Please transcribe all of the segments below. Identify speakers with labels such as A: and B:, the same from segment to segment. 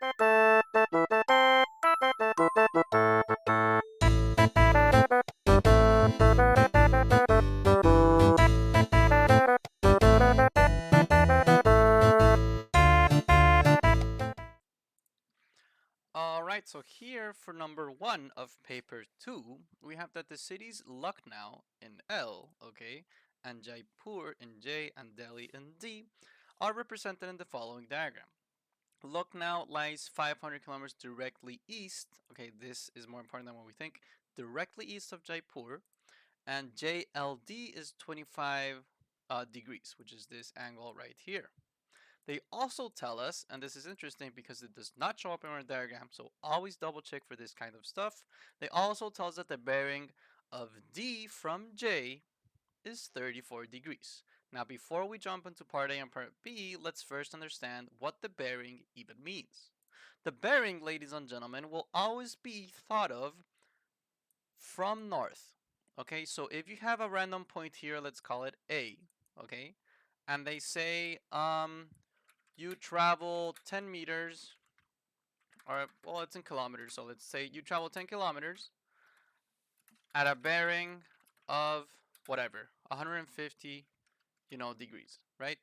A: Alright, so here for number 1 of paper 2, we have that the cities Lucknow in L, okay, and Jaipur in J, and Delhi in D are represented in the following diagram. Lucknow lies 500 kilometers directly east, okay, this is more important than what we think, directly east of Jaipur, and JLD is 25 degrees, which is this angle right here. They also tell us, and this is interesting because it does not show up in our diagram, so always double check for this kind of stuff. They also tell us that the bearing of D from J is 34 degrees. Now before we jump into part A and part B, let's first understand what the bearing even means. The bearing, ladies and gentlemen, will always be thought of from north. Okay, so if you have a random point here, let's call it A, okay, and they say, you travel 10 meters, or well, it's in kilometers, so let's say you travel 10 kilometers at a bearing of whatever, 150, degrees, right?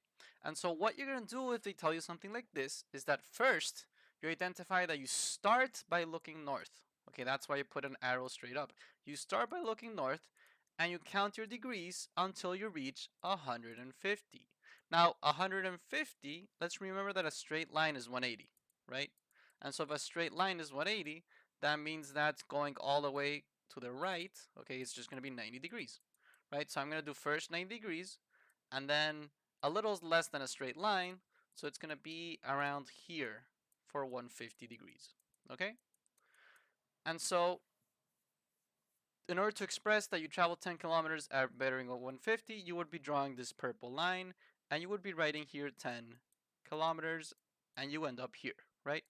A: And so what you're going to do if they tell you something like this is that first you identify that you start by looking north. Okay, that's why you put an arrow straight up. You start by looking north and you count your degrees until you reach 150. Now, 150, let's remember that a straight line is 180, right? And so if a straight line is 180, that means that's going all the way to the right. Okay, it's just going to be 90 degrees, right? So I'm going to do first 90 degrees, and then a little less than a straight line, so it's going to be around here for 150 degrees, okay? And so in order to express that you travel 10 kilometers at a bearing of 150, you would be drawing this purple line, and you would be writing here 10 kilometers, and you end up here, right?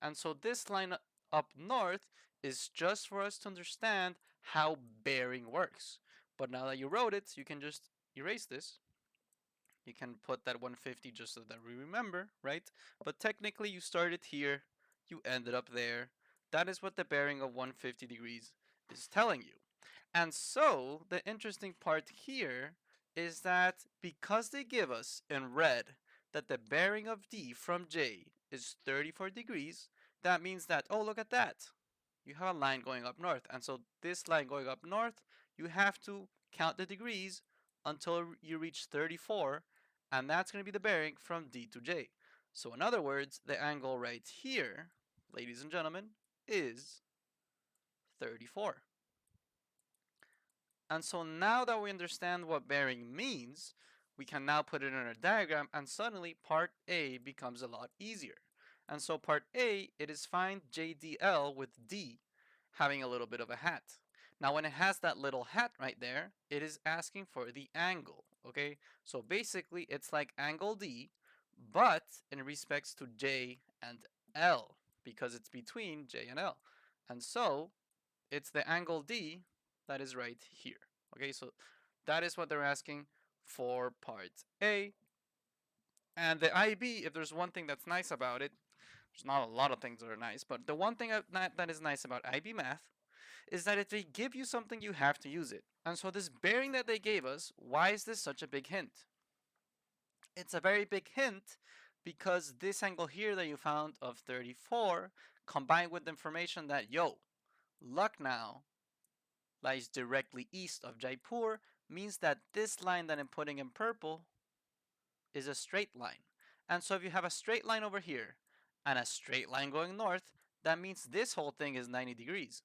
A: And so this line up north is just for us to understand how bearing works. But now that you wrote it, you can just erase this. You can put that 150 just so that we remember, right? But technically you started here, you ended up there. That is what the bearing of 150 degrees is telling you. And so the interesting part here is that because they give us in red that the bearing of D from J is 34 degrees, that means that, oh, look at that. You have a line going up north. And so this line going up north, you have to count the degrees until you reach 34. And that's going to be the bearing from D to J. So in other words, the angle right here, ladies and gentlemen, is 34. And so now that we understand what bearing means, we can now put it in our diagram, and suddenly part A becomes a lot easier. And so part A, it is find JDL with D having a little bit of a hat. Now when it has that little hat right there, it is asking for the angle, okay? So basically it's like angle D, but in respects to J and L, because it's between J and L. And so it's the angle D that is right here. Okay, so that is what they're asking for part A. And the IB, if there's one thing that's nice about it, there's not a lot of things that are nice, but the one thing that is nice about IB math is that if they give you something, you have to use it. And so this bearing that they gave us, why is this such a big hint? It's a very big hint because this angle here that you found of 34 combined with the information that, yo, Lucknow lies directly east of Jaipur means that this line that I'm putting in purple is a straight line. And so if you have a straight line over here and a straight line going north, that means this whole thing is 90 degrees.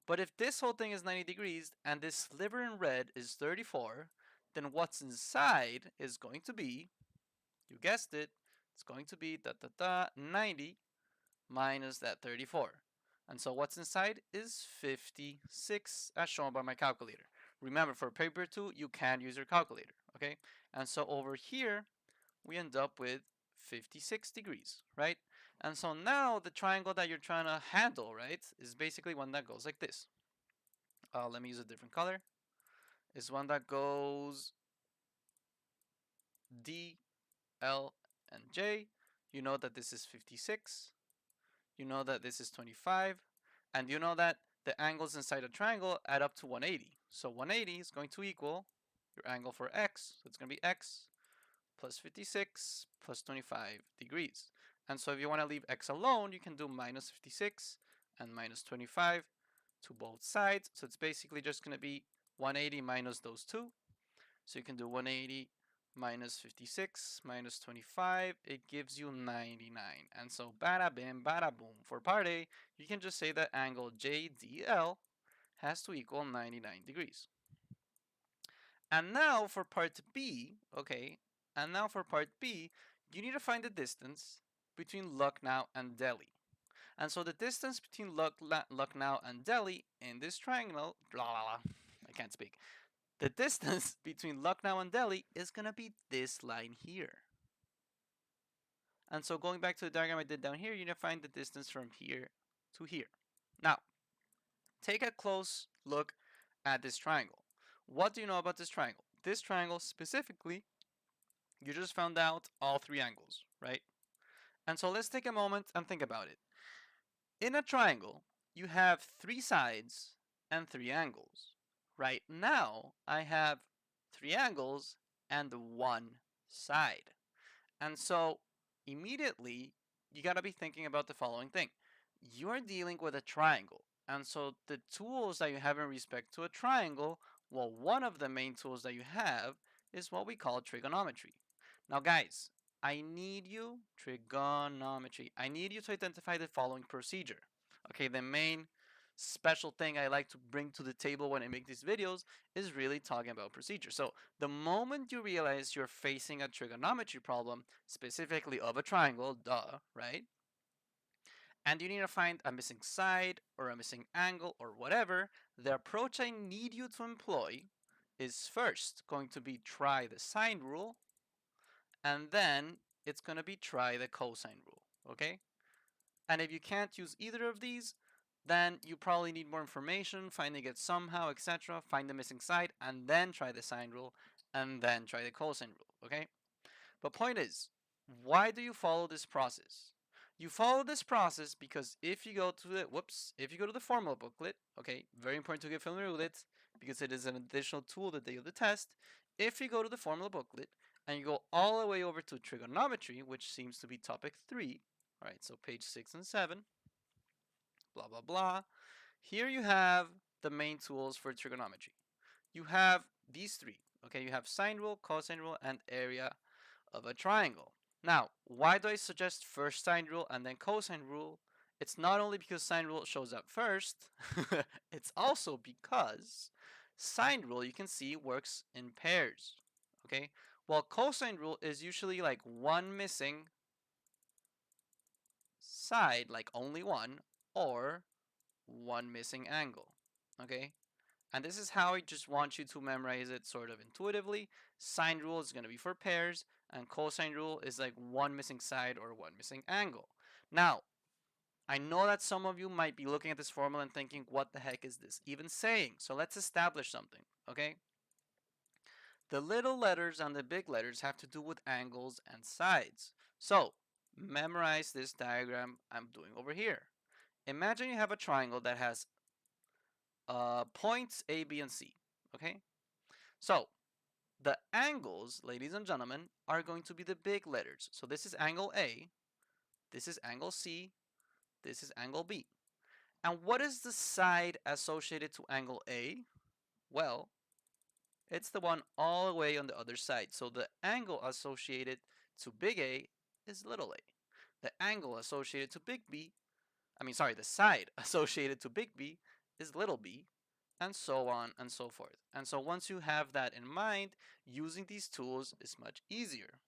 A: But if this whole thing is 90 degrees and this sliver in red is 34, then what's inside is going to be, you guessed it, it's going to be 90 minus that 34. And so what's inside is 56 as shown by my calculator. Remember, for paper 2, you can use your calculator, okay? And so over here, we end up with 56 degrees, right? And so now the triangle that you're trying to handle, right, is basically one that goes like this. Let me use a different color. It's one that goes D, L, and J. You know that this is 56. You know that this is 25. And you know that the angles inside a triangle add up to 180. So 180 is going to equal your angle for x. So it's going to be x plus 56 plus 25 degrees. And so if you want to leave x alone, you can do minus 56 and minus 25 to both sides. So it's basically just going to be 180 minus those two. So you can do 180 minus 56 minus 25. It gives you 99. And so bada bim, bada boom. For part A, you can just say that angle JDL has to equal 99 degrees. And now for part B, okay, and now for part B, you need to find the distance between Lucknow and Delhi. And so the distance between Lucknow and Delhi in this triangle, blah, blah, blah, I can't speak. The distance between Lucknow and Delhi is going to be this line here. And so going back to the diagram I did down here, you need to find the distance from here to here. Now, take a close look at this triangle. What do you know about this triangle? This triangle specifically, you just found out all three angles, right? And so let's take a moment and think about it. In a triangle, you have three sides and three angles. Right now, I have three angles and one side. And so immediately, you got to be thinking about the following thing. You're dealing with a triangle. And so the tools that you have in respect to a triangle, well, one of the main tools that you have is what we call trigonometry. Now, guys, I need you, trigonometry, I need you to identify the following procedure. Okay, the main special thing I like to bring to the table when I make these videos is really talking about procedure. So the moment you realize you're facing a trigonometry problem, specifically of a triangle, duh, right? And you need to find a missing side or a missing angle or whatever, the approach I need you to employ is first going to be try the sine rule, and then it's going to be try the cosine rule, okay? And if you can't use either of these, then you probably need more information, finding it somehow, etc. Find the missing side, and then try the sine rule, and then try the cosine rule, okay? But point is, why do you follow this process? You follow this process because if you go to the formula booklet, okay, very important to get familiar with it because it is an additional tool the day of the test. If you go to the formula booklet and you go all the way over to trigonometry, which seems to be topic 3, all right, so page 6 and 7, blah, blah, blah. Here you have the main tools for trigonometry. You have these three, okay? You have sine rule, cosine rule, and area of a triangle. Now, why do I suggest first sine rule and then cosine rule? It's not only because sine rule shows up first, it's also because sine rule, you can see, works in pairs, okay? While cosine rule is usually like one missing side, like only one, or one missing angle, okay? And this is how I just want you to memorize it sort of intuitively. Sine rule is going to be for pairs, and cosine rule is like one missing side or one missing angle. Now, I know that some of you might be looking at this formula and thinking, what the heck is this even saying? So let's establish something, okay? The little letters and the big letters have to do with angles and sides. So, memorize this diagram I'm doing over here. Imagine you have a triangle that has points A, B, and C, okay? So, the angles, ladies and gentlemen, are going to be the big letters. So this is angle A, this is angle C, this is angle B. And what is the side associated to angle A? Well, it's the one all the way on the other side. So the angle associated to big A is little a. The angle associated to big B, the side associated to big B is little b, and so on and so forth. And so once you have that in mind, using these tools is much easier.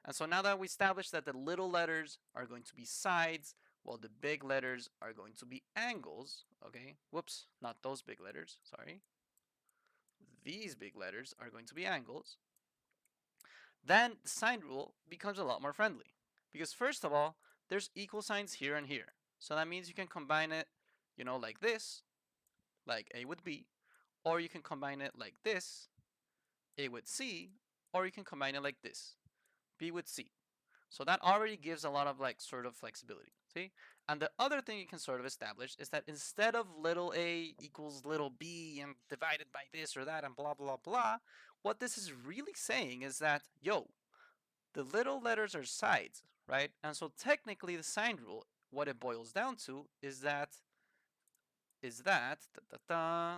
A: And so now that we established that the little letters are going to be sides, while the big letters are going to be angles, okay? Whoops, not those big letters, sorry. These big letters are going to be angles. Then the sine rule becomes a lot more friendly. Because first of all, there's equal signs here and here. So that means you can combine it, like this, like A with B, or you can combine it like this, A with C, or you can combine it like this, B with C. So that already gives a lot of like sort of flexibility. See? And the other thing you can sort of establish is that instead of little a equals little b and divided by this or that and blah blah blah, what this is really saying is that, yo, the little letters are sides, right? And so technically the sign rule, what it boils down to is that da, da, da,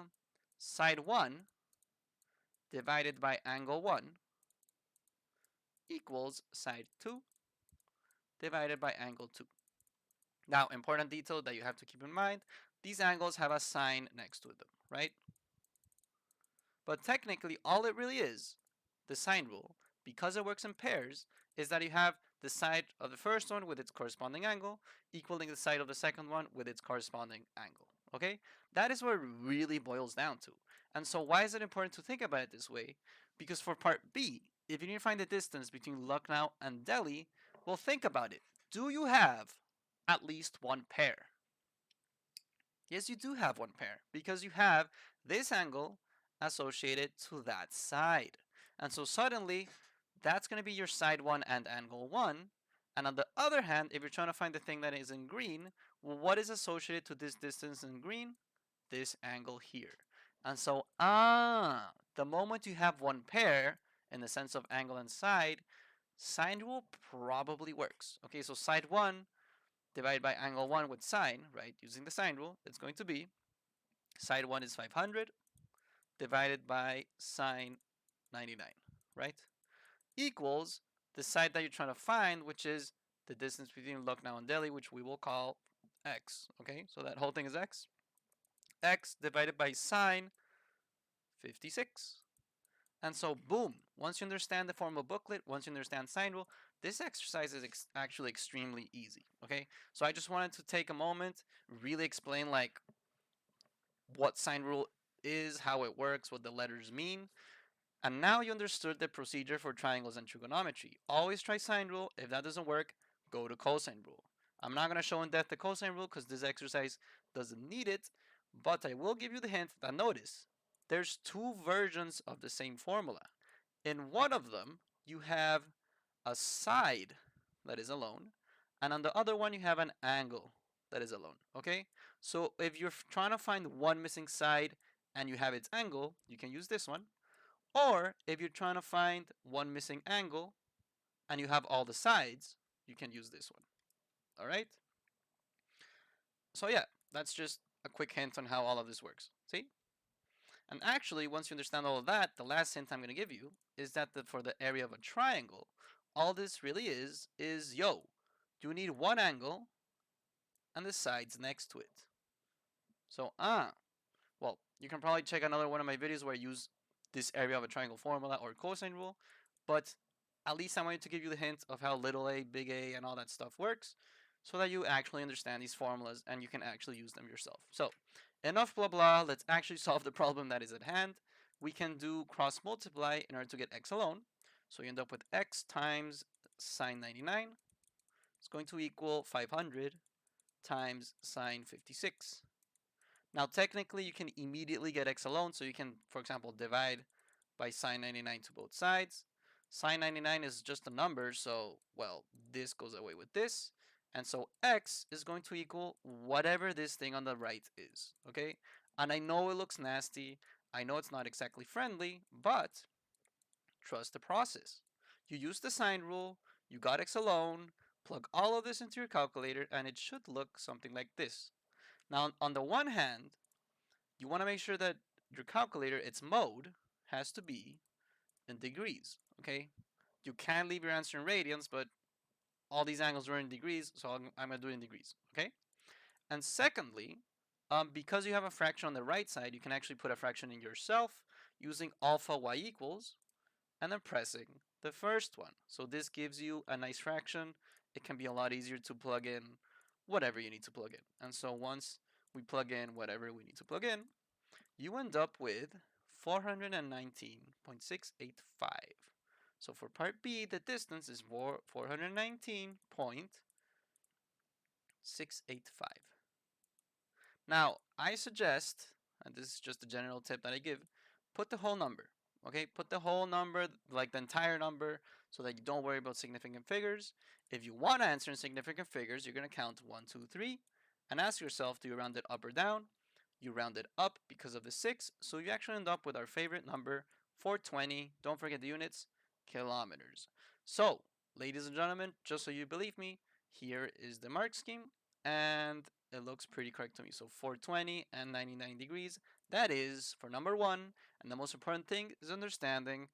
A: side 1 divided by angle 1 equals side 2 divided by angle 2. Now, important detail that you have to keep in mind, these angles have a sign next to them, right? But technically, all it really is, the sine rule, because it works in pairs, is that you have the side of the first one with its corresponding angle equaling the side of the second one with its corresponding angle. Okay? That is what it really boils down to. And so why is it important to think about it this way? Because for part B, if you need to find the distance between Lucknow and Delhi, well, think about it. Do you have at least one pair? Yes, you do have one pair because you have this angle associated to that side. And so suddenly, that's going to be your side 1 and angle 1. And on the other hand, if you're trying to find the thing that is in green, well, what is associated to this distance in green? This angle here. And so, the moment you have one pair, in the sense of angle and side, sine rule probably works. Okay, so side 1 divided by angle 1 with sine, right, using the sine rule, it's going to be side 1 is 500 divided by sine 99, right, equals the side that you're trying to find, which is the distance between Lucknow and Delhi, which we will call x. Okay, so that whole thing is x divided by sine 56. And so, boom, once you understand the formal booklet, once you understand sine rule, this exercise is actually extremely easy, okay? So I just wanted to take a moment, really explain like what sine rule is, how it works, what the letters mean. And now you understood the procedure for triangles and trigonometry. Always try sine rule. If that doesn't work, go to cosine rule. I'm not going to show in depth the cosine rule because this exercise doesn't need it, but I will give you the hint that notice there's two versions of the same formula. In one of them, you have a side that is alone, and on the other one, you have an angle that is alone. Okay? So if you're trying to find one missing side and you have its angle, you can use this one. Or if you're trying to find one missing angle and you have all the sides, you can use this one. All right? So yeah, that's just a quick hint on how all of this works. See? And actually, once you understand all of that, the last hint I'm going to give you is that for the area of a triangle, all this really is, yo, you need one angle and the sides next to it. So, well, you can probably check another one of my videos where I use this area of a triangle formula or cosine rule, but at least I wanted to give you the hint of how little a, big A, and all that stuff works so that you actually understand these formulas and you can actually use them yourself. So, enough blah blah, let's actually solve the problem that is at hand. We can do cross multiply in order to get x alone. So you end up with x times sine 99 is going to equal 500 times sine 56. Now technically you can immediately get x alone, so you can, for example, divide by sine 99 to both sides. Sine 99 is just a number, so, well, this goes away with this. And so x is going to equal whatever this thing on the right is, okay? And I know it looks nasty, I know it's not exactly friendly, but trust the process. You use the sine rule, you got x alone, plug all of this into your calculator, and it should look something like this. Now, on the one hand, you want to make sure that your calculator, its mode, has to be in degrees, okay? You can leave your answer in radians, but all these angles are in degrees, so I'm going to do it in degrees, okay? And secondly, because you have a fraction on the right side, you can actually put a fraction in yourself using alpha y equals, and then pressing the first one. So this gives you a nice fraction. It can be a lot easier to plug in whatever you need to plug in. And so once we plug in whatever we need to plug in, you end up with 419.685. So for part B, the distance is 419.685. Now, I suggest, and this is just a general tip that I give, put the whole number. Okay, put the whole number, like the entire number, so that you don't worry about significant figures. If you want to answer in significant figures, you're going to count 1, 2, 3, and ask yourself, do you round it up or down? You round it up because of the 6, so you actually end up with our favorite number, 420. Don't forget the units, kilometers. So, ladies and gentlemen, just so you believe me, here is the mark scheme, and it looks pretty correct to me. So 420 and 99 degrees, that is for number 1. And the most important thing is understanding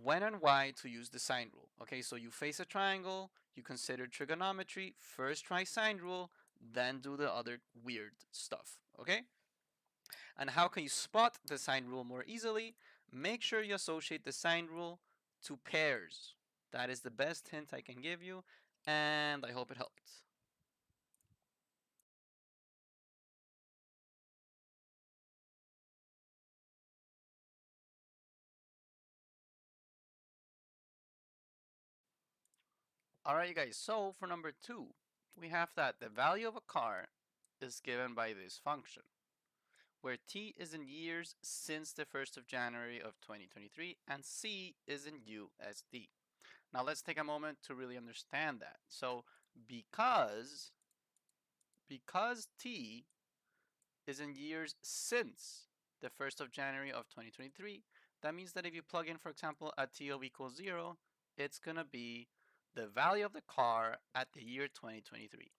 A: when and why to use the sine rule. Okay, so you face a triangle, you consider trigonometry, first try sine rule, then do the other weird stuff. Okay? And how can you spot the sine rule more easily? Make sure you associate the sine rule to pairs. That is the best hint I can give you, and I hope it helped. Alright, you guys, so for number 2, we have that the value of a car is given by this function, where T is in years since the 1st of January of 2023 and C is in USD. Now let's take a moment to really understand that. So because T is in years since the 1st of January of 2023, that means that if you plug in, for example, a T of equals 0, it's going to be the value of the car at the year 2023.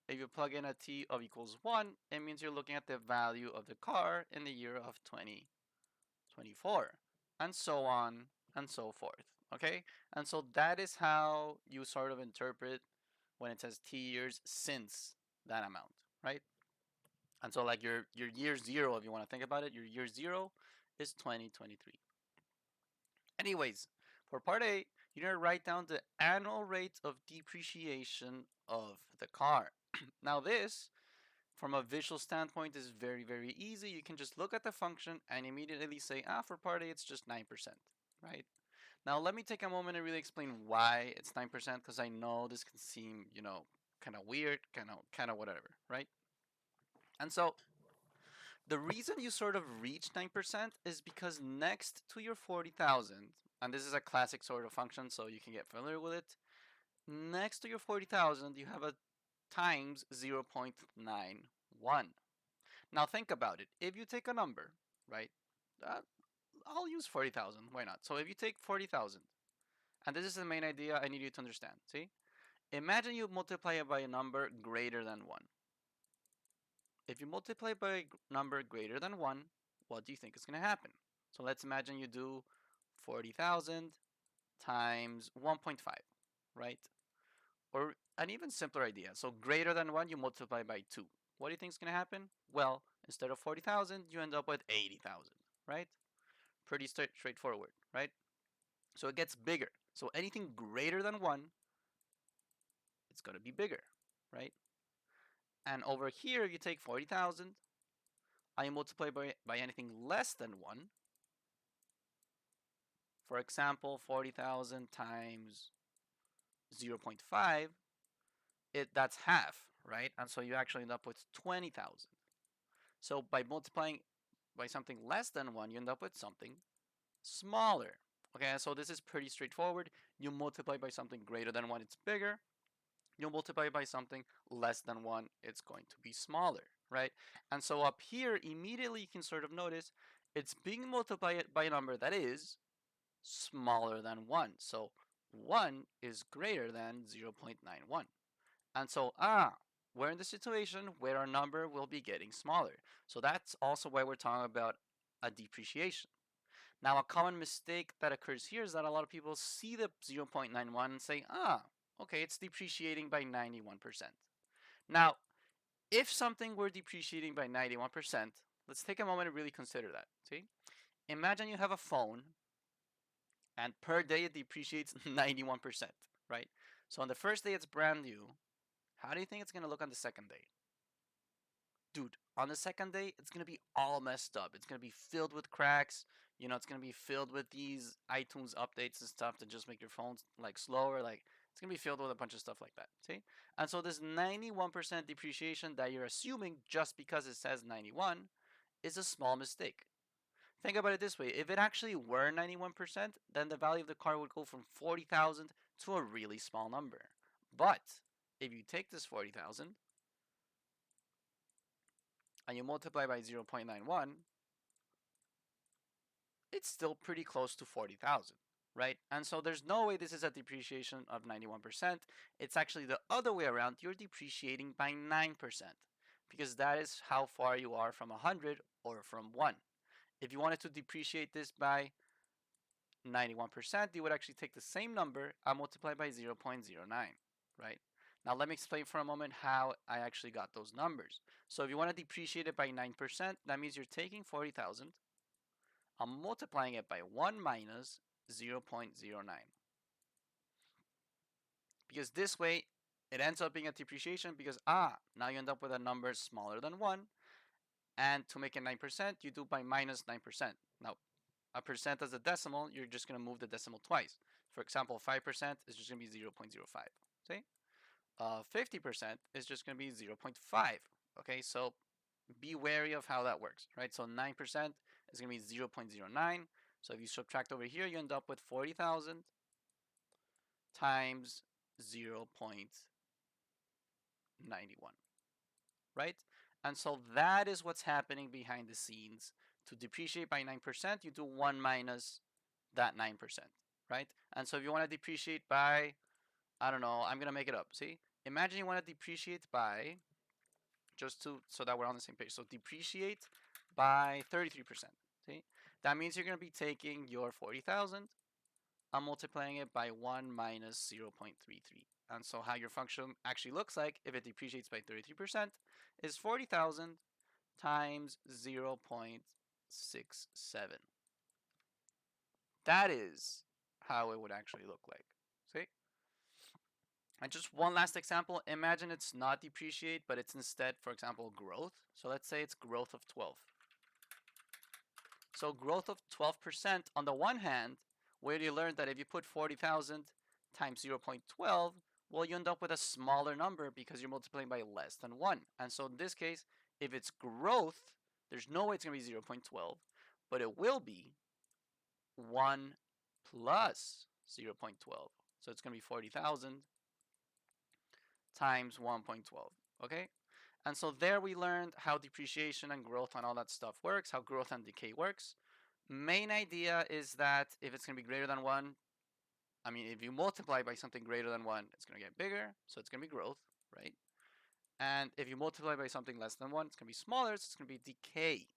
A: If you plug in a T of equals 1, it means you're looking at the value of the car in the year of 2024, and so on and so forth. Okay? And so that is how you sort of interpret when it says T years since that amount, right? And so like your year 0, if you want to think about it, your year 0 is 2023. Anyways, for part A, you're going to write down the annual rate of depreciation of the car. Now this, from a visual standpoint, is very, very easy. You can just look at the function and immediately say, for part A, it's just 9%, right? Now let me take a moment and really explain why it's 9%, because I know this can seem, kind of weird, kind of whatever, right? And so the reason you sort of reach 9% is because next to your 40,000, and this is a classic sort of function, so you can get familiar with it. Next to your 40,000, you have a times 0.91. Now think about it. If you take a number, right? Uh, I'll use 40,000. Why not? So if you take 40,000, and this is the main idea I need you to understand. See? Imagine you multiply it by a number greater than 1. If you multiply by a number greater than 1, what do you think is going to happen? So let's imagine you do 40,000 times 1.5, right? Or an even simpler idea. So greater than 1, you multiply by 2. What do you think is going to happen? Well, instead of 40,000, you end up with 80,000, right? Pretty straightforward, right? So it gets bigger. So anything greater than 1, it's going to be bigger, right? And over here, you take 40,000, and you multiply by anything less than 1. For example, 40,000 times 0.5, that's half, right? And so you actually end up with 20,000. So by multiplying by something less than 1, you end up with something smaller. Okay, so this is pretty straightforward. You multiply by something greater than 1, it's bigger. You multiply by something less than 1, it's going to be smaller, right? And so up here, immediately you can sort of notice it's being multiplied by a number that is smaller than 1. So 1 is greater than 0.91. And so, we're in the situation where our number will be getting smaller. So that's also why we're talking about a depreciation. Now, a common mistake that occurs here is that a lot of people see the 0.91 and say, okay, it's depreciating by 91%. Now, if something were depreciating by 91%, let's take a moment to really consider that. See? Imagine you have a phone and per day it depreciates 91%, right? So on the first day it's brand new. How do you think it's going to look on the second day? Dude, on the second day, it's going to be all messed up. It's going to be filled with cracks. It's going to be filled with these iTunes updates and stuff that just make your phones like slower. Like, it's going to be filled with a bunch of stuff like that. See? And so this 91% depreciation that you're assuming just because it says 91 is a small mistake. Think about it this way. If it actually were 91%, then the value of the car would go from 40,000 to a really small number. But if you take this 40,000 and you multiply by 0.91, it's still pretty close to 40,000, right? And so there's no way this is a depreciation of 91%. It's actually the other way around. You're depreciating by 9% because that is how far you are from 100 or from 1. If you wanted to depreciate this by 91%, you would actually take the same number and multiply by 0.09, right? Now let me explain for a moment how I actually got those numbers. So if you want to depreciate it by 9%, that means you're taking 40,000, I'm multiplying it by 1 minus 0.09. Because this way, it ends up being a depreciation because, now you end up with a number smaller than 1. And to make it 9%, you do by minus 9%. Now, a percent as a decimal, you're just going to move the decimal twice. For example, 5% is just going to be 0.05. See? 50% is just going to be 0.5. Okay, so be wary of how that works, right? So 9% is going to be 0.09. So if you subtract over here, you end up with 40,000 times 0.91, right? And so that is what's happening behind the scenes. To depreciate by 9%, you do 1 minus that 9%, right? And so if you want to depreciate by, I don't know, I'm going to make it up. See? Imagine you want to depreciate by, just to so that we're on the same page. So depreciate by 33%. See? That means you're going to be taking your 40,000 and multiplying it by 1 minus 0.33. And so how your function actually looks like if it depreciates by 33% is 40,000 times 0.67. That is how it would actually look like. See? And just one last example, imagine it's not depreciate, but it's instead, for example, growth. So let's say it's growth of 12. So growth of 12%, on the one hand, where you learned that if you put 40,000 times 0.12, well, you end up with a smaller number because you're multiplying by less than 1. And so in this case, if it's growth, there's no way it's going to be 0.12, but it will be 1 plus 0.12. So it's going to be 40,000 times 1.12, okay? And so there we learned how depreciation and growth and all that stuff works, how growth and decay works. Main idea is that if it's going to be greater than 1, I mean, if you multiply by something greater than 1, it's going to get bigger, so it's going to be growth, right? And if you multiply by something less than 1, it's going to be smaller, so it's going to be decay.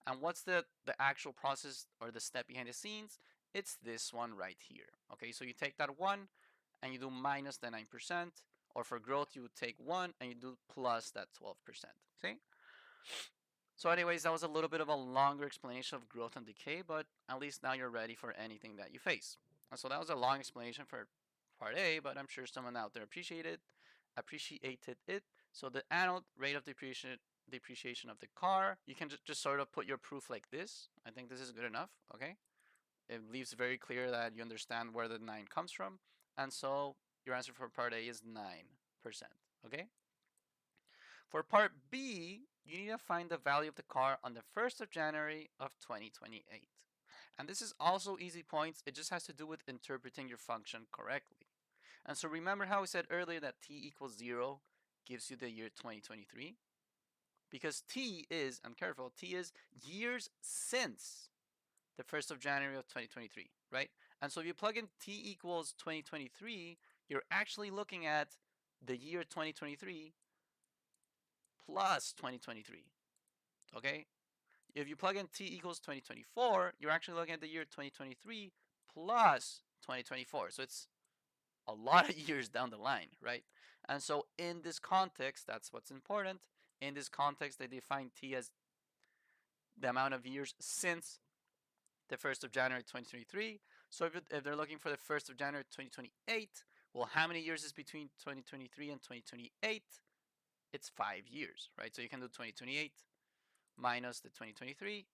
A: And what's the actual process or the step behind the scenes? It's this one right here. Okay, so you take that 1 and you do minus the 9%, or for growth, you would take 1 and you do plus that 12%. See? So anyways, that was a little bit of a longer explanation of growth and decay, but at least now you're ready for anything that you face. And so that was a long explanation for part A, but I'm sure someone out there appreciated it. So the annual rate of depreciation of the car, you can just sort of put your proof like this. I think this is good enough, okay? It leaves very clear that you understand where the 9 comes from. And so your answer for part A is 9%, okay? For part B, you need to find the value of the car on the 1st of January of 2028. And this is also easy points. It just has to do with interpreting your function correctly. And so remember how we said earlier that t equals 0 gives you the year 2023? Because t is, I'm careful, t is years since the 1st of January of 2023, right? And so if you plug in t equals 2023, you're actually looking at the year 2023 plus 2023, okay? If you plug in t equals 2024, you're actually looking at the year 2023 plus 2024. So it's a lot of years down the line, right? And so in this context, that's what's important. In this context, they define t as the amount of years since the 1st of January 2023. So if they're looking for the 1st of January 2028, well, how many years is between 2023 and 2028? It's 5 years, right? So you can do 2028 minus the 2023,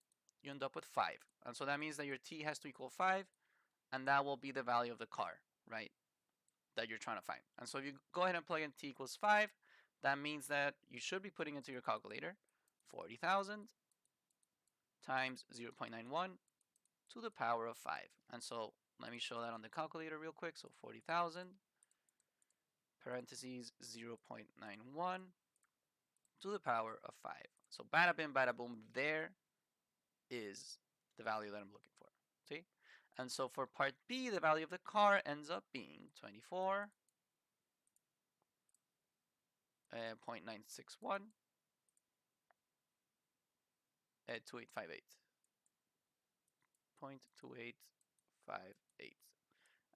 A: you end up with 5. And so that means that your t has to equal 5, and that will be the value of the car, right, that you're trying to find. And so if you go ahead and plug in t equals 5, that means that you should be putting into your calculator 40,000 times 0.91 to the power of 5. And so let me show that on the calculator real quick. So 40,000 parentheses 0.91 to the power of 5. So bada bim, bada boom, there is the value that I'm looking for. See? And so for part B, the value of the car ends up being 24.961 at 2858. 0.2858.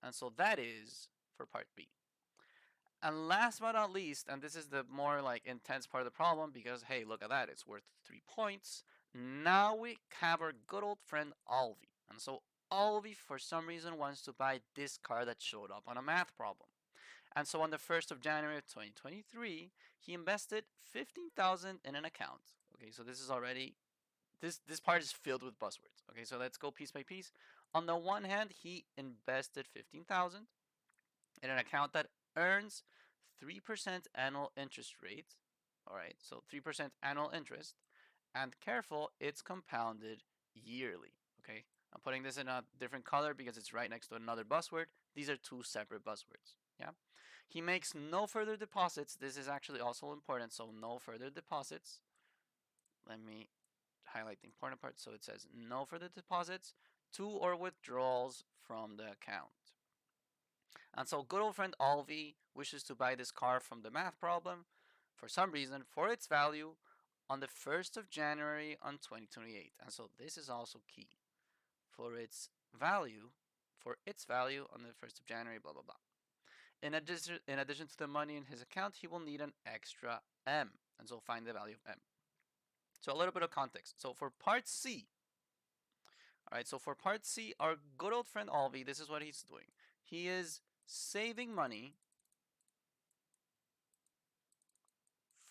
A: And so that is for part B. And last but not least, and this is the more like intense part of the problem because, hey, look at that, it's worth 3 points. Now we have our good old friend Alvi. And so Alvi, for some reason, wants to buy this car that showed up on a math problem. And so on the 1st of January of 2023, he invested 15,000 in an account. Okay, so this is already, this part is filled with buzzwords. Okay, so let's go piece by piece. On the one hand, he invested 15,000 in an account that earns 3% annual interest rate. All right, so 3% annual interest. And careful, it's compounded yearly. Okay, I'm putting this in a different color because it's right next to another buzzword. These are two separate buzzwords. Yeah, he makes no further deposits. This is actually also important. So no further deposits. Let me highlight the important part. So it says no further deposits to or withdrawals from the account. And so good old friend Alvi wishes to buy this car from the math problem for some reason for its value on the 1st of January on 2028. And so this is also key for its value, on the 1st of January, blah, blah, blah. In addition to the money in his account, he will need an extra M. And so find the value of M. So a little bit of context. So for part C, all right, so for part C, our good old friend Alvi, this is what he's doing. He is saving money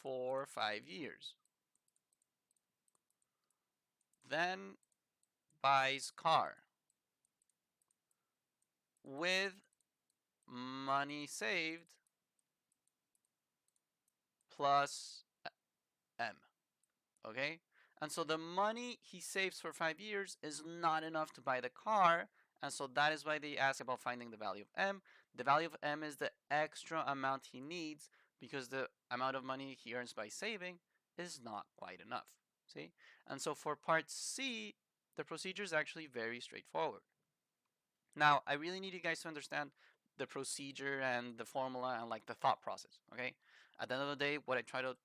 A: for 5 years. Then buys car with money saved plus M. Okay? And so the money he saves for 5 years is not enough to buy the car. And so that is why they ask about finding the value of M. The value of M is the extra amount he needs because the amount of money he earns by saving is not quite enough. See? And so for part C, the procedure is actually very straightforward. Now, I really need you guys to understand the procedure and the formula and like the thought process, okay? At the end of the day, what I try to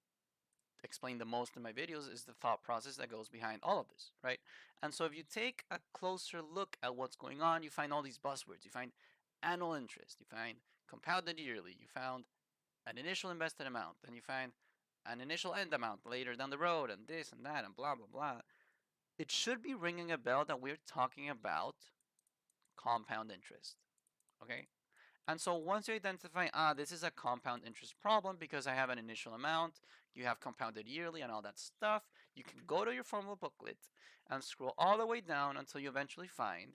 A: explain the most in my videos is the thought process that goes behind all of this, right? And so if you take a closer look at what's going on, you find all these buzzwords. You find annual interest, you find compounded yearly, you found an initial invested amount, then you find an initial end amount later down the road, and this and that, and blah, blah, blah. It should be ringing a bell that we're talking about compound interest, okay? And so once you identify, this is a compound interest problem because I have an initial amount, you have compounded yearly and all that stuff, you can go to your formula booklet and scroll all the way down until you eventually find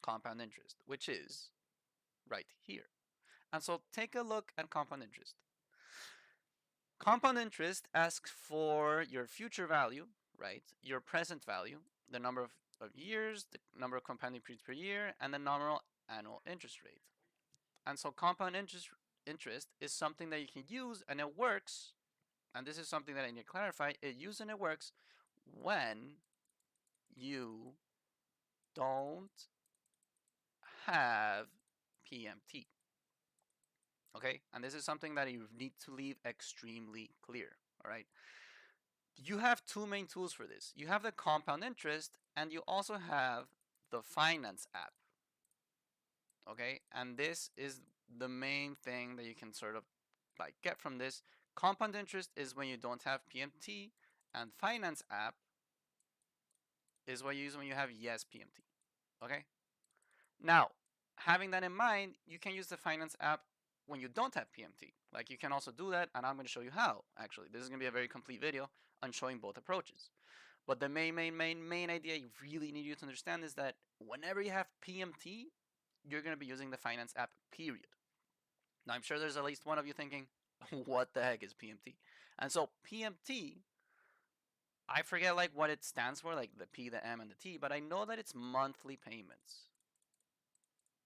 A: compound interest, which is right here. And so take a look at compound interest. Compound interest asks for your future value, right? Your present value, the number of years, the number of compounding periods per year, and the nominal annual interest rate. And so compound interest is something that you can use and it works. And this is something that I need to clarify. It uses and it works when you don't have PMT. Okay? And this is something that you need to leave extremely clear. All right? You have two main tools for this. You have the compound interest and you also have the finance app. Okay? And this is the main thing that you can sort of like get from this. Compound interest is when you don't have PMT, and finance app is what you use when you have yes PMT. Okay? Now, having that in mind, you can use the finance app when you don't have PMT. Like you can also do that, and I'm going to show you how. Actually, this is going to be a very complete video on showing both approaches. But the main idea you really need you to understand is that whenever you have PMT, you're going to be using the finance app, period. Now, I'm sure there's at least one of you thinking, what the heck is PMT? And so PMT, I forget like what it stands for, like the P, the M, and the T, but I know that it's monthly payments.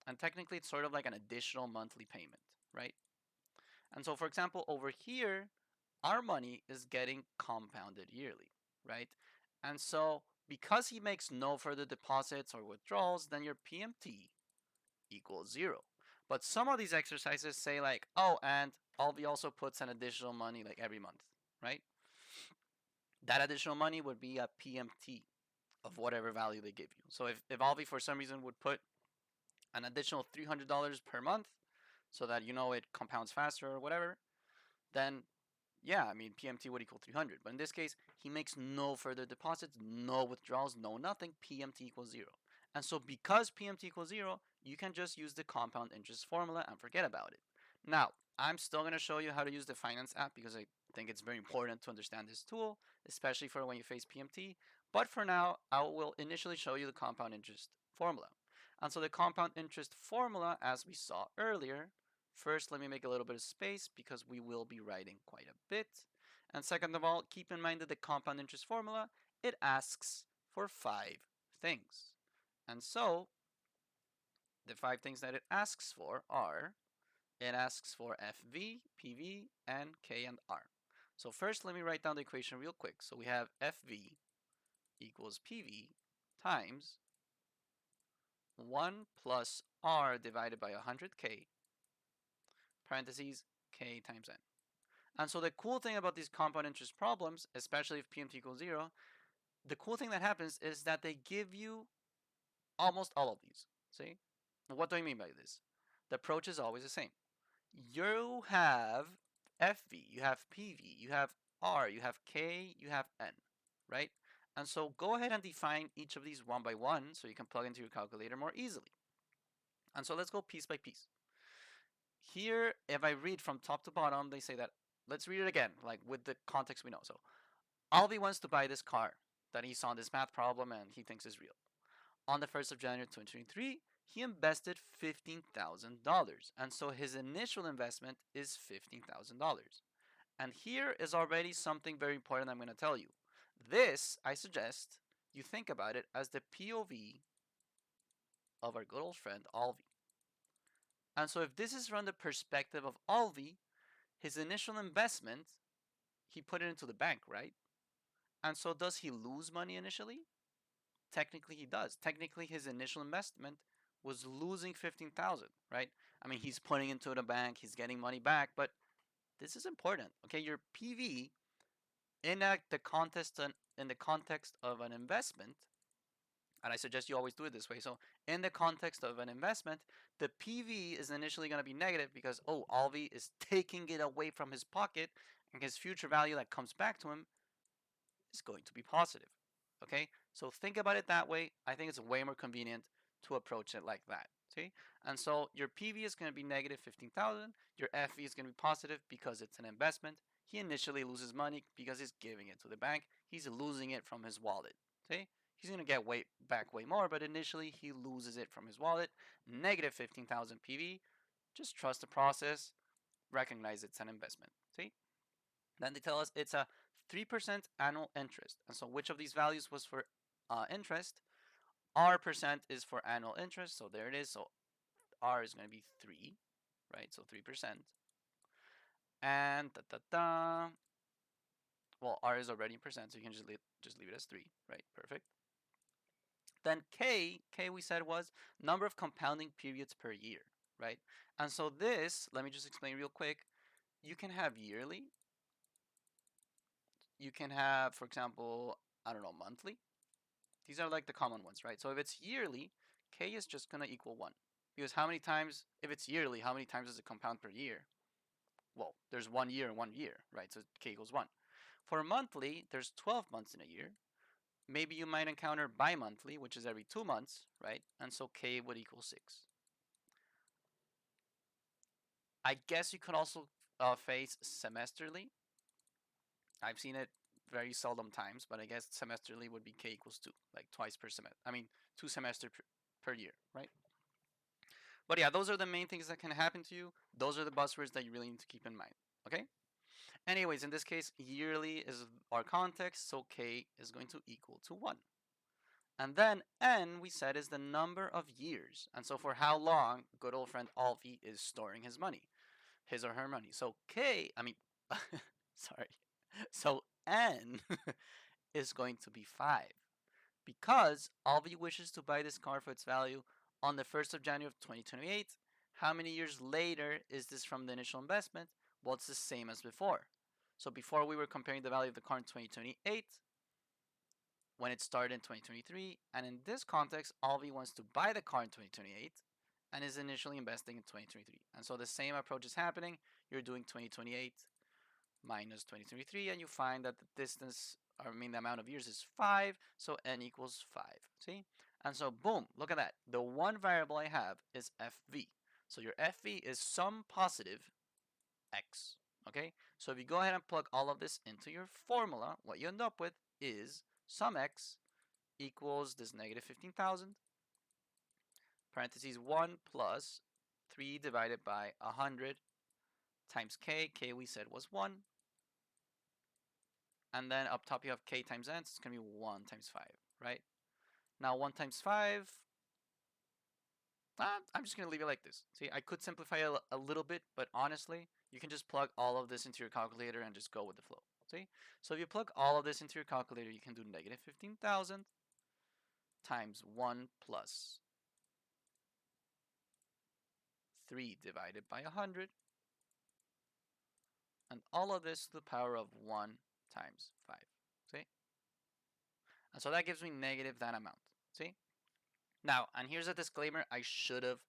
A: And technically, it's sort of like an additional monthly payment, right? And so, for example, over here, our money is getting compounded yearly, right? And so, because he makes no further deposits or withdrawals, then your PMT equals 0. But some of these exercises say like, oh, and Alvi also puts an additional money like every month, right? That additional money would be a PMT of whatever value they give you. So if Alvi for some reason would put an additional $300 per month so that you know it compounds faster or whatever, then yeah, I mean, PMT would equal 300. But in this case, he makes no further deposits, no withdrawals, no nothing. PMT equals 0. And so because PMT equals 0, you can just use the compound interest formula and forget about it. Now, I'm still going to show you how to use the finance app because I think it's very important to understand this tool, especially for when you face PMT. But for now, I will initially show you the compound interest formula. And so the compound interest formula, as we saw earlier, first, let me make a little bit of space because we will be writing quite a bit. And second of all, keep in mind that the compound interest formula, it asks for 5 things. And so, the 5 things that it asks for are, it asks for FV, PV, and K and R. So first, let me write down the equation real quick. So we have FV equals PV times 1 plus R divided by 100K, parentheses, K times N. And so the cool thing about these compound interest problems, especially if PMT equals 0, the cool thing that happens is that they give you almost all of these. See? What do I mean by this? The approach is always the same. You have FV, you have PV, you have R, you have K, you have N, right? And so go ahead and define each of these one by one so you can plug into your calculator more easily. And so let's go piece by piece. Here, if I read from top to bottom, they say that, let's read it again, like with the context we know. So Alvi wants to buy this car that he saw in this math problem and he thinks is real. On the 1st of January 2023, he invested $15,000. And so his initial investment is $15,000. And here is already something very important I'm going to tell you. This, I suggest you think about it as the POV of our good old friend Alvi. And so if this is from the perspective of Alvi, his initial investment, he put it into the bank, right? And so does he lose money initially? Technically he does. Technically his initial investment was losing 15,000, right? I mean, he's putting into the bank, he's getting money back, but this is important. Okay, your PV in the context of an investment, and I suggest you always do it this way. So in the context of an investment, the PV is initially going to be negative because Alvi is taking it away from his pocket, and his future value that comes back to him is going to be positive. Okay, so think about it that way. I think it's way more convenient to approach it like that. See, and so your PV is going to be negative 15,000. Your FV is going to be positive because it's an investment. He initially loses money because he's giving it to the bank. He's losing it from his wallet. See, he's going to get back way more, but initially he loses it from his wallet. Negative 15,000 PV. Just trust the process. Recognize it's an investment. See. Then they tell us it's a 3% annual interest. And so which of these values was for interest? R percent is for annual interest. So there it is. So R is going to be 3, right? So 3%. And well, R is already in percent, so you can just leave it as 3, right? Perfect. Then K we said was number of compounding periods per year, right? And so this, let me just explain real quick. You can have yearly. You can have, for example, I don't know, monthly. These are like the common ones, right? So if it's yearly, K is just going to equal 1. Because how many times, if it's yearly, how many times does it compound per year? Well, there's 1 year and 1 year, right? So K equals 1. For monthly, there's 12 months in a year. Maybe you might encounter bi-monthly, which is every 2 months, right? And so K would equal 6. I guess you could also face semesterly. I've seen it very seldom times, but I guess semesterly would be K equals 2, like twice per semester. I mean, 2 semesters per year, right? But yeah, those are the main things that can happen to you. Those are the buzzwords that you really need to keep in mind, okay? Anyways, in this case, yearly is our context, so k is going to equal to 1. And then n, we said, is the number of years. And so for how long good old friend Alfie is storing his money, his or her money. So sorry. So n is going to be 5. Because Alfie wishes to buy this car for its value on the 1st of January of 2028. How many years later is this from the initial investment? Well, it's the same as before. So before we were comparing the value of the car in 2028 when it started in 2023, and in this context, Alvi wants to buy the car in 2028 and is initially investing in 2023. And so the same approach is happening. You're doing 2028 minus 2023, and you find that the distance, the amount of years is 5, so n equals 5. See? And so, boom, look at that. The one variable I have is FV. So your FV is some positive x. Okay? So if you go ahead and plug all of this into your formula, what you end up with is sum x equals this negative 15,000, parentheses 1 plus 3 divided by 100 times k. K we said was 1. And then up top you have k times n, so it's going to be 1 times 5, right? Now 1 times 5, I'm just going to leave it like this. See, I could simplify it a little bit, but honestly, you can just plug all of this into your calculator and just go with the flow. See? So if you plug all of this into your calculator, you can do negative 15,000 times 1 plus 3 divided by 100. And all of this to the power of 1 times 5. See? And so that gives me negative that amount. See? Now, and here's a disclaimer I should have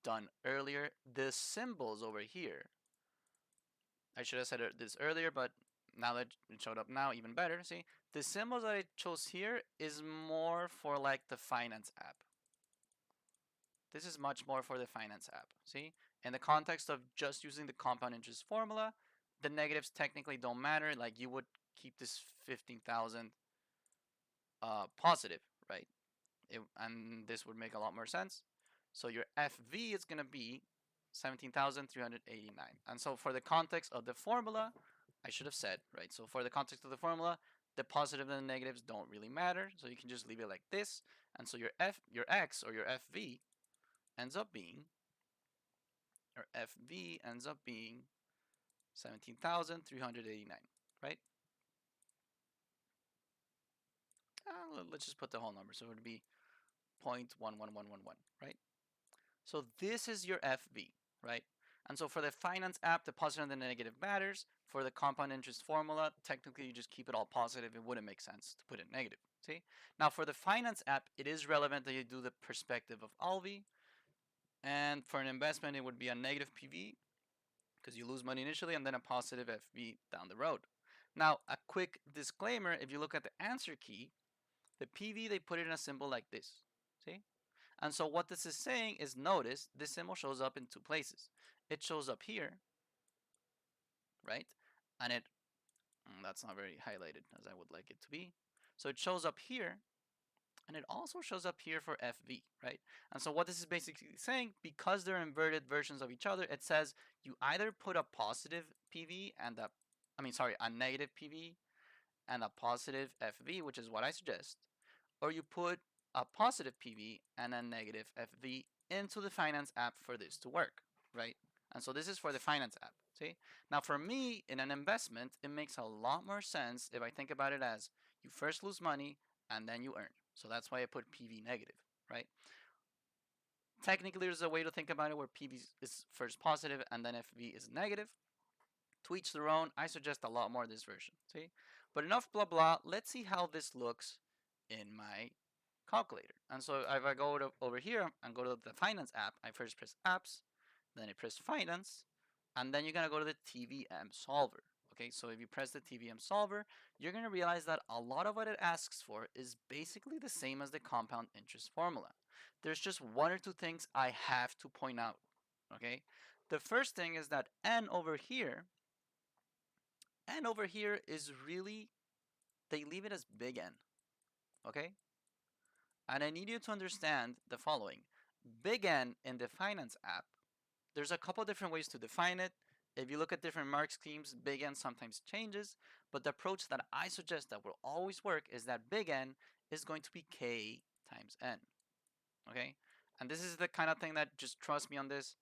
A: done earlier. The symbols over here, I should have said this earlier, but now that it showed up now, even better. See? The symbols that I chose here is more for like the finance app. This is much more for the finance app. See? In the context of just using the compound interest formula, the negatives technically don't matter. Like you would keep this 15,000 positive, right? And this would make a lot more sense. So your FV is going to be 17,389. And so for the context of the formula, I should have said, right? So for the context of the formula, the positive and the negatives don't really matter. So you can just leave it like this. And so your X or your FV ends up being, 17,389, right? Let's just put the whole number. So it would be 0.11111, right? So this is your FV, right? And so for the finance app, the positive and the negative matters. For the compound interest formula, technically you just keep it all positive. It wouldn't make sense to put it negative. See? Now for the finance app, it is relevant that you do the perspective of Alvi. And for an investment, it would be a negative PV because you lose money initially and then a positive FV down the road. Now, a quick disclaimer, if you look at the answer key, the PV, they put it in a symbol like this. See? And so what this is saying is, notice this symbol shows up in two places. It shows up here, right? And that's not very highlighted as I would like it to be. So it shows up here, and it also shows up here for FV, right? And so what this is basically saying, because they're inverted versions of each other, it says you either put a positive PV and a negative PV and a positive FV, which is what I suggest, or you put a positive PV and a negative FV into the finance app for this to work, right? And so this is for the finance app, see? Now for me, in an investment, it makes a lot more sense if I think about it as you first lose money and then you earn. So that's why I put PV negative, right? Technically, there's a way to think about it where PV is first positive and then FV is negative. To each their own. I suggest a lot more this version, see? But enough blah blah. Let's see how this looks in my calculator. And so if I go over here and go to the finance app, I first press apps, then I press finance, and then you're gonna go to the TVM solver. Okay, so if you press the TVM solver, you're gonna realize that a lot of what it asks for is basically the same as the compound interest formula. There's just one or two things I have to point out. Okay, the first thing is that n over here is really, they leave it as big N. Okay, and I need you to understand the following. Big N in the finance app, there's a couple different ways to define it. If you look at different mark schemes, big N sometimes changes, but the approach that I suggest that will always work is that big N is going to be K times N, okay? And this is the kind of thing that, just trust me on this.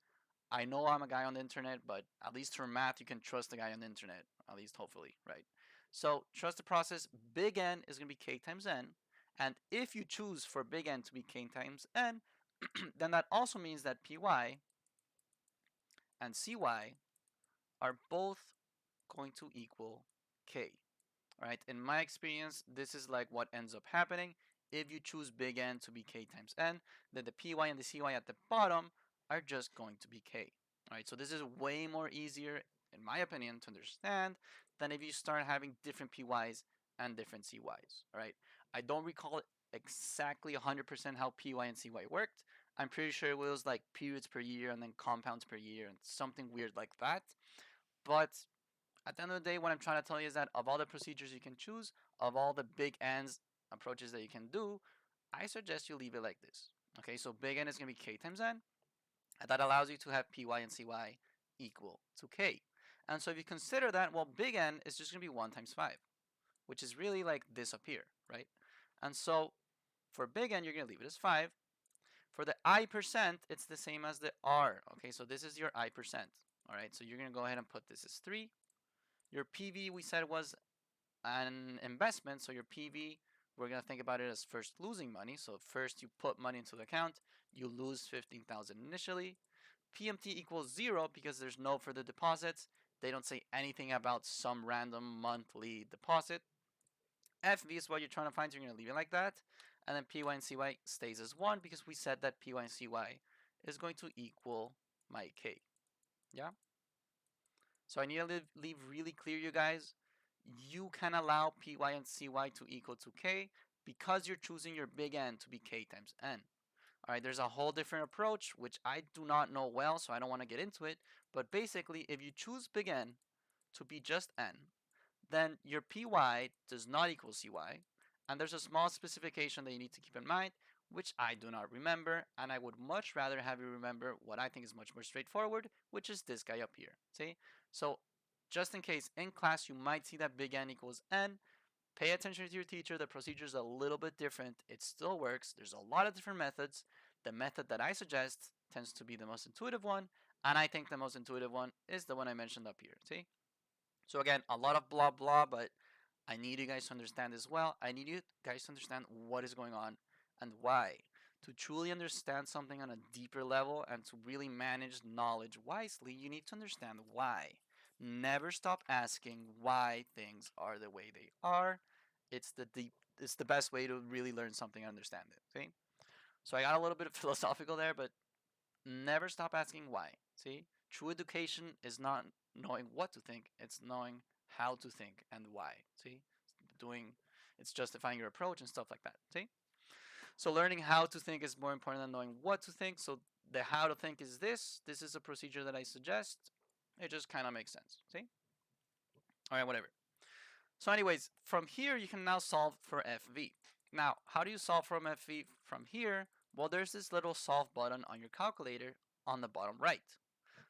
A: I know I'm a guy on the internet, but at least for math, you can trust the guy on the internet, at least hopefully, right? So trust the process. Big N is going to be K times N. And if you choose for big N to be K times N, then that also means that Py and Cy are both going to equal K. All right, in my experience, this is like what ends up happening. If you choose big N to be K times N, then the Py and the Cy at the bottom are just going to be K. All right, so this is way more easier, in my opinion, to understand than if you start having different Py's and different Cy's. All right, I don't recall exactly 100% how Py and Cy worked. I'm pretty sure it was like periods per year and then compounds per year and something weird like that. But at the end of the day, what I'm trying to tell you is that of all the procedures you can choose, of all the big N's approaches that you can do, I suggest you leave it like this. Okay, so big N is going to be K times N, and that allows you to have Py and Cy equal to K. And so if you consider that, well, big N is just going to be 1 times 5, which is really like this up here, right? And so for big N, you're going to leave it as 5. For the I percent, it's the same as the R. Okay, so this is your I percent. All right, so you're going to go ahead and put this as 3. Your PV, we said, was an investment, so your PV, we're going to think about it as first losing money. So first you put money into the account, you lose 15,000 initially. PMT equals 0 because there's no further deposits. They don't say anything about some random monthly deposit. FV is what you're trying to find, so you're going to leave it like that. And then PY and CY stays as 1 because we said that PY and CY is going to equal my K. Yeah? So I need to leave really clear, you guys. You can allow Py and Cy to equal to K because you're choosing your big N to be K times N. All right, there's a whole different approach, which I do not know well, so I don't want to get into it. But basically, if you choose big N to be just N, then your Py does not equal Cy. And there's a small specification that you need to keep in mind, which I do not remember. And I would much rather have you remember what I think is much more straightforward, which is this guy up here. See? So just in case in class you might see that big N equals N, pay attention to your teacher. The procedure is a little bit different. It still works. There's a lot of different methods. The method that I suggest tends to be the most intuitive one. And I think the most intuitive one is the one I mentioned up here. See? So again, a lot of blah blah, but I need you guys to understand as well. I need you guys to understand what is going on and why. To truly understand something on a deeper level and to really manage knowledge wisely, you need to understand why. Never stop asking why things are the way they are. It's the best way to really learn something and understand it. Okay? So I got a little bit of philosophical there, but never stop asking why. See? True education is not knowing what to think, it's knowing how to think and why. See? Doing it's justifying your approach and stuff like that. See? So learning how to think is more important than knowing what to think. So the how to think is this. This is a procedure that I suggest. It just kind of makes sense. See? All right, whatever. So anyways, from here you can now solve for FV. Now, how do you solve from FV from here? Well, there's this little solve button on your calculator on the bottom right.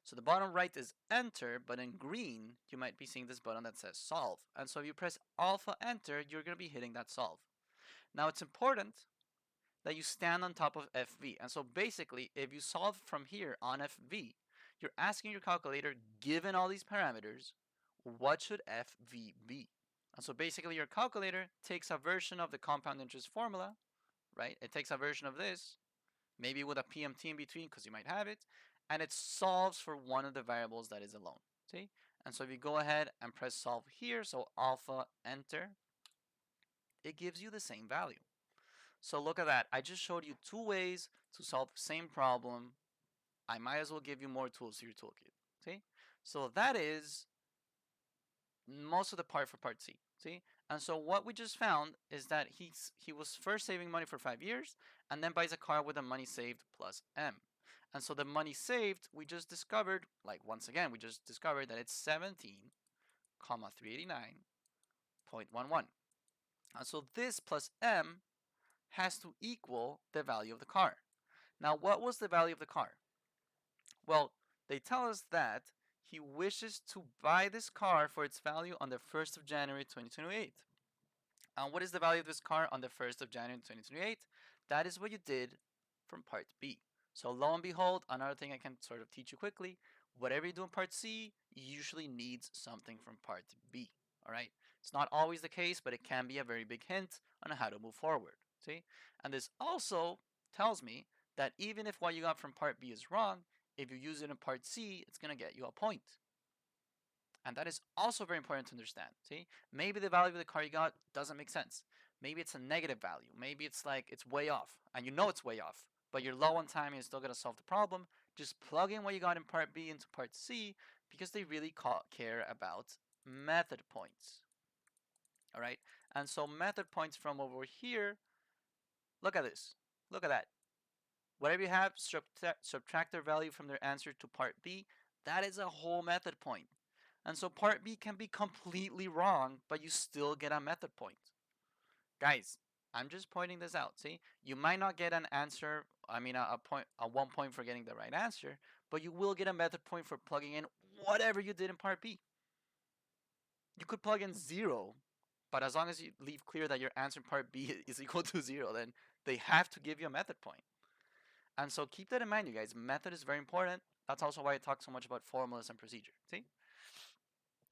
A: So the bottom right is enter, but in green, you might be seeing this button that says solve. And so if you press alpha enter, you're going to be hitting that solve. Now it's important that you stand on top of FV. And so basically, if you solve from here on FV, you're asking your calculator, given all these parameters, what should FV be? And so basically your calculator takes a version of the compound interest formula, right? It takes a version of this, maybe with a PMT in between because you might have it, and it solves for one of the variables that is alone. See? And so if you go ahead and press solve here, so alpha enter, it gives you the same value. So look at that. I just showed you 2 ways to solve the same problem. I might as well give you more tools to your toolkit. See? So that is most of the part for part C. See? And so what we just found is that he was first saving money for 5 years and then buys a car with the money saved plus M. And so the money saved, we just discovered, like once again, we just discovered that it's 17,389.11. And so this plus M has to equal the value of the car. Now, what was the value of the car? Well, they tell us that He wishes to buy this car for its value on the 1st of January 2028. And what is the value of this car on the 1st of January 2028? That is what you did from part B. So lo and behold, another thing I can sort of teach you quickly, whatever you do in part C usually needs something from part B. All right. It's not always the case, but it can be a very big hint on how to move forward. See? And this also tells me that even if what you got from part B is wrong, if you use it in part C, it's going to get you a point. And that is also very important to understand. See, maybe the value of the car you got doesn't make sense. Maybe it's a negative value. Maybe it's like it's way off, and you know it's way off, but you're low on time and you're still gonna solve the problem. Just plug in what you got in part B into part C because they really care about method points. All right, and so method points from over here. Look at this. Look at that. Whatever you have, subtract their value from their answer to part B. That is a whole method point. And so part B can be completely wrong, but you still get a method point. Guys, I'm just pointing this out. See, you might not get an answer, a 1 point for getting the right answer, but you will get a method point for plugging in whatever you did in part B. You could plug in 0, but as long as you leave clear that your answer in part B is equal to 0, then they have to give you a method point. And so keep that in mind, you guys. Method is very important. That's also why I talk so much about formulas and procedure. See?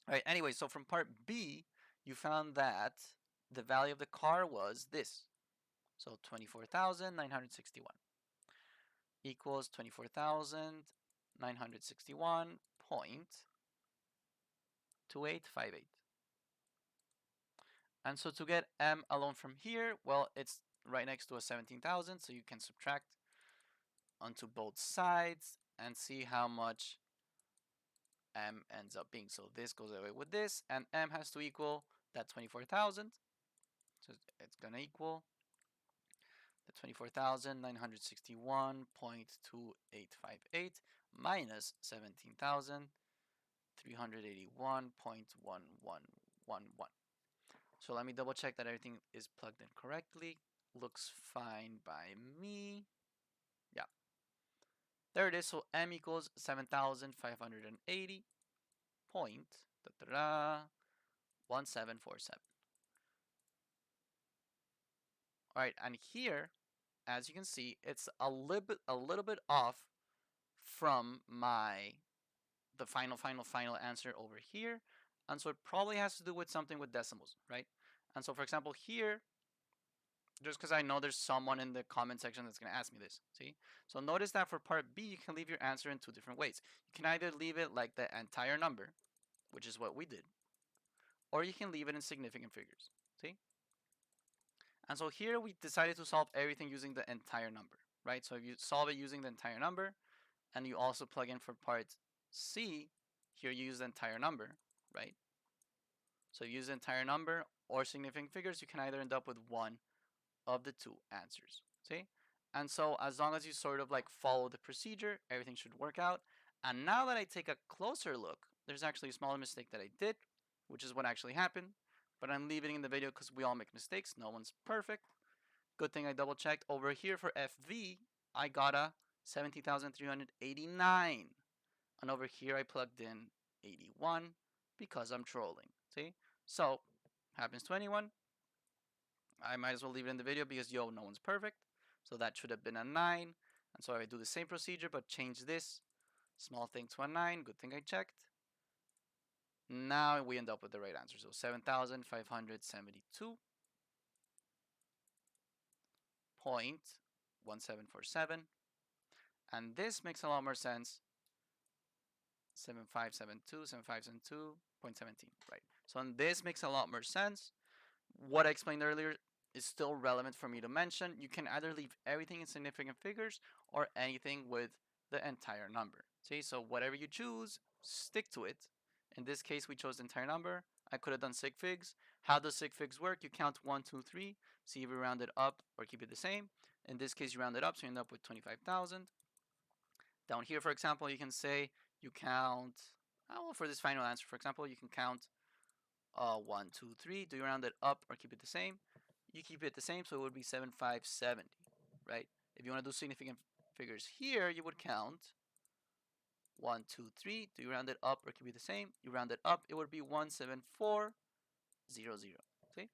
A: All right, anyway, so from part B, you found that the value of the car was this. So 24,961 equals 24,961.2858. And so to get M alone from here, well, it's right next to a 17,000, so you can subtract onto both sides and see how much M ends up being. So this goes away with this, and M has to equal that 24,000. So it's going to equal the 24,961.2858 minus 17,381.1111. So let me double check that everything is plugged in correctly. Looks fine by me. Yeah. There it is. So M equals 7,580 point 1747. All right, and here, as you can see, it's a little bit off from the final answer over here, and so it probably has to do with something with decimals, right? And so, for example, here, just because I know there's someone in the comment section that's going to ask me this, see? So notice that for part B, you can leave your answer in two different ways. You can either leave it like the entire number, which is what we did, or you can leave it in significant figures, see? And so here we decided to solve everything using the entire number, right? So if you solve it using the entire number, and you also plug in for part C, here you use the entire number, right? So use the entire number or significant figures, you can either end up with one of the two answers, see? And so as long as you sort of like follow the procedure, everything should work out. And now that I take a closer look, there's actually a small mistake that I did, which is what actually happened. But I'm leaving it in the video because we all make mistakes. No one's perfect. Good thing I double checked. Over here for FV, I got a 17,389. And over here I plugged in 81 because I'm trolling. See? So, happens to anyone. I might as well leave it in the video because, no one's perfect. So that should have been a 9. And so I do the same procedure but change this small thing to a 9. Good thing I checked. Now we end up with the right answer. So 7,572.1747. And this makes a lot more sense. 7572.17, right? So and this makes a lot more sense. What I explained earlier is still relevant for me to mention. You can either leave everything in significant figures or anything with the entire number. See, so whatever you choose, stick to it. In this case, we chose the entire number. I could have done sig figs. How does sig figs work? You count 1, 2, 3. See if you round it up or keep it the same. In this case, you round it up, so you end up with 25,000. Down here, for example, you can say you count, well, for this final answer, for example, you can count 1, 2, 3. Do you round it up or keep it the same? You keep it the same, so it would be 7,570, right? If you want to do significant figures here, you would count 1, 2, 3. Do you round it up or it could be the same? You round it up, it would be 17400. See?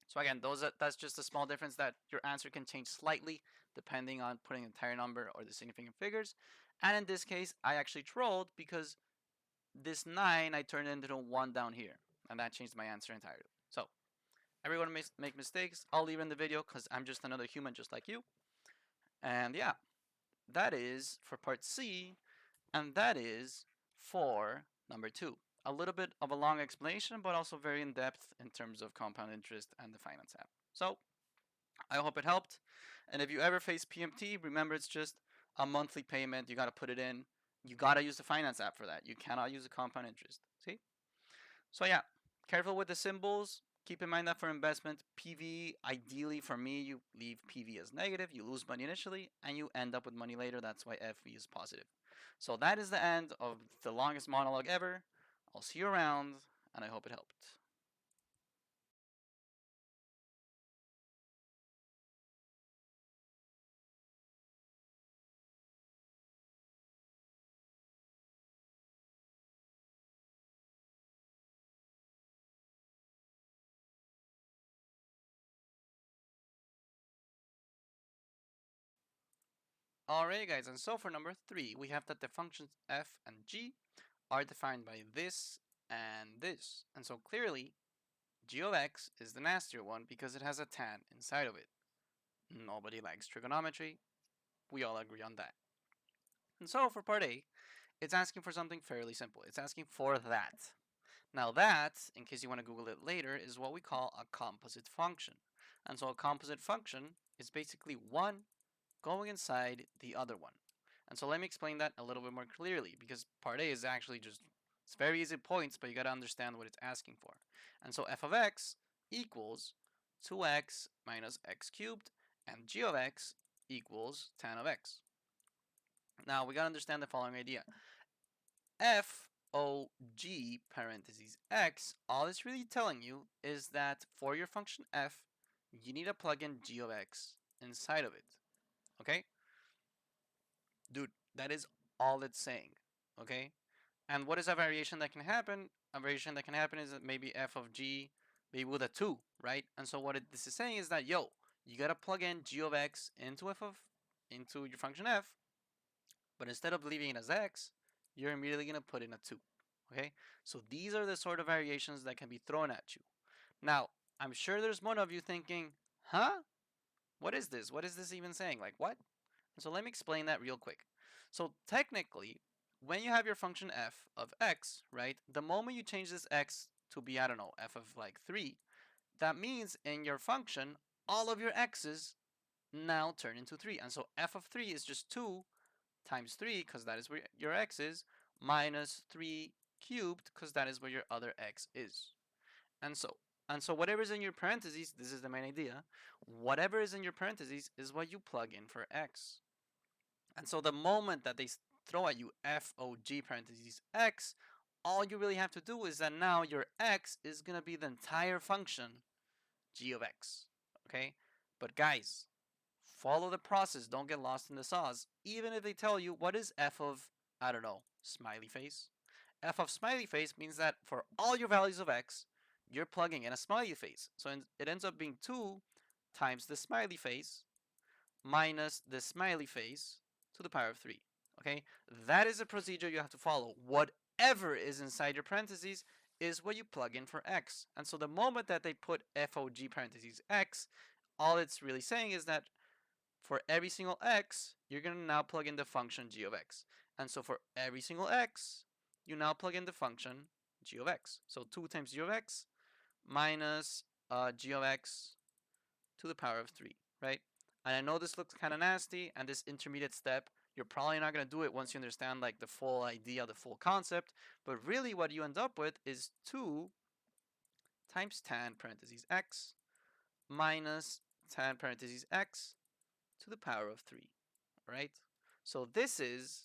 A: So again, that's just a small difference that your answer can change slightly depending on putting the entire number or the significant figures. And in this case, I actually trolled because this 9 I turned into a 1 down here, and that changed my answer entirely. So everyone make mistakes. I'll leave in the video because I'm just another human just like you. And yeah, that is for part C, and that is for number 2. A little bit of a long explanation, but also very in depth in terms of compound interest and the finance app. So I hope it helped. And if you ever face PMT, remember it's just a monthly payment. You got to put it in. You got to use the finance app for that. You cannot use the compound interest. See? So yeah, careful with the symbols. Keep in mind that for investment, PV, ideally for me, you leave PV as negative. You lose money initially, and you end up with money later. That's why FV is positive. So that is the end of the longest monologue ever. I'll see you around, and I hope it helped. Alright guys, and so for number 3, we have that the functions f and g are defined by this and this. And so clearly, g of x is the nastier one because it has a tan inside of it. Nobody likes trigonometry. We all agree on that. And so for part A, it's asking for something fairly simple. It's asking for that. Now that, in case you want to Google it later, is what we call a composite function. And so a composite function is basically one going inside the other one. And so let me explain that a little bit more clearly, because part A is actually just, it's very easy points, but you got to understand what it's asking for. And so f of x equals 2x minus x cubed, and g of x equals tan of x. Now we got to understand the following idea. F O G parentheses x, all it's really telling you is that for your function f, you need to plug in g of x inside of it. Okay? Dude, that is all it's saying. Okay? And what is a variation that can happen? A variation that can happen is that maybe f of g, maybe with a 2, right? And so what this is saying is that, yo, you gotta plug in g of x into your function f, but instead of leaving it as x, you're immediately gonna put in a 2. Okay? So these are the sort of variations that can be thrown at you. Now, I'm sure there's one of you thinking, huh? What is this? What is this even saying? Like, what? So let me explain that real quick. So technically, when you have your function f of x, right, the moment you change this x to be, I don't know, f of like 3, that means in your function, all of your x's now turn into 3. And so f of 3 is just 2 times 3, because that is where your x is, minus 3 cubed, because that is where your other x is. And so whatever is in your parentheses, this is the main idea, whatever is in your parentheses is what you plug in for x. And so the moment that they throw at you FOG parentheses x, all you really have to do is that now your x is going to be the entire function g of x. Okay? But guys, follow the process. Don't get lost in the sauce. Even if they tell you what is f of, I don't know, smiley face. F of smiley face means that for all your values of x, you're plugging in a smiley face. So it ends up being 2 times the smiley face minus the smiley face to the power of 3. Okay, that is a procedure you have to follow. Whatever is inside your parentheses is what you plug in for x. And so the moment that they put FOG parentheses x, all it's really saying is that for every single x, you're going to now plug in the function g of x. And so for every single x, you now plug in the function g of x. So 2 times g of x minus g of x to the power of 3, right? And I know this looks kind of nasty, and this intermediate step, you're probably not going to do it once you understand like the full idea, the full concept, but really what you end up with is 2 times tan parentheses x minus tan parentheses x to the power of 3, right? So this is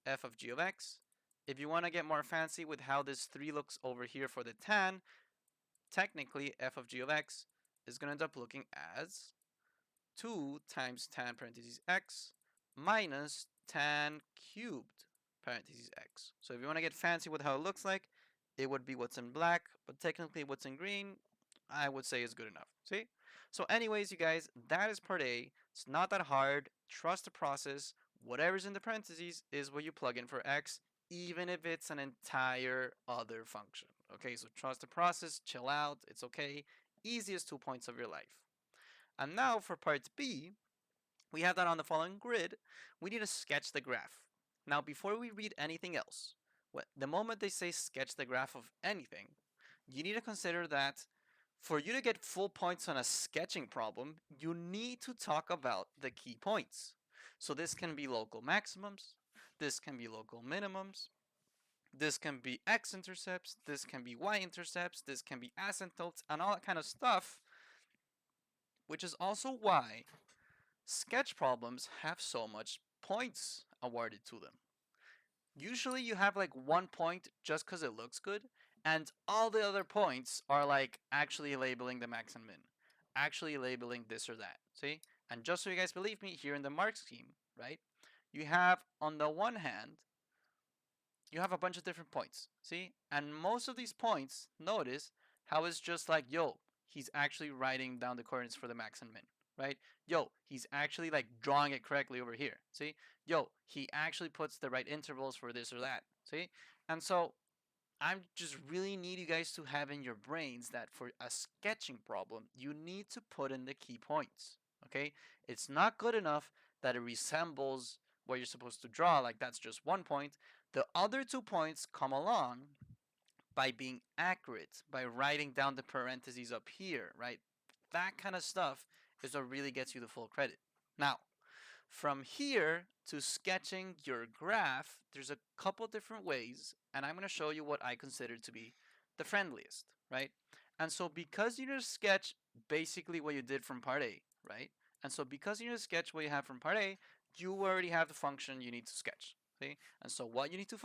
A: f of g of x. If you want to get more fancy with how this 3 looks over here for the tan, technically f of g of x is going to end up looking as 2 times tan parentheses x minus tan cubed parentheses x. So if you want to get fancy with how it looks like, it would be what's in black, but technically what's in green, I would say is good enough. See? So anyways, you guys, that is part A. It's not that hard. Trust the process. Whatever's in the parentheses is what you plug in for x, even if it's an entire other function. Okay, so trust the process, chill out, it's okay. Easiest 2 points of your life. And now for part B, we have that on the following grid. We need to sketch the graph. Now, before we read anything else, the moment they say sketch the graph of anything, you need to consider that for you to get full points on a sketching problem, you need to talk about the key points. So this can be local maximums, this can be local minimums, this can be x-intercepts, this can be y-intercepts, this can be asymptotes, and all that kind of stuff, which is also why sketch problems have so much points awarded to them. Usually you have like 1 point just because it looks good, and all the other points are like actually labeling the max and min, actually labeling this or that. See? And just so you guys believe me, here in the mark scheme, right? You have on the one hand, you have a bunch of different points. See? And most of these points, notice how it's just like, yo, he's actually writing down the coordinates for the max and min, right? Yo, he's actually like drawing it correctly over here. See? Yo, he actually puts the right intervals for this or that. See? And so I just really need you guys to have in your brains that for a sketching problem, you need to put in the key points. Okay? It's not good enough that it resembles what you're supposed to draw, like that's just 1 point. The other 2 points come along by being accurate, by writing down the parentheses up here, right? That kind of stuff is what really gets you the full credit. Now, from here to sketching your graph, there's a couple different ways, and I'm going to show you what I consider to be the friendliest, right? And so because you need to sketch basically what you did from part A, right? And so because you need to sketch what you have from part A, you already have the function you need to sketch. Okay? And so what you need to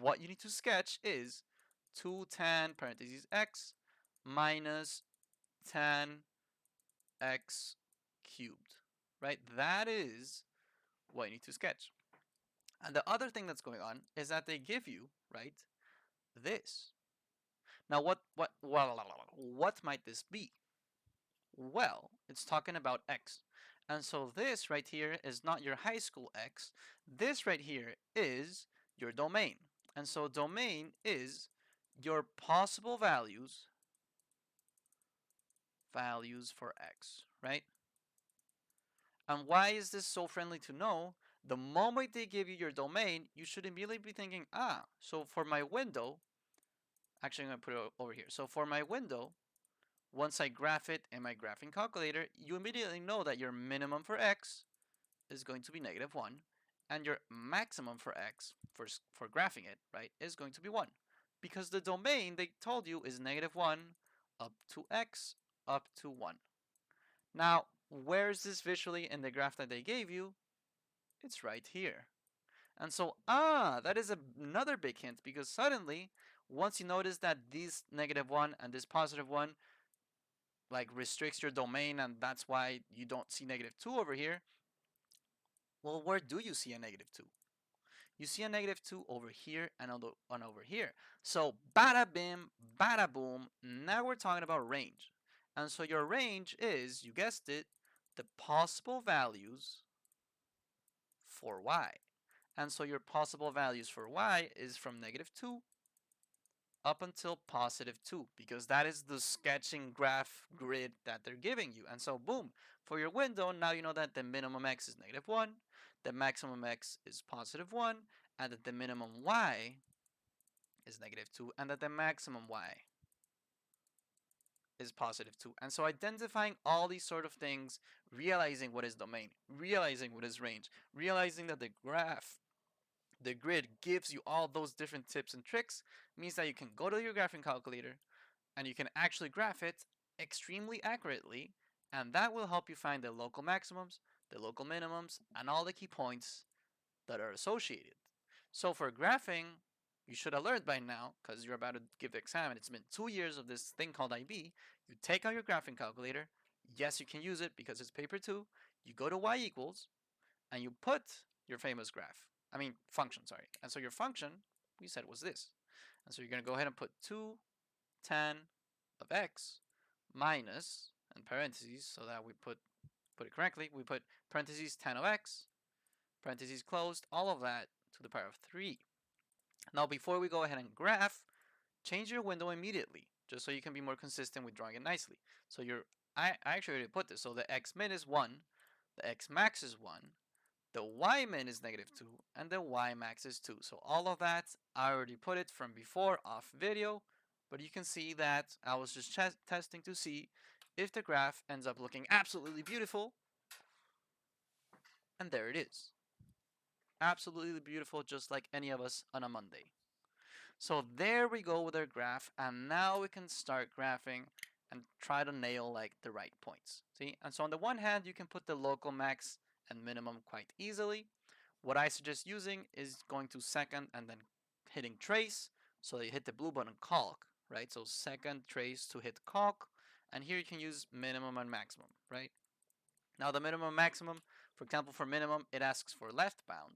A: what you need to sketch is 2 tan parentheses x minus tan x cubed, right? That is what you need to sketch. And the other thing that's going on is that they give you, right, this. Now what might this be? Well, it's talking about x. And so this right here is not your high school x. This right here is your domain. And so domain is your possible values for x, right? And why is this so friendly to know? The moment they give you your domain, you should immediately be thinking, so for my window, actually I'm going to put it over here. So for my window, once I graph it in my graphing calculator, you immediately know that your minimum for x is going to be -1, and your maximum for x, for graphing it, right, is going to be 1. Because the domain they told you is -1 up to x up to 1. Now, where is this visually in the graph that they gave you? It's right here. And so, that is another big hint, because suddenly, once you notice that this -1 and this +1 like restricts your domain, and that's why you don't see -2 over here, well, where do you see a -2? You see a -2 over here and over here. So bada bim, bada boom, now we're talking about range. And so your range is, you guessed it, the possible values for y. And so your possible values for y is from -2 up until +2, because that is the sketching graph grid that they're giving you. And so boom, for your window, now you know that the minimum x is -1, the maximum x is +1, and that the minimum y is -2, and that the maximum y is +2. And so identifying all these sort of things, realizing what is domain, realizing what is range, realizing that the graph, the grid gives you all those different tips and tricks, means that you can go to your graphing calculator and you can actually graph it extremely accurately, and that will help you find the local maximums, the local minimums, and all the key points that are associated. So for graphing, you should have learned by now, because you're about to give the exam and it's been 2 years of this thing called IB. You take out your graphing calculator. Yes, you can use it because it's paper 2. You go to y equals, and you put your famous graph. I mean function, sorry. And so your function, we said, was this. And so you're going to go ahead and put 2 tan of x minus, in parentheses, so that we put it correctly, we put parentheses tan of x, parentheses closed, all of that to the power of 3. Now before we go ahead and graph, change your window immediately, just so you can be more consistent with drawing it nicely. So I actually already put this, so the x min is 1, the x max is 1, the y min is -2, and the y max is 2. So all of that, I already put it from before off video, but you can see that I was just testing to see if the graph ends up looking absolutely beautiful, and there it is. Absolutely beautiful, just like any of us on a Monday. So there we go with our graph, and now we can start graphing and try to nail like the right points. See? And so on the one hand, you can put the local max and minimum quite easily. What I suggest using is going to second and then hitting trace. So you hit the blue button calc, right? So second trace to hit calc, and here you can use minimum and maximum, right? Now the minimum and maximum, for example, for minimum, it asks for left bound.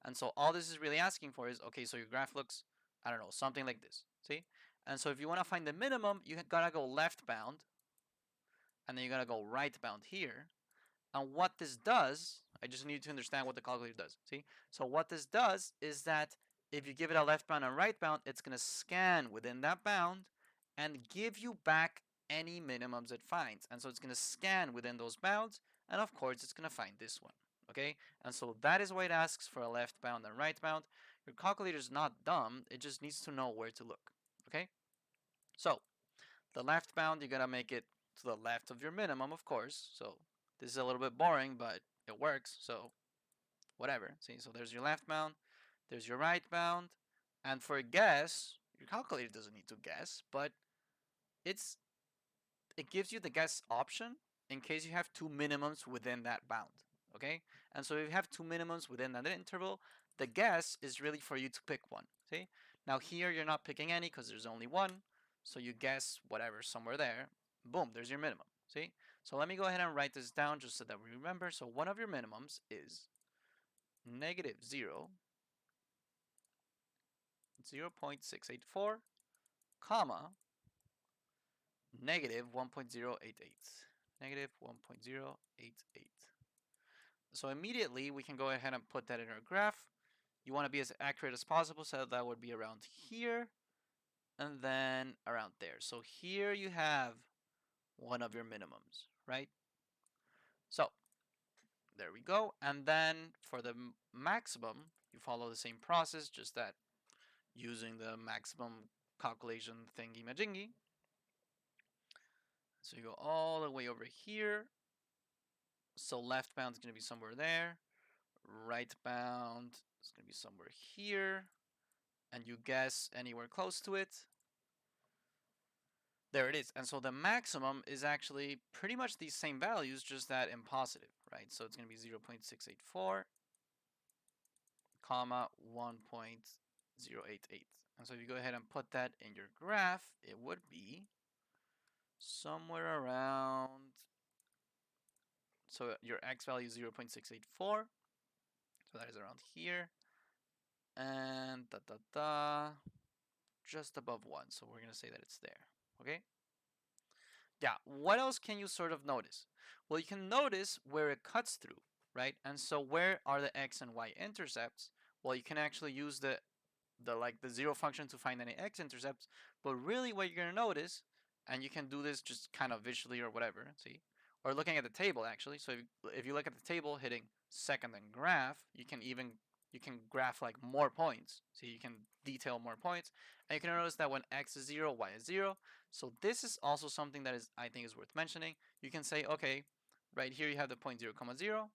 A: And so all this is really asking for is, okay, so your graph looks, I don't know, something like this, see? And so if you want to find the minimum, you gotta go left bound, and then you gotta go right bound here. And what this does, I just need to understand what the calculator does, see? So what this does is that if you give it a left bound and right bound, it's gonna scan within that bound and give you back any minimums it finds. And so it's gonna scan within those bounds, and of course it's gonna find this one. Okay, and so that is why it asks for a left bound and right bound. Your calculator is not dumb, it just needs to know where to look. Okay, so the left bound, you gotta make it to the left of your minimum, of course. So this is a little bit boring, but it works, so whatever. See, so there's your left bound, there's your right bound, and for a guess, your calculator doesn't need to guess, but it's it gives you the guess option in case you have two minimums within that bound. Okay, and so if you have two minimums within that interval, the guess is really for you to pick one. See, now here you're not picking any because there's only one, so you guess whatever somewhere there. Boom, there's your minimum. See, so let me go ahead and write this down just so that we remember. So one of your minimums is -0, 0.684, comma, -1.088, -1.088. So immediately we can go ahead and put that in our graph. You want to be as accurate as possible, so that would be around here and then around there. So here you have one of your minimums, right? So there we go. And then for the maximum, you follow the same process, just that using the maximum calculation thingy majingy. So you go all the way over here. So left bound is going to be somewhere there. Right bound is going to be somewhere here. And you guess anywhere close to it. There it is. And so the maximum is actually pretty much these same values, just that in positive, right? So it's going to be 0.684, comma 1.088. And so if you go ahead and put that in your graph, it would be somewhere around, so your x value is 0.684, so that is around here, and just above 1, so we're going to say that it's there, okay? Yeah, what else can you sort of notice? Well, you can notice where it cuts through, right? And so where are the x and y intercepts? Well, you can actually use the zero function to find any x intercepts, but really what you're going to notice, and you can do this just kind of visually or whatever, see? Or looking at the table actually. So if you look at the table hitting second and graph, you can graph like more points. So you can detail more points. And you can notice that when x is 0, y is 0. So this is also something that I think is worth mentioning. You can say, okay, right here you have the point 0, 0.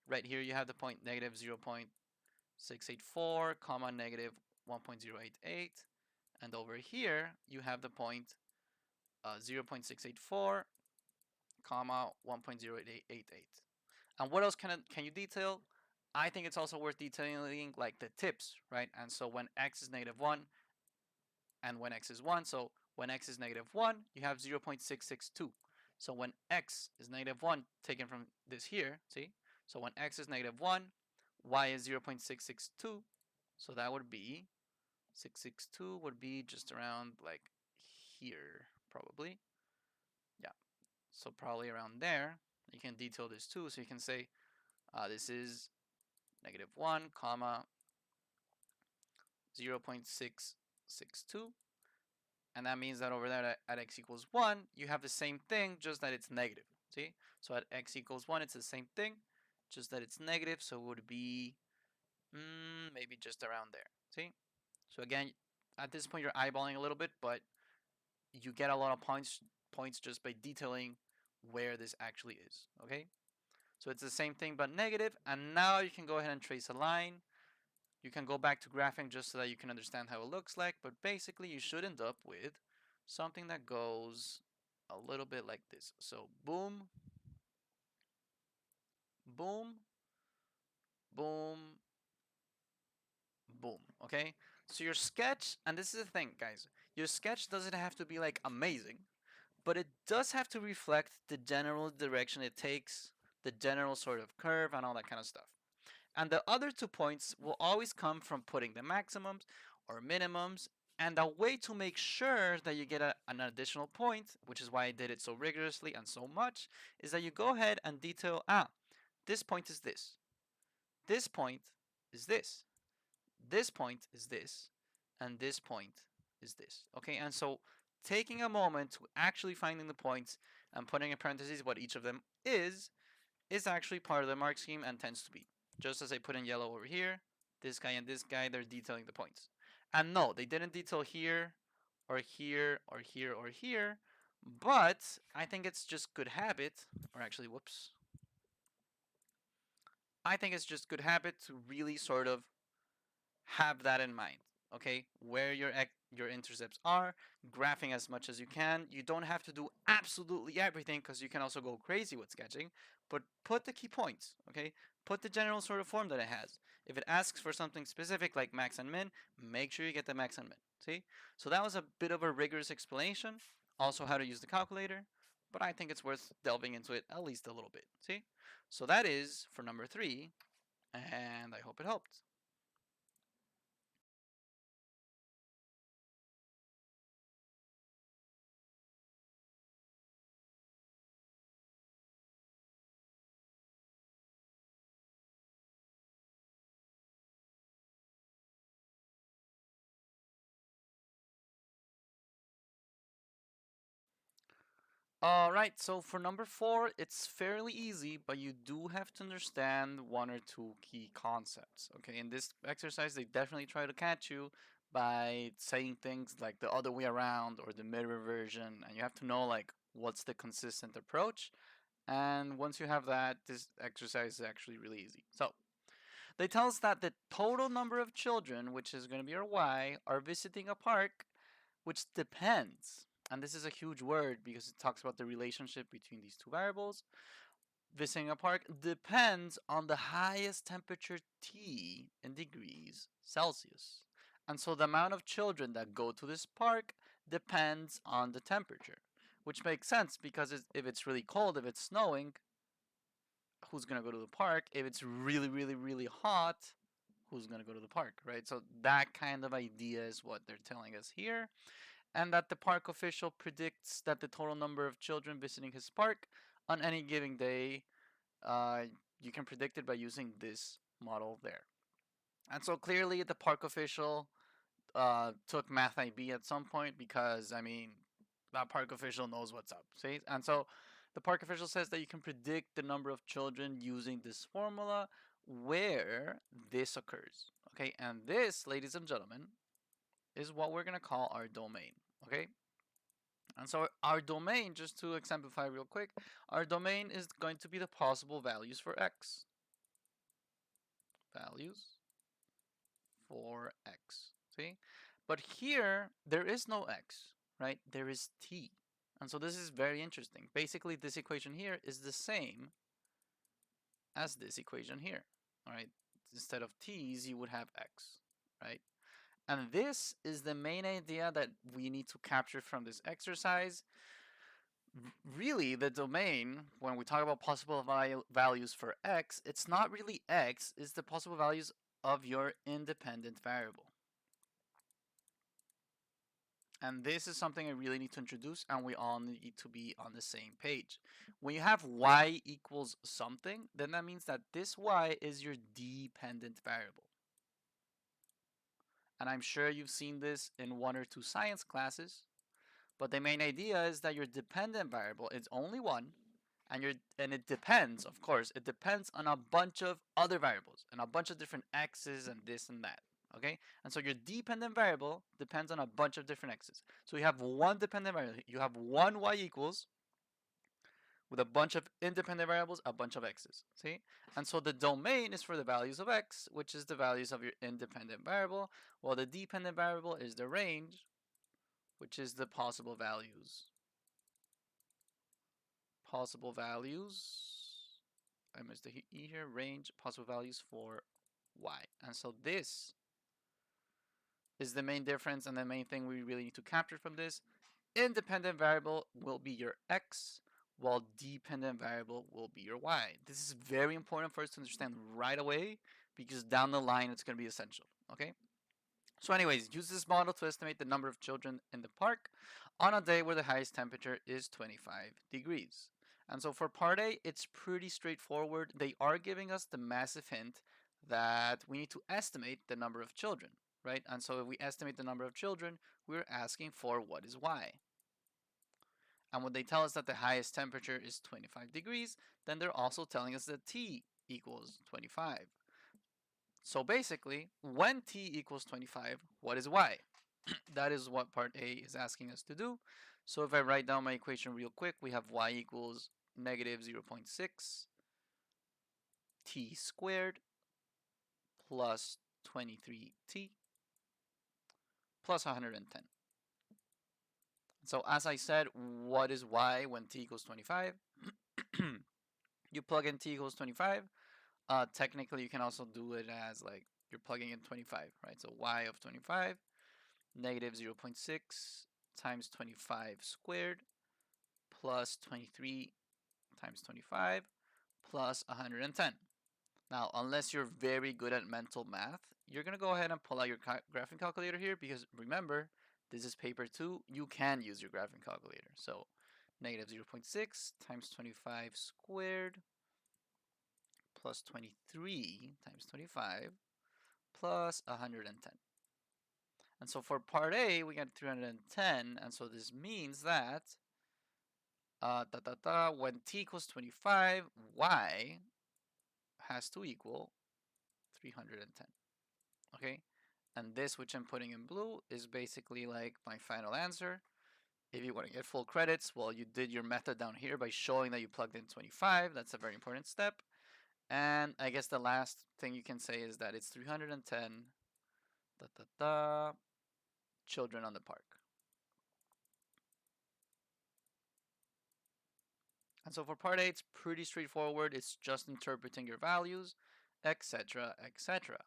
A: Right here you have the point -0.684, comma -1.088. And over here you have the point 0.684, comma 1.088. And what else can you detail? I think it's also worth detailing like the tips, right? And so when x is -1 and when x is 1, so when x is -1, you have 0.662. So when x is -1, taken from this here, see? So when x is -1, y is 0.662, so that would be 662 would be just around like here, probably. Yeah, so probably around there. You can detail this too, so you can say this is -1, comma 0.662, and that means that over there at x equals 1, you have the same thing, just that it's negative. See? So at x equals 1, it's the same thing, just that it's negative, so it would be maybe just around there. See? So again, at this point, you're eyeballing a little bit, but you get a lot of points just by detailing where this actually is. Okay? So it's the same thing but negative, and now you can go ahead and trace a line. You can go back to graphing just so that you can understand how it looks like, but basically you should end up with something that goes a little bit like this. So boom, boom, boom, boom, okay? So your sketch, and this is the thing, guys, your sketch doesn't have to be like amazing, but it does have to reflect the general direction it takes, the general sort of curve, and all that kind of stuff. And the other 2 points will always come from putting the maximums or minimums. And a way to make sure that you get an additional point, which is why I did it so rigorously and so much, is that you go ahead and detail, this point is this. This point is this. This point is this. And this point is this. Okay, and so taking a moment to actually finding the points and putting in parentheses what each of them is actually part of the mark scheme and tends to be. Just as I put in yellow over here, this guy and this guy, they're detailing the points. And no, they didn't detail here, or here, or here, or here, but I think it's just good habit, or actually, whoops. I think it's just good habit to really sort of have that in mind. Okay, where your intercepts are, graphing as much as you can. You don't have to do absolutely everything because you can also go crazy with sketching, but put the key points. Okay, put the general sort of form that it has. If it asks for something specific like max and min, make sure you get the max and min. See, so that was a bit of a rigorous explanation. Also, how to use the calculator, but I think it's worth delving into it at least a little bit. See, so that is for number 3, and I hope it helped. Alright, so for number 4, it's fairly easy, but you do have to understand one or two key concepts. Okay, in this exercise, they definitely try to catch you by saying things like the other way around or the mirror version, and you have to know like what's the consistent approach. And once you have that, this exercise is actually really easy. So they tell us that the total number of children, which is going to be our y, are visiting a park, which depends. And this is a huge word because it talks about the relationship between these two variables. Visiting a park depends on the highest temperature T in degrees Celsius. And so the amount of children that go to this park depends on the temperature, which makes sense because if it's really cold, if it's snowing, who's going to go to the park? If it's really, really, really hot, who's going to go to the park, right? So that kind of idea is what they're telling us here. And that the park official predicts that the total number of children visiting his park on any given day, uh, you can predict it by using this model there. And so clearly the park official took Math IB at some point because, I mean, that park official knows what's up. See? And so the park official says that you can predict the number of children using this formula where this occurs. Okay, and this, ladies and gentlemen, is what we're going to call our domain. Okay, and so our domain, just to exemplify real quick, our domain is going to be the possible values for x. Values for x. See? But here, there is no x, right? There is t. And so this is very interesting. Basically, this equation here is the same as this equation here, all right? Instead of t's, you would have x, right? And this is the main idea that we need to capture from this exercise. Really, the domain, when we talk about possible values for x, it's not really x, it's the possible values of your independent variable. And this is something I really need to introduce, and we all need to be on the same page. When you have y equals something, then that means that this y is your dependent variable. And I'm sure you've seen this in 1 or 2 science classes, but the main idea is that your dependent variable is only one, and it depends, of course, it depends on a bunch of other variables and a bunch of different x's and this and that. Okay, and so your dependent variable depends on a bunch of different x's. So you have one dependent variable, you have one y equals with a bunch of independent variables, a bunch of x's. See? And so the domain is for the values of x, which is the values of your independent variable, while the dependent variable is the range, which is the possible values. Possible values. I missed the E here. Range, possible values for y. And so this is the main difference and the main thing we really need to capture from this. Independent variable will be your x, while dependent variable will be your y. This is very important for us to understand right away because down the line it's going to be essential. Okay? So anyways, use this model to estimate the number of children in the park on a day where the highest temperature is 25 degrees. And so for part A, it's pretty straightforward. They are giving us the massive hint that we need to estimate the number of children, right? And so if we estimate the number of children, we're asking for what is y. And when they tell us that the highest temperature is 25 degrees, then they're also telling us that T equals 25. So basically, when t equals 25, what is y? That is what part A is asking us to do. So if I write down my equation real quick, we have y equals negative 0.6 t squared plus 23t plus 110. So as I said, what is y when t equals 25? You plug in t equals 25. Technically, you can also do it as like you're plugging in 25, right? So y of 25 negative 0.6 times 25 squared plus 23 times 25 plus 110. Now, unless you're very good at mental math, you're going to go ahead and pull out your graphing calculator here because remember, this is paper 2. You can use your graphing calculator. So negative 0.6 times 25 squared plus 23 times 25 plus 110. And so for part A, we got 310, and so this means that when t equals 25, y has to equal 310. Okay, and this, which I'm putting in blue, is basically like my final answer. If you want to get full credits, well, you did your method down here by showing that you plugged in 25. That's a very important step. And I guess the last thing you can say is that it's 310 children on the park. And so for part A, it's pretty straightforward. It's just interpreting your values, etc., etc.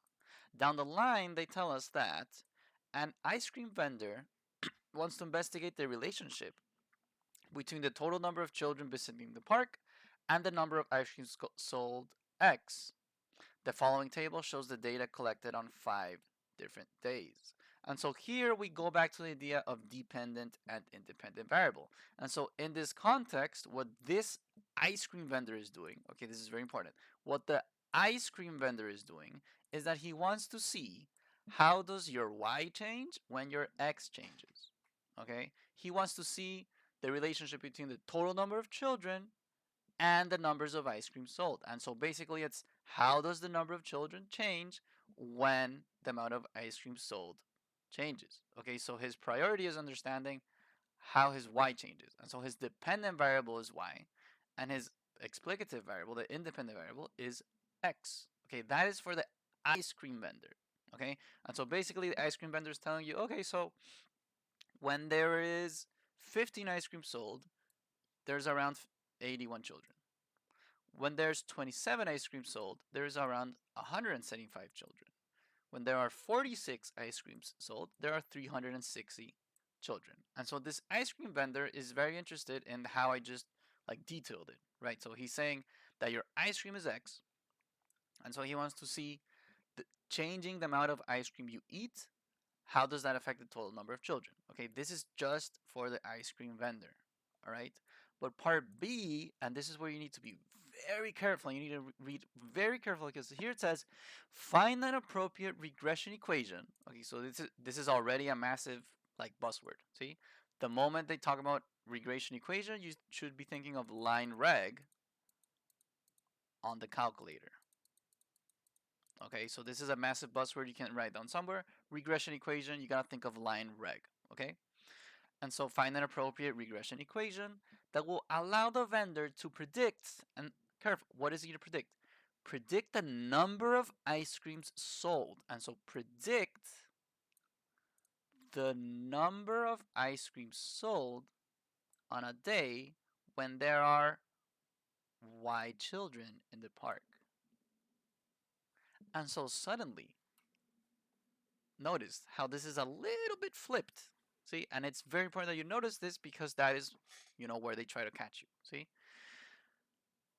A: Down the line, they tell us that an ice cream vendor wants to investigate the relationship between the total number of children visiting the park and the number of ice creams sold X. The following table shows the data collected on 5 different days. And so here we go back to the idea of dependent and independent variable. And so in this context, what this ice cream vendor is doing, okay, this is very important. What the ice cream vendor is doing is that he wants to see how does your y change when your x changes. Okay? He wants to see the relationship between the total number of children and the numbers of ice cream sold. And so basically it's how does the number of children change when the amount of ice cream sold changes. Okay, so his priority is understanding how his y changes. And so his dependent variable is y, and his explicative variable, the independent variable, is x. Okay, that is for the ice cream vendor. Okay, and so basically the ice cream vendor is telling you, okay, so when there is 15 ice cream sold, there's around 81 children. When there's 27 ice creams sold, there's around 175 children. When there are 46 ice creams sold, there are 360 children. And so this ice cream vendor is very interested in how I just like detailed it, right? So he's saying that your ice cream is X, and so he wants to see changing the amount of ice cream you eat, how does that affect the total number of children? Okay, this is just for the ice cream vendor, all right? But part B, and this is where you need to be very careful. You need to read very carefully because here it says, find an appropriate regression equation. Okay, so this is already a massive like buzzword. See, the moment they talk about regression equation, you should be thinking of line reg on the calculator. Okay, so this is a massive buzzword you can write down somewhere. Regression equation, you gotta think of line reg. Okay, and so find an appropriate regression equation that will allow the vendor to predict, and careful, what is he to predict? Predict the number of ice creams sold. And so predict the number of ice creams sold on a day when there are Y children in the park. And so suddenly, notice how this is a little bit flipped. See, and it's very important that you notice this because that is, where they try to catch you. See,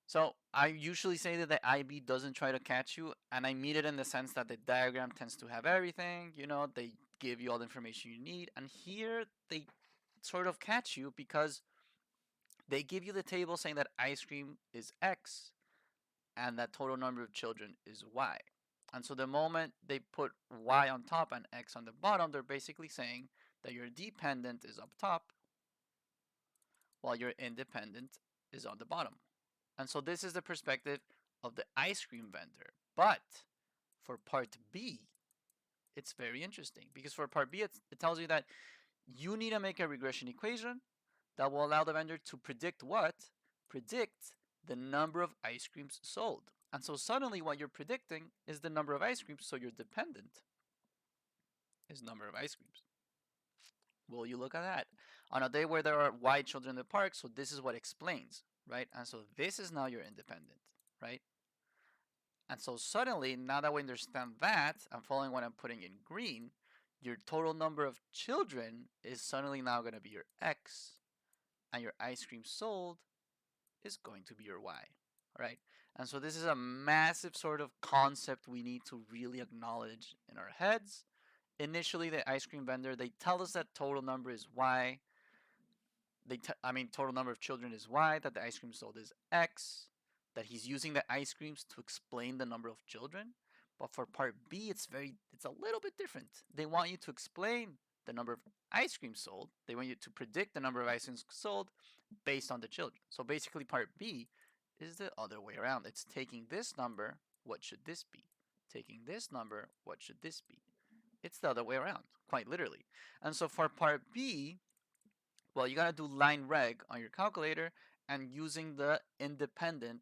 A: so I usually say that the IB doesn't try to catch you, and I mean it in the sense that the diagram tends to have everything. They give you all the information you need, and here they sort of catch you because they give you the table saying that ice cream is X and that total number of children is Y. And so the moment they put Y on top and X on the bottom, they're basically saying that your dependent is up top while your independent is on the bottom. And so this is the perspective of the ice cream vendor. But for part B, it's very interesting because for part B, it tells you that you need to make a regression equation that will allow the vendor to predict what? Predict the number of ice creams sold. And so suddenly what you're predicting is the number of ice creams, so your dependent is number of ice creams. Will you look at that? On a day where there are Y children in the park, so this is what explains, right? And so this is now your independent, right? And so suddenly, now that we understand that, I'm following what I'm putting in green, your total number of children is suddenly now going to be your X, and your ice cream sold is going to be your Y, all right? And so this is a massive sort of concept we need to really acknowledge in our heads. Initially, the ice cream vendor, they tell us that total number is Y. Total number of children is Y, that the ice cream sold is X, that he's using the ice creams to explain the number of children. But for part B, it's a little bit different. They want you to explain the number of ice creams sold. They want you to predict the number of ice creams sold based on the children. So basically part B is the other way around. It's taking this number, what should this be? Taking this number, what should this be? It's the other way around, quite literally. And so for part B, well, you gotta do line reg on your calculator and using the independent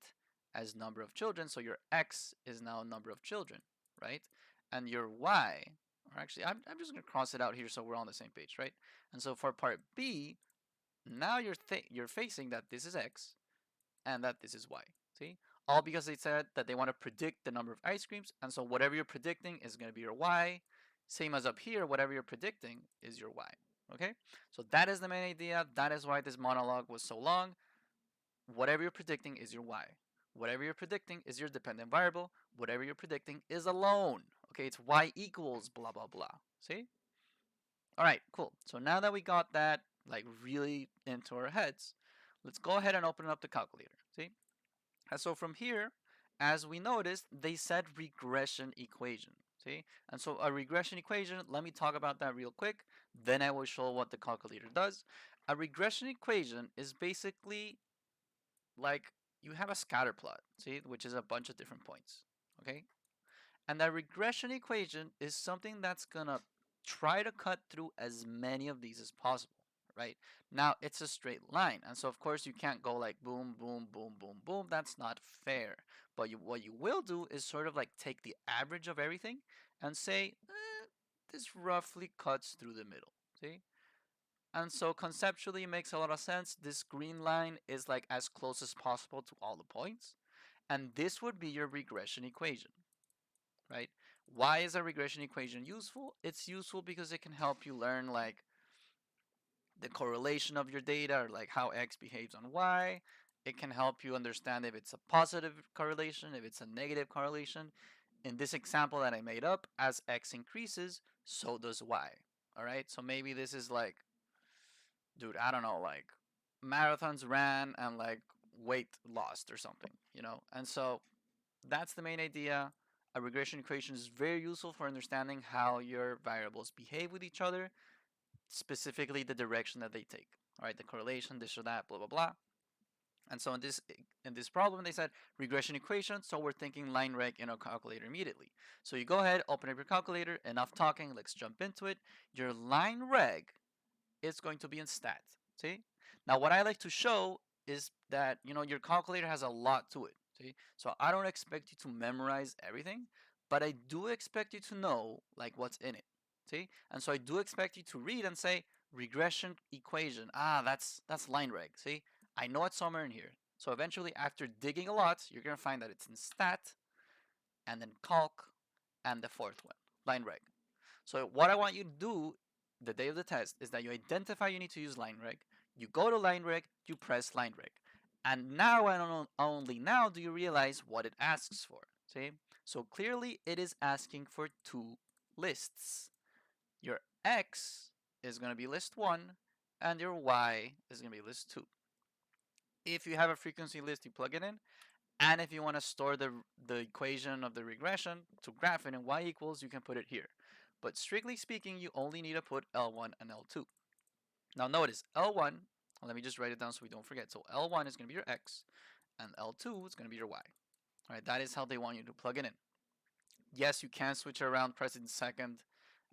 A: as number of children. So your X is now number of children, right? And your Y, or actually, I'm just gonna cross it out here so we're on the same page, right? And so for part B, now you're facing that this is X and that this is Y. See? All because they said that they want to predict the number of ice creams, and so whatever you're predicting is going to be your Y. Same as up here, whatever you're predicting is your Y. Okay? So that is the main idea. That is why this monologue was so long. Whatever you're predicting is your Y. Whatever you're predicting is your dependent variable. Whatever you're predicting is alone. Okay, it's Y equals blah blah blah. See? Alright, cool. So now that we got that like really into our heads, let's go ahead and open up the calculator. See? And so from here, as we noticed, they said regression equation. See? And so a regression equation, let me talk about that real quick. Then I will show what the calculator does. A regression equation is basically like you have a scatter plot, see, which is a bunch of different points. Okay? And that regression equation is something that's gonna try to cut through as many of these as possible, right? Now it's a straight line, and so of course you can't go like boom, boom, boom, boom, boom. That's not fair. But what you will do is sort of like take the average of everything and say, this roughly cuts through the middle. See? And so conceptually it makes a lot of sense. This green line is like as close as possible to all the points. And this would be your regression equation, right? Why is a regression equation useful? It's useful because it can help you learn like the correlation of your data, or like how X behaves on Y. It can help you understand if it's a positive correlation, if it's a negative correlation. In this example that I made up, as X increases, so does Y. All right, so maybe this is like, dude, I don't know, like marathons ran and like weight lost or something, you know? And so that's the main idea. A regression equation is very useful for understanding how your variables behave with each other, specifically the direction that they take. All right, the correlation, this or that, blah blah blah. And so in this problem, they said regression equation. So we're thinking line reg in our calculator immediately. So you go ahead, open up your calculator. Enough talking. Let's jump into it. Your line reg is going to be in stat. See? Now what I like to show is that your calculator has a lot to it. See? So I don't expect you to memorize everything, but I do expect you to know like what's in it. See? And so I do expect you to read and say regression equation. Ah, that's line reg. See? I know it's somewhere in here. So eventually, after digging a lot, you're gonna find that it's in stat, and then calc, and the fourth one, line reg. So what I want you to do the day of the test is that you identify you need to use line reg. You go to line reg, you press line reg. And now and only now do you realize what it asks for. See? So clearly it is asking for two lists. Your X is going to be list 1 and your Y is going to be list 2. If you have a frequency list, you plug it in. And if you want to store the equation of the regression to graph it in y equals, you can put it here. But strictly speaking, you only need to put L1 and L2. Now notice, L1, let me just write it down so we don't forget. So L1 is going to be your X, and L2 is going to be your Y. All right, that is how they want you to plug it in. Yes, you can switch around, pressing second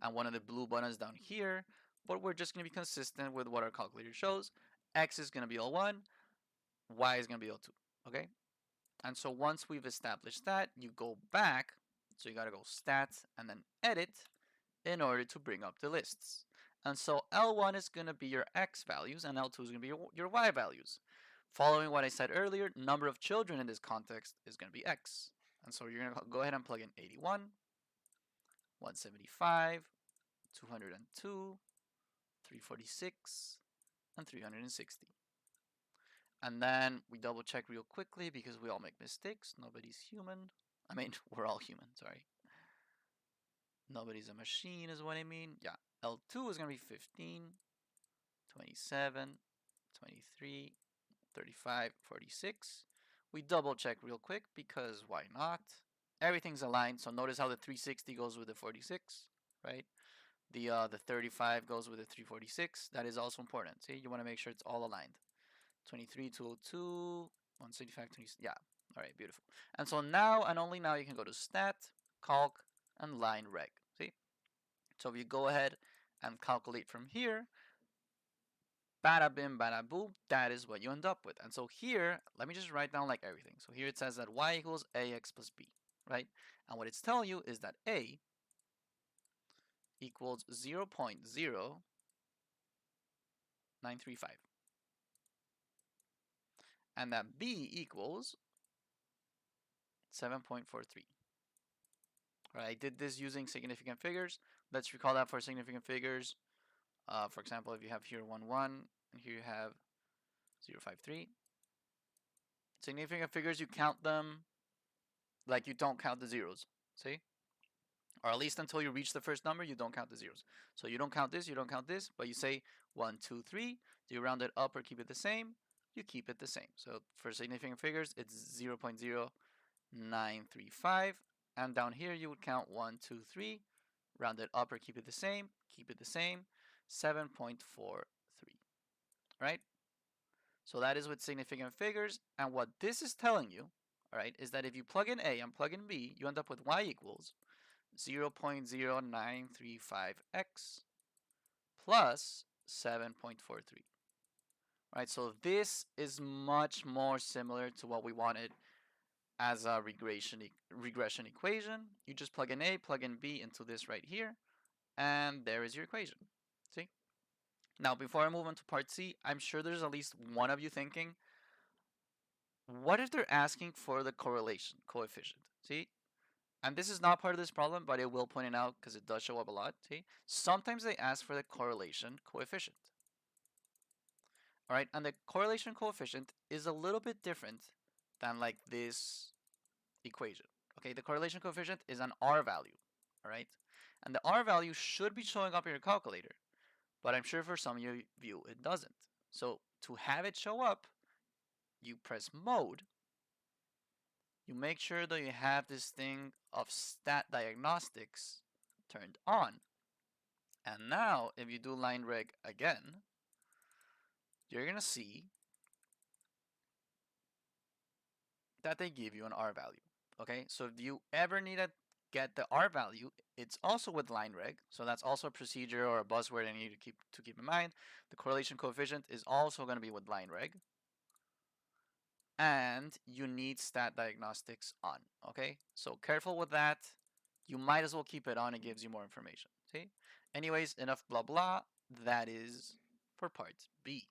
A: and one of the blue buttons down here, but we're just going to be consistent with what our calculator shows. X is going to be L1, Y is going to be L2. Okay? And so once we've established that, you go back. So you got to go stats and then edit in order to bring up the lists. And so L1 is going to be your X values and L2 is going to be your Y values. Following what I said earlier, number of children in this context is going to be X. And so you're going to go ahead and plug in 81, 175, 202, 346, and 360. And then we double check real quickly because we all make mistakes. Nobody's human. I mean, we're all human, sorry. Nobody's a machine is what I mean. Yeah, L2 is going to be 15, 27, 23, 35, 46. We double check real quick because why not? Everything's aligned. So notice how the 360 goes with the 46, right? The 35 goes with the 346. That is also important. See, you want to make sure it's all aligned. 23, 202, 175, 20. Yeah. All right, beautiful. And so now and only now you can go to stat, calc, and line reg. See? So if you go ahead and calculate from here, bada bim, bada boom, that is what you end up with. And so here, let me just write down like everything. So here it says that y equals ax plus b, right? And what it's telling you is that a equals 0.0935. And that b equals 7.43. Right, I did this using significant figures. Let's recall that for significant figures. For example, if you have here 1, 1, and here you have 0.53. Significant figures, you count them like you don't count the zeros. See? Or at least until you reach the first number, you don't count the zeros. So you don't count this, you don't count this, but you say 1, 2, 3. Do you round it up or keep it the same? You keep it the same. So for significant figures, it's 0.0935. And down here, you would count 1, 2, 3. Round it up or keep it the same. Keep it the same. 7.43. Right? So that is with significant figures. And what this is telling you, all right, is that if you plug in A and plug in B, you end up with y equals 0.0935x plus 7.43. Right, so this is much more similar to what we wanted as a regression equation. You just plug in A, plug in B into this right here, and there is your equation. See? Now, before I move on to part C, I'm sure there's at least one of you thinking, what if they're asking for the correlation coefficient? See? And this is not part of this problem, but I will point it out because it does show up a lot. See? Sometimes they ask for the correlation coefficient. All right, and the correlation coefficient is a little bit different than like this equation. Okay, the correlation coefficient is an R value. All right, and the R value should be showing up in your calculator, but I'm sure for some of you it doesn't. So to have it show up, you press mode. You make sure that you have this thing of stat diagnostics turned on. And now, if you do line reg again, you're going to see that they give you an R value. Okay, so if you ever need to get the R value, it's also with line reg. So that's also a procedure or a buzzword I need to keep in mind. The correlation coefficient is also going to be with line reg. And you need stat diagnostics on. Okay, so careful with that. You might as well keep it on. It gives you more information. See? Anyways, enough blah blah. That is for part B.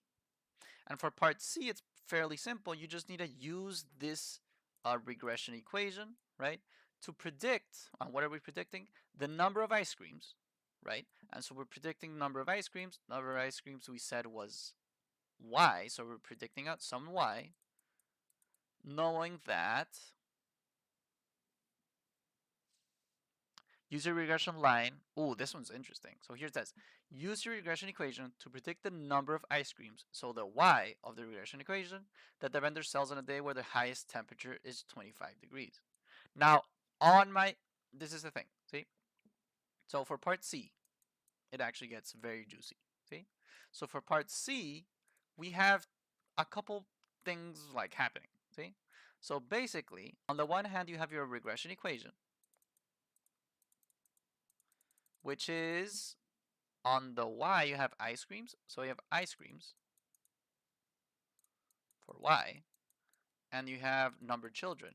A: And for part C, it's fairly simple. You just need to use this regression equation, right, to predict, what are we predicting? The number of ice creams, right? And so we're predicting the number of ice creams. Number of ice creams we said was y, so we're predicting out some y, knowing that use your regression line. Oh, this one's interesting. So here it says, use your regression equation to predict the number of ice creams, so the y of the regression equation, that the vendor sells on a day where the highest temperature is 25 degrees. Now, this is the thing, see? So for part C, it actually gets very juicy, see? So for part C, we have a couple things like happening, see? So basically, on the one hand, you have your regression equation, which is on the y, you have ice creams. So you have ice creams for y, and you have numbered children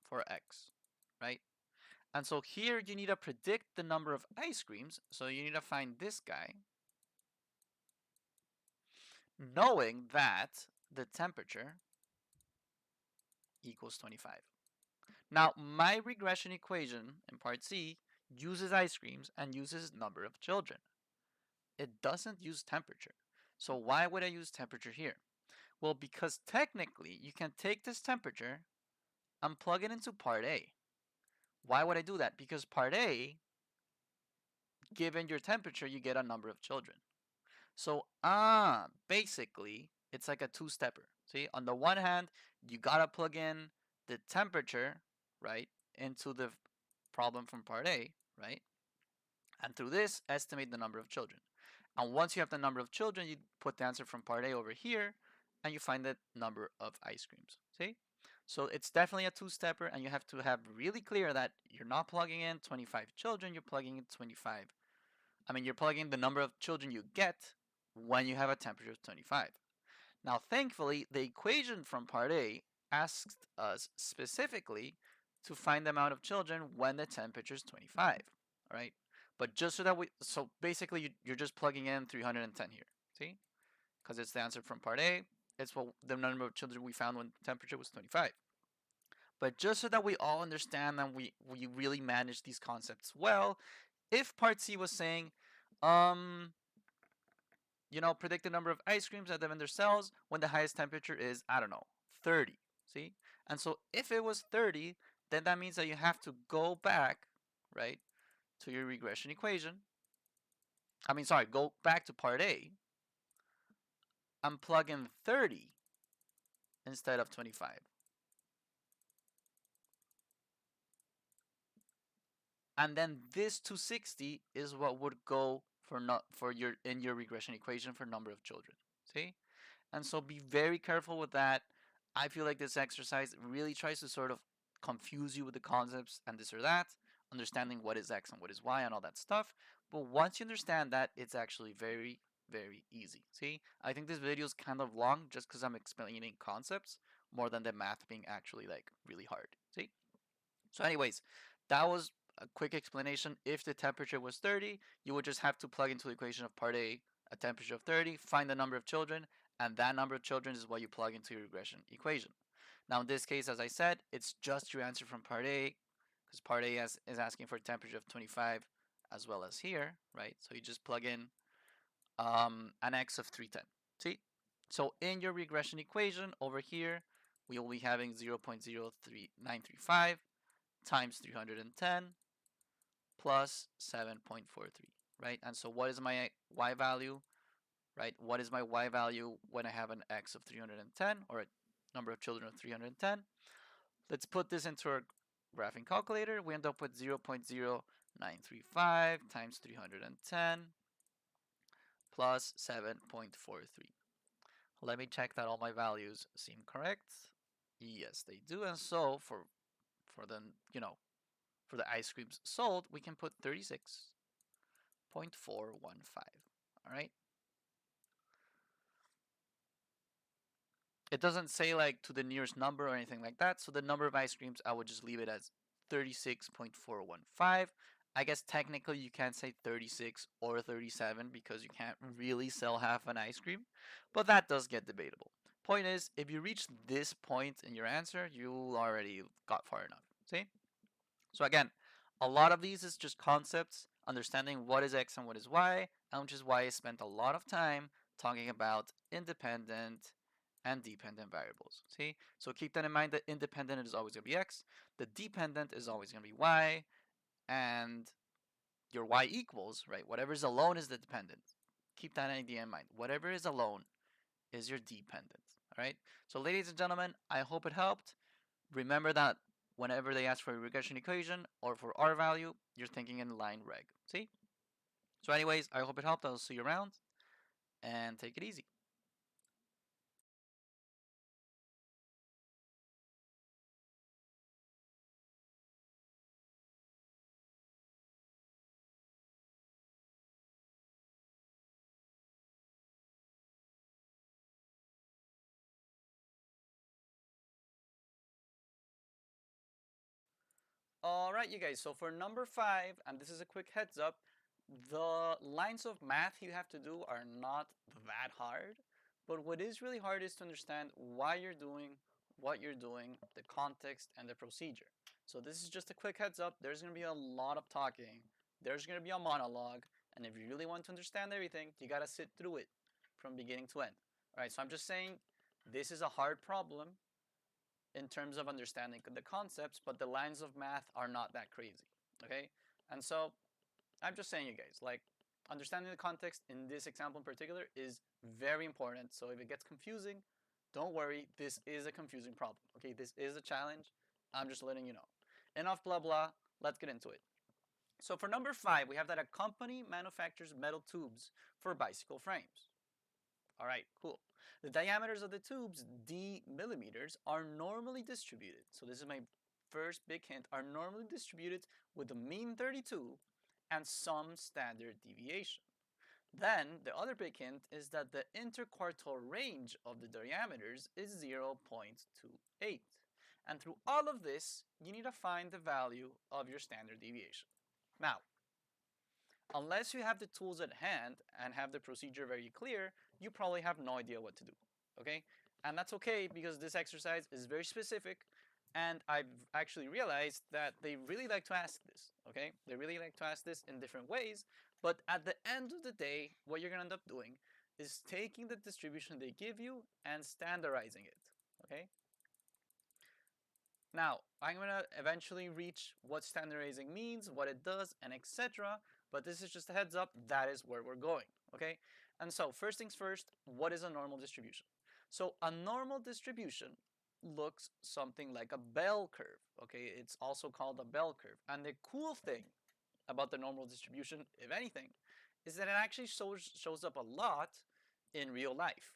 A: for x, right? And so here you need to predict the number of ice creams. So you need to find this guy, knowing that the temperature equals 25. Now, my regression equation in part C uses ice creams and uses number of children. It doesn't use temperature. So why would I use temperature here? Well, because technically you can take this temperature and plug it into part A. Why would I do that? Because part A, given your temperature, you get a number of children. So, basically, it's like a two-stepper. See, on the one hand, you gotta plug in the temperature, right, into the problem from part A, right? And through this, estimate the number of children. And once you have the number of children, you put the answer from part A over here, and you find the number of ice creams. See? So it's definitely a two-stepper, and you have to have really clear that you're not plugging in 25 children, you're plugging in you're plugging the number of children you get when you have a temperature of 25. Now, thankfully, the equation from part A asked us specifically to find the amount of children when the temperature is 25, all right? But just so basically you're just plugging in 310 here, see? Because it's the answer from part A. It's what the number of children we found when the temperature was 25. But just so that we all understand and we really manage these concepts well, if part C was saying, predict the number of ice creams that the vendor sells when the highest temperature is, I don't know, 30. See? And so if it was 30, then that means that you have to go back, right, to your regression equation. Go back to part A and plug in 30 instead of 25. And then this 260 is what would go for your regression equation for number of children. See? And so be very careful with that. I feel like this exercise really tries to sort of confuse you with the concepts and this or that, understanding what is X and what is Y and all that stuff. But once you understand that, it's actually very, very easy. See, I think this video is kind of long just because I'm explaining concepts more than the math being actually like really hard. See? So anyways, that was a quick explanation. If the temperature was 30, you would just have to plug into the equation of part a temperature of 30, find the number of children, and that number of children is what you plug into your regression equation. Now in this case, as I said, it's just your answer from part A, because part A is asking for a temperature of 25 as well as here, right? So you just plug in an x of 310. See? So in your regression equation over here, we will be having 0.03935 times 310 plus 7.43, right? And so what is my y value, right? What is my y value when I have an x of 310 or a number of children of 310? Let's put this into our graphing calculator. We end up with 0.0935 times 310 plus 7.43. Let me check that all my values seem correct. Yes, they do. And so for the for the ice creams sold, we can put 36.415. All right. It doesn't say like to the nearest number or anything like that. So the number of ice creams, I would just leave it as 36.415. I guess technically you can't say 36 or 37 because you can't really sell half an ice cream, but that does get debatable. Point is, if you reach this point in your answer, you already got far enough. See? So again, a lot of these is just concepts, understanding what is X and what is Y, and which is why I spent a lot of time talking about independent and dependent variables. See? So keep that in mind that independent is always going to be X, the dependent is always going to be Y, and your Y equals, right? Whatever is alone is the dependent. Keep that idea in mind. Whatever is alone is your dependent. All right? So ladies and gentlemen, I hope it helped. Remember that whenever they ask for a regression equation or for R value, you're thinking in line reg. See? So anyways, I hope it helped. I'll see you around and take it easy. All right, you guys. So for number 5, and this is a quick heads up, the lines of math you have to do are not that hard. But what is really hard is to understand why you're doing what you're doing, the context, and the procedure. So this is just a quick heads up. There's going to be a lot of talking. There's going to be a monologue. And if you really want to understand everything, you got to sit through it from beginning to end. All right, so I'm just saying this is a hard problem in terms of understanding the concepts, but the lines of math are not that crazy, okay? And so I'm just saying, you guys, like, understanding the context in this example in particular is very important. So if it gets confusing, don't worry, this is a confusing problem, okay? This is a challenge. I'm just letting you know. Enough blah blah, let's get into it. So for number 5, we have that a company manufactures metal tubes for bicycle frames. All right, cool. The diameters of the tubes, d millimeters, are normally distributed. So this is my first big hint, are normally distributed with a mean 32 and some standard deviation. Then the other big hint is that the interquartile range of the diameters is 0.28. And through all of this, you need to find the value of your standard deviation. Now, unless you have the tools at hand and have the procedure very clear, you probably have no idea what to do, okay? And that's okay because this exercise is very specific and I've actually realized that they really like to ask this, okay? They really like to ask this in different ways, but at the end of the day, what you're gonna end up doing is taking the distribution they give you and standardizing it, okay? Now, I'm going to eventually reach what standardizing means, what it does, and etc. But this is just a heads up, that is where we're going, okay? And so, first things first, what is a normal distribution? So, a normal distribution looks something like a bell curve, okay? It's also called a bell curve. And the cool thing about the normal distribution, if anything, is that it actually shows up a lot in real life.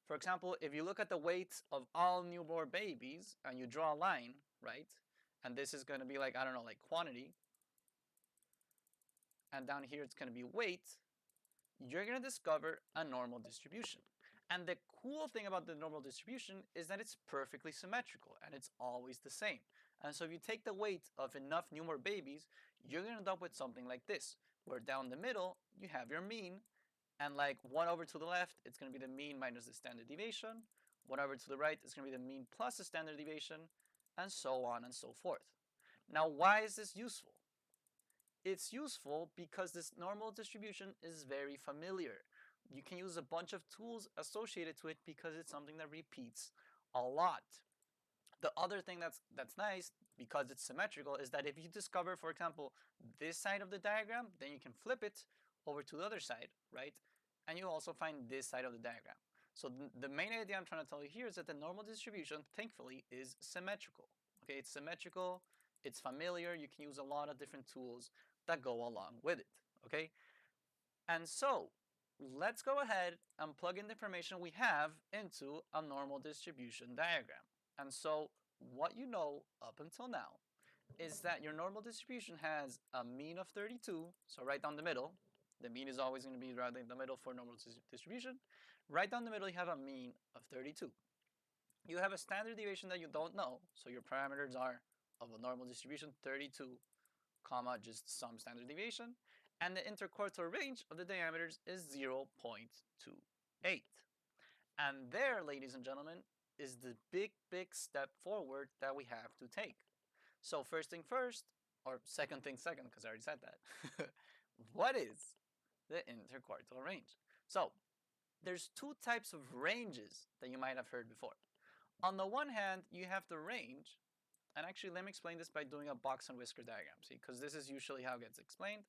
A: For example, if you look at the weights of all newborn babies and you draw a line, right? And this is going to be like, I don't know, like quantity. And down here it's going to be weight. You're going to discover a normal distribution. And the cool thing about the normal distribution is that it's perfectly symmetrical and it's always the same. And so if you take the weight of enough newborn babies, you're going to end up with something like this, where down the middle you have your mean, and like 1 over to the left, it's going to be the mean minus the standard deviation. 1 over to the right, it's going to be the mean plus the standard deviation, and so on and so forth. Now, why is this useful? It's useful because this normal distribution is very familiar. you can use a bunch of tools associated to it because it's something that repeats a lot. The other thing that's nice, because it's symmetrical, is that if you discover, for example, this side of the diagram, then you can flip it over to the other side, right? And you also find this side of the diagram. So the main idea I'm trying to tell you here is that the normal distribution, thankfully, is symmetrical. Okay, it's symmetrical, it's familiar, you can use a lot of different tools that go along with it, okay? And so, let's go ahead and plug in the information we have into a normal distribution diagram. And so, what you know up until now is that your normal distribution has a mean of 32, so right down the middle. The mean is always going to be right in the middle for normal distribution. Right down the middle, you have a mean of 32. You have a standard deviation that you don't know, so your parameters are of a normal distribution 32, comma, just some standard deviation, and the interquartile range of the diameters is 0.28. And there, ladies and gentlemen, is the big step forward that we have to take. So first thing first, or second thing second, because I already said that. What is the interquartile range? So there's two types of ranges that you might have heard before. On the one hand, you have the range, and actually let me explain this by doing a box and whisker diagram, see, because this is usually how it gets explained.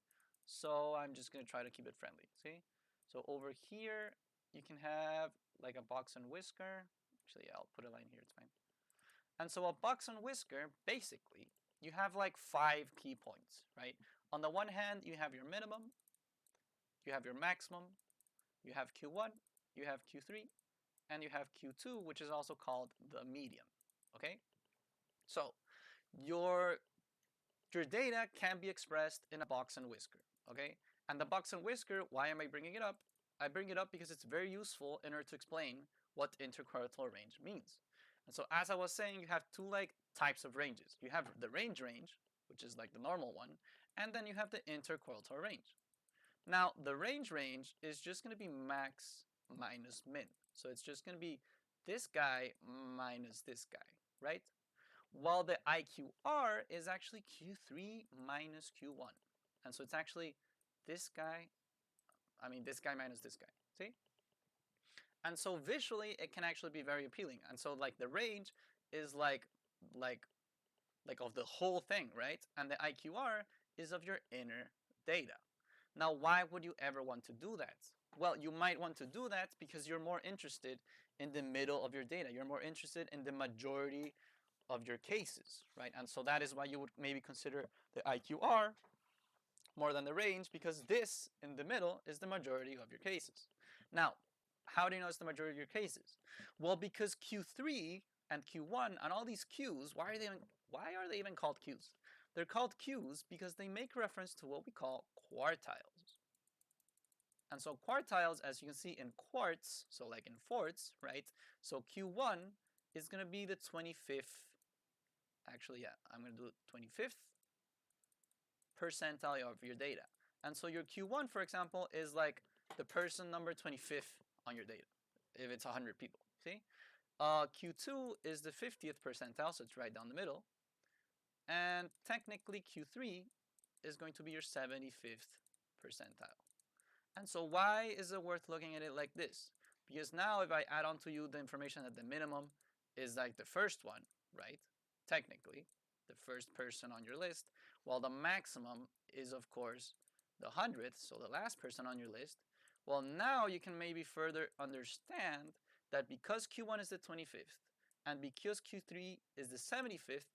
A: So I'm just going to try to keep it friendly, see? So over here, you can have like a box and whisker. Actually, yeah, I'll put a line here, it's fine. And so a box and whisker, basically, you have like 5 key points, right? On the one hand, you have your minimum, you have your maximum, you have Q1, you have Q3, and you have Q2, which is also called the median, okay? So your data can be expressed in a box and whisker, okay? And the box and whisker, why am I bringing it up? I bring it up because it's very useful in order to explain what interquartile range means. And so as I was saying, you have two like types of ranges. You have the range, which is like the normal one, and then you have the interquartile range. Now, the range is just going to be max minus min. So it's just going to be this guy minus this guy, right? While the IQR is actually Q3 minus Q1. And so it's actually this guy, this guy minus this guy, see? And so visually, it can actually be very appealing. And so like the range is like of the whole thing, right? And the IQR is of your inner data. Now, why would you ever want to do that? Well, you might want to do that because you're more interested in the middle of your data. You're more interested in the majority of your cases, right? And so that is why you would maybe consider the IQR more than the range, because this in the middle is the majority of your cases. Now, how do you know it's the majority of your cases? Well, because Q3 and Q1 and all these Qs, why are they even called Qs? They're called Qs because they make reference to what we call quartiles. And so quartiles, as you can see in quarts, so like in fourths, right? So Q1 is going to be the 25th. Actually, yeah, I'm going to do 25th percentile of your data. And so your Q1, for example, is like the person number 25th on your data, if it's 100 people, see? Q2 is the 50th percentile, so it's right down the middle. And technically Q3 is going to be your 75th percentile. And so why is it worth looking at it like this? Because now if I add on to you the information that the minimum is like the first one, right? Technically, the first person on your list, while the maximum is of course the 100th, so the last person on your list. Well, now you can maybe further understand that because Q1 is the 25th and because Q3 is the 75th,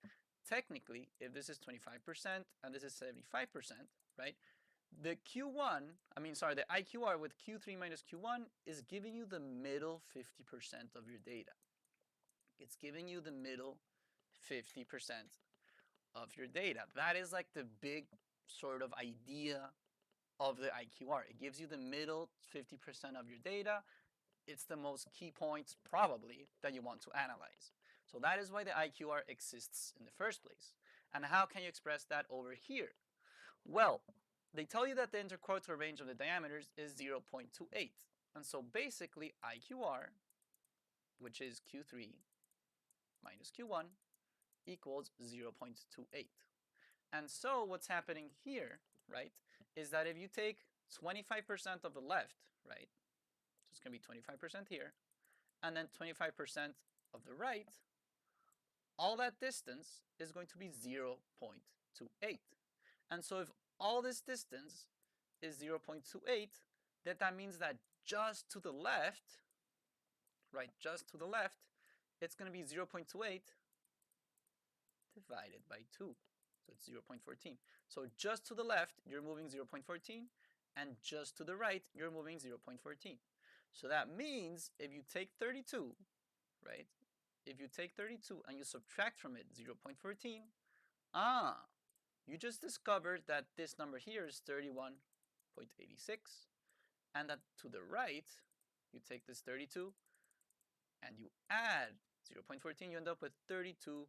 A: technically, if this is 25% and this is 75%, right? The the IQR with Q3 minus Q1 is giving you the middle 50% of your data. It's giving you the middle 50% of your data. That is like the big sort of idea of the IQR. It gives you the middle 50% of your data. It's the most key points probably that you want to analyze. So that is why the IQR exists in the first place. And how can you express that over here? Well, they tell you that the interquartile range of the diameters is 0.28. And so basically IQR, which is Q3 minus Q1, equals 0.28. And so what's happening here, right, is that if you take 25% of the left, right, it's going to be 25% here, and then 25% of the right, all that distance is going to be 0.28. And so if all this distance is 0.28, that means that just to the left, right, just to the left, it's going to be 0.28 divided by 2. So it's 0.14. So just to the left, you're moving 0.14, and just to the right, you're moving 0.14. So that means if you take 32, right, if you take 32 and you subtract from it 0.14, you just discovered that this number here is 31.86, and that to the right, you take this 32 and you add 0.14, you end up with 32.14.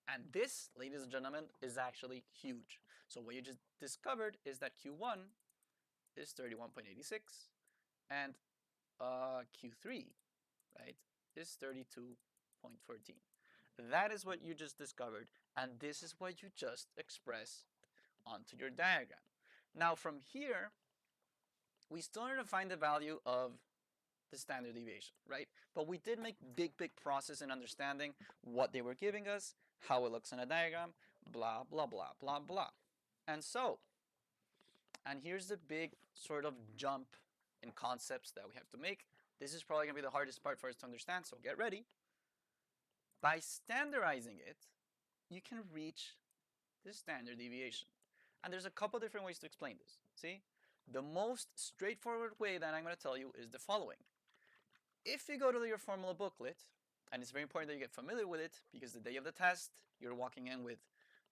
A: And this, ladies and gentlemen, is actually huge. So what you just discovered is that Q1 is 31.86 and Q3, right, is 32.14. That is what you just discovered, and this is what you just express onto your diagram. Now from here, we still need to find the value of the standard deviation, right? But we did make big process in understanding what they were giving us, how it looks in a diagram, blah, blah, blah, blah, blah. And so, and here's the big sort of jump in concepts that we have to make. This is probably going to be the hardest part for us to understand, so get ready. By standardizing it, you can reach the standard deviation. And there's a couple different ways to explain this. See? The most straightforward way that I'm going to tell you is the following. If you go to your formula booklet, and it's very important that you get familiar with it, because the day of the test, you're walking in with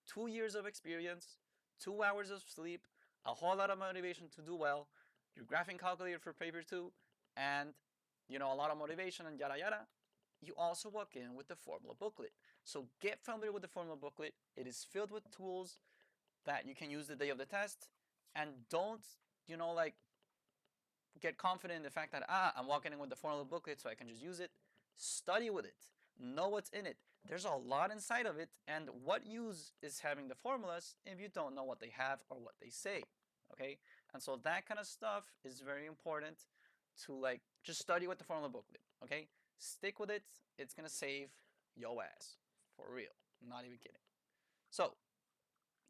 A: 2 years of experience, 2 hours of sleep, a whole lot of motivation to do well, your graphing calculator for paper 2, and a lot of motivation and yada yada. You also walk in with the formula booklet. So get familiar with the formula booklet. It is filled with tools that you can use the day of the test, and don't, get confident in the fact that, I'm walking in with the formula booklet so I can just use it. Study with it. Know what's in it. There's a lot inside of it, and what use is having the formulas if you don't know what they have or what they say, okay? And so that kind of stuff is very important to just study with the formula booklet, okay? Stick with it. It's going to save your ass, for real. Not even kidding. So,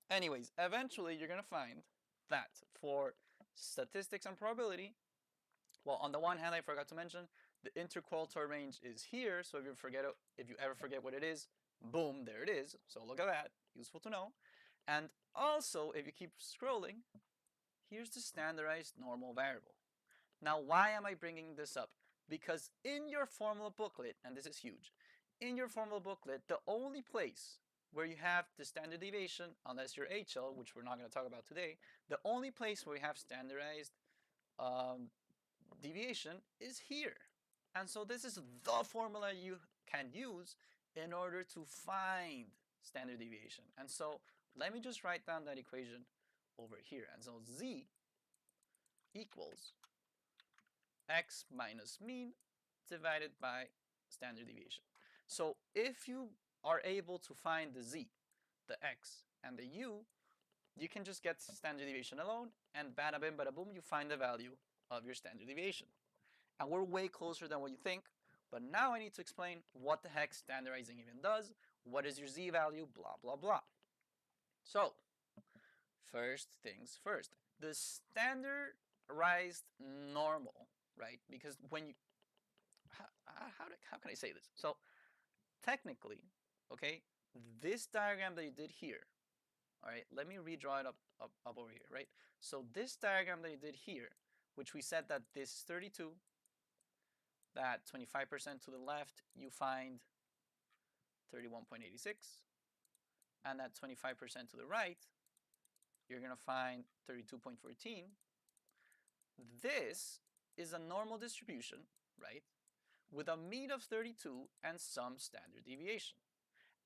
A: anyways, eventually you're going to find that for statistics and probability, well, on the one hand, I forgot to mention, the interquartile range is here, so if you ever forget what it is, boom, there it is. So look at that, useful to know. And also, if you keep scrolling, here's the standardized normal variable. Now, why am I bringing this up? Because in your formula booklet, and this is huge, in your formula booklet, the only place where you have the standard deviation, unless you're HL, which we're not going to talk about today, the only place where you have standardized deviation is here. And so this is the formula you can use in order to find standard deviation. And so let me just write down that equation over here. And so Z equals x minus mean divided by standard deviation. So if you are able to find the Z, the x, and the u, you can just get standard deviation alone, and bada bim, bada boom, you find the value of your standard deviation. And we're way closer than what you think, but now I need to explain what the heck standardizing even does, what is your Z value, blah, blah, blah. So, first things first, the standardized normal, right? Because when you, how can I say this? So, technically, okay, this diagram that you did here, all right, let me redraw it up over here, right? So this diagram that you did here, which we said that this is 32, that 25% to the left, you find 31.86, and that 25% to the right, you're going to find 32.14. This is a normal distribution, right, with a mean of 32 and some standard deviation.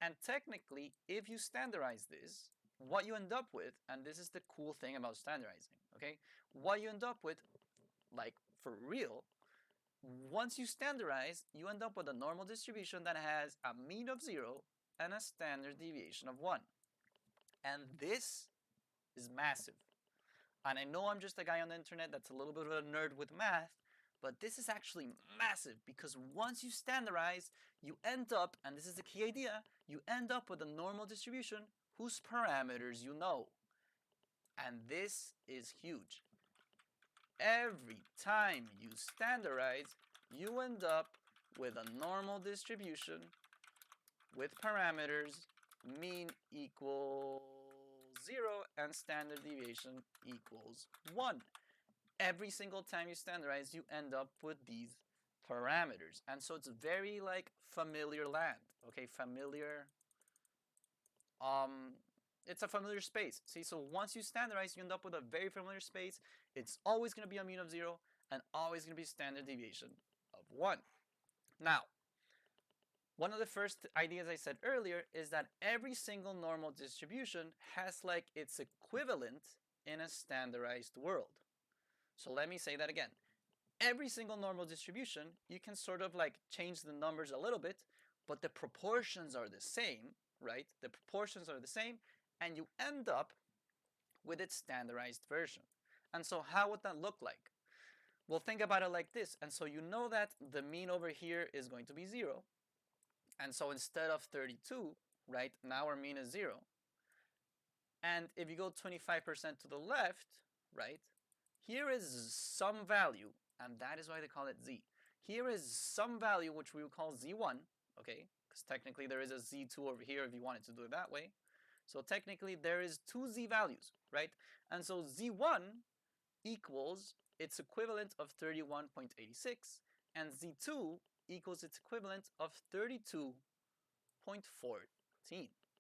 A: And technically, if you standardize this, what you end up with, and this is the cool thing about standardizing, okay? What you end up with, like for real, once you standardize, you end up with a normal distribution that has a mean of 0 and a standard deviation of 1. And this is massive. And I know I'm just a guy on the internet that's a little bit of a nerd with math, but this is actually massive because once you standardize, you end up, and this is the key idea, you end up with a normal distribution whose parameters you know. And this is huge. Every time you standardize, you end up with a normal distribution with parameters mean equals 0 and standard deviation equals 1. Every single time you standardize, you end up with these parameters. And so it's very like familiar land, okay? Familiar, it's a familiar space. See, so once you standardize, you end up with a very familiar space. It's always going to be a mean of 0 and always going to be standard deviation of 1. Now, one of the first ideas I said earlier is that every single normal distribution has like its equivalent in a standardized world. So let me say that again. Every single normal distribution, you can sort of like change the numbers a little bit, but the proportions are the same, right? The proportions are the same, and you end up with its standardized version. And so how would that look like? Well, think about it like this. And so you know that the mean over here is going to be 0. And so instead of 32, right, now our mean is 0. And if you go 25% to the left, right, here is some value, and that is why they call it z. Here is some value which we will call z1, okay, because technically there is a z2 over here if you wanted to do it that way. So technically there is two z values, right? And so z1 equals its equivalent of 31.86, and z2 equals its equivalent of 32.14.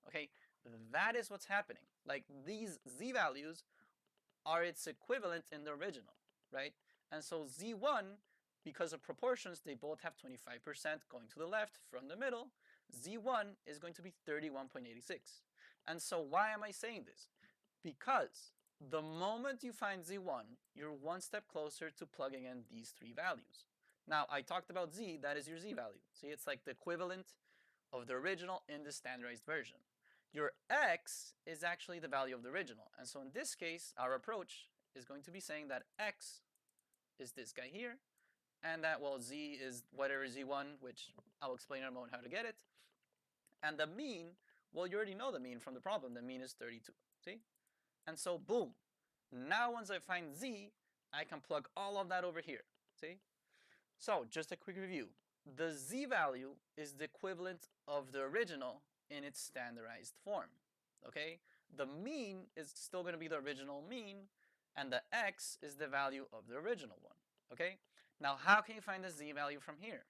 A: Okay, that is what's happening. Like these z values are its equivalent in the original, right? And so z1, because of proportions, they both have 25% going to the left from the middle. z1 is going to be 31.86. And so why am I saying this? Because the moment you find z1, you're one step closer to plugging in these three values. Now, I talked about z, that is your z value. See, it's like the equivalent of the original in the standardized version. Your x is actually the value of the original. And so in this case, our approach is going to be saying that x is this guy here, and that, well, z is whatever z1, which I'll explain in a moment how to get it. And the mean, well, you already know the mean from the problem. The mean is 32, see? And so, boom. Now once I find z, I can plug all of that over here, see? So, just a quick review. The z value is the equivalent of the original in its standardized form, okay? The mean is still going to be the original mean, and the x is the value of the original one, okay? Now, how can you find the z value from here?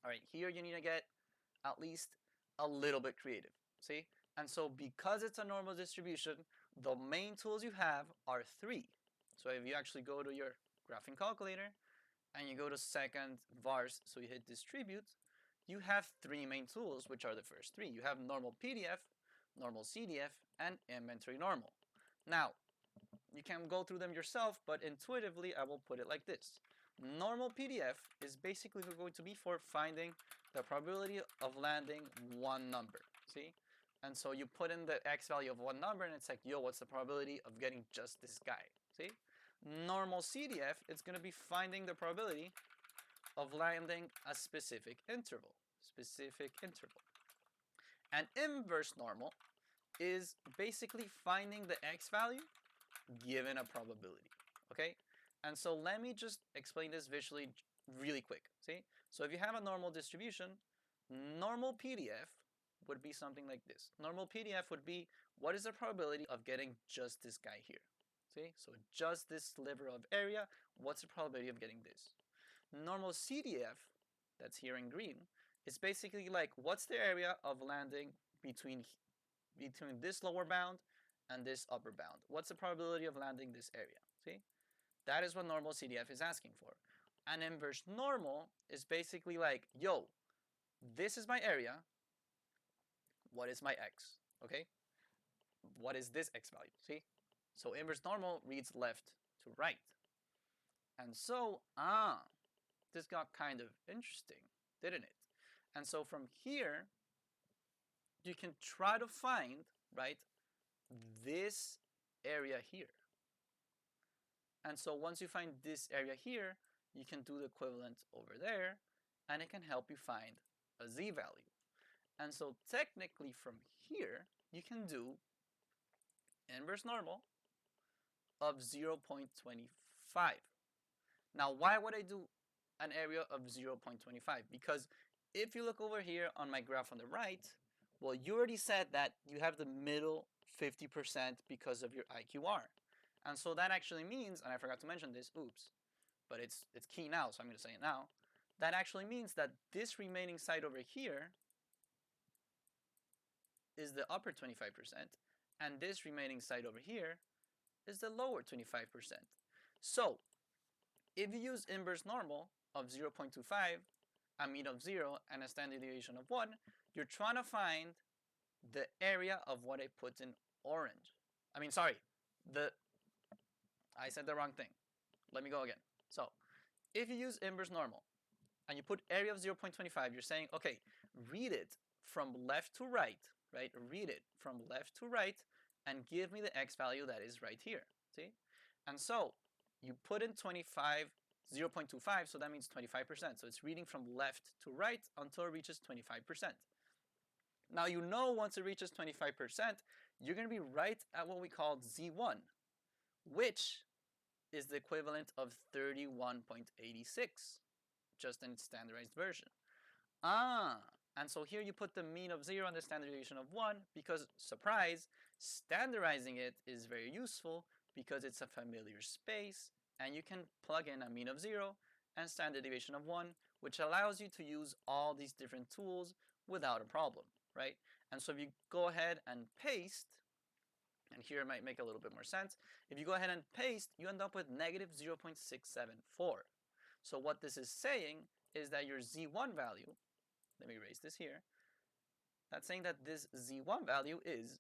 A: All right, here you need to get at least a little bit creative, see? And so because it's a normal distribution, the main tools you have are 3. So if you actually go to your graphing calculator and you go to second vars, so you hit distribute, you have 3 main tools, which are the first 3. You have normal PDF, normal CDF, and inventory normal. Now, you can go through them yourself, but intuitively I will put it like this. Normal PDF is basically going to be for finding the probability of landing one number, see? And so you put in the x value of one number and it's like, yo, what's the probability of getting just this guy, see? Normal CDF, it's going to be finding the probability of landing a specific interval. And inverse normal is basically finding the x value given a probability, okay? And so let me just explain this visually really quick, see? So if you have a normal distribution, normal PDF would be something like this. Normal PDF would be, what is the probability of getting just this guy here? See, so just this sliver of area, what's the probability of getting this? Normal CDF, that's here in green, is basically like, what's the area of landing between this lower bound and this upper bound? What's the probability of landing this area? See, that is what normal CDF is asking for. And inverse normal is basically like, yo, this is my area. What is my x? Okay, what is this x value? See, so inverse normal reads left to right. And so, this got kind of interesting, didn't it? And so from here, you can try to find, right, this area here. And so once you find this area here, you can do the equivalent over there, and it can help you find a z value. And so technically from here, you can do inverse normal of 0.25. Now, why would I do an area of 0.25? Because if you look over here on my graph on the right, well, you already said that you have the middle 50% because of your IQR. And so that actually means, and I forgot to mention this, oops, but it's key now, so I'm going to say it now. That actually means that this remaining side over here is the upper 25%, and this remaining side over here is the lower 25%. So if you use inverse normal of 0.25, a mean of 0, and a standard deviation of 1, you're trying to find the area of what I put in orange. I said the wrong thing. Let me go again. So if you use inverse normal and you put area of 0.25, you're saying, okay, read it from left to right, right? Read it from left to right and give me the x value that is right here, see? And so you put in 25, 0.25, so that means 25%. So it's reading from left to right until it reaches 25%. Now you know once it reaches 25%, you're going to be right at what we call Z1, which is the equivalent of 31.86, just in its standardized version. And so here you put the mean of 0 and the standard deviation of 1 because, surprise, standardizing it is very useful because it's a familiar space and you can plug in a mean of 0 and standard deviation of 1, which allows you to use all these different tools without a problem, right? And so if you go ahead and paste, and here it might make a little bit more sense, if you go ahead and paste, you end up with negative 0.674. So what this is saying is that your Z1 value, let me erase this here, that's saying that this Z1 value is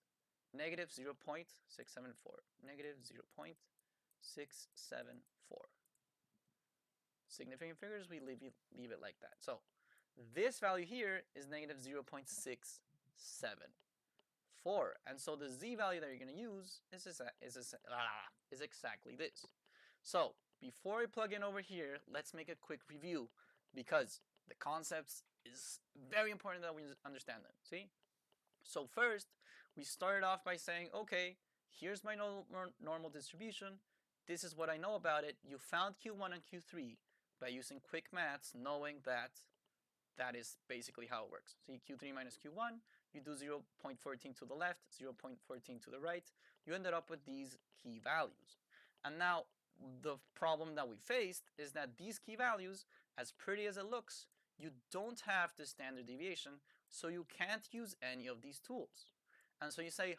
A: negative 0.674, negative 0.674. Significant figures, we leave it like that. So this value here is negative 0.674. And so the Z value that you're going to use is exactly this. So before we plug in over here, let's make a quick review because the concepts is very important that we understand them. See? So first, we started off by saying, okay, here's my normal distribution. This is what I know about it. You found Q1 and Q3 by using quick maths, knowing that that is basically how it works. See, Q3 minus Q1, you do 0.14 to the left, 0.14 to the right. You ended up with these key values. And now the problem that we faced is that these key values, as pretty as it looks, you don't have the standard deviation, so you can't use any of these tools. And so you say,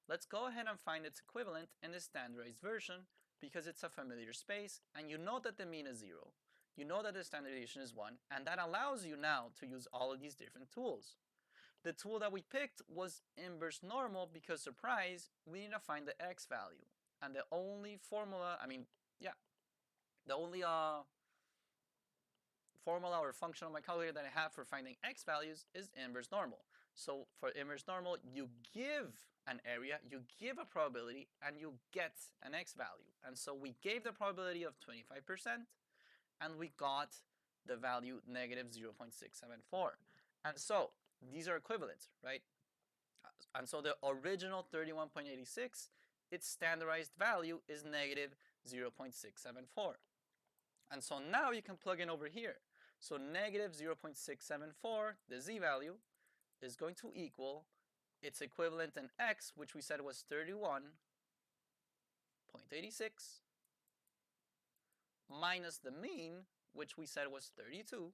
A: let's go ahead and find its equivalent in the standardized version because it's a familiar space, and you know that the mean is 0. You know that the standard deviation is 1, and that allows you now to use all of these different tools. The tool that we picked was inverse normal because, surprise, we need to find the x value. And the only formula, the only formula or function on my calculator that I have for finding x values is inverse normal. So for inverse normal, you give an area, you give a probability, and you get an x value. And so we gave the probability of 25%, and we got the value negative 0.674. And so these are equivalents, right? And so the original 31.86, its standardized value is negative 0.674. And so now you can plug in over here. So negative 0.674, the z value, is going to equal its equivalent in x, which we said was 31.86, minus the mean, which we said was 32,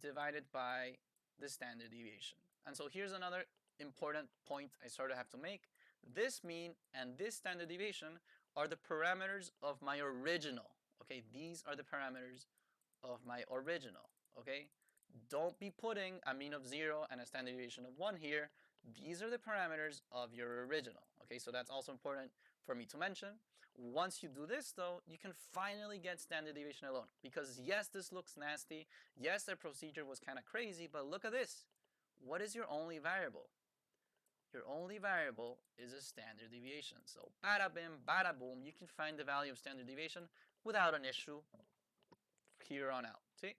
A: divided by the standard deviation. And so here's another important point I sort of have to make. This mean and this standard deviation are the parameters of my original. Okay, these are the parameters of my original. Okay, don't be putting a mean of 0 and a standard deviation of 1 here. These are the parameters of your original. Okay, so that's also important for me to mention. Once you do this, though, you can finally get standard deviation alone. Because yes, this looks nasty. Yes, the procedure was kind of crazy, but look at this. What is your only variable? your only variable is a standard deviation. So bada bim, bada boom, you can find the value of standard deviation without an issue here on out. See?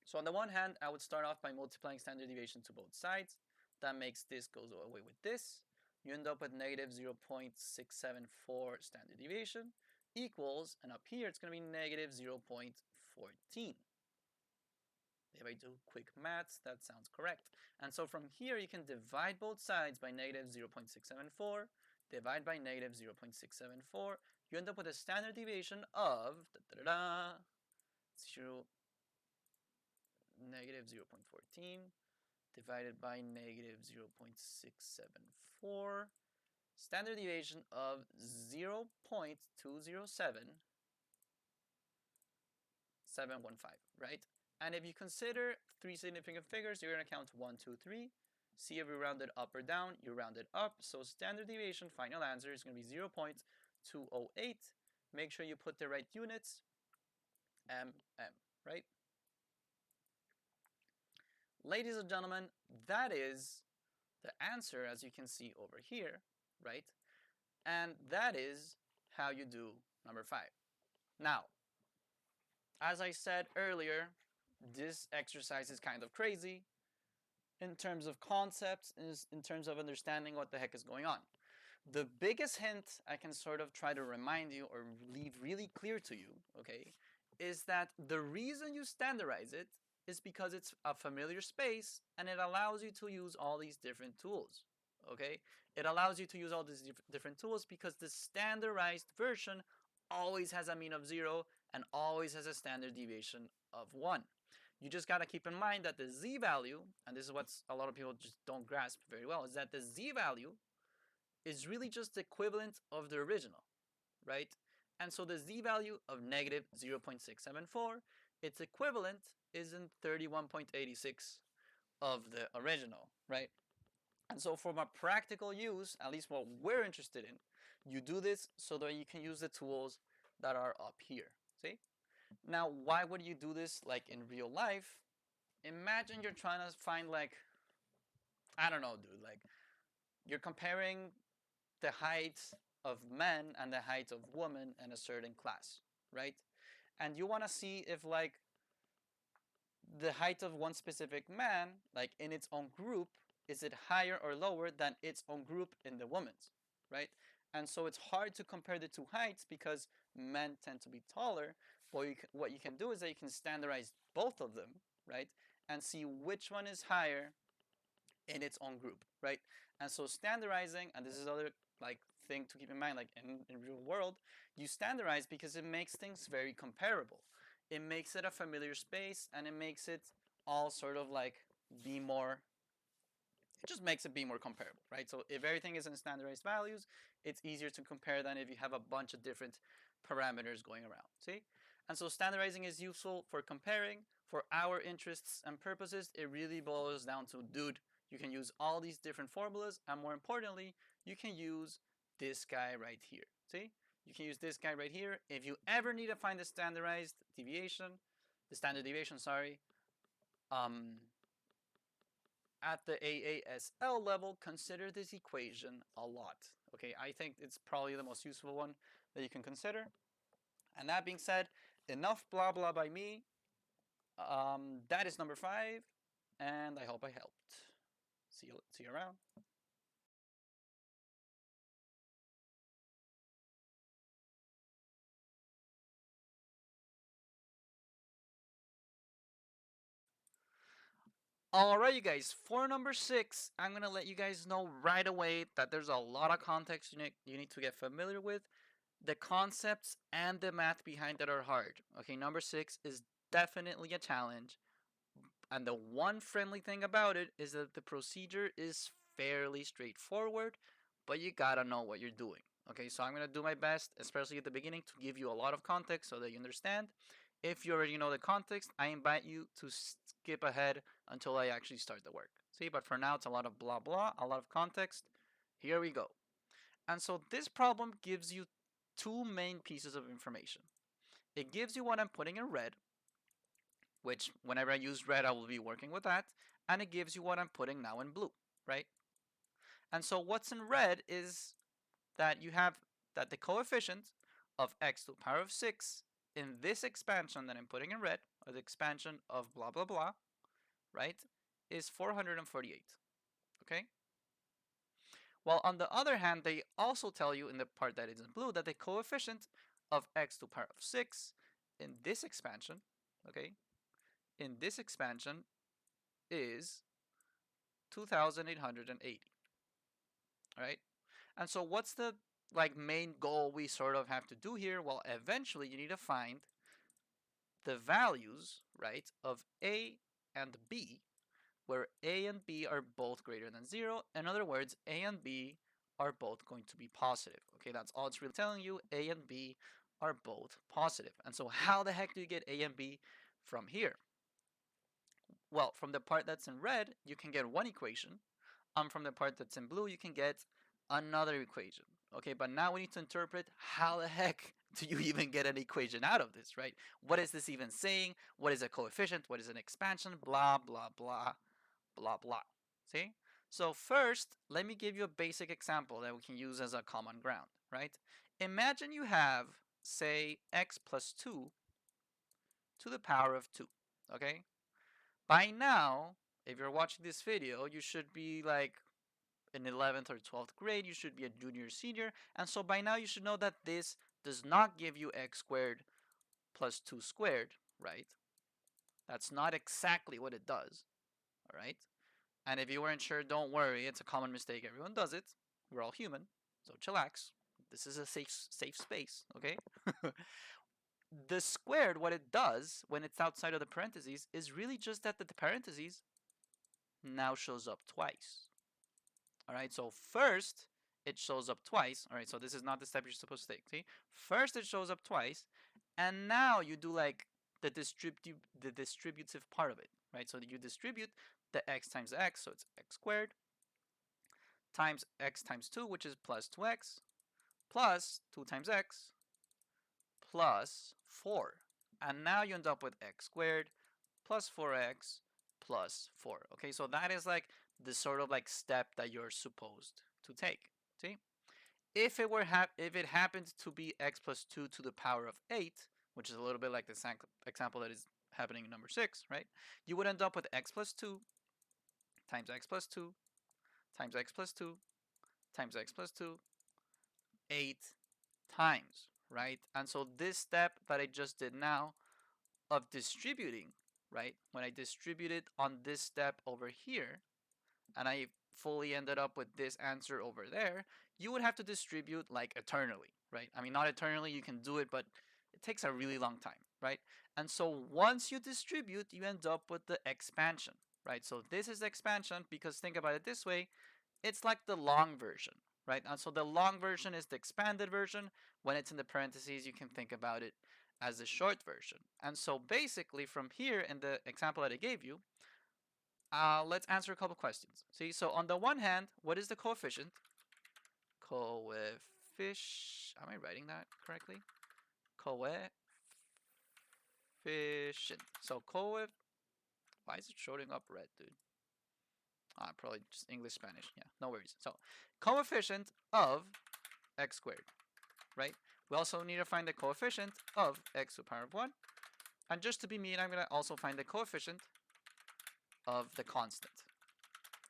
A: So on the one hand, I would start off by multiplying standard deviation to both sides. That makes this goes away with this. You end up with negative 0.674 standard deviation equals, and up here it's going to be negative 0.14. If I do quick maths, that sounds correct. And so from here, you can divide both sides by negative 0.674, divide by negative 0.674. You end up with a standard deviation of negative 0.14 divided by negative 0.674. Standard deviation of 0.207715, right? And if you consider three significant figures, you're going to count 1, 2, 3. See if you round it up or down. You round it up. So standard deviation, final answer, is going to be 0.208. Make sure you put the right units. Right? Ladies and gentlemen, that is the answer, as you can see over here, right? And that is how you do number 5. Now, as I said earlier, this exercise is kind of crazy in terms of concepts, in terms of understanding what the heck is going on. The biggest hint I can sort of try to remind you or leave really clear to you, okay, is that the reason you standardize it is because it's a familiar space and it allows you to use all these different tools, okay? It allows you to use all these different tools because the standardized version always has a mean of 0 and always has a standard deviation of 1. You just got to keep in mind that the z value, and this is what a lot of people just don't grasp very well, is that the z value is really just the equivalent of the original, right? And so the z value of negative 0.674, its equivalent is in 31.86 of the original, right? And so from a practical use, at least what we're interested in, you do this so that you can use the tools that are up here, see? Now, why would you do this like in real life? Imagine you're trying to find like, I don't know, dude, like you're comparing the height of men and the height of women in a certain class, right? And you want to see if like the height of one specific man, like in its own group, is it higher or lower than its own group in the women's, right? And so it's hard to compare the two heights because men tend to be taller. But what you can do is that you can standardize both of them, right? And see which one is higher in its own group, right? And so standardizing, and this is other like thing to keep in mind, like in real world, you standardize because it makes things very comparable. It makes it a familiar space and it makes it all sort of like be more, it just makes it be more comparable, right? So if everything is in standardized values, it's easier to compare than if you have a bunch of different parameters going around, see? And so standardizing is useful for comparing. For our interests and purposes, it really boils down to, dude, you can use all these different formulas, and more importantly, you can use this guy right here, see? You can use this guy right here. If you ever need to find the standardized deviation, the standard deviation, sorry, at the AASL level, consider this equation a lot. Okay, I think it's probably the most useful one that you can consider. And that being said, enough blah blah by me. That is number 5, and I hope I helped. See you around. Alright, you guys, for number 6, I'm going to let you guys know right away that there's a lot of context you need to get familiar with. The concepts and the math behind it are hard. Okay, number 6 is definitely a challenge. And the one friendly thing about it is that the procedure is fairly straightforward, but you gotta know what you're doing. Okay, so I'm gonna do my best, especially at the beginning, to give you a lot of context so that you understand. If you already know the context, I invite you to skip ahead until I actually start the work. See, but for now, it's a lot of blah blah, a lot of context. Here we go. And so this problem gives you two main pieces of information. It gives you what I'm putting in red, which whenever I use red, I will be working with that. And it gives you what I'm putting now in blue, right? And so what's in red is that you have that the coefficient of x to the power of 6 in this expansion that I'm putting in red, or the expansion of blah, blah, blah, right, is 448, okay? While on the other hand, they also tell you in the part that is in blue that the coefficient of x to the power of 6 in this expansion, okay, in this expansion is 2,880, right? And so what's the like main goal we sort of have to do here? Well, eventually you need to find the values, right, of a and b, where a and b are both greater than 0. In other words, a and b are both going to be positive. Okay, that's all it's really telling you. A and b are both positive. And so how the heck do you get a and b from here? Well, from the part that's in red, you can get one equation. From the part that's in blue, you can get another equation. Okay, but now we need to interpret how the heck do you even get an equation out of this, right? What is this even saying? What is a coefficient? What is an expansion? Blah, blah, blah, blah, blah. See? So first, let me give you a basic example that we can use as a common ground, right? Imagine you have, say, x plus 2 to the power of 2, okay? By now, if you're watching this video, you should be like in 11th or 12th grade, you should be a junior or senior, and so by now you should know that this does not give you x squared plus 2 squared, right? That's not exactly what it does, all right? And if you weren't sure, don't worry, it's a common mistake, everyone does it. We're all human, so chillax. This is a safe space, okay? The squared, what it does when it's outside of the parentheses is really just that the parentheses now shows up twice. All right, so first it shows up twice. All right, so this is not the step you're supposed to take. See, first it shows up twice, and now you do like the distributive part of it, right? So you distribute the x times x, so it's x squared times x times 2, which is plus 2x, plus 2 times x plus 4. And now you end up with x squared plus 4x plus 4. Okay, so that is like the sort of like step that you're supposed to take. See? If it happens to be x plus 2 to the power of 8, which is a little bit like the example that is happening in number 6, right? You would end up with x plus 2 times x plus 2 times x plus 2 times x plus 2 8 times, right? And so this step that I just did now of distributing, right? When I distributed on this step over here, and I fully ended up with this answer over there, you would have to distribute like eternally, right? I mean, not eternally, you can do it, but it takes a really long time, right? And so once you distribute, you end up with the expansion, right? So this is expansion because think about it this way, it's like the long version, right? And so the long version is the expanded version. When it's in the parentheses, you can think about it as the short version. And so basically from here in the example that I gave you, let's answer a couple questions. See, so on the one hand, what is the coefficient? Am I writing that correctly? Coefficient. So why is it showing up red, dude? Probably just English, Spanish. Yeah, no worries. So coefficient of x squared, right? We also need to find the coefficient of x to the power of 1. And just to be mean, I'm going to also find the coefficient of the constant,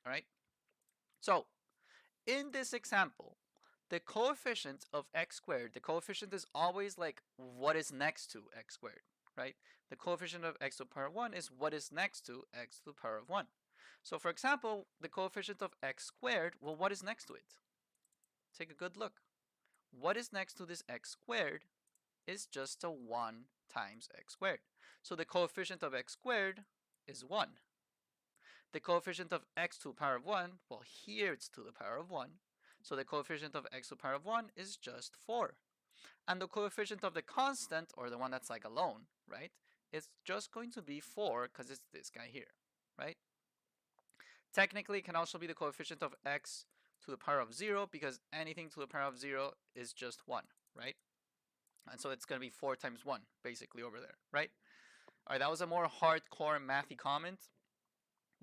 A: all right? So in this example, the coefficient of x squared, the coefficient is always like what is next to x squared, right? The coefficient of x to the power of 1 is what is next to x to the power of 1. So for example, the coefficient of x squared, well, what is next to it? Take a good look. What is next to this x squared is just a 1 times x squared. So the coefficient of x squared is 1. The coefficient of x to the power of 1, well, here it's to the power of 1. So the coefficient of x to the power of 1 is just 4. And the coefficient of the constant, or the one that's like alone, right, it's just going to be 4 because it's this guy here, right? Technically, it can also be the coefficient of x to the power of 0 because anything to the power of 0 is just 1, right? And so it's going to be 4 times 1, basically, over there, right? All right, that was a more hardcore mathy comment.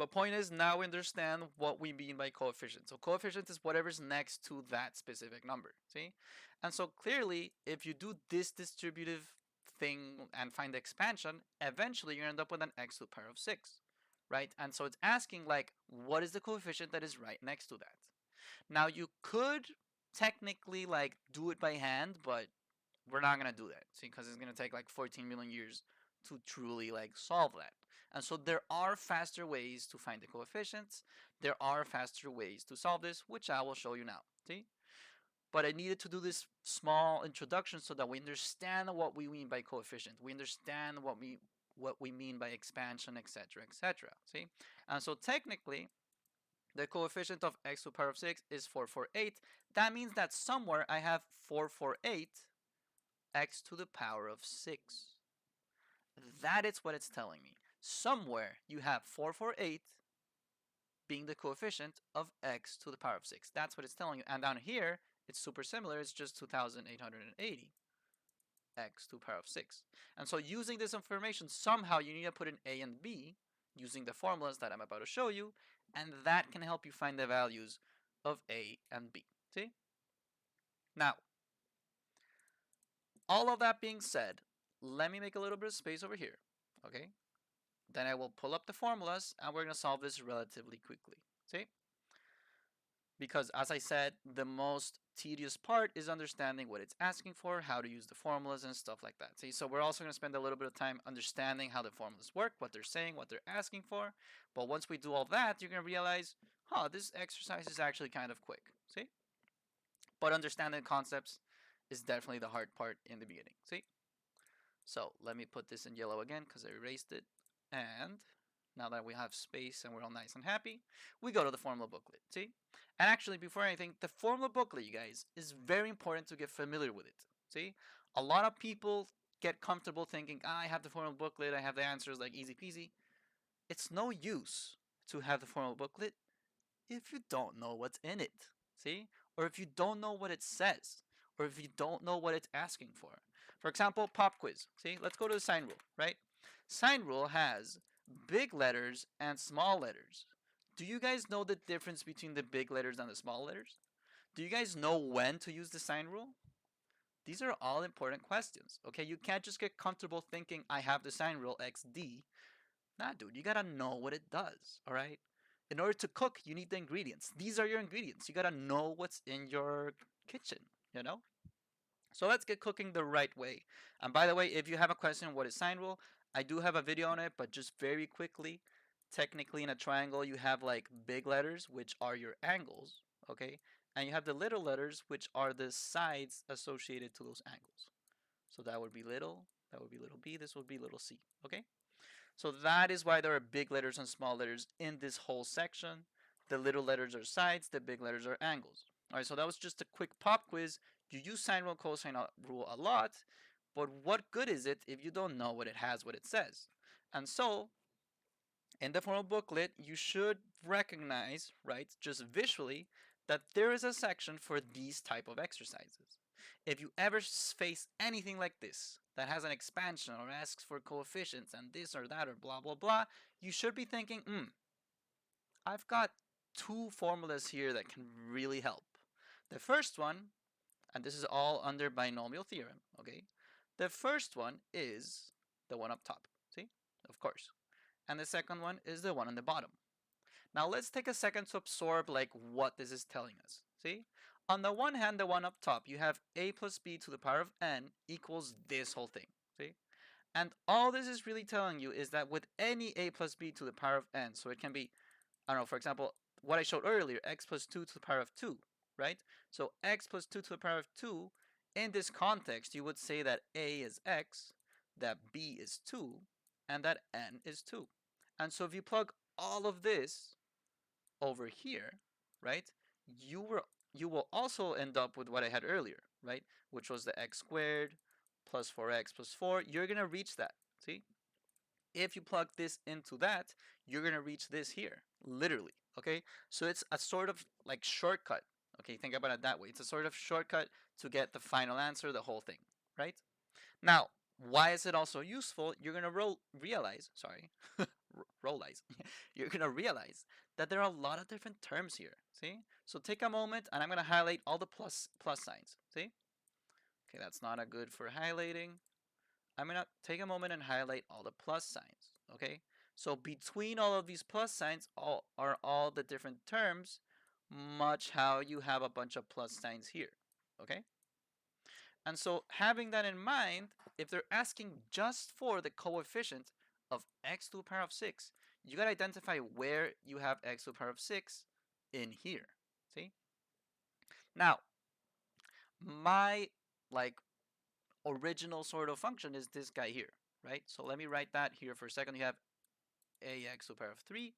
A: But point is, now we understand what we mean by coefficient. So coefficient is whatever's next to that specific number. See? And so clearly, if you do this distributive thing and find the expansion, eventually you end up with an x to the power of 6. Right? And so it's asking, like, what is the coefficient that is right next to that? Now you could technically like do it by hand, but we're not gonna do that. See, because it's gonna take like 14 million years to truly like solve that. And so there are faster ways to find the coefficients. There are faster ways to solve this, which I will show you now. See? But I needed to do this small introduction so that we understand what we mean by coefficient. We understand what we mean by expansion, etc., etc. See? And so technically, the coefficient of x to the power of 6 is 448. That means that somewhere I have 448 x to the power of 6. That is what it's telling me. Somewhere you have 448 being the coefficient of x to the power of 6. That's what it's telling you. And down here, it's super similar. It's just 2880 x to the power of 6. And so using this information, somehow you need to put in a and b using the formulas that I'm about to show you, and that can help you find the values of a and b. See? Now, all of that being said, let me make a little bit of space over here, okay? Then I will pull up the formulas, and we're going to solve this relatively quickly, see? Because as I said, the most tedious part is understanding what it's asking for, how to use the formulas and stuff like that. See, so we're also going to spend a little bit of time understanding how the formulas work, what they're saying, what they're asking for. But once we do all that, you're going to realize, this exercise is actually kind of quick. See? But understanding concepts is definitely the hard part in the beginning. See? So let me put this in yellow again because I erased it. And now that we have space and we're all nice and happy, we go to the formula booklet. See? And actually, before anything, the formula booklet, you guys, is very important to get familiar with it. See? A lot of people get comfortable thinking, I have the formula booklet, I have the answers, like easy peasy. It's no use to have the formula booklet if you don't know what's in it. See? Or if you don't know what it says. Or if you don't know what it's asking for. For example, pop quiz. See? Let's go to the sign rule, right? Sign rule has big letters and small letters. Do you guys know the difference between the big letters and the small letters? Do you guys know when to use the sign rule? These are all important questions, okay? You can't just get comfortable thinking, I have the sign rule XD. Nah, dude, you gotta know what it does, all right? In order to cook, you need the ingredients. These are your ingredients. You gotta know what's in your kitchen, you know? So let's get cooking the right way. And by the way, if you have a question, what is sine rule? I do have a video on it, but just very quickly, technically in a triangle, you have like big letters, which are your angles, okay? And you have the little letters, which are the sides associated to those angles. So that would be little, that would be little b, this would be little c, okay? So that is why there are big letters and small letters in this whole section. The little letters are sides, the big letters are angles. All right, so that was just a quick pop quiz. You use sine rule, cosine rule a lot, but what good is it if you don't know what it has, what it says? And so, in the formal booklet, you should recognize, right, just visually, that there is a section for these type of exercises. If you ever face anything like this that has an expansion or asks for coefficients and this or that or blah blah blah, you should be thinking, I've got two formulas here that can really help. The first one, and this is all under binomial theorem, okay? The first one is the one up top, see? Of course. And the second one is the one on the bottom. Now let's take a second to absorb like what this is telling us. See? On the one hand, the one up top, you have a plus b to the power of n equals this whole thing. See? And all this is really telling you is that with any a plus b to the power of n, so it can be, I don't know, for example, what I showed earlier, x plus 2 to the power of 2, right? So x plus 2 to the power of 2, in this context, you would say that a is x, that b is 2, and that n is 2. And so if you plug all of this over here, right, you will also end up with what I had earlier, right, which was the x squared plus 4x plus 4. You're going to reach that, see? If you plug this into that, you're going to reach this here, literally, okay? So it's a sort of like shortcut, okay? Think about it that way. It's a sort of shortcut to get the final answer, the whole thing, right? Now, why is it also useful? You're going to realize, sorry, realize, you're gonna realize that there are a lot of different terms here. See? So take a moment, and I'm gonna highlight all the plus signs. See? Okay, that's not a good for highlighting. I'm gonna take a moment and highlight all the plus signs. Okay? So between all of these plus signs are all the different terms, much how you have a bunch of plus signs here. Okay? And so having that in mind, if they're asking just for the coefficient of x to the power of 6, you got to identify where you have x to the power of 6 in here. See? Now, my like original sort of function is this guy here, right? So let me write that here for a second. You have ax to the power of 3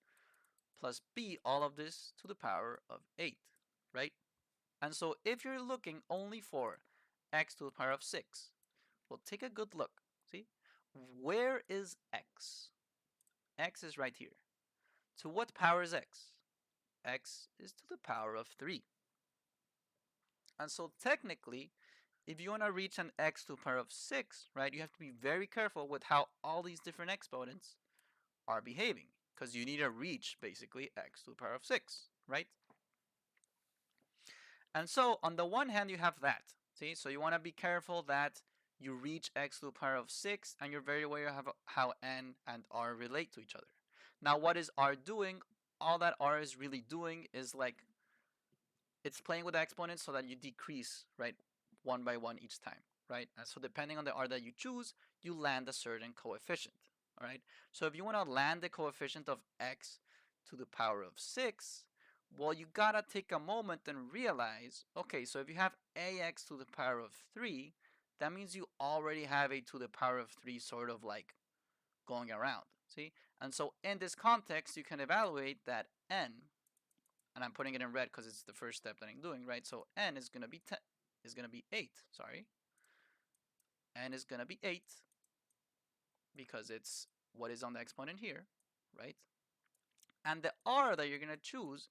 A: plus b, all of this to the power of 8, right? And so if you're looking only for x to the power of 6, well, take a good look. See? Where is x? X is right here. To what power is x? X is to the power of 3. And so technically, if you want to reach an x to the power of 6, right, you have to be very careful with how all these different exponents are behaving, because you need to reach basically x to the power of 6, right? And so on the one hand, you have that. See, so you want to be careful that you reach x to the power of 6, and you're very aware of how n and r relate to each other. Now, what is r doing? All that r is really doing is like it's playing with the exponents so that you decrease, right, one by one each time, right? And so depending on the r that you choose, you land a certain coefficient, all right? So if you want to land the coefficient of x to the power of 6, well, you gotta take a moment and realize, okay, so if you have ax to the power of 3, that means you already have a to the power of 3 sort of like going around, see? And so in this context, you can evaluate that n, and I'm putting it in red because it's the first step that I'm doing, right? So n is gonna be 10, is gonna be 8. Sorry, n is gonna be 8 because it's what is on the exponent here, right? And the r that you're gonna choose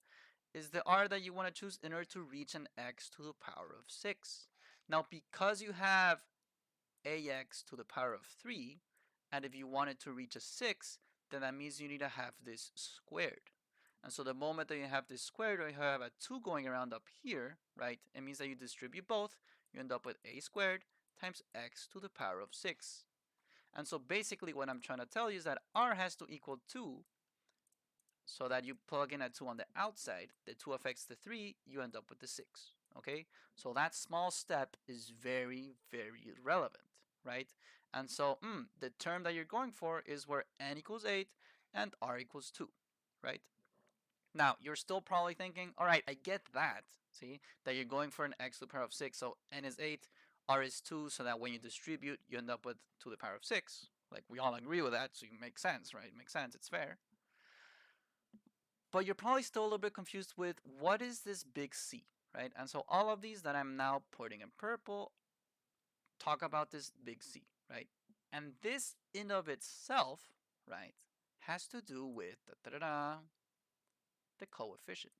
A: is the r that you want to choose in order to reach an x to the power of 6. Now, because you have ax to the power of 3, and if you wanted to reach a 6, then that means you need to have this squared. And so the moment that you have this squared, or you have a 2 going around up here, right, it means that you distribute both, you end up with a squared times x to the power of 6. And so basically what I'm trying to tell you is that r has to equal 2, so that you plug in a 2 on the outside, the 2 affects the 3, you end up with the 6. Okay? So that small step is very, very relevant, right? And so the term that you're going for is where n equals 8 and r equals 2, right? Now, you're still probably thinking, all right, I get that, see, that you're going for an x to the power of 6, so n is 8, r is 2, so that when you distribute, you end up with to the power of 6. Like, we all agree with that, so it makes sense, right? It makes sense, it's fair. But you're probably still a little bit confused with what is this big C, right? And so all of these that I'm now putting in purple talk about this big C, right? And this in of itself, right, has to do with the coefficient.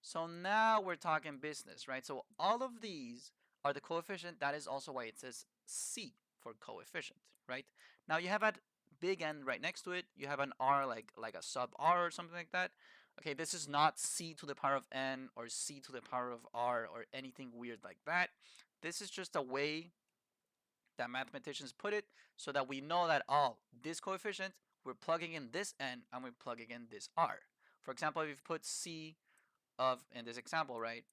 A: So now we're talking business, right? So all of these are the coefficient. That is also why it says C for coefficient, right? Now you have a big N right next to it. You have an R like a sub R or something like that. Okay, this is not C to the power of N or C to the power of R or anything weird like that. This is just a way that mathematicians put it so that we know that, oh, this coefficient, we're plugging in this N and we're plugging in this R. For example, if you put C of, in this example, right,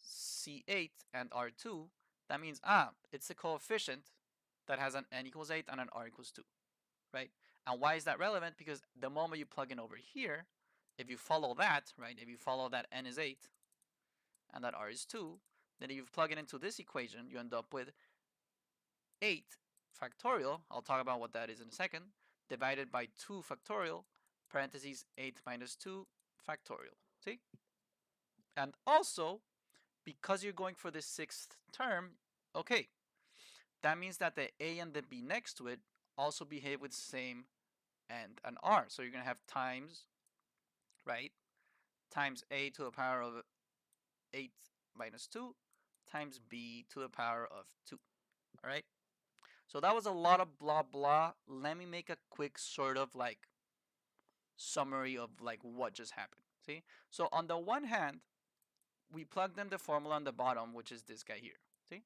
A: C8 and R2, that means, it's a coefficient that has an n equals 8 and an r equals 2, right? And why is that relevant? Because the moment you plug in over here, if you follow that, right, if you follow that n is 8 and that r is 2, then if you plug it into this equation, you end up with 8 factorial, I'll talk about what that is in a second, divided by 2 factorial, parentheses 8 minus 2 factorial, see? And also, because you're going for the sixth term, okay, that means that the a and the b next to it also behave with same n and r. So you're going to have times, right, times a to the power of 8 minus 2 times b to the power of 2, all right? So that was a lot of blah blah. Let me make a quick sort of like summary of like what just happened. See? So on the one hand, we plugged in the formula on the bottom, which is this guy here. See?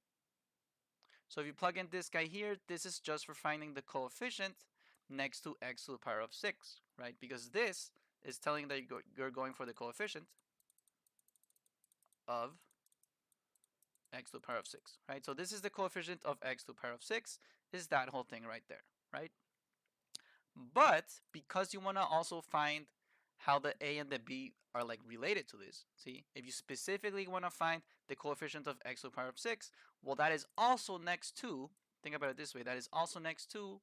A: So if you plug in this guy here, this is just for finding the coefficient next to x to the power of 6, right? Because this is telling that you're going for the coefficient of x to the power of 6, right? So this is the coefficient of x to the power of 6, is that whole thing right there, right? But because you want to also find how the a and the b are like related to this, see, if you specifically want to find the coefficient of x to the power of 6, well, that is also next to, think about it this way, that is also next to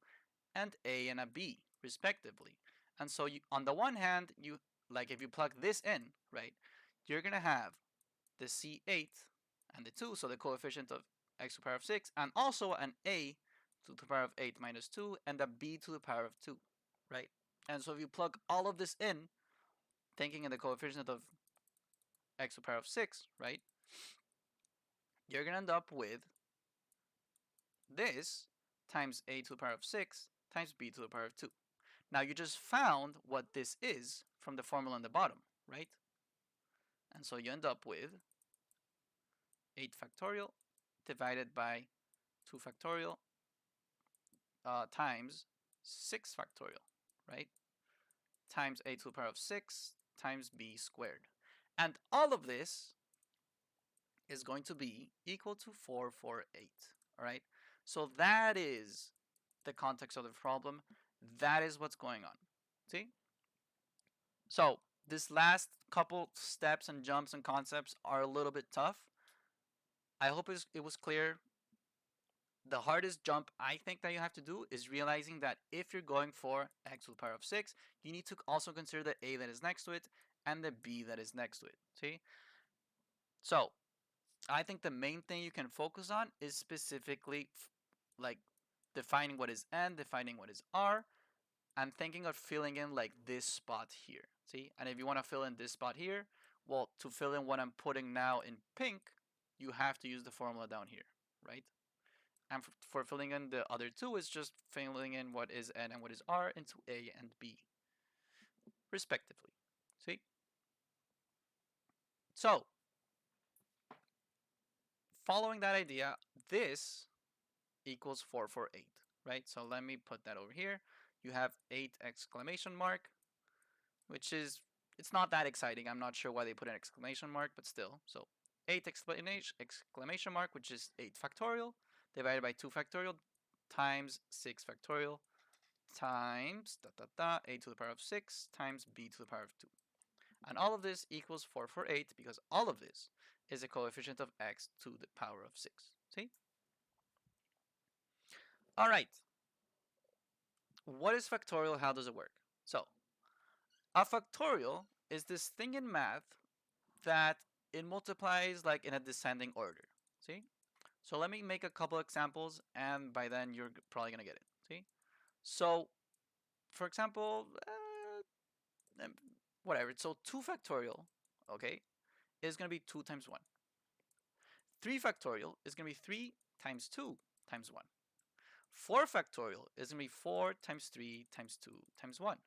A: and a and a b respectively. And so you, on the one hand, you like if you plug this in, right, you're gonna have the c8 and the 2, so the coefficient of x to the power of 6, and also an a to the power of 8 minus 2 and a b to the power of 2, right? And so if you plug all of this in, thinking in the coefficient of x to the power of 6, right, you're gonna end up with this times a to the power of 6 times b to the power of 2. Now you just found what this is from the formula on the bottom, right? And so you end up with 8 factorial divided by 2 factorial times 6 factorial, right? Times a to the power of 6 times b squared. And all of this is going to be equal to 448, all right? So that is the context of the problem. That is what's going on, see? So this last couple steps and jumps and concepts are a little bit tough. I hope it was clear. The hardest jump I think that you have to do is realizing that if you're going for x to the power of 6, you need to also consider the a that is next to it and the b that is next to it. See? So I think the main thing you can focus on is specifically like defining what is n, defining what is r, and thinking of filling in like this spot here. See? And if you want to fill in this spot here, well, to fill in what I'm putting now in pink, you have to use the formula down here, right? And for filling in the other two, is just filling in what is n and what is r into a and b, respectively. See? So, following that idea, this equals 448, right? So let me put that over here. You have 8 exclamation mark, which is, it's not that exciting. I'm not sure why they put an exclamation mark, but still. So 8 exclamation mark, which is 8 factorial, divided by 2 factorial times 6 factorial times a to the power of 6 times b to the power of 2. And all of this equals 448 because all of this is a coefficient of x to the power of 6. See? All right. What is factorial? How does it work? So, a factorial is this thing in math that it multiplies like in a descending order. See? So let me make a couple examples, and by then you're probably gonna get it. See? So, for example, whatever. So 2 factorial, okay, is gonna be 2 times 1. 3 factorial is gonna be 3 times 2 times 1. 4 factorial is gonna be 4 times 3 times 2 times 1.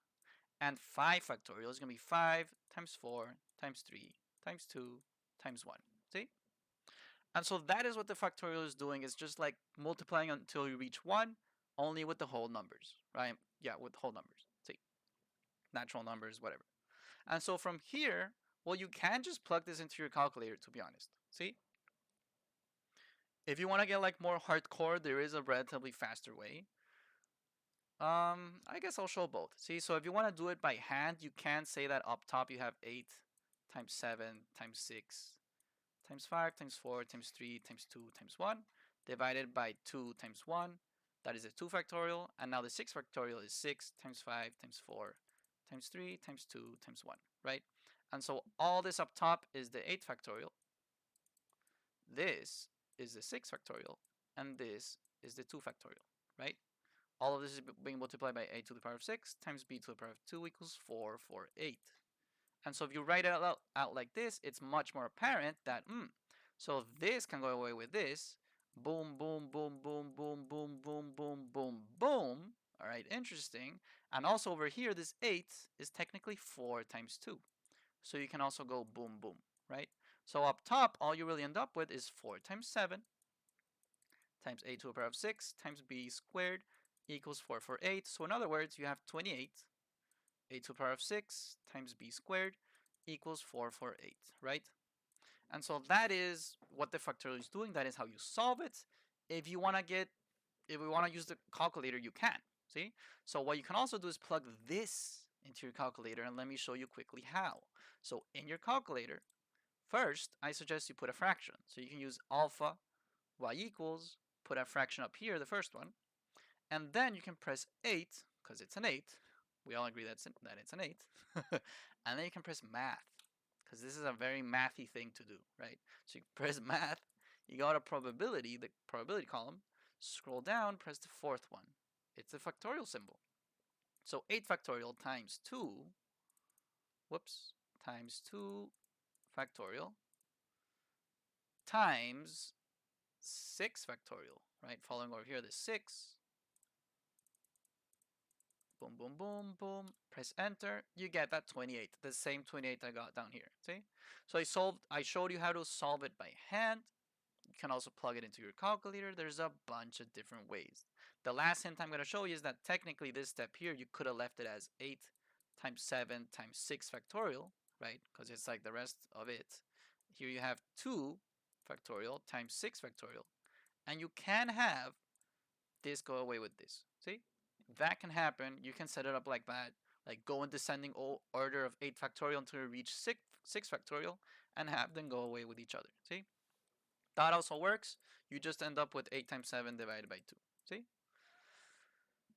A: And 5 factorial is going to be 5 times 4 times 3 times 2 times 1. See? And so that is what the factorial is doing. It's just like multiplying until you reach 1, only with the whole numbers, right? Yeah, with whole numbers. See? Natural numbers, whatever. And so from here, well, you can just plug this into your calculator, to be honest. See? If you want to get like more hardcore, there is a relatively faster way. I guess I'll show both. See, so if you want to do it by hand, you can say that up top you have 8 times 7 times 6 times 5 times 4 times 3 times 2 times 1 divided by 2 times 1. That is a 2 factorial. And now the 6 factorial is 6 times 5 times 4 times 3 times 2 times 1, right? And so all this up top is the 8 factorial. This is the 6 factorial. And this is the 2 factorial, right? All of this is being multiplied by a to the power of 6 times b to the power of 2 equals 448. And so if you write it out like this, it's much more apparent that, so this can go away with this, Boom, boom, boom, boom, boom, boom, boom, boom, boom, boom. All right, interesting. And also over here, this 8 is technically 4 times 2. So you can also go boom, boom, right? So up top, all you really end up with is 4 times 7 times a to the power of 6 times b squared equals 448. So in other words, you have 28 a to the power of 6 times b squared equals 448, right? And so that is what the factorial is doing. That is how you solve it. If you want to get, if we want to use the calculator, you can. See? So what you can also do is plug this into your calculator, and let me show you quickly how. So in your calculator, first, I suggest you put a fraction. So you can use alpha y equals, put a fraction up here, the first one, and then you can press 8, because it's an 8. We all agree that it's an 8. And then you can press math, because this is a very mathy thing to do, right? So you press math, you go to probability, the probability column, scroll down, press the fourth one. It's a factorial symbol. So 8 factorial times 2, whoops, times 2 factorial times 6 factorial, right? Following over here, the 6. Boom, boom, boom, boom. Press enter. You get that 28, the same 28 I got down here. See? So I showed you how to solve it by hand. You can also plug it into your calculator. There's a bunch of different ways. The last hint I'm going to show you is that technically this step here, you could have left it as 8 times 7 times 6 factorial, right? Because it's like the rest of it. Here you have 2 factorial times 6 factorial. And you can have this go away with this. See? That can happen. You can set it up like that. Like go in descending order of 8 factorial until you reach 6 factorial and have them go away with each other. See? That also works. You just end up with 8 times 7 divided by 2. See?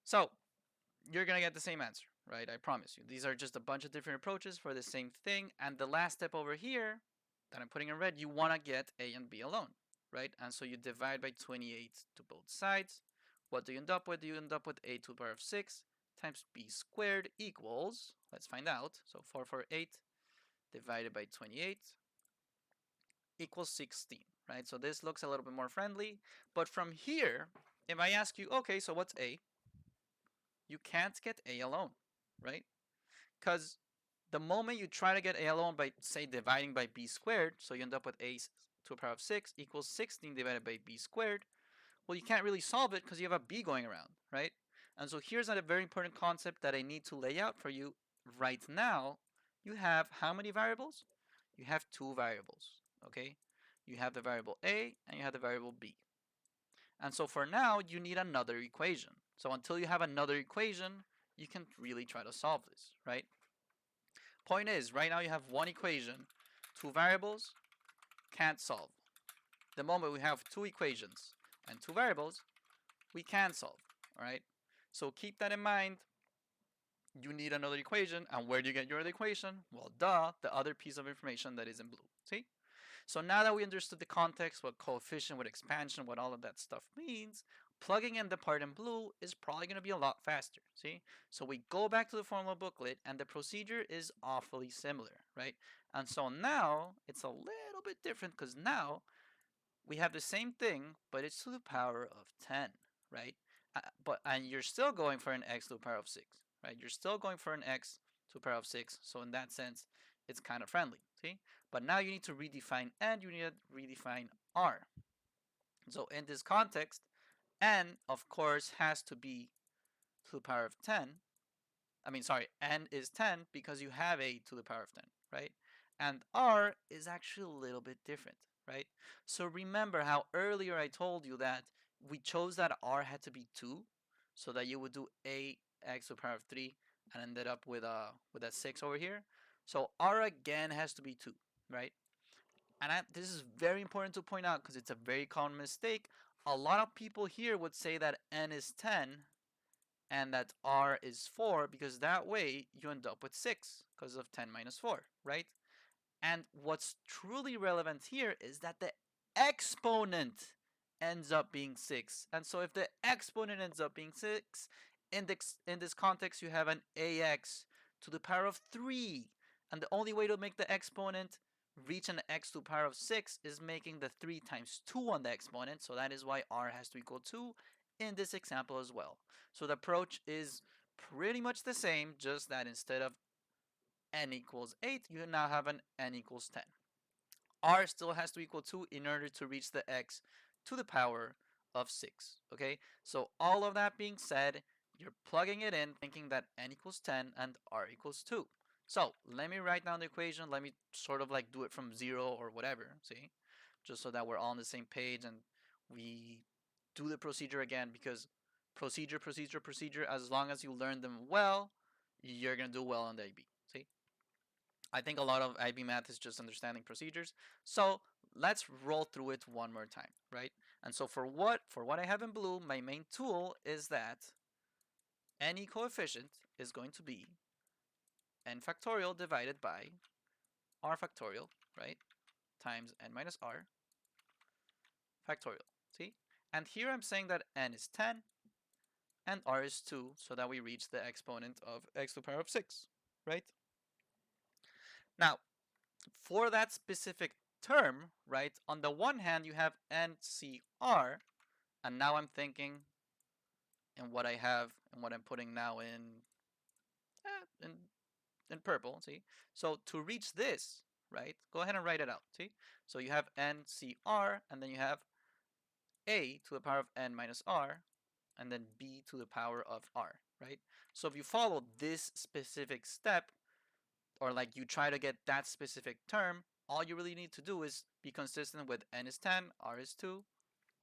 A: So you're going to get the same answer, right? I promise you. These are just a bunch of different approaches for the same thing. And the last step over here that I'm putting in red, you want to get A and B alone, right? And so you divide by 28 to both sides. What do you end up with? You end up with A to the power of 6 times B squared equals, let's find out. So 448 divided by 28 equals 16, right? So this looks a little bit more friendly. But from here, if I ask you, okay, so what's A? You can't get A alone, right? Because the moment you try to get A alone by, say, dividing by B squared, so you end up with A to the power of 6 equals 16 divided by B squared, well, you can't really solve it because you have a B going around, right? And so here's a very important concept that I need to lay out for you right now. You have how many variables? You have 2 variables, okay? You have the variable A and you have the variable B. And so for now, you need another equation. So until you have another equation, you can really try to solve this, right? Point is, right now you have one equation, 2 variables, can't solve. The moment we have 2 equations and 2 variables, we can solve, all right? So keep that in mind. You need another equation, and where do you get your other equation? Well, duh, the other piece of information that is in blue, see? So now that we understood the context, what coefficient, what expansion, what all of that stuff means, plugging in the part in blue is probably going to be a lot faster, see? So we go back to the formula booklet, and the procedure is awfully similar, right? And so now it's a little bit different because now we have the same thing, but it's to the power of 10, right? And you're still going for an x to the power of 6, right? You're still going for an x to the power of 6, so in that sense, it's kind of friendly, see? But now you need to redefine n, you need to redefine r. So in this context, n, of course, has to be to the power of 10. I mean, sorry, n is 10 because you have a to the power of 10, right? And r is actually a little bit different, right? So remember how earlier I told you that we chose that r had to be 2, so that you would do a x to the power of 3 and ended up with a 6 over here. So r again has to be 2, right? And this is very important to point out because it's a very common mistake. A lot of people here would say that n is 10 and that r is 4 because that way you end up with 6 because of 10 minus 4, right? And what's truly relevant here is that the exponent ends up being 6. And so if the exponent ends up being 6, in this context you have an ax to the power of 3. And the only way to make the exponent reach an x to the power of 6 is making the 3 times 2 on the exponent, so that is why r has to equal 2 in this example as well. So the approach is pretty much the same, just that instead of n equals 8, you now have an n equals 10. R still has to equal 2 in order to reach the x to the power of 6. Okay, so all of that being said, you're plugging it in thinking that n equals 10 and r equals 2. So let me write down the equation. Let me sort of like do it from 0 or whatever, see? Just so that we're all on the same page and we do the procedure again, because procedure, as long as you learn them well, you're going to do well on the IB, see? I think a lot of IB math is just understanding procedures. So let's roll through it one more time, right? And so for what I have in blue, my main tool is that any coefficient is going to be n factorial divided by r factorial, right? Times n minus r factorial, see? And here I'm saying that n is 10 and r is 2, so that we reach the exponent of x to the power of 6, right? Now, for that specific term, right, on the one hand, you have NCR, and now I'm thinking in what I have and what I'm putting now in purple, see? So to reach this, right, go ahead and write it out, see? So you have NCR, and then you have A to the power of N minus R, and then B to the power of R, right? So if you follow this specific step, or like you try to get that specific term, all you really need to do is be consistent with n is 10, r is 2,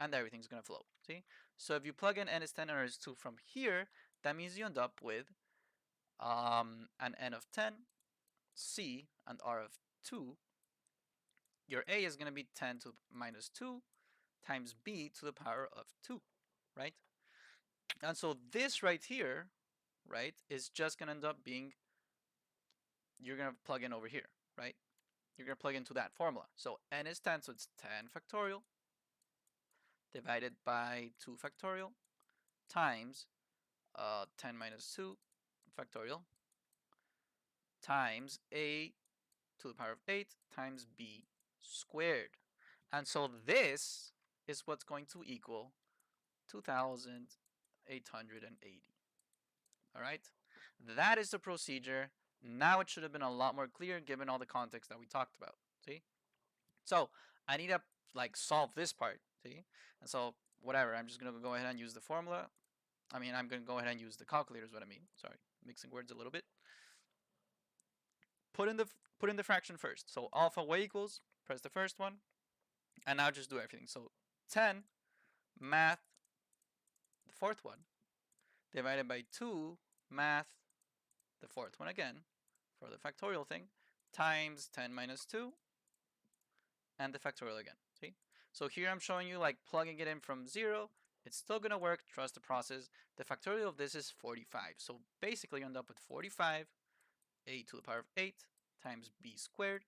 A: and everything's going to flow. See? So if you plug in n is 10 and r is 2 from here, that means you end up with an n of 10, c, and r of 2. Your a is going to be 10 to the minus 2 times b to the power of 2, right? And so this right here, right, is just going to end up being, you're going to plug in over here, right? You're going to plug into that formula. So n is 10, so it's 10 factorial divided by 2 factorial times 10 minus 2 factorial times a to the power of 8 times b squared. And so this is what's going to equal 2,880. All right? That is the procedure. Now it should have been a lot more clear given all the context that we talked about. See? So I need to like solve this part. See? And so whatever, I'm just going to go ahead and use the formula. I'm going to go ahead and use the calculator is what I mean. Sorry, mixing words a little bit. Put in the fraction first. So alpha y equals, press the first one, and now just do everything. So 10 math, the fourth one, divided by 2 math, the fourth one again, for the factorial thing, times 10 minus 2, and the factorial again. See? So here I'm showing you like plugging it in from 0. It's still going to work. Trust the process. The factorial of this is 45. So basically you end up with 45 a to the power of 8 times b squared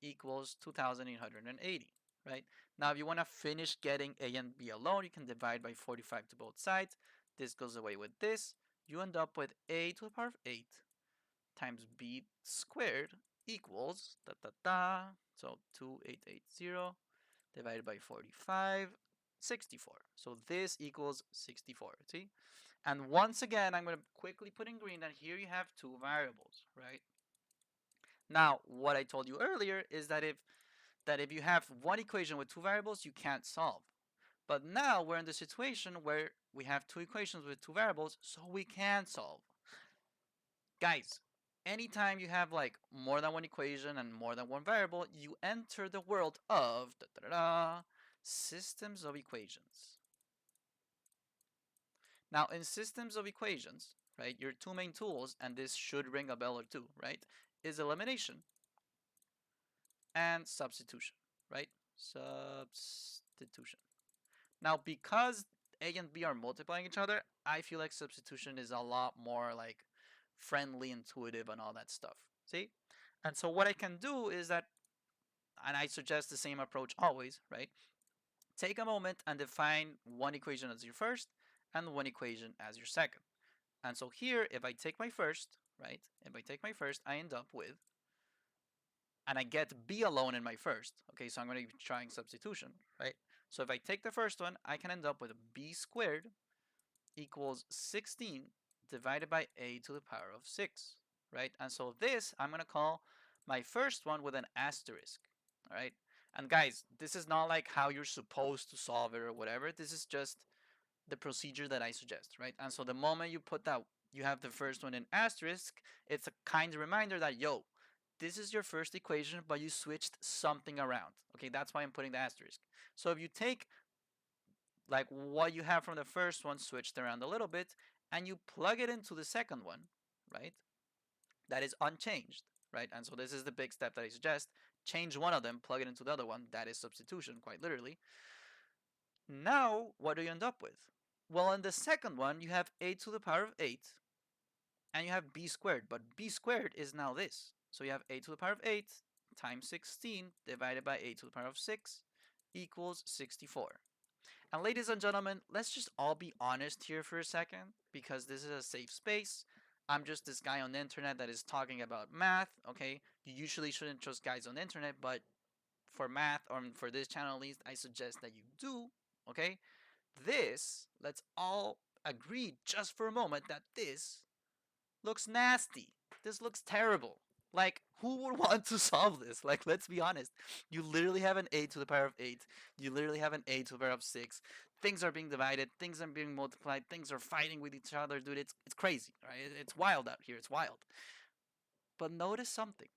A: equals 2,880, right? Now, if you want to finish getting a and b alone, you can divide by 45 to both sides. This goes away with this. You end up with a to the power of 8 times b squared equals, so 2,880 divided by 45, 64. So this equals 64, see? And once again, I'm going to quickly put in green that here you have two variables, right? Now, what I told you earlier is that if you have one equation with two variables, you can't solve. But now we're in the situation where we have two equations with two variables, so we can solve. Guys, anytime you have like more than one equation and more than one variable, you enter the world of systems of equations. Now, in systems of equations, right, your two main tools, and this should ring a bell or two, right, is elimination and substitution, right? Substitution. Now, because A and B are multiplying each other, I feel like substitution is a lot more like friendly, intuitive, and all that stuff. See? And so what I can do is that, and I suggest the same approach always, right? Take a moment and define one equation as your first and one equation as your second. And so here, if I take my first, right? If I take my first, I end up with and I get b alone in my first. Okay, so I'm going to be trying substitution, right? So if I take the first one, I can end up with b squared equals 16 divided by a to the power of 6, right? And so this I'm going to call my first one with an asterisk, all right? And guys, this is not like how you're supposed to solve it or whatever. This is just the procedure that I suggest, right? And so the moment you put that, you have the first one in asterisk, it's a kind of reminder that, yo, this is your first equation, but you switched something around. Okay, that's why I'm putting the asterisk. So if you take like what you have from the first one switched around a little bit and you plug it into the second one, right? That is unchanged, right? And so this is the big step that I suggest. Change one of them, plug it into the other one. That is substitution, quite literally. Now, what do you end up with? Well, in the second one, you have a to the power of 8, and you have b squared, but b squared is now this. So you have a to the power of 8 times 16 divided by a to the power of 6 equals 64. And ladies and gentlemen, let's just all be honest here for a second, because this is a safe space. I'm just this guy on the internet that is talking about math, okay? You usually shouldn't trust guys on the internet, but for math, or for this channel at least, I suggest that you do, okay? This, let's all agree just for a moment that this looks nasty. This looks terrible. Like, who would want to solve this? Like, let's be honest. You literally have an a to the power of 8. You literally have an a to the power of 6. Things are being divided. Things are being multiplied. Things are fighting with each other, dude. It's crazy, right? It's wild out here. It's wild. But notice something.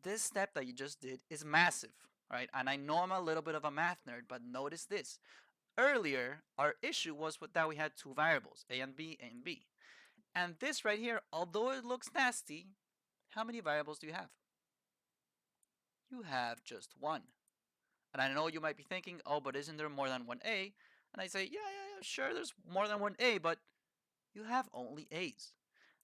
A: This step that you just did is massive, right? And I know I'm a little bit of a math nerd, but notice this. Earlier, our issue was that we had two variables, a and b, a and b. And this right here, although it looks nasty, how many variables do you have? You have just one. And I know you might be thinking, oh, but isn't there more than one a? And I say, yeah, sure, there's more than one a, but you have only a's.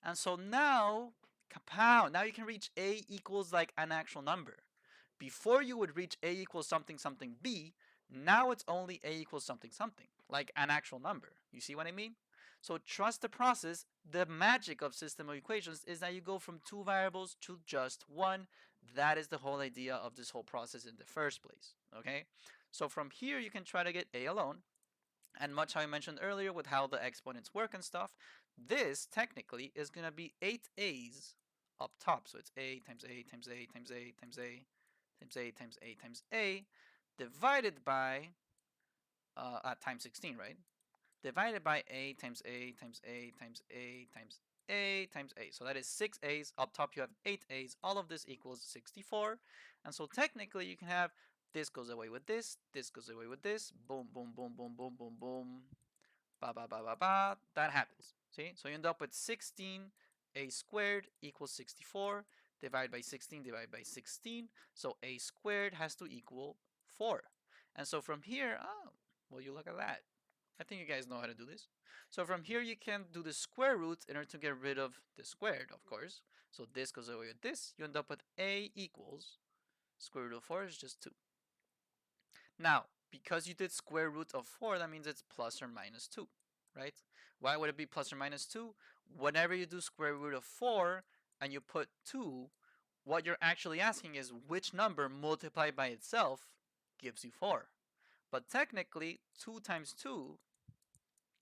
A: And so now, kapow, now you can reach a equals like an actual number. Before you would reach a equals something something b, now it's only a equals something something, like an actual number. You see what I mean? So trust the process. The magic of system of equations is that you go from two variables to just one. That is the whole idea of this whole process in the first place, okay? So from here, you can try to get a alone. And much how I mentioned earlier with how the exponents work and stuff, this technically is going to be 8 a's up top. So it's a times a times a times a times a times a times a times a divided by times 16, right? Divided by a times a times a times a times a times a. So that is 6 a's. Up top you have 8 a's. All of this equals 64. And so technically you can have this goes away with this goes away with this, boom, boom, boom, boom, boom, boom, boom, ba, ba, ba, ba, ba. That happens. See? So you end up with 16 a squared equals 64. Divide by 16, divide by 16. So a squared has to equal 4. And so from here, oh, well, you look at that. I think you guys know how to do this. So from here, you can do the square root in order to get rid of the squared, of course. So this goes away with this. You end up with a equals square root of 4 is just 2. Now, because you did square root of 4, that means it's plus or minus 2, right? Why would it be plus or minus 2? Whenever you do square root of 4 and you put 2, what you're actually asking is which number multiplied by itself gives you 4. But technically, 2 times 2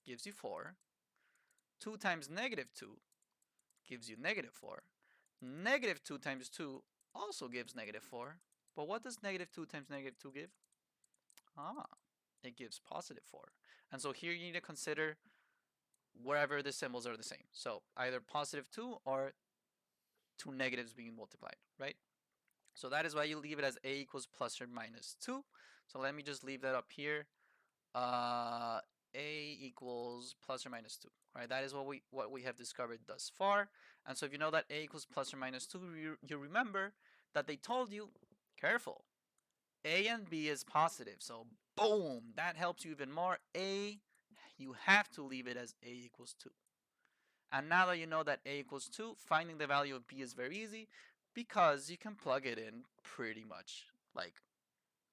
A: gives you 4. 2 times negative 2 gives you negative 4. Negative 2 times 2 also gives negative 4. But what does negative 2 times negative 2 give? Ah, it gives positive 4. And so here you need to consider wherever the symbols are the same. So either positive 2 or two negatives being multiplied, right? So that is why you leave it as a equals plus or minus 2. So let me just leave that up here. Uh, a equals plus or minus 2. Right? That is what we have discovered thus far. And so if you know that a equals plus or minus 2, you remember that they told you, careful, a and b is positive. So boom, that helps you even more. A, you have to leave it as a equals 2. And now that you know that a equals 2, finding the value of b is very easy because you can plug it in pretty much like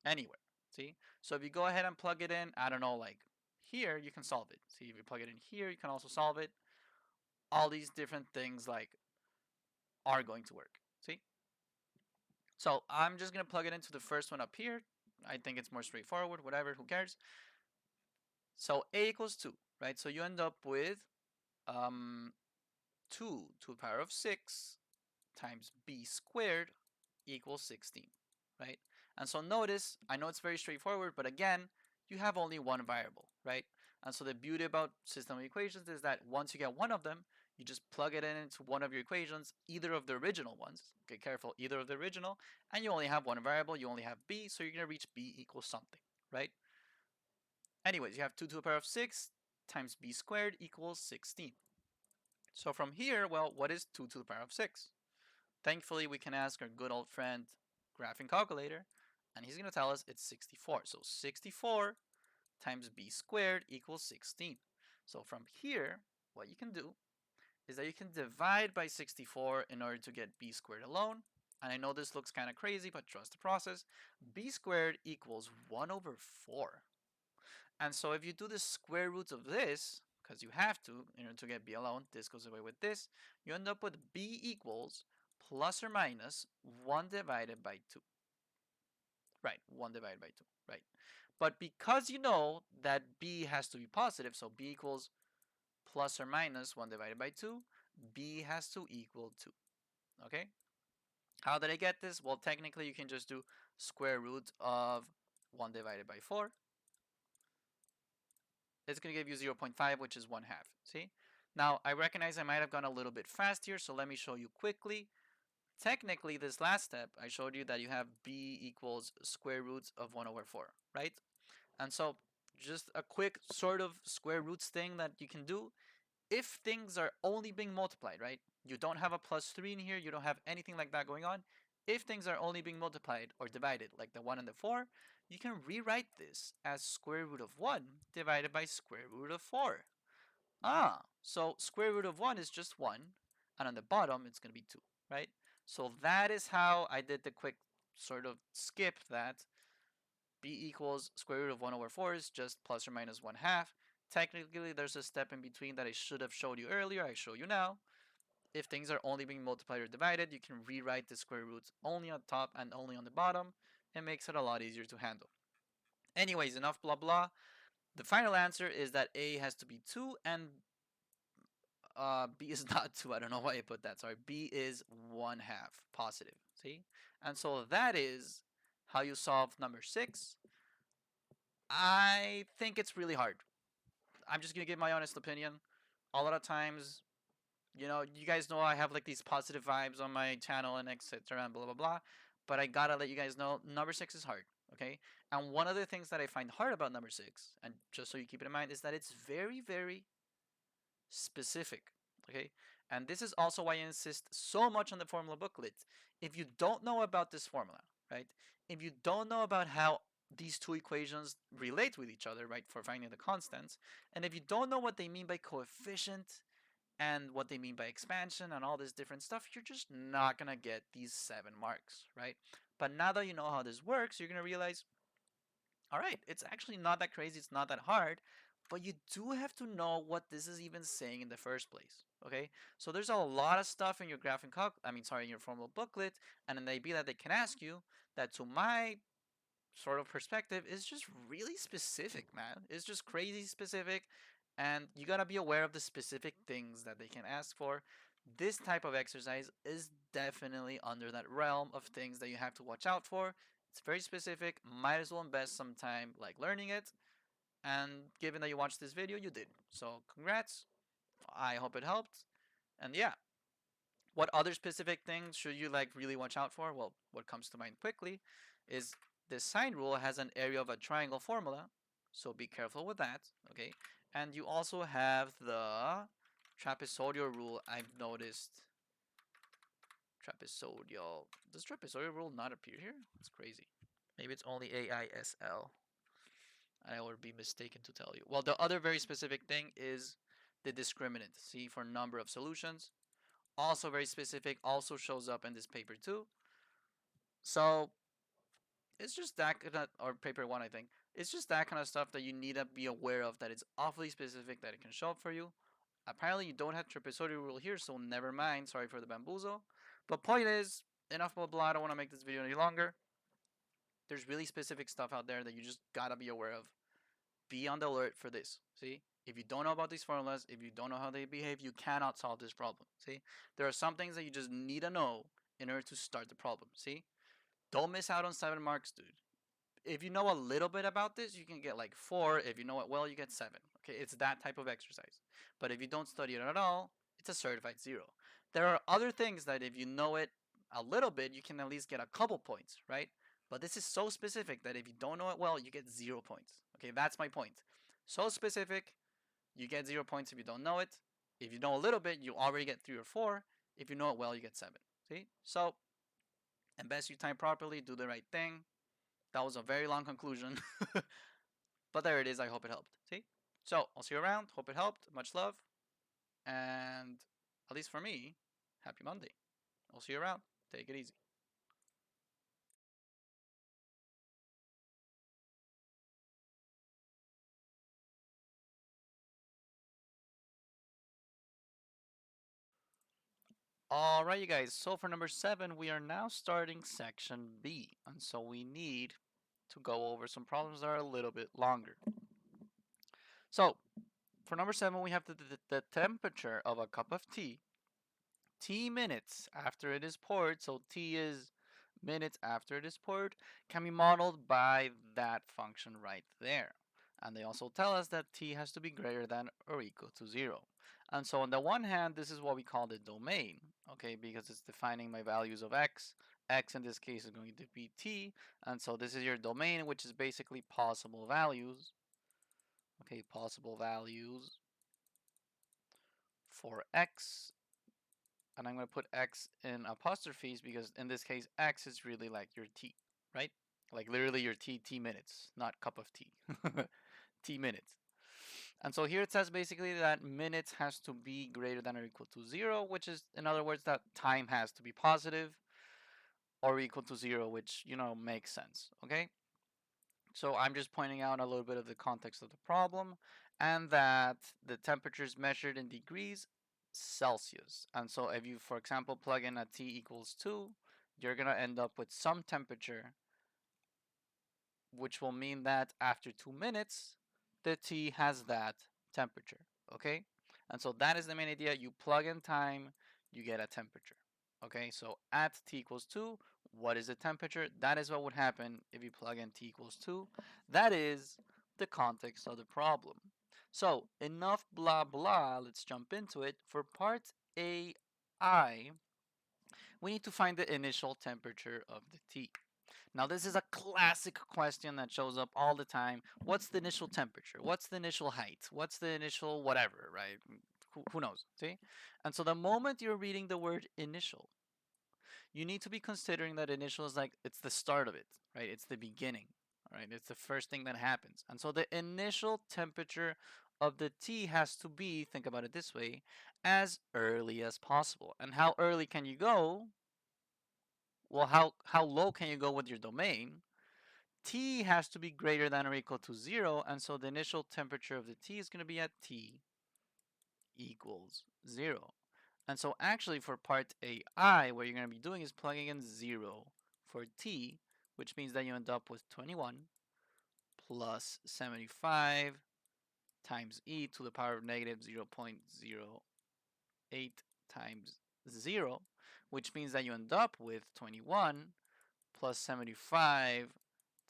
A: anywhere. See? So if you go ahead and plug it in, I don't know, like here, you can solve it. See, if you plug it in here, you can also solve it. All these different things like are going to work. See? So I'm just going to plug it into the first one up here. I think it's more straightforward, whatever, who cares? So a equals 2, right? So you end up with 2 to the power of 6 times b squared equals 16, right? And so notice, I know it's very straightforward, but again, you have only one variable, right? And so the beauty about system of equations is that once you get one of them, you just plug it in into one of your equations, either of the original ones. Get careful, either of the original, and you only have one variable, you only have b, so you're going to reach b equals something, right? Anyways, you have 2 to the power of 6 times b squared equals 16. So from here, well, what is 2 to the power of 6? Thankfully, we can ask our good old friend graphing calculator, and he's going to tell us it's 64. So 64 times b squared equals 16. So from here, what you can do is that you can divide by 64 in order to get b squared alone. And I know this looks kind of crazy, but trust the process. B squared equals 1 over 4. And so if you do the square root of this, because you have to in order to get b alone, this goes away with this, you end up with b equals plus or minus 1 divided by 2. Right, 1 divided by 2, right? But because you know that b has to be positive, so b equals plus or minus 1 divided by 2, b has to equal 2, okay? How did I get this? Well, technically you can just do square root of 1 divided by 4. It's going to give you 0.5, which is 1/2. See? Now, I recognize I might have gone a little bit fast here, so let me show you quickly. Technically, this last step, I showed you that you have b equals square roots of 1 over 4, right? And so, just a quick sort of square roots thing that you can do. If things are only being multiplied, right? You don't have a plus 3 in here, you don't have anything like that going on. If things are only being multiplied or divided, like the 1 and the 4, you can rewrite this as square root of 1 divided by square root of 4. So square root of 1 is just 1, and on the bottom it's going to be 2, right? So that is how I did the quick sort of skip that b equals square root of 1 over 4 is just plus or minus 1/2. Technically, there's a step in between that I should have showed you earlier. I show you now. If things are only being multiplied or divided, you can rewrite the square roots only on top and only on the bottom. It makes it a lot easier to handle. Anyways, enough blah blah. The final answer is that a has to be 2 and b is not 2. I don't know why I put that. Sorry. B is 1/2 positive. See? And so that is how you solve number 6. I think it's really hard. I'm just going to give my honest opinion. A lot of times, you guys know I have like these positive vibes on my channel and etc. and blah blah blah. But I gotta let you guys know number 6 is hard. Okay? And one of the things that I find hard about number 6, and just so you keep it in mind, is that it's very, very specific. Okay? And this is also why I insist so much on the formula booklet. If you don't know about this formula, right? If you don't know about how these two equations relate with each other, right, for finding the constants, and if you don't know what they mean by coefficient and what they mean by expansion and all this different stuff, you're just not gonna get these 7 marks, right? But now that you know how this works, you're gonna realize, all right, it's actually not that crazy, it's not that hard, but you do have to know what this is even saying in the first place, okay? So there's a lot of stuff in your in your formula booklet, and in the IB that they can ask you that, to my sort of perspective, is just really specific, man. It's just crazy specific, and you gotta be aware of the specific things that they can ask for. This type of exercise is definitely under that realm of things that you have to watch out for. It's very specific. Might as well invest some time like learning it. And given that you watched this video, you did. So congrats. I hope it helped. And yeah, what other specific things should you like really watch out for? Well, what comes to mind quickly is the sine rule has an area of a triangle formula, so be careful with that, okay? And you also have the trapezoidal rule. I've noticed trapezoidal. Does trapezoidal rule not appear here? It's crazy. Maybe it's only AISL. I would be mistaken to tell you. Well, the other very specific thing is the discriminant. See, for number of solutions. Also very specific, also shows up in this paper too. So it's just that kind of, or paper 1, I think. It's just that kind of stuff that you need to be aware of, that it's awfully specific, that it can show up for you. Apparently you don't have trapezoidal rule here, so never mind. Sorry for the bamboozle. But point is, enough blah blah. I don't want to make this video any longer. There's really specific stuff out there that you just gotta be aware of. Be on the alert for this. See, if you don't know about these formulas, if you don't know how they behave, you cannot solve this problem. See, there are some things that you just need to know in order to start the problem. See, don't miss out on 7 marks, dude. If you know a little bit about this, you can get like 4. If you know it well, you get 7. Okay, it's that type of exercise. But if you don't study it at all, it's a certified 0. There are other things that if you know it a little bit, you can at least get a couple points, right? But this is so specific that if you don't know it well, you get 0 points. Okay, that's my point. So specific, you get 0 points if you don't know it. If you know a little bit, you already get 3 or 4. If you know it well, you get 7. See? So, invest your time properly, do the right thing. That was a very long conclusion. But there it is. I hope it helped. See? So, I'll see you around. Hope it helped. Much love. And at least for me, happy Monday. I'll see you around. Take it easy. Alright, you guys. So, for number 7, we are now starting section B. And so, we need to go over some problems that are a little bit longer. So, for number 7, we have the temperature of a cup of tea T minutes after it is poured, so T is minutes after it is poured, can be modeled by that function right there. And they also tell us that T has to be greater than or equal to 0. And so on the one hand, this is what we call the domain, okay, because it's defining my values of x. X in this case is going to be T, and so this is your domain, which is basically possible values, okay, possible values for x, and I'm going to put x in apostrophes because in this case x is really like your t, right? Like literally your t minutes, not cup of tea. T minutes. And so here it says basically that minutes has to be greater than or equal to 0, which is in other words that time has to be positive or equal to 0, which makes sense, okay? So I'm just pointing out a little bit of the context of the problem and that the temperature is measured in degrees Celsius. And so if you, for example, plug in a T equals 2, you're going to end up with some temperature, which will mean that after 2 minutes, the T has that temperature, okay? And so that is the main idea. You plug in time, you get a temperature, okay? So at T equals 2, what is the temperature? That is what would happen if you plug in T equals 2. That is the context of the problem. So enough blah blah, let's jump into it. For part AI, we need to find the initial temperature of the tea. Now, this is a classic question that shows up all the time. What's the initial temperature? What's the initial height? What's the initial whatever, right? Who knows? See? And so the moment you're reading the word initial, you need to be considering that initial is like it's the start of it, right? It's the beginning, right? It's the first thing that happens. And so the initial temperature of the tea has to be, think about it this way, as early as possible. And how early can you go? Well, how low can you go with your domain? T has to be greater than or equal to 0, and so the initial temperature of the T is going to be at T equals 0. And so actually for part AI, what you're going to be doing is plugging in 0 for T, which means that you end up with 21 plus 75 times e to the power of negative 0.08 times 0, which means that you end up with 21 plus 75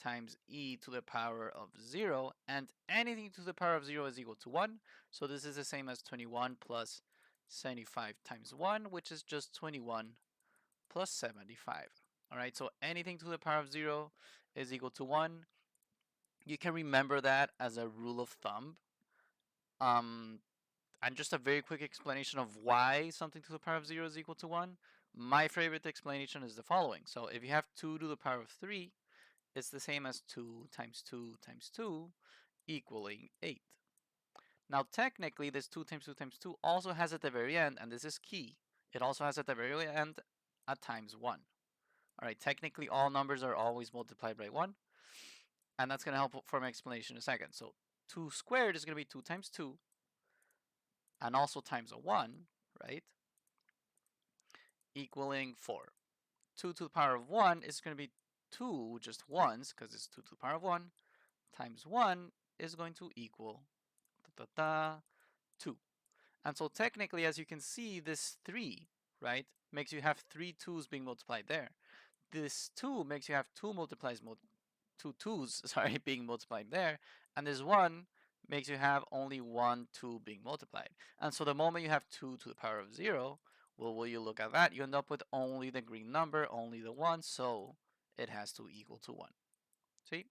A: times e to the power of 0, and anything to the power of 0 is equal to 1. So this is the same as 21 plus 75 times 1, which is just 21 plus 75. All right, so anything to the power of 0 is equal to 1. You can remember that as a rule of thumb. And just a very quick explanation of why something to the power of 0 is equal to 1. My favorite explanation is the following. So if you have 2 to the power of 3, it's the same as 2 times 2 times 2 equaling 8. Now technically this 2 times 2 times 2 also has at the very end, and this is key, it also has at the very end a times 1. Alright, technically all numbers are always multiplied by 1, and that's going to help for my explanation in a second. So 2 squared is going to be 2 times 2, and also times a 1, right, equaling 4. 2 to the power of 1 is going to be 2 just once, because it's 2 to the power of 1, times 1 is going to equal 2. And so technically, as you can see, this 3, right, makes you have 3 2's being multiplied there. This 2 makes you have 2 multiplies, 2 2's, sorry, being multiplied there. And this 1 makes you have only 1 2 being multiplied. And so the moment you have 2 to the power of 0, well, will you look at that? You end up with only the green number, only the 1, so it has to equal to 1. See?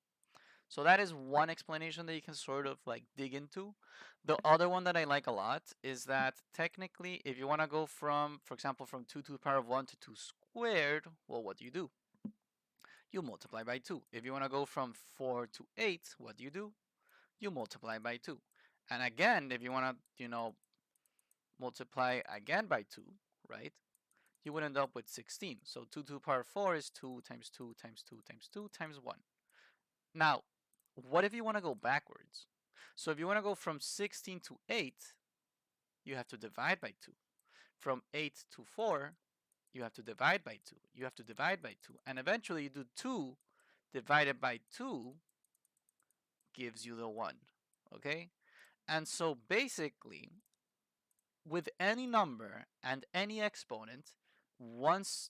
A: So that is one explanation that you can sort of like dig into. The other one that I like a lot is that technically, if you want to go from, for example, from 2 to the power of 1 to 2 squared, well, what do? You multiply by 2. If you want to go from 4 to 8, what do? You multiply by 2. And again, if you want to, multiply again by 2, right? You would end up with 16. So 2 to the power of 4 is 2 times 2 times 2 times 2 times 1. Now, what if you want to go backwards? So if you want to go from 16 to 8, you have to divide by 2. From 8 to 4, you have to divide by 2. You have to divide by 2. And eventually you do 2 divided by 2 gives you the 1. Okay? And so basically, with any number and any exponent, once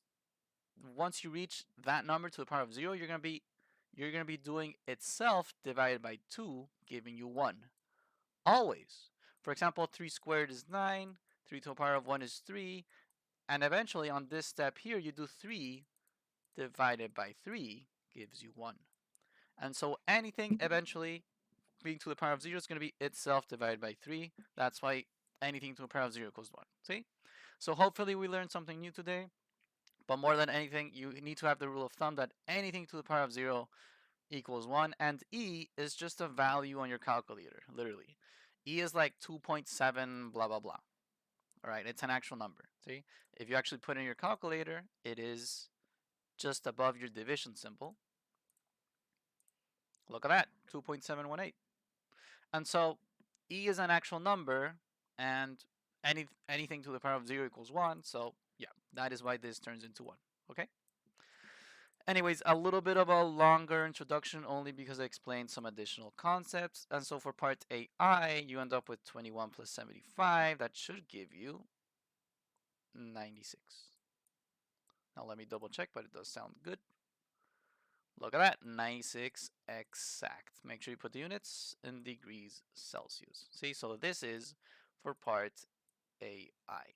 A: you reach that number to the power of 0, you're going to be doing itself divided by 2, giving you 1. Always. For example, 3 squared is 9, 3 to the power of 1 is 3, and eventually on this step here, you do 3 divided by 3 gives you 1. And so anything eventually being to the power of 0 is going to be itself divided by 3. That's why anything to the power of 0 equals 1. See? So hopefully we learned something new today. But more than anything, you need to have the rule of thumb that anything to the power of 0 equals 1. And E is just a value on your calculator, literally. E is like 2.7 blah, blah, blah. All right, it's an actual number. See? If you actually put in your calculator, it is just above your division symbol. Look at that, 2.718. And so E is an actual number, and anything to the power of 0 equals 1. So yeah, that is why this turns into 1. Okay? Anyways, a little bit of a longer introduction only because I explained some additional concepts. And so for part AI, you end up with 21 plus 75. That should give you 96. Now let me double check, but it does sound good. Look at that, 96 exact. Make sure you put the units in degrees Celsius. See, so this is for part AI.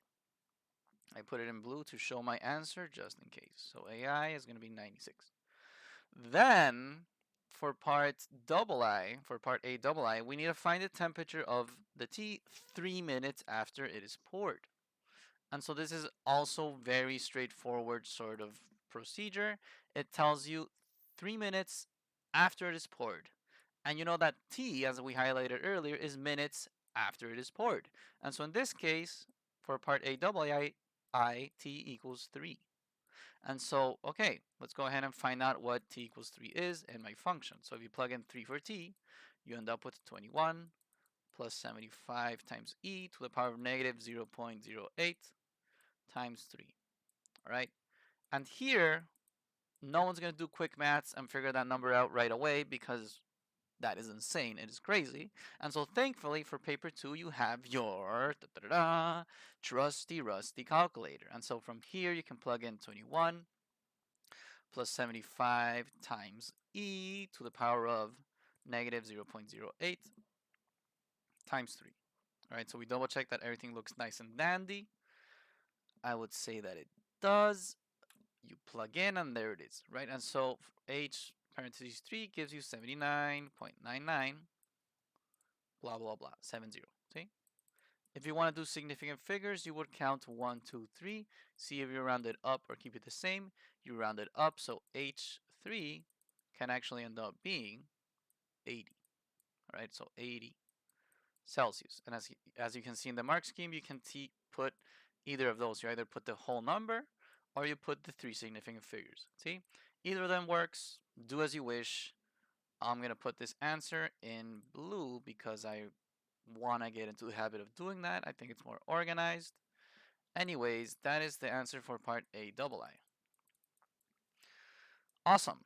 A: I put it in blue to show my answer just in case. So AI is going to be 96. Then for part AI, we need to find the temperature of the tea 3 minutes after it is poured. And so this is also very straightforward sort of procedure. It tells you 3 minutes after it is poured. And you know that T, as we highlighted earlier, is minutes after it is poured. And so in this case, for part AI, T equals 3. And so, okay, let's go ahead and find out what T equals 3 is in my function. So if you plug in 3 for T, you end up with 21 plus 75 times E to the power of negative 0.08 times 3. All right. And here, no one's going to do quick maths and figure that number out right away because that is insane. It is crazy. And so thankfully for paper 2, you have your trusty rusty calculator. And so from here, you can plug in 21 plus 75 times E to the power of negative 0.08 times 3. All right, so we double check that everything looks nice and dandy. I would say that it does. You plug in and there it is, right? And so H parentheses 3 gives you 79.99 blah blah blah 70. See? If you want to do significant figures, you would count 1, 2, 3. See if you round it up or keep it the same. You round it up, so H3 can actually end up being 80. All right, so 80 Celsius. And as you can see in the mark scheme, you can put either of those. You either put the whole number or you put the 3 significant figures. See? Either of them works. Do as you wish. I'm going to put this answer in blue because I want to get into the habit of doing that. I think it's more organized. Anyways, that is the answer for part AI. Awesome.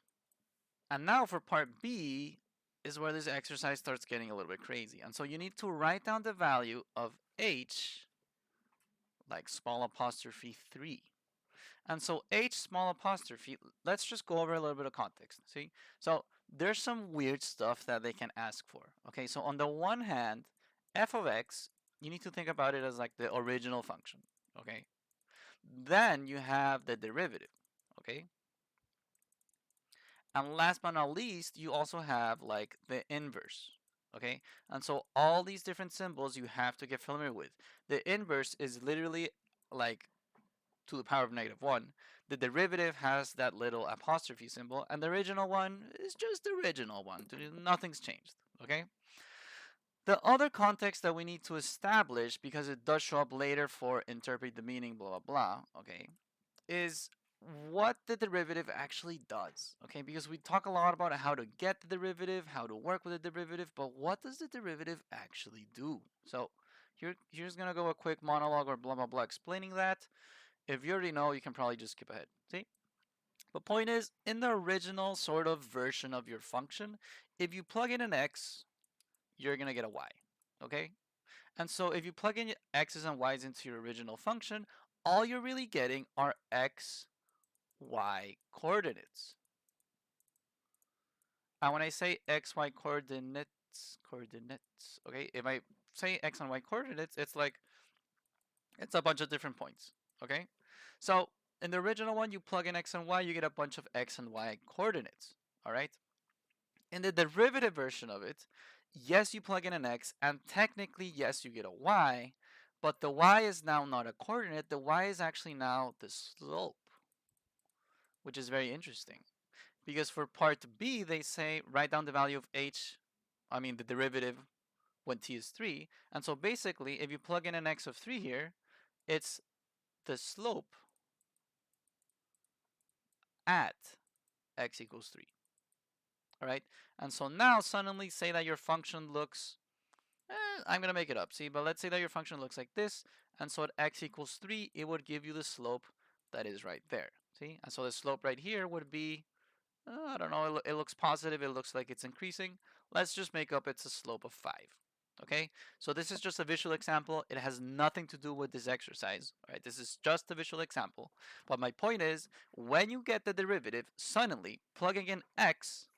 A: And now for part B is where this exercise starts getting a little bit crazy. And so you need to write down the value of h, like small apostrophe 3. And so h small apostrophe, let's just go over a little bit of context. See? So there's some weird stuff that they can ask for. Okay, so on the one hand, f of x, you need to think about it as like the original function. Okay, then you have the derivative. Okay, and last but not least, you also have like the inverse. Okay, and so all these different symbols you have to get familiar with. The inverse is literally like to the power of -1. The derivative has that little apostrophe symbol, and the original one is just the original one. Nothing's changed. Okay. The other context that we need to establish, because it does show up later for interpret the meaning, blah blah blah. Okay, is what the derivative actually does. Okay, because we talk a lot about how to get the derivative, how to work with the derivative, but what does the derivative actually do? So here's gonna go a quick monologue or blah blah blah explaining that. If you already know, you can probably just skip ahead. See? But point is, in the original sort of version of your function, if you plug in an x, you're gonna get a y. Okay? And so if you plug in x's and y's into your original function, all you're really getting are x, y coordinates. And when I say x, y coordinates, okay, if I say x and y coordinates, it's like it's a bunch of different points. Okay? So in the original one, you plug in x and y, you get a bunch of x and y coordinates. All right? In the derivative version of it, yes, you plug in an x, and technically, yes, you get a y, but the y is now not a coordinate. The y is actually now the slope, which is very interesting. Because for part B, they say write down the value of h, I mean the derivative when t is 3. And so basically, if you plug in an x of 3 here, it's the slope at x equals 3. All right? And so now suddenly say that your function looks, I'm going to make it up, see? But let's say that your function looks like this. And so at x equals 3, it would give you the slope that is right there. See? And so the slope right here would be, I don't know, it looks positive. It looks like it's increasing. Let's just make up it's a slope of 5. Okay, so this is just a visual example. It has nothing to do with this exercise. All right, this is just a visual example. But my point is, when you get the derivative, suddenly plugging in x,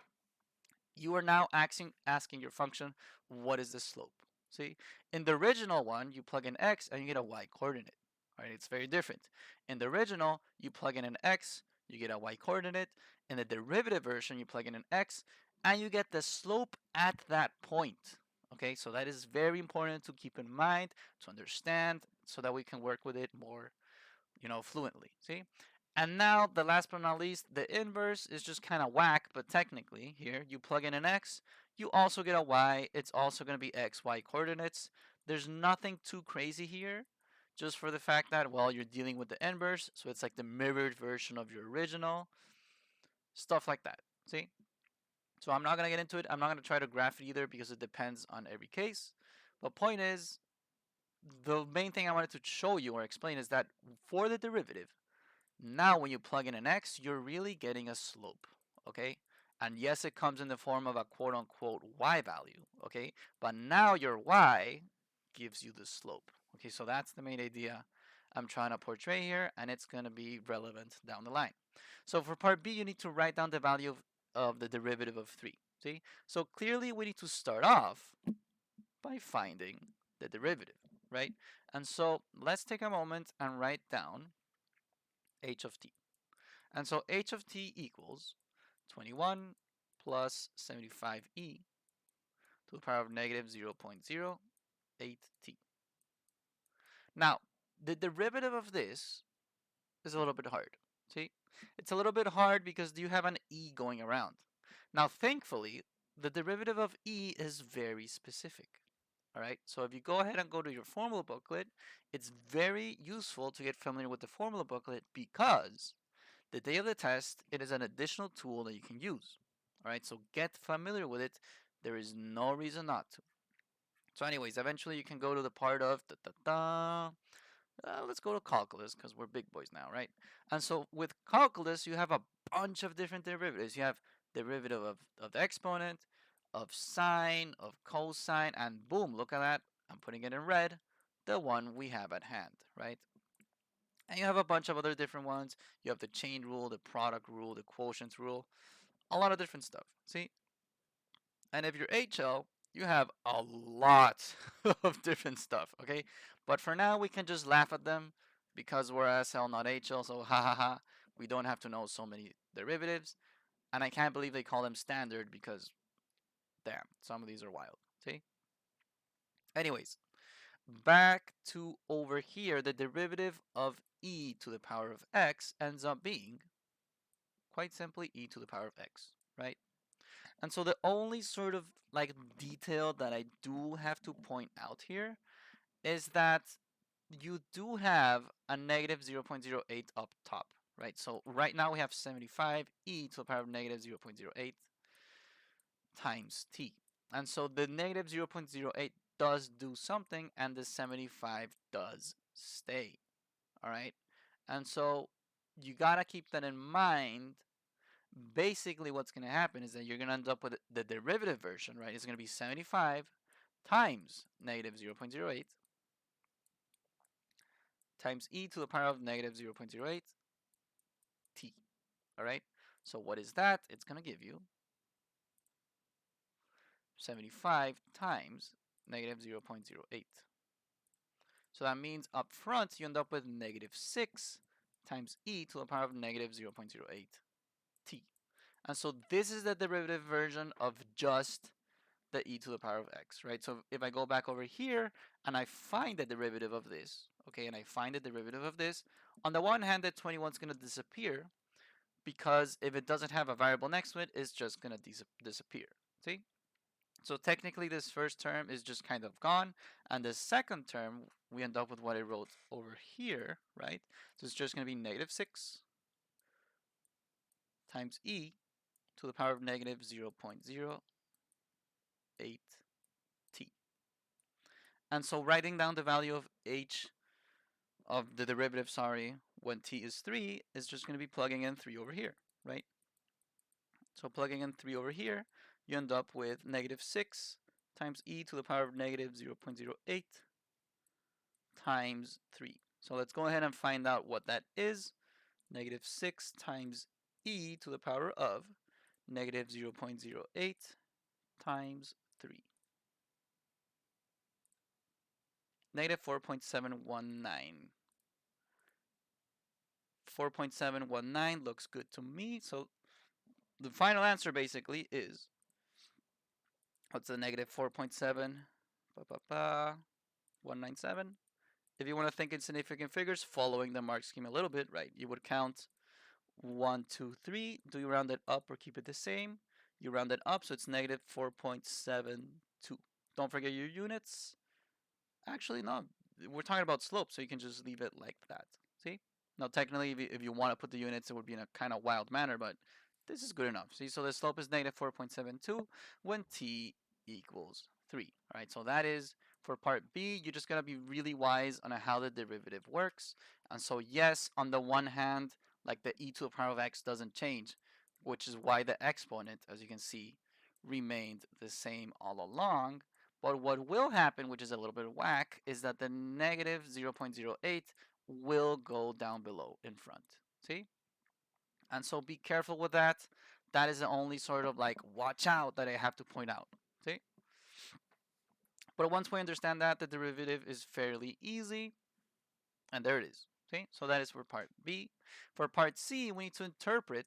A: you are now asking your function, what is the slope? See, in the original one, you plug in x and you get a y coordinate. All right, it's very different. In the original, you plug in an x, you get a y coordinate. In the derivative version, you plug in an x and you get the slope at that point. Okay, so that is very important to keep in mind, to understand, so that we can work with it more, fluently. See? And now the last but not least, the inverse is just kind of whack, but technically here you plug in an x, you also get a y. It's also going to be x, y coordinates. There's nothing too crazy here, just for the fact that, well, you're dealing with the inverse, so it's like the mirrored version of your original, stuff like that. See? So I'm not going to get into it. I'm not going to try to graph it either because it depends on every case. But point is, the main thing I wanted to show you or explain is that for the derivative, now when you plug in an x, you're really getting a slope, okay? And yes, it comes in the form of a quote-unquote y value, okay? But now your y gives you the slope, okay? So that's the main idea I'm trying to portray here, and it's going to be relevant down the line. So for part B, you need to write down the value of the derivative of 3, see? So clearly we need to start off by finding the derivative, right? And so let's take a moment and write down h of t. And so h of t equals 21 plus 75e to the power of negative 0.08t. Now, the derivative of this is a little bit hard. See? It's a little bit hard because you have an e going around. Now, thankfully, the derivative of e is very specific. All right, so if you go ahead and go to your formula booklet, it's very useful to get familiar with the formula booklet because the day of the test, it is an additional tool that you can use. All right, so get familiar with it. There is no reason not to. So anyways, eventually you can go to the part of Let's go to calculus because we're big boys now, right? And so with calculus, you have a bunch of different derivatives. You have derivative of the exponent, of sine, of cosine, and boom, look at that. I'm putting it in red, the one we have at hand, right? And you have a bunch of other different ones. You have the chain rule, the product rule, the quotient rule, a lot of different stuff. See? And if you're HL, you have a lot of different stuff, okay? But for now, we can just laugh at them because we're SL, not HL, so ha ha ha. We don't have to know so many derivatives. And I can't believe they call them standard because, damn, some of these are wild, see? Anyways, back to over here, the derivative of e to the power of x ends up being quite simply e to the power of x, right? And so the only sort of like detail that I do have to point out here is that you do have a negative 0.08 up top, right? So right now we have 75 e to the power of negative 0.08 times t. And so the negative 0.08 does do something and the 75 does stay, all right? And so you gotta keep that in mind. Basically what's going to happen is that you're going to end up with the derivative version, right? It's going to be 75 times negative 0.08 times e to the power of negative 0.08 t, all right? So what is that? It's going to give you 75 times negative 0.08. So that means up front you end up with negative 6 times e to the power of negative 0.08 t. And so this is the derivative version of just the e to the power of x, right? So if I go back over here and I find the derivative of this, okay, and I find the derivative of this, on the one hand, that 21 is going to disappear because if it doesn't have a variable next to it, it's just going to disappear, see? So technically this first term is just kind of gone, and the second term, we end up with what I wrote over here, right? So it's just going to be negative 6 times e to the power of negative 0.08 t. And so writing down the value of h of the derivative, sorry, when t is 3 is just going to be plugging in 3 over here, right? So plugging in 3 over here, you end up with negative 6 times e to the power of negative 0.08 times 3. So let's go ahead and find out what that is. Negative 6 times e to the power of negative 0.08 times 3. Negative 4.719. 4.719 looks good to me. So the final answer basically is, what's the negative 4.7? 197. If you want to think in significant figures, following the mark scheme a little bit, right? You would count 1, 2, 3. Do you round it up or keep it the same? You round it up, so it's negative 4.72. Don't forget your units. Actually, no. We're talking about slope, so you can just leave it like that. See? Now, technically, if you want to put the units, it would be in a kind of wild manner, but this is good enough. See, so the slope is negative 4.72 when t equals 3. All right, so that is for part B. You just got to be really wise on how the derivative works. And so, yes, on the one hand, like the e to the power of x doesn't change, which is why the exponent, as you can see, remained the same all along. But what will happen, which is a little bit whack, is that the negative 0.08 will go down below in front. See? And so be careful with that. That is the only sort of like watch out that I have to point out. See? But once we understand that, the derivative is fairly easy. And there it is. See? So that is for part B. For part C, we need to interpret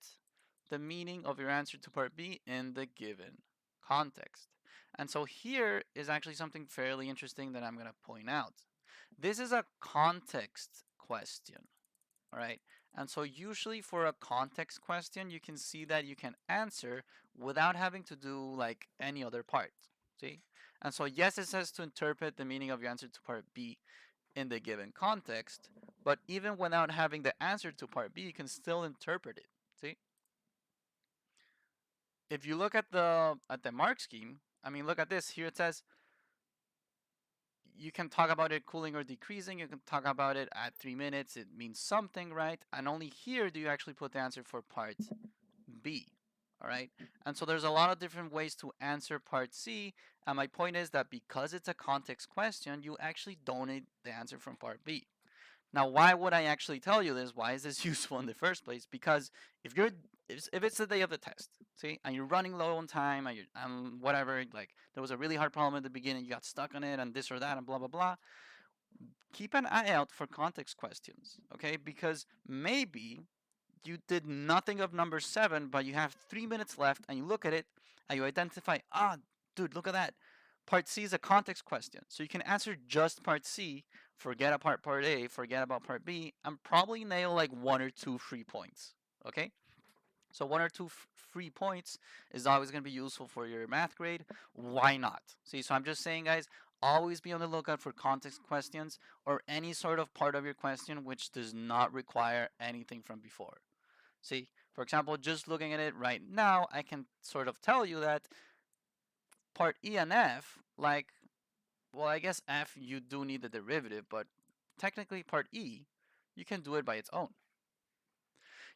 A: the meaning of your answer to part B in the given context. And so here is actually something fairly interesting that I'm going to point out. This is a context question, all right? And so usually for a context question, you can see that you can answer without having to do like any other part, see? And so yes, it says to interpret the meaning of your answer to part B in the given context, but even without having the answer to part B, you can still interpret it, see? If you look at the mark scheme, I mean, look at this. Here it says you can talk about it cooling or decreasing. You can talk about it at 3 minutes. It means something, right? And only here do you actually put the answer for part B. All right. And so there's a lot of different ways to answer part C. And my point is that because it's a context question, you actually don't need the answer from part B. Now, why would I actually tell you this? Why is this useful in the first place? Because if it's the day of the test, see, and you're running low on time, and whatever, like there was a really hard problem at the beginning, you got stuck on it, and this or that, and blah blah blah. Keep an eye out for context questions, okay? Because maybe you did nothing of number 7, but you have 3 minutes left, and you look at it, and you identify, dude, look at that. Part C is a context question. So you can answer just part C, forget about part A, forget about part B, and probably nail like 1 or 2 free points. Okay? So 1 or 2 free points is always going to be useful for your math grade. Why not? See, so I'm just saying, guys, always be on the lookout for context questions or any sort of part of your question which does not require anything from before. See, for example, just looking at it right now, I can sort of tell you that part E and F, like, well, I guess F you do need the derivative, but technically part E, you can do it by its own.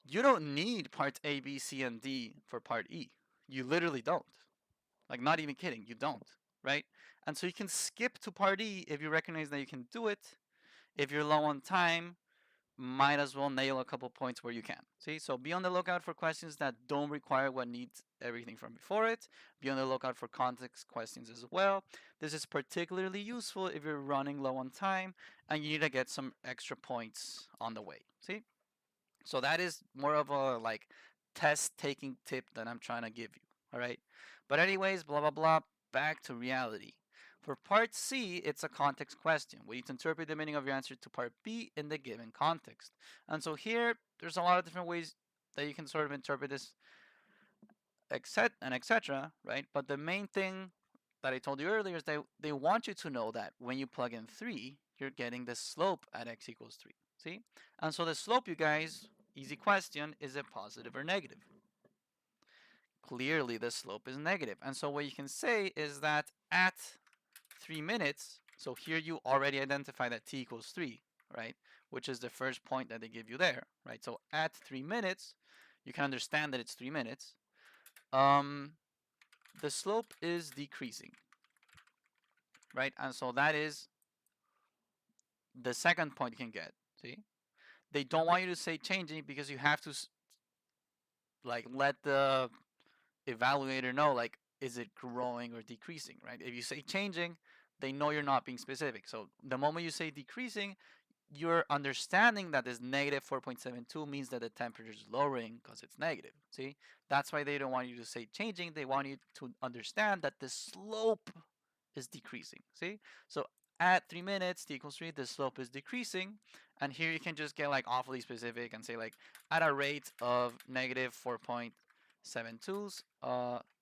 A: You don't need parts A, B, C, and D for part E. You literally don't. Like, not even kidding, you don't, right? And so you can skip to part E if you recognize that you can do it. If you're low on time, might as well nail a couple points where you can. See, so be on the lookout for questions that don't require what needs everything from before it. Be on the lookout for context questions as well. This is particularly useful if you're running low on time and you need to get some extra points on the way. See, so that is more of a like test taking tip that I'm trying to give you. All right, but anyways, blah blah blah. Back to reality. For part C, it's a context question. We need to interpret the meaning of your answer to part B in the given context. And so here, there's a lot of different ways that you can sort of interpret this, etc., right? But the main thing that I told you earlier is that they want you to know that when you plug in 3, you're getting the slope at x equals 3. See? And so the slope, you guys, easy question, is it positive or negative? Clearly, the slope is negative. And so what you can say is that at 3 minutes, so here you already identify that t equals 3, right? Which is the first point that they give you there, right? So at 3 minutes, you can understand that it's 3 minutes. The slope is decreasing, right? And so that is the second point you can get, see? They don't want you to say changing because you have to like let the evaluator know, like, is it growing or decreasing, right? If you say changing, they know you're not being specific. So the moment you say decreasing, you're understanding that this negative 4.72 means that the temperature is lowering because it's negative. See, that's why they don't want you to say changing. They want you to understand that the slope is decreasing. See, so at 3 minutes, t equals 3, the slope is decreasing. And here you can just get like awfully specific and say like at a rate of negative 4.72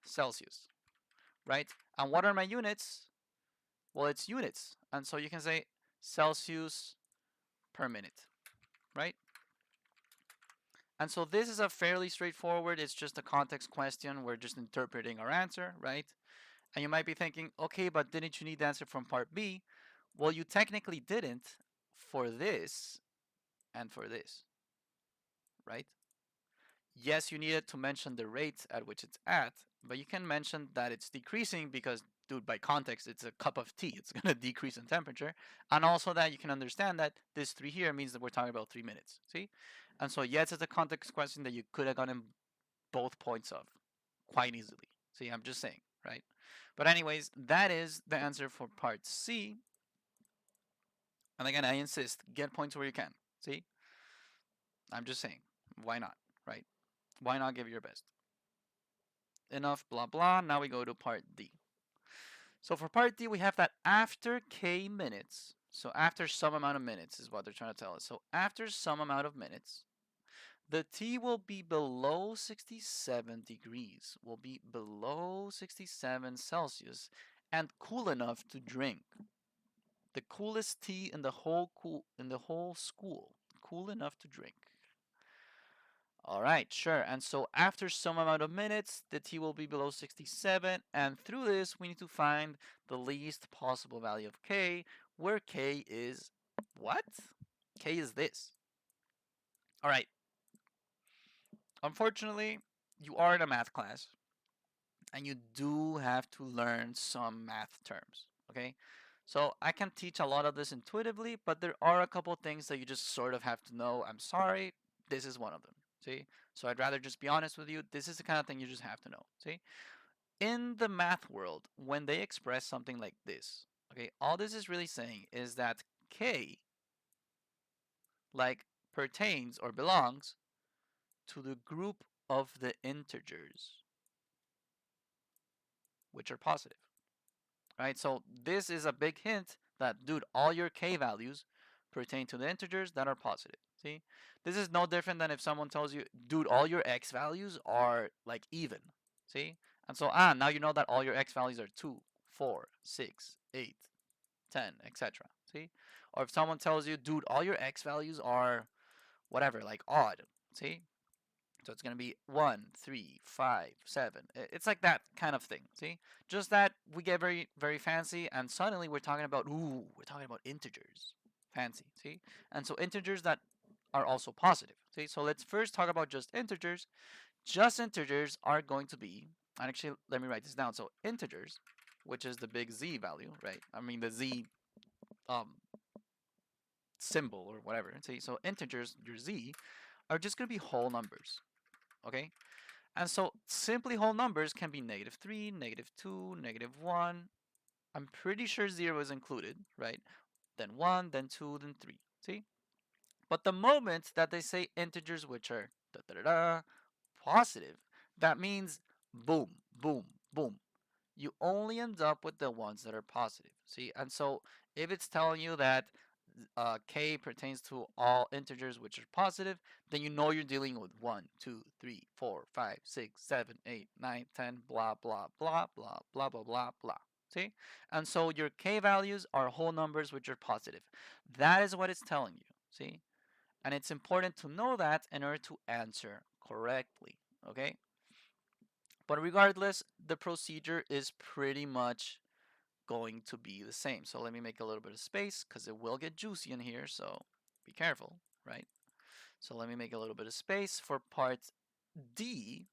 A: Celsius, right? And what are my units? Well, it's units. And so you can say Celsius per minute, right? And so this is a fairly straightforward, it's just a context question. We're just interpreting our answer, right? And you might be thinking, okay, but didn't you need the answer from part B? Well, you technically didn't for this and for this, right? Yes, you needed to mention the rate at which it's at, but you can mention that it's decreasing because, dude, by context, it's a cup of tea. It's going to decrease in temperature. And also that you can understand that this 3 here means that we're talking about 3 minutes. See? And so, yes, it's a context question that you could have gotten both points of quite easily. See, I'm just saying, right? But anyways, that is the answer for part C. And again, I insist, get points where you can. See? I'm just saying, why not, right? Why not give your best? Enough blah blah. Now we go to part D. So for part D, we have that after k minutes, so after some amount of minutes is what they're trying to tell us. So after some amount of minutes, the T will be below 67 degrees, will be below 67 Celsius, and cool enough to drink. The coolest tea in the whole school, cool enough to drink. All right, sure. And so after some amount of minutes, the T will be below 67. And through this, we need to find the least possible value of K, where k is what? K is this. All right. Unfortunately, you are in a math class and you do have to learn some math terms, okay? So I can teach a lot of this intuitively, but there are a couple things that you just sort of have to know. I'm sorry, this is one of them, see? So I'd rather just be honest with you. This is the kind of thing you just have to know, see? In the math world, when they express something like this, okay, all this is really saying is that k, like, pertains or belongs to the group of the integers, which are positive. Right? So this is a big hint that, dude, all your k values pertain to the integers that are positive. See? This is no different than if someone tells you, dude, all your x values are like even. See? And so, now you know that all your x values are 2, 4, 6, 8, 10, etc. See? Or if someone tells you, dude, all your x values are whatever, like odd. See? So it's going to be 1, 3, 5, 7. It's like that kind of thing. See? Just that we get very, very fancy, and suddenly we're talking about, we're talking about integers. Fancy. See? And so integers that are also positive. See? So let's first talk about just integers. Just integers are going to be, and actually, let me write this down. So integers, which is the big z value, right? I mean, the z um, symbol or whatever. See? So integers, your z, are just going to be whole numbers. Okay? And so simply whole numbers can be -3, -2, -1. I'm pretty sure 0 is included, right? Then 1, then 2, then 3. See? But the moment that they say integers which are positive, that means boom, boom, boom. You only end up with the ones that are positive. See? And so if it's telling you that k pertains to all integers which are positive, then you know you're dealing with 1, 2, 3, 4, 5, 6, 7, 8, 9, 10, blah, blah, blah, blah, blah, blah, blah, blah. See? And so your k values are whole numbers which are positive. That is what it's telling you. See? And it's important to know that in order to answer correctly. Okay? But regardless, the procedure is pretty much going to be the same. So let me make a little bit of space because it will get juicy in here, so be careful, right? So let me make a little bit of space for part D.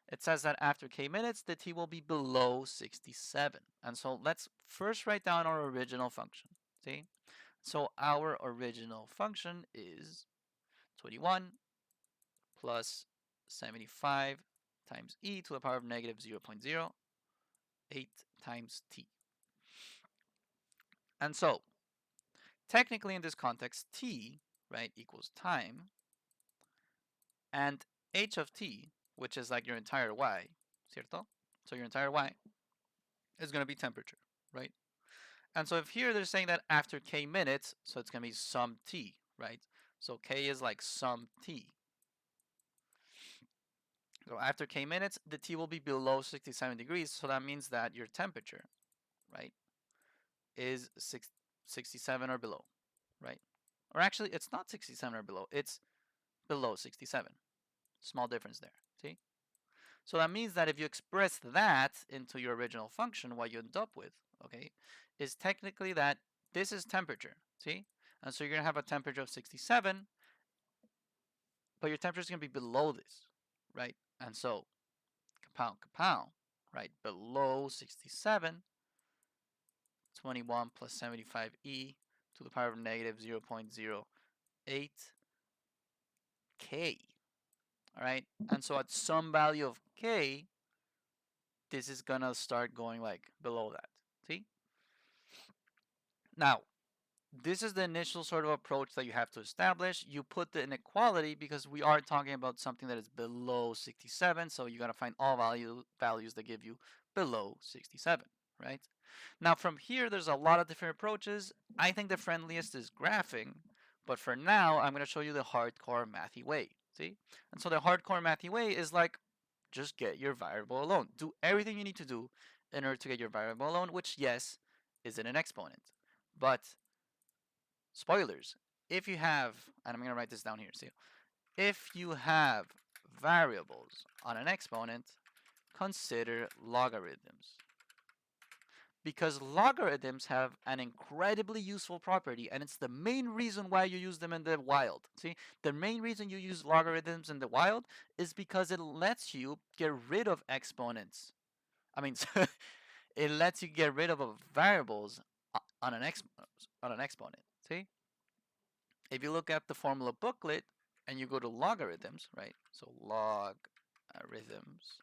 A: It says that after k minutes, the t will be below 67. And so let's first write down our original function, see? So our original function is 21 plus 75 times e to the power of negative 0.08 times t. And so technically in this context, t, right, equals time, and h of t, which is like your entire y, ¿cierto? So your entire y is going to be temperature, right? And so if here they're saying that after k minutes, so it's going to be some t, right? So k is like some t. So after k minutes, the t will be below 67 degrees, so that means that your temperature, right, is 67 or below, right? Or actually, it's not 67 or below, it's below 67. Small difference there, see? So that means that if you express that into your original function, what you end up with, okay, is technically that this is temperature, see? And so you're going to have a temperature of 67, but your temperature is going to be below this, right? And so, kapow, right? Below 67, 21 plus 75e to the power of negative 0.08 k, all right? And so at some value of k, this is gonna start going like below that. See? Now, this is the initial sort of approach that you have to establish. You put the inequality because we are talking about something that is below 67, so you gotta find all values that give you below 67, right? Now from here, there's a lot of different approaches. I think the friendliest is graphing, but for now, I'm gonna show you the hardcore mathy way. See? And so the hardcore mathy way is like, just get your variable alone. Do everything you need to do in order to get your variable alone, which, yes, is in an exponent. But, spoilers, if you have, and I'm going to write this down here, see, if you have variables on an exponent, consider logarithms. because logarithms have an incredibly useful property, and it's the main reason why you use them in the wild. See, the main reason you use logarithms in the wild is because it lets you get rid of exponents. I mean, it lets you get rid of variables on an exponent. See, if you look at the formula booklet and you go to logarithms, right? So logarithms,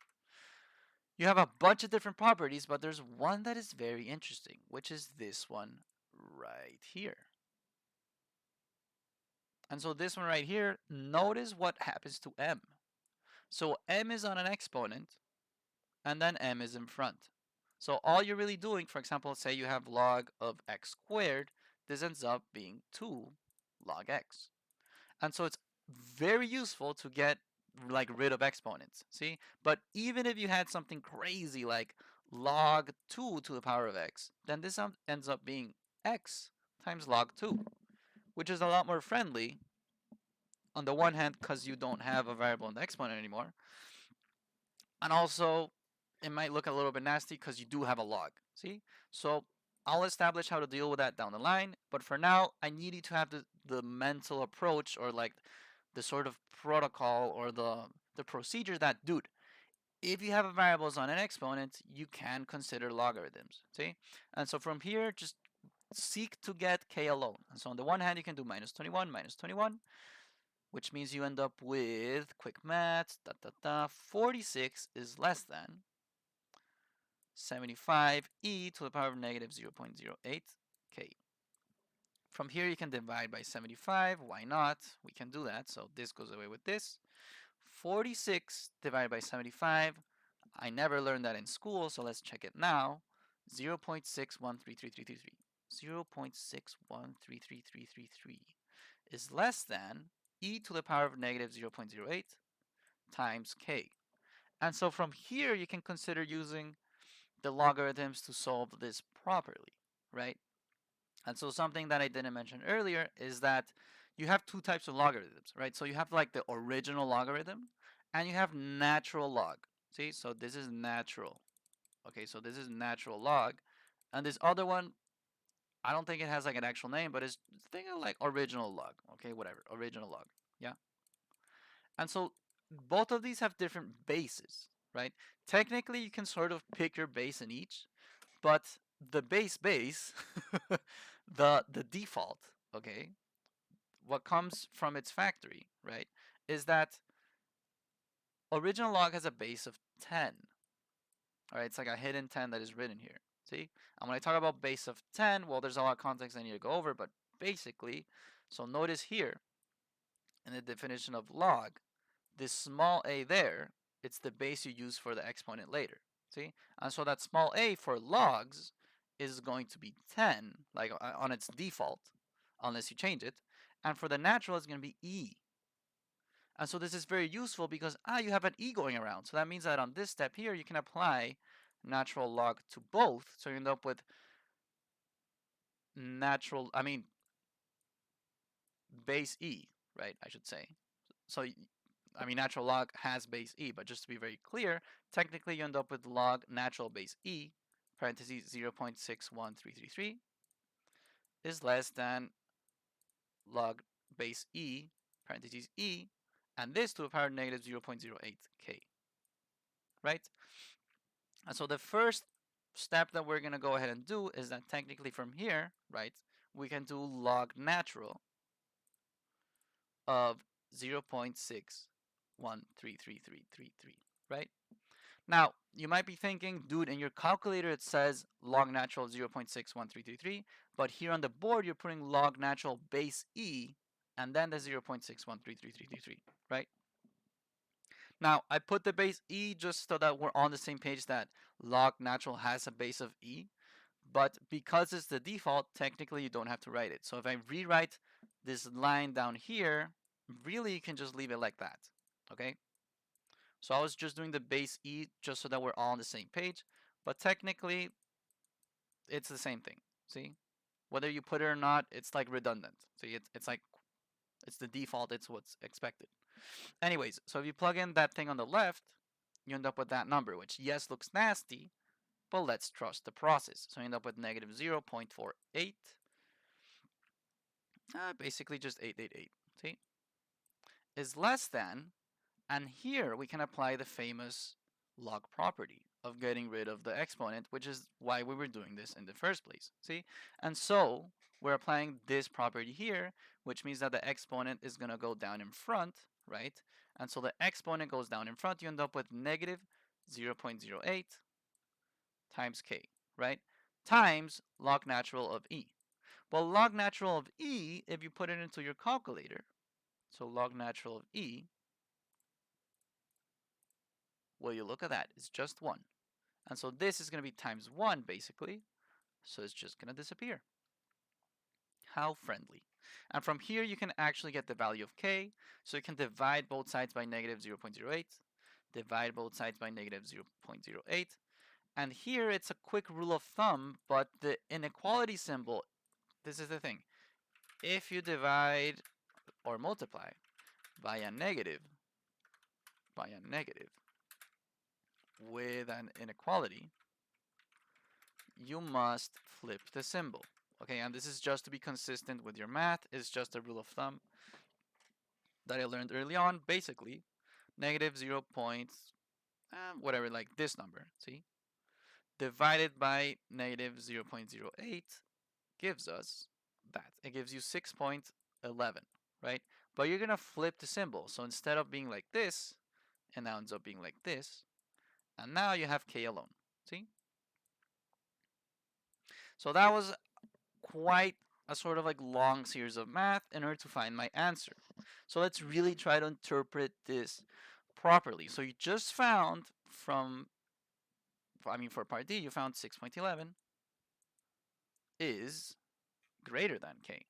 A: you have a bunch of different properties, but there's one that is very interesting, which is this one right here. And so this one right here, notice what happens to m. So m is on an exponent, and then m is in front. So all you're really doing, for example, say you have log of x squared, this ends up being 2 log x. And so it's very useful to get like rid of exponents, see? But even if you had something crazy like log 2 to the power of x, then this ends up being x times log 2, which is a lot more friendly on the one hand because you don't have a variable in the exponent anymore, and also it might look a little bit nasty because you do have a log, see? So I'll establish how to deal with that down the line, but for now I need you to have the mental approach, or like the sort of protocol or the procedure that, dude, if you have variables on an exponent, you can consider logarithms, see? And so from here, just seek to get k alone. And so on the one hand, you can do minus 21, which means you end up with, quick math, 46 is less than 75 e to the power of negative 0.08 k. From here, you can divide by 75. Why not? We can do that. So this goes away with this. 46 divided by 75. I never learned that in school, so let's check it now. 0.613333. 0.613333 is less than e to the power of negative 0.08 times k. And so from here, you can consider using the logarithms to solve this properly, right? And so something that I didn't mention earlier is that you have two types of logarithms, right? So you have like the original logarithm and you have natural log. See, so this is natural. Okay, so this is natural log. And this other one, I don't think it has like an actual name, but it's think of like original log. Okay, whatever, original log. Yeah. And so both of these have different bases, right? Technically, you can sort of pick your base in each, but the base, the default, okay, what comes from its factory, right, is that original log has a base of 10. All right, it's like a hidden 10 that is written here. See? And when I talk about base of 10, well, there's a lot of context I need to go over, but basically, so notice here in the definition of log, this small a there, it's the base you use for the exponent later. See? And so that small a for logs is going to be 10, like on its default, unless you change it. And for the natural, it's going to be e. And so this is very useful because you have an e going around. So that means that on this step here, you can apply natural log to both. So you end up with base e, right? I should say. So, natural log has base e, but just to be very clear, technically you end up with log natural base e, parentheses 0.61333, is less than log base e, parentheses e, and this to the power negative 0.08k, right? And so the first step that we're going to go ahead and do is that technically from here, right, we can do log natural of 0.613333, right? Now, you might be thinking, dude, in your calculator it says log natural 0.61333, but here on the board you're putting log natural base e and then the 0.613333, right? Now, I put the base e just so that we're on the same page that log natural has a base of e, but because it's the default, technically you don't have to write it. So if I rewrite this line down here, really you can just leave it like that, okay? So I was just doing the base e just so that we're all on the same page, but technically it's the same thing, see? Whether you put it or not, it's like redundant. So it's like, it's the default, it's what's expected. Anyways, so if you plug in that thing on the left, you end up with that number, which yes, looks nasty, but let's trust the process. So I end up with negative 0.48, basically just 888, see, is less than, and here we can apply the famous log property of getting rid of the exponent, which is why we were doing this in the first place, see? And so we're applying this property here, which means that the exponent is going to go down in front, right? And so the exponent goes down in front, you end up with negative 0.08 times k, right? Times log natural of e. Well, log natural of e, if you put it into your calculator, so log natural of e, well, you look at that, it's just 1. And so this is going to be times 1, basically. So it's just going to disappear. How friendly. And from here, you can actually get the value of k. So you can divide both sides by negative 0.08, divide both sides by negative 0.08. And here, it's a quick rule of thumb, but the inequality symbol, this is the thing. If you divide or multiply by a negative with an inequality, you must flip the symbol. Okay, and this is just to be consistent with your math. It's just a rule of thumb that I learned early on. Basically, negative 0. Whatever, like this number, see? Divided by negative 0.08 gives us that. It gives you 6.11, right? But you're going to flip the symbol. So instead of being like this, it now ends up being like this. And now you have k alone, see? So that was quite a sort of like long series of math in order to find my answer. So let's really try to interpret this properly. So you just found for part D, you found 6.11 is greater than k.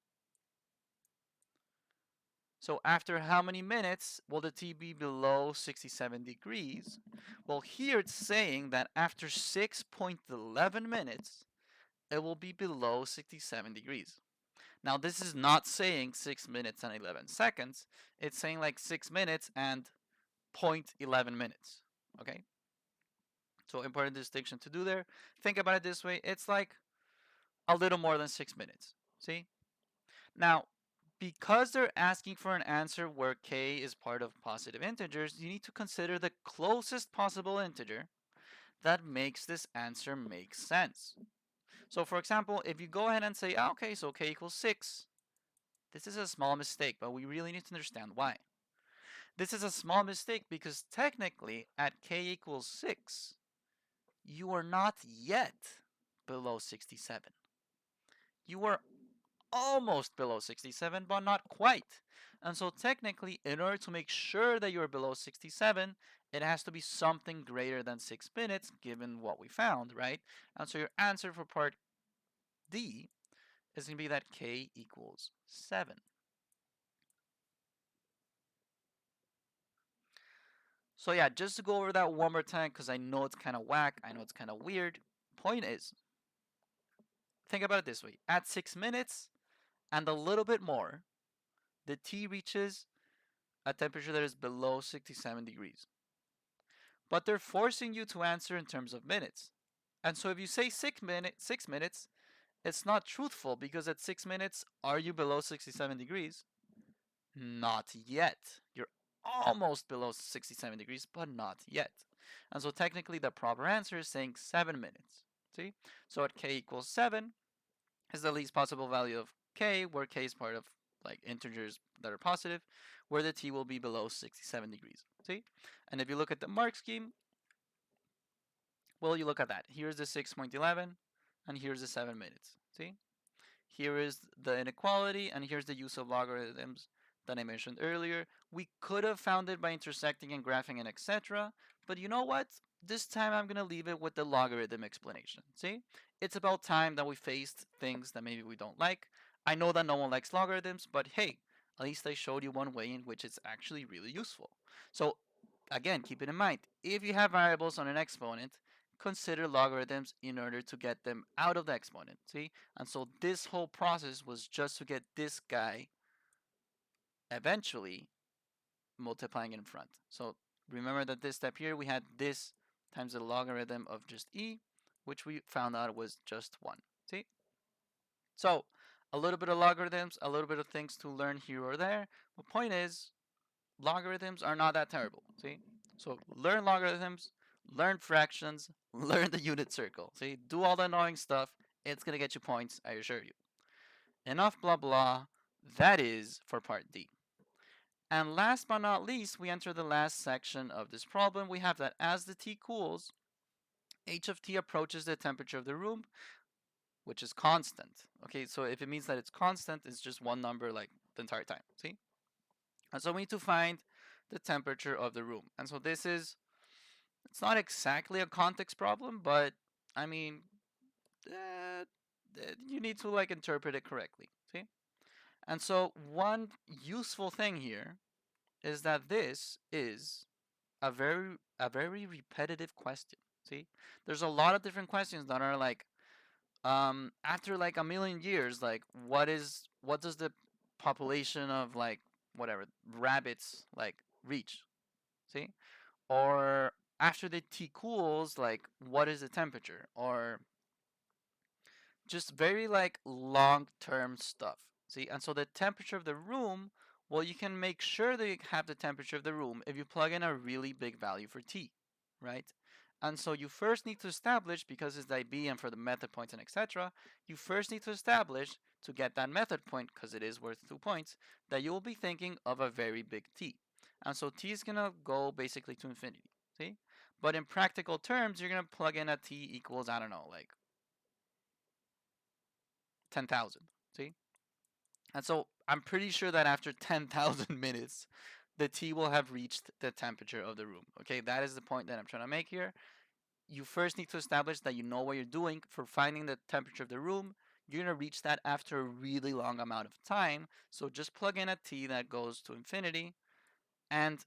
A: So after how many minutes will the T be below 67 degrees? Well, here it's saying that after 6.11 minutes, it will be below 67 degrees. Now, this is not saying 6 minutes and 11 seconds. It's saying like 6 minutes and 0.11 minutes. Okay? So, important distinction to do there. Think about it this way. It's like a little more than 6 minutes. See? Now, because they're asking for an answer where k is part of positive integers, you need to consider the closest possible integer that makes this answer make sense. So, for example, if you go ahead and say, okay, so k equals 6, this is a small mistake, but we really need to understand why. This is a small mistake because technically at k equals 6, you are not yet below 67. You are almost below 67, but not quite. And so technically, in order to make sure that you're below 67, it has to be something greater than 6 minutes, given what we found, right? And so your answer for part D is going to be that k equals 7. So yeah, just to go over that one more time, because I know it's kind of whack, I know it's kind of weird. Point is, think about it this way. At 6 minutes and a little bit more, the T reaches a temperature that is below 67 degrees. But they're forcing you to answer in terms of minutes. And so if you say 6 minutes, it's not truthful because at 6 minutes, are you below 67 degrees? Not yet. You're almost below 67 degrees, but not yet. And so technically the proper answer is saying 7 minutes. See? So at k equals 7 is the least possible value of k, where k is part of like integers that are positive, where the t will be below 67 degrees. See? And if you look at the mark scheme, well, you look at that. Here's the 6.11, and here's the 7 minutes. See? Here is the inequality, and here's the use of logarithms that I mentioned earlier. We could have found it by intersecting and graphing and etc. But you know what? This time I'm going to leave it with the logarithm explanation. See? It's about time that we faced things that maybe we don't like. I know that no one likes logarithms, but hey, at least I showed you one way in which it's actually really useful. So again, keep it in mind. If you have variables on an exponent, consider logarithms in order to get them out of the exponent. See? And so this whole process was just to get this guy eventually multiplying in front. So remember that this step here, we had this times the logarithm of just e, which we found out was just 1. See? So, a little bit of logarithms, a little bit of things to learn here or there. The point is, logarithms are not that terrible. See? So, learn logarithms, learn fractions, learn the unit circle. See? Do all the annoying stuff. It's going to get you points, I assure you. Enough blah blah. That is for part D. And last but not least, we enter the last section of this problem. We have that as the T cools, h of T approaches the temperature of the room, which is constant. Okay, so if it means that it's constant, it's just one number like the entire time. See? And so we need to find the temperature of the room. And so this is, it's not exactly a context problem, but I mean, uh, you need to like interpret it correctly. See? And so one useful thing here is that this is a very repetitive question. See, there's a lot of different questions that are like, after like a million years, like what does the population of like whatever rabbits like reach? See, or after the T cools, like what is the temperature? Or just very like long term stuff. See, and so the temperature of the room, well, you can make sure that you have the temperature of the room if you plug in a really big value for T, right? And so you first need to establish, because it's the IB and for the method points and etc., you first need to establish to get that method point, because it is worth 2 points, that you will be thinking of a very big T. And so T is going to go basically to infinity, see? But in practical terms, you're going to plug in a T equals, I don't know, like 10,000. See? And so I'm pretty sure that after 10,000 minutes, the T will have reached the temperature of the room. Okay, that is the point that I'm trying to make here. You first need to establish that you know what you're doing for finding the temperature of the room. You're going to reach that after a really long amount of time. So just plug in a T that goes to infinity. And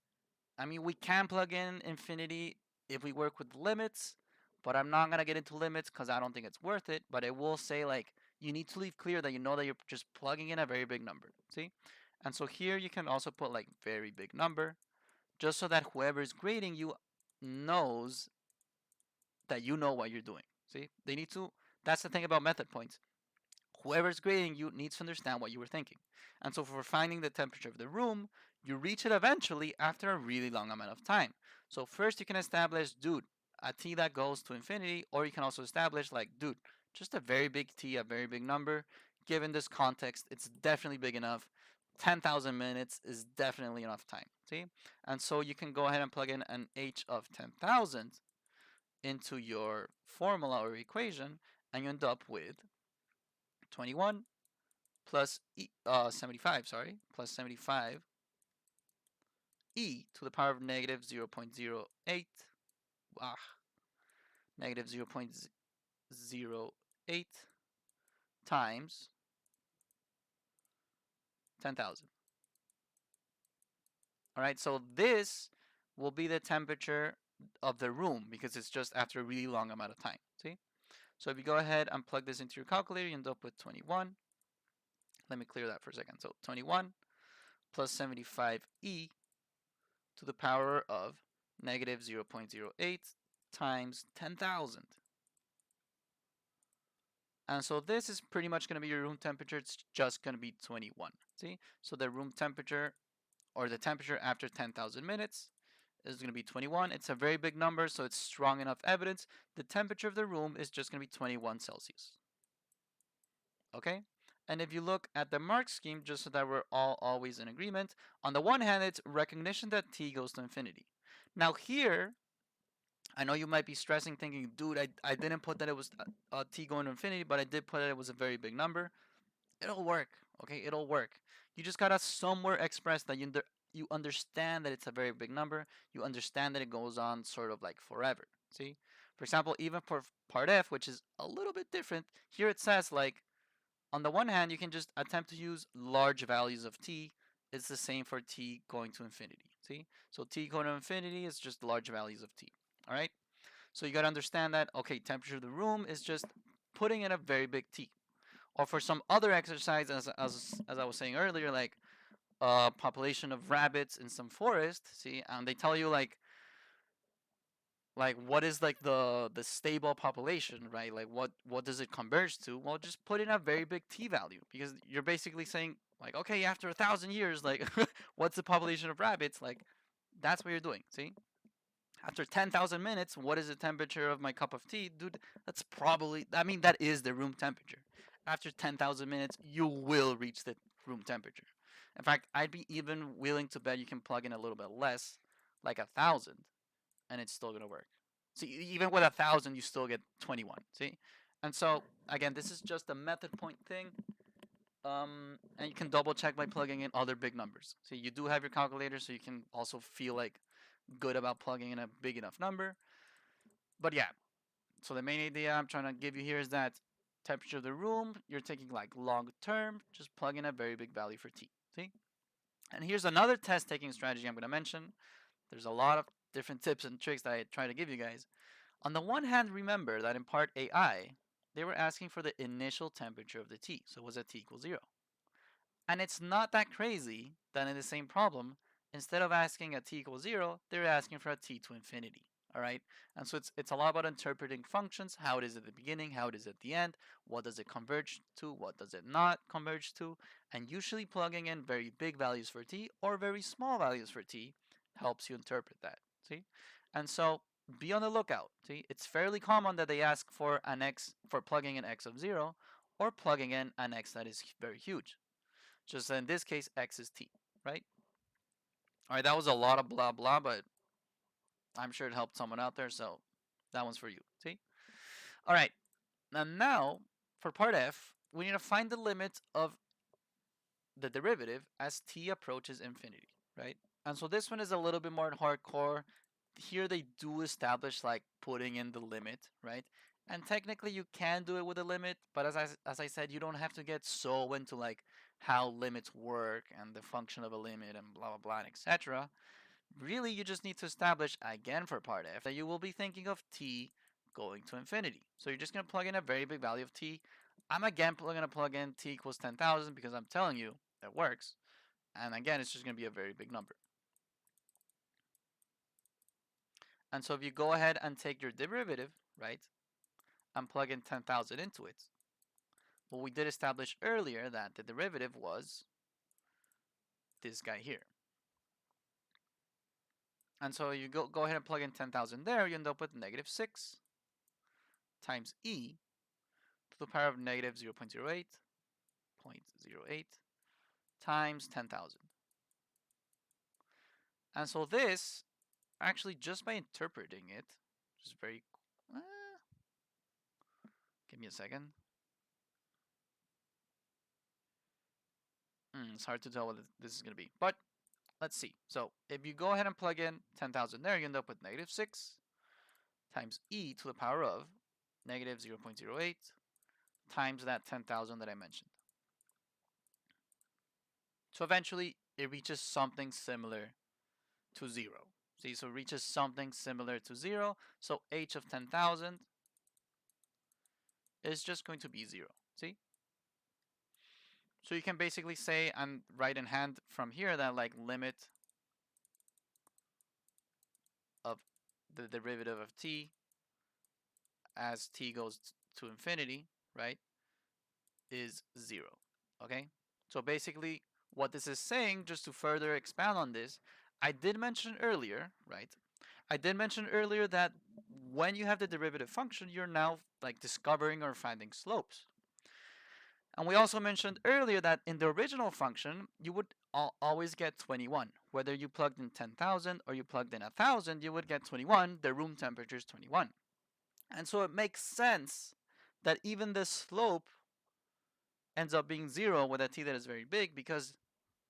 A: I mean, we can plug in infinity if we work with limits, but I'm not going to get into limits because I don't think it's worth it. But it will say, like, you need to leave clear that you know that you're just plugging in a very big number. See? And so here you can also put, like, very big number, just so that whoever is grading you knows that you know what you're doing. See? They need to, that's the thing about method points. Whoever's grading you needs to understand what you were thinking. And so for finding the temperature of the room, you reach it eventually after a really long amount of time. So first you can establish, dude, a T that goes to infinity, or you can also establish like, dude, just a very big T, a very big number. Given this context, it's definitely big enough. 10,000 minutes is definitely enough time. See? And so you can go ahead and plug in an H of 10,000 into your formula or equation, and you end up with 21 plus 75, sorry, plus 75 e to the power of negative 0.08, negative 0.08 times 10,000. All right, so this will be the temperature of the room because it's just after a really long amount of time. See? So if you go ahead and plug this into your calculator, you end up with 21. Let me clear that for a second. So 21 plus 75e to the power of negative 0.08 times 10,000. And so this is pretty much going to be your room temperature. It's just going to be 21. See? So the room temperature, or the temperature after 10,000 minutes, is going to be 21. It's a very big number, so it's strong enough evidence. The temperature of the room is just going to be 21 Celsius. Okay? And if you look at the mark scheme, just so that we're all always in agreement, on the one hand, it's recognition that T goes to infinity. Now here, I know you might be stressing, thinking, dude, I didn't put that it was T going to infinity, but I did put it was a very big number. It'll work, okay? It'll work. You just gotta somewhere express that you understand that it's a very big number. You understand that it goes on sort of like forever. See? For example, even for part F, which is a little bit different, here it says like, on the one hand, you can just attempt to use large values of T. It's the same for T going to infinity. See? So T going to infinity is just large values of T. All right? So you got to understand that, okay, temperature of the room is just putting in a very big T. Or for some other exercise, as I was saying earlier, like population of rabbits in some forest, see, and they tell you like, Like, what is like the stable population, right? Like, what does it converge to? Well, just put in a very big t value, because you're basically saying like, okay, after 1,000 years, like, what's the population of rabbits? Like, that's what you're doing. See, after 10,000 minutes, what is the temperature of my cup of tea, dude? That's probably, I mean, that is the room temperature. After 10,000 minutes, you will reach the room temperature. In fact, I'd be even willing to bet you can plug in a little bit less, like 1,000, and it's still gonna work. See, even with 1,000, you still get 21. See, and so again, this is just a method point thing. And you can double check by plugging in other big numbers. So you do have your calculator, so you can also feel like good about plugging in a big enough number. But yeah, so the main idea I'm trying to give you here is that temperature of the room, you're taking like long term, just plug in a very big value for T. See? And here's another test taking strategy I'm going to mention. There's a lot of different tips and tricks that I try to give you guys. On the one hand, remember that in part AI, they were asking for the initial temperature of the T. So it was at T equals 0. And it's not that crazy that in the same problem, instead of asking a t equals 0, they're asking for a t to infinity. All right, and so it's a lot about interpreting functions, how it is at the beginning, how it is at the end, what does it converge to, what does it not converge to, and usually plugging in very big values for t or very small values for t helps you interpret that. See, and so be on the lookout. See, it's fairly common that they ask for an x, for plugging in x of 0, or plugging in an x that is very huge. Just in this case, x is t, right? All right, that was a lot of blah blah, but I'm sure it helped someone out there, so that one's for you. See? All right, and now for part F, we need to find the limit of the derivative as t approaches infinity, right? And so this one is a little bit more hardcore. Here they do establish like putting in the limit, right? And technically you can do it with a limit, but as I said, you don't have to get so into like how limits work and the function of a limit and blah blah blah and etc. Really, you just need to establish again for part F that you will be thinking of t going to infinity. So you're just gonna plug in a very big value of t. I'm again gonna plug in t equals 10,000 because I'm telling you that works. And again, it's just gonna be a very big number. And so if you go ahead and take your derivative, right, and plug in 10,000 into it, well, we did establish earlier that the derivative was this guy here. And so you go ahead and plug in 10,000 there, you end up with negative 6 times e to the power of negative 0.08 times 10,000. And so this, actually, just by interpreting it, which is very, uh, give me a second. It's hard to tell what this is going to be, but let's see. So if you go ahead and plug in 10,000 there, you end up with negative 6 times e to the power of negative 0.08 times that 10,000 that I mentioned. So eventually, it reaches something similar to 0. See, so it reaches something similar to 0. So h of 10,000 is just going to be 0. See? So you can basically say, and write in hand from here, that like limit of the derivative of t as t goes to infinity, right, is 0. Okay? So basically, what this is saying, just to further expand on this, I did mention earlier, right? I did mention earlier that when you have the derivative function, you're now like discovering or finding slopes. And we also mentioned earlier that in the original function, you would always get 21. Whether you plugged in 10,000 or you plugged in 1,000, you would get 21. The room temperature is 21. And so it makes sense that even the slope ends up being 0 with a t that is very big because,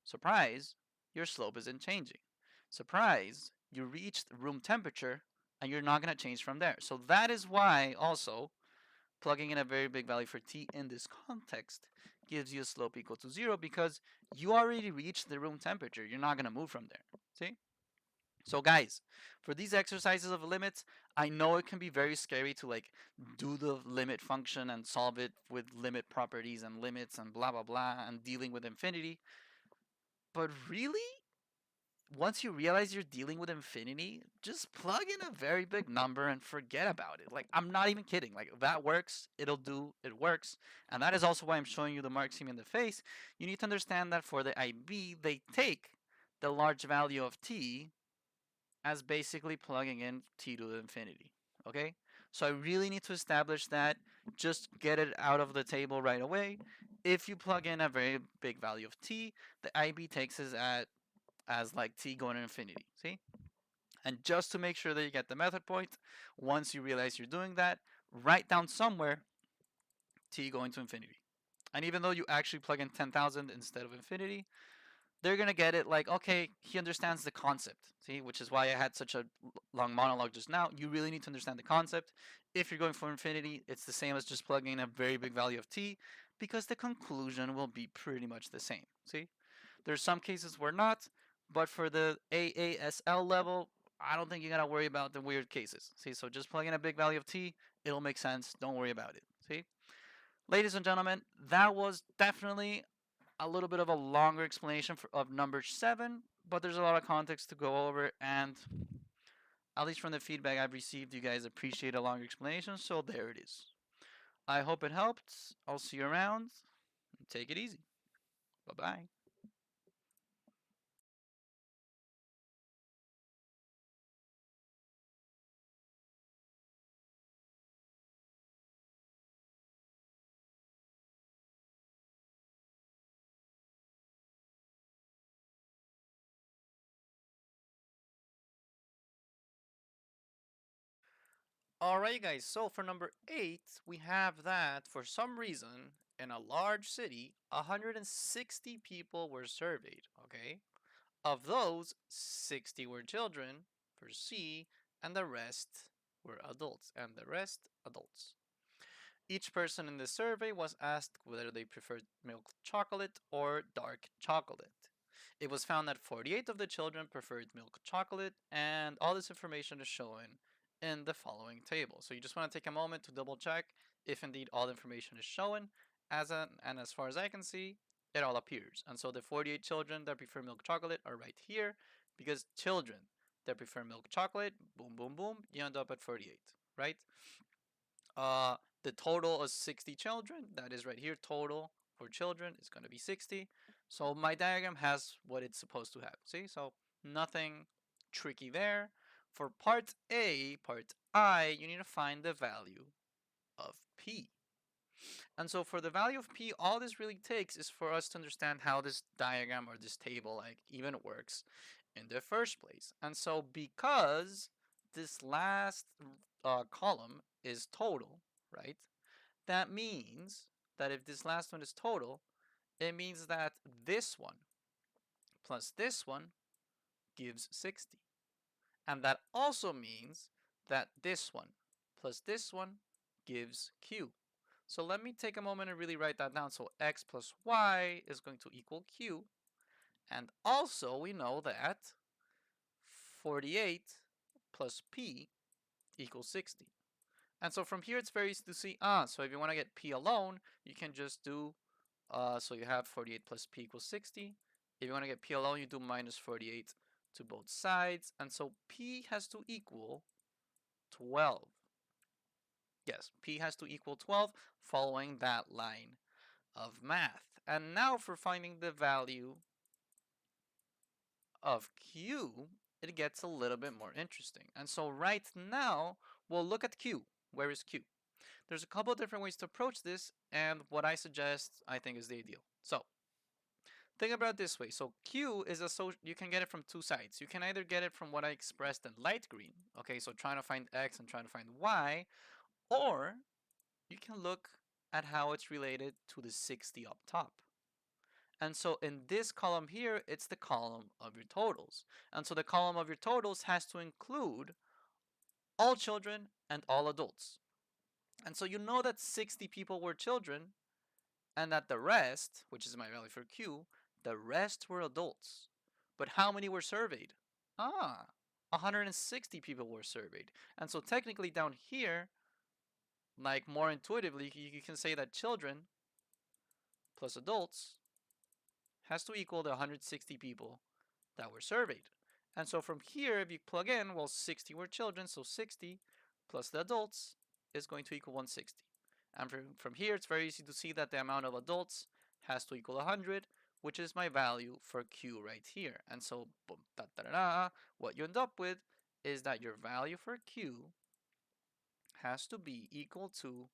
A: surprise, your slope isn't changing. Surprise, you reached room temperature and you're not going to change from there. So that is why also plugging in a very big value for t in this context gives you a slope equal to 0 because you already reached the room temperature. You're not going to move from there. See? So guys, for these exercises of limits, I know it can be very scary to like do the limit function and solve it with limit properties and limits and blah blah blah and dealing with infinity. But really, once you realize you're dealing with infinity, just plug in a very big number and forget about it. Like, I'm not even kidding. Like, if that works, it'll do, it works. And that is also why I'm showing you the mark scheme in the face. You need to understand that for the IB, they take the large value of t as basically plugging in t to the infinity. Okay? So I really need to establish that. Just get it out of the table right away. If you plug in a very big value of t, the IB takes us as like t going to infinity. See? And just to make sure that you get the method point, once you realize you're doing that, write down somewhere t going to infinity. And even though you actually plug in 10,000 instead of infinity, they're gonna get it like, okay, he understands the concept. See, which is why I had such a long monologue just now. You really need to understand the concept. If you're going for infinity, it's the same as just plugging in a very big value of t, because the conclusion will be pretty much the same. See, there's some cases where not, but for the AASL level, I don't think you gotta worry about the weird cases. See, so just plug in a big value of t, it'll make sense. Don't worry about it. See, ladies and gentlemen, that was definitely a little bit of a longer explanation of number 7, but there's a lot of context to go over, and at least from the feedback I've received, you guys appreciate a longer explanation, so there it is. I hope it helped. I'll see you around. Take it easy. Bye-bye. Alright guys, so for number 8, we have that for some reason in a large city, 160 people were surveyed, okay? Of those, 60 were children for C, and the rest were adults, Each person in the survey was asked whether they preferred milk chocolate or dark chocolate. It was found that 48 of the children preferred milk chocolate, and all this information is shown in the following table. So you just want to take a moment to double check if indeed all the information is shown, and as far as I can see, it all appears. And so the 48 children that prefer milk chocolate are right here, because children that prefer milk chocolate, boom, boom, boom, you end up at 48, right? Uh, the total is 60 children. That is right here. Total for children is going to be 60. So my diagram has what it's supposed to have. See? So nothing tricky there. For part A, part I, you need to find the value of P. And so for the value of P, all this really takes is for us to understand how this diagram or this table like even works in the first place. And so because this last column is total, right? That means that if this last one is total, it means that this one plus this one gives 60. And that also means that this one plus this one gives Q. So let me take a moment and really write that down. So x plus y is going to equal Q. And also we know that 48 plus P equals 60. And so from here, it's very easy to see, so if you want to get P alone, you can just do, so you have 48 plus P equals 60. If you want to get P alone, you do minus 48 to both sides. And so P has to equal 12. Yes, P has to equal 12 following that line of math. And now for finding the value of Q, it gets a little bit more interesting. And so right now, we'll look at Q. Where is Q? There's a couple of different ways to approach this, and what I suggest, I think, is the ideal. So, think about it this way. So, Q is you can get it from two sides. You can either get it from what I expressed in light green, okay, so trying to find X and trying to find Y, or you can look at how it's related to the 60 up top. And so in this column here, it's the column of your totals. And so the column of your totals has to include all children and all adults. And so you know that 60 people were children, and that the rest, which is my value for Q, the rest were adults. But how many were surveyed? 160 people were surveyed. And so technically down here, like more intuitively, you can say that children plus adults has to equal the 160 people that were surveyed. And so from here, if you plug in, well, 60 were children, so 60 plus the adults is going to equal 160. And from here, it's very easy to see that the amount of adults has to equal 100, which is my value for Q right here. And so, boom, da, da, da, da, what you end up with is that your value for Q has to be equal to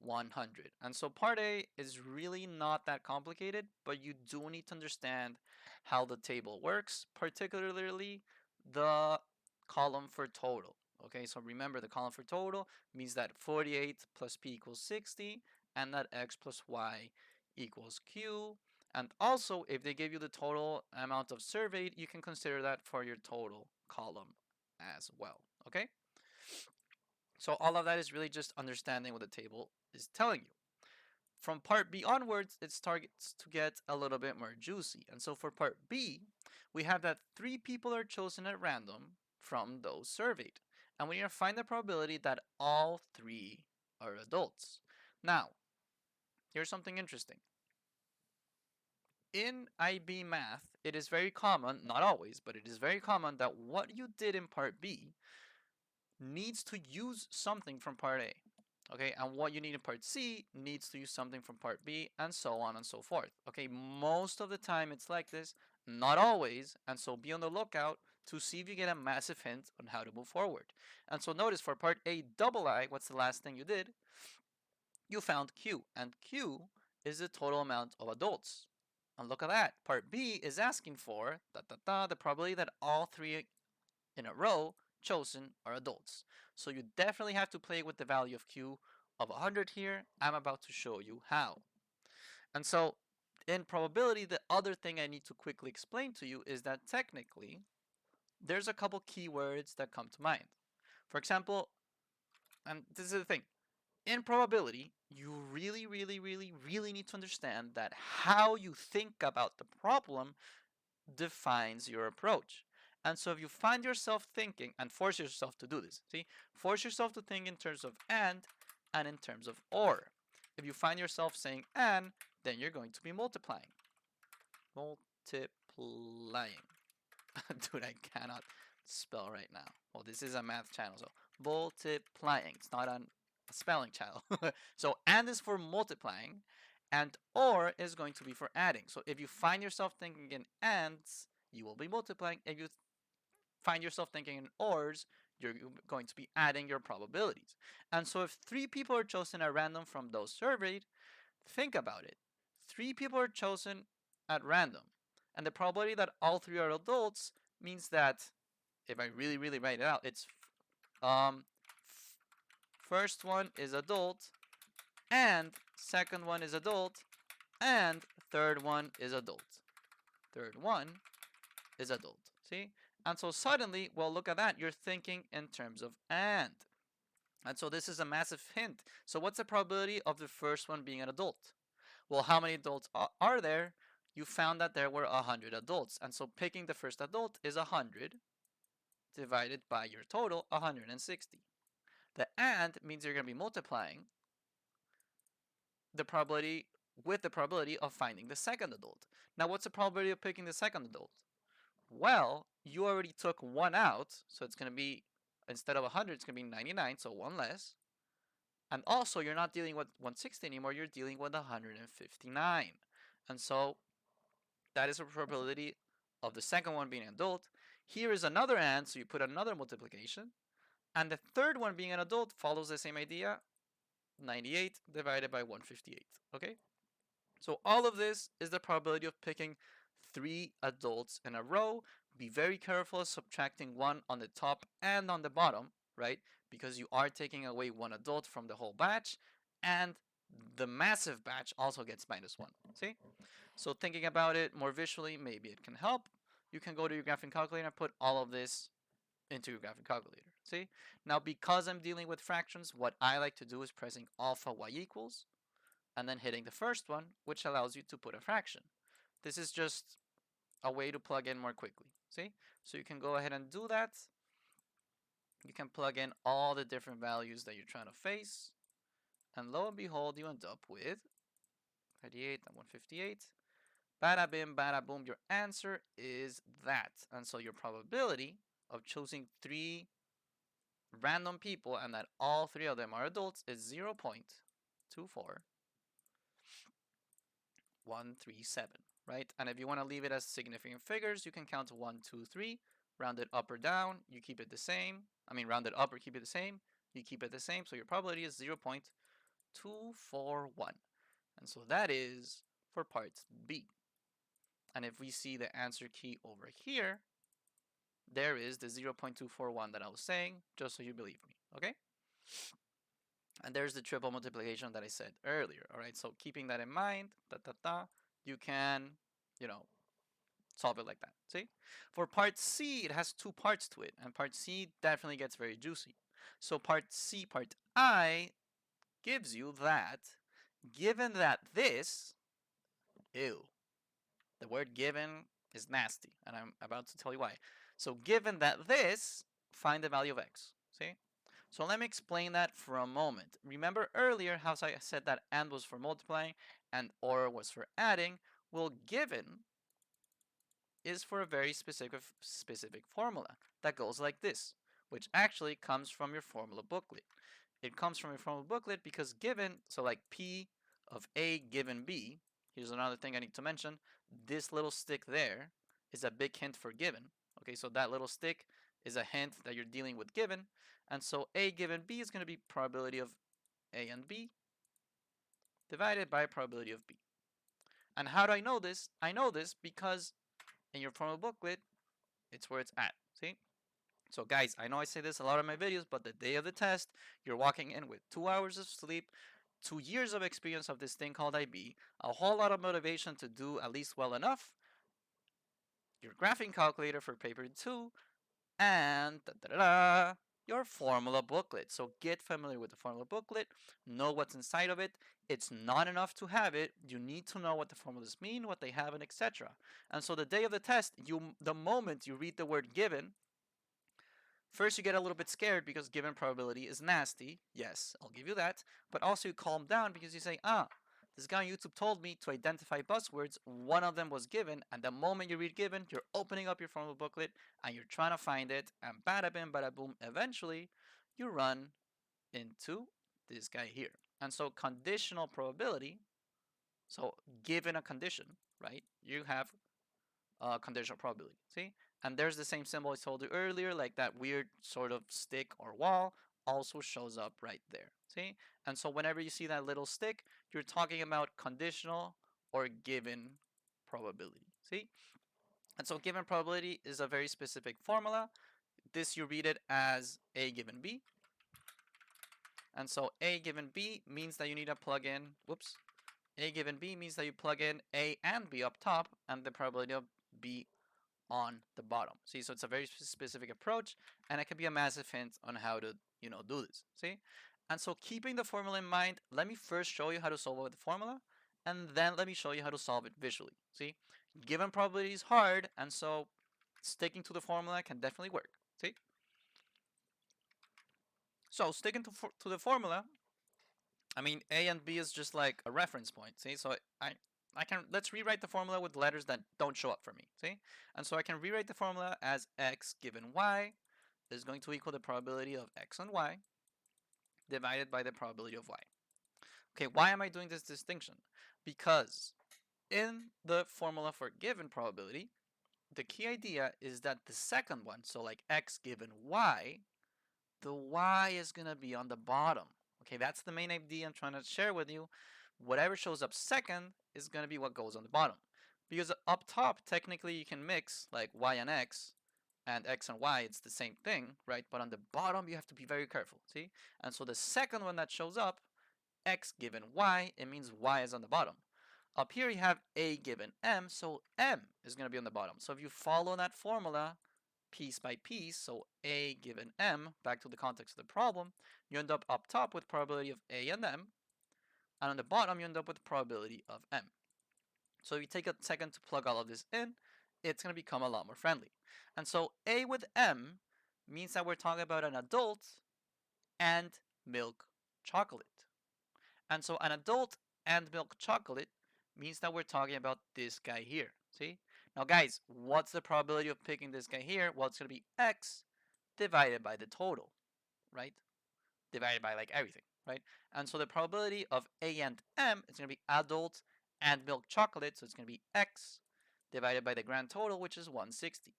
A: 100. And so part A is really not that complicated, but you do need to understand how the table works, particularly the column for total. Okay, so remember the column for total means that 48 plus P equals 60 and that X plus Y equals Q. And also, if they give you the total amount of surveyed, you can consider that for your total column as well. Okay? So all of that is really just understanding what the table is telling you. From part B onwards, it starts to get a little bit more juicy. And so for part B, we have that 3 people are chosen at random from those surveyed. And we need to find the probability that all 3 are adults. Now, here's something interesting. In IB math, it is very common, not always, but it is very common that what you did in part B needs to use something from part A. Okay, and what you need in part C needs to use something from part B, and so on and so forth. Okay, most of the time it's like this, not always, and so be on the lookout to see if you get a massive hint on how to move forward. And so notice for part A double I, what's the last thing you did? You found Q, and Q is the total amount of adults. And look at that, part B is asking for the probability that all 3 in a row chosen are adults. So you definitely have to play with the value of Q of 100 here. I'm about to show you how. And so in probability, the other thing I need to quickly explain to you is that technically there's a couple keywords that come to mind. For example, and this is the thing, in probability, you really need to understand that how you think about the problem defines your approach. And so if you find yourself thinking, and force yourself to do this, see, force yourself to think in terms of and in terms of or. If you find yourself saying and, then you're going to be multiplying. Multiplying. Dude, I cannot spell right now. Well, this is a math channel, so multiplying. It's not a spelling channel. So and is for multiplying, and or is going to be for adding. So if you find yourself thinking in ands, you will be multiplying. If you find yourself thinking in ors, you're going to be adding your probabilities. And so if 3 people are chosen at random from those surveyed, think about it. 3 people are chosen at random. And the probability that all 3 are adults means that, if I really write it out, it's um, first one is adult, and second one is adult, and third one is adult. Third one is adult. See? And so suddenly, well, look at that. You're thinking in terms of and. And so this is a massive hint. So what's the probability of the first one being an adult? Well, how many adults are there? You found that there were 100 adults. And so picking the first adult is 100 divided by your total, 160. The and means you're going to be multiplying the probability with the probability of finding the second adult. Now, what's the probability of picking the second adult? Well, you already took one out, so it's going to be, instead of 100, it's going to be 99, so one less. And also, you're not dealing with 160 anymore, you're dealing with 159. And so, that is a probability of the second one being an adult. Here is another and, so you put another multiplication. And the third one being an adult follows the same idea, 98 divided by 158, okay? So all of this is the probability of picking 3 adults in a row. Be very careful subtracting 1 on the top and on the bottom, right? Because you are taking away 1 adult from the whole batch, and the massive batch also gets -1, see? So thinking about it more visually, maybe it can help. You can go to your graphing calculator and put all of this into your graphing calculator, see? Now, because I'm dealing with fractions, what I like to do is pressing alpha y equals, and then hitting the first one, which allows you to put a fraction. This is just a way to plug in more quickly, see? So you can go ahead and do that. You can plug in all the different values that you're trying to face, and lo and behold, you end up with 38 and 158. Bada bim, bada boom. Your answer is that. And so your probability of choosing 3 random people and that all 3 of them are adults is 0.24137, right? And if you want to leave it as significant figures, you can count 1, 2, 3, round it up or down, you keep it the same. I mean, round it up or keep it the same, you keep it the same. So your probability is 0.241. And so that is for part B. And if we see the answer key over here, there is the 0.241 that I was saying, just so you believe me, okay? And there's the triple multiplication that I said earlier, all right? So keeping that in mind, you can, you know, solve it like that, see? For part C, it has 2 parts to it, and part C definitely gets very juicy. So part C, part I, gives you that, given that this, ew, the word given is nasty, and I'm about to tell you why. So given that this, find the value of x, see? So let me explain that for a moment. Remember earlier how I said that and was for multiplying and or was for adding? Well, given is for a very specific formula that goes like this, which actually comes from your formula booklet. It comes from your formula booklet because given, so like P of A given B, here's another thing I need to mention. This little stick there is a big hint for given. Okay, so that little stick is a hint that you're dealing with given. And so A given B is going to be probability of A and B divided by probability of B. And how do I know this? I know this because in your formula booklet, it's where it's at. See? So guys, I know I say this a lot in my videos, but the day of the test, you're walking in with 2 hours of sleep, 2 years of experience of this thing called IB, a whole lot of motivation to do at least well enough, your graphing calculator for paper 2, and your formula booklet. So get familiar with the formula booklet, know what's inside of it. It's not enough to have it. You need to know what the formulas mean, what they have, and etc. And so the day of the test, the moment you read the word given, first, you get a little bit scared because given probability is nasty. Yes, I'll give you that. But also, you calm down because you say, this guy on YouTube told me to identify buzzwords. One of them was given. And the moment you read given, you're opening up your formula booklet and you're trying to find it. And bada bim, bada boom, eventually, you run into this guy here. And so, conditional probability. So, given a condition, right? You have conditional probability. See? And there's the same symbol I told you earlier, like that weird sort of stick or wall also shows up right there. See? And so whenever you see that little stick, you're talking about conditional or given probability. See? And so given probability is a very specific formula. This you read it as A given B. And so A given B means that you need to plug in, whoops, A given B means that you plug in A and B up top and the probability of B on the bottom. See, so it's a very specific approach, and it can be a massive hint on how to, do this. See, and so keeping the formula in mind, let me first show you how to solve it with the formula, and then let me show you how to solve it visually. See, given probability is hard, and so sticking to the formula can definitely work. See, so sticking to the formula, I mean, A and B is just like a reference point. See, so I can, let's rewrite the formula with letters that don't show up for me. See, and so I can rewrite the formula as x given y is going to equal the probability of x and y divided by the probability of y. Okay, why am I doing this distinction? Because in the formula for given probability, the key idea is that the second one, so like x given y, the y is going to be on the bottom. Okay, that's the main idea I'm trying to share with you. Whatever shows up second is going to be what goes on the bottom. Because up top, technically you can mix like y and x and y, it's the same thing, right? But on the bottom, you have to be very careful, see? And so the second one that shows up, x given y, it means y is on the bottom. Up here, you have a given m, so m is going to be on the bottom. So if you follow that formula, piece by piece, so a given m, back to the context of the problem, you end up top with probability of a and m, and on the bottom you end up with probability of m. So if you take a second to plug all of this in, it's going to become a lot more friendly. And so a with m means that we're talking about an adult and milk chocolate. And so an adult and milk chocolate means that we're talking about this guy here. See? Now, guys, what's the probability of picking this guy here? Well, it's going to be x divided by the total, right? Divided by like everything, right? And so the probability of A and M is going to be adult and milk chocolate, so it's going to be x divided by the grand total, which is 160.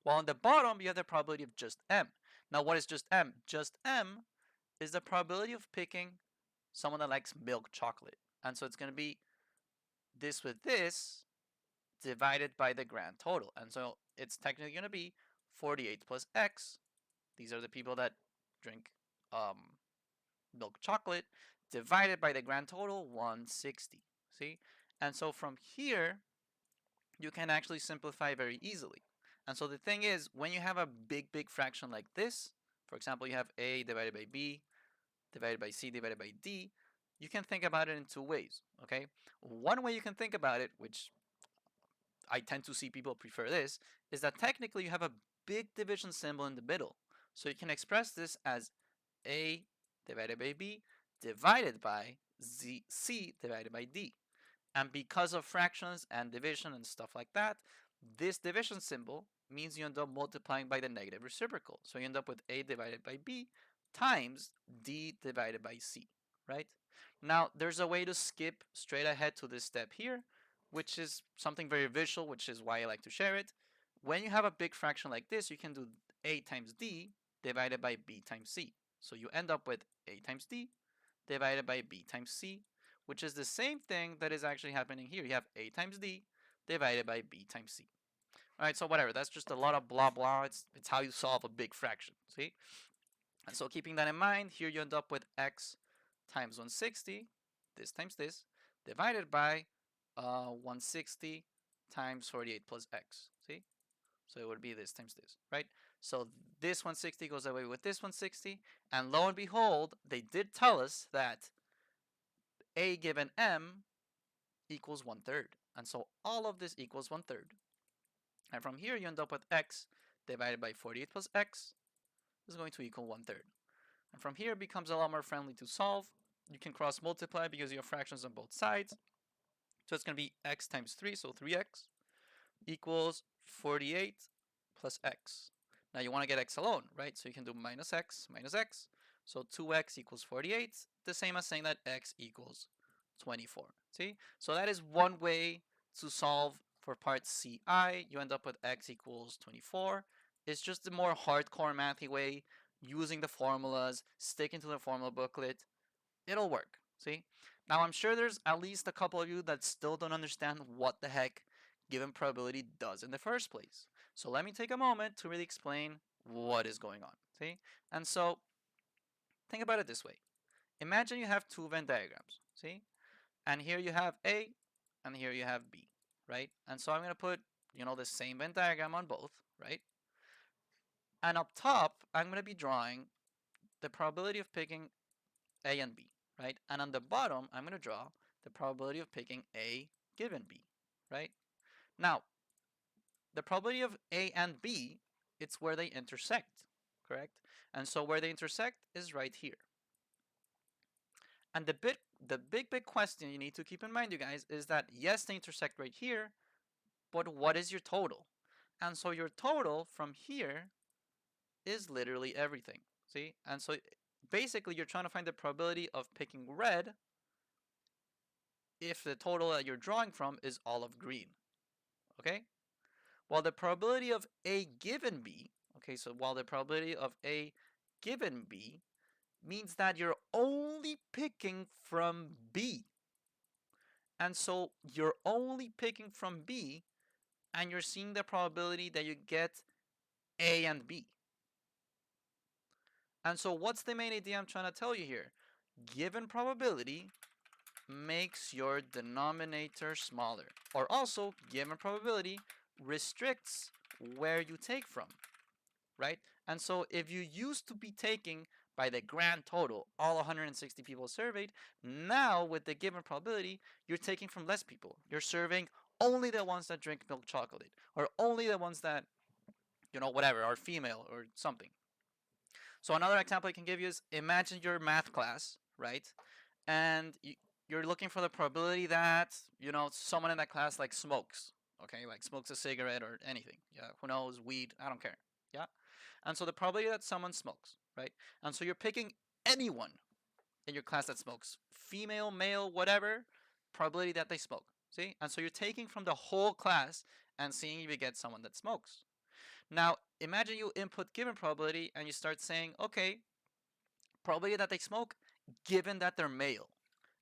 A: While on the bottom, you have the probability of just M. Now, what is just M? Just M is the probability of picking someone that likes milk chocolate. And so it's going to be this with this divided by the grand total. And so it's technically going to be 48 plus x. These are the people that drink milk chocolate divided by the grand total, 160. See? And so from here, you can actually simplify very easily. And so the thing is, when you have a big fraction like this, for example, you have a divided by b divided by c divided by d, you can think about it in two ways, okay? One way you can think about it, which I tend to see people prefer this, is that technically you have a big division symbol in the middle. So you can express this as a divided by b divided by c divided by d. And because of fractions and division and stuff like that, this division symbol means you end up multiplying by the negative reciprocal. So you end up with a divided by b times d divided by c, right? Now, there's a way to skip straight ahead to this step here, which is something very visual, which is why I like to share it. When you have a big fraction like this, you can do a times d divided by b times c. So you end up with a times d divided by b times c, which is the same thing that is actually happening here. You have a times d divided by b times c. All right, so whatever. That's just a lot of blah blah. It's how you solve a big fraction. See? And so keeping that in mind, here you end up with x times 160, this times this, divided by 160 times 48 plus x. See? So it would be this times this, right? So this 160 goes away with this 160, and lo and behold, they did tell us that a given m equals 1/3. And so all of this equals 1/3. And from here, you end up with x divided by 48 plus x is going to equal 1/3. And from here, it becomes a lot more friendly to solve. You can cross multiply because you have fractions on both sides. So it's going to be x times 3, so 3x equals 48 plus x. Now you want to get x alone, right? So you can do minus x minus x. So 2x equals 48, the same as saying that x equals 24. See? So that is one way to solve for part CI. You end up with x equals 24. It's just the more hardcore mathy way, using the formulas, sticking to the formula booklet. It'll work. See? Now I'm sure there's at least a couple of you that still don't understand what the heck given probability does in the first place. So let me take a moment to really explain what is going on. See? And so think about it this way. Imagine you have two Venn diagrams. See? And here you have A and here you have B, right? And so I'm going to put, the same Venn diagram on both, right? And up top, I'm going to be drawing the probability of picking A and B, right? And on the bottom, I'm going to draw the probability of picking A given B, right? Now, the probability of A and B, it's where they intersect, correct? And so where they intersect is right here. And the big question you need to keep in mind, you guys, is that yes, they intersect right here, but what is your total? And so your total from here is literally everything. See? And so basically you're trying to find the probability of picking red if the total that you're drawing from is all of green. Okay? While the probability of A given B, okay, so while the probability of A given B means that you're only picking from B. And so you're only picking from B and you're seeing the probability that you get A and B. And so what's the main idea I'm trying to tell you here? Given probability makes your denominator smaller. Or also, given probability restricts where you take from, right? And so if you used to be taking by the grand total, all 160 people surveyed, now with the given probability, you're taking from less people. You're serving only the ones that drink milk chocolate, or only the ones that, whatever, are female or something. So another example I can give you is imagine your math class, right? And you're looking for the probability that, someone in that class like smokes, okay, like smokes a cigarette or anything. Yeah, who knows, weed, I don't care. Yeah. And so the probability that someone smokes, right? And so you're picking anyone in your class that smokes, female, male, whatever, probability that they smoke. See? And so you're taking from the whole class and seeing if you get someone that smokes. Now, imagine you input given probability and you start saying, okay, probability that they smoke given that they're male.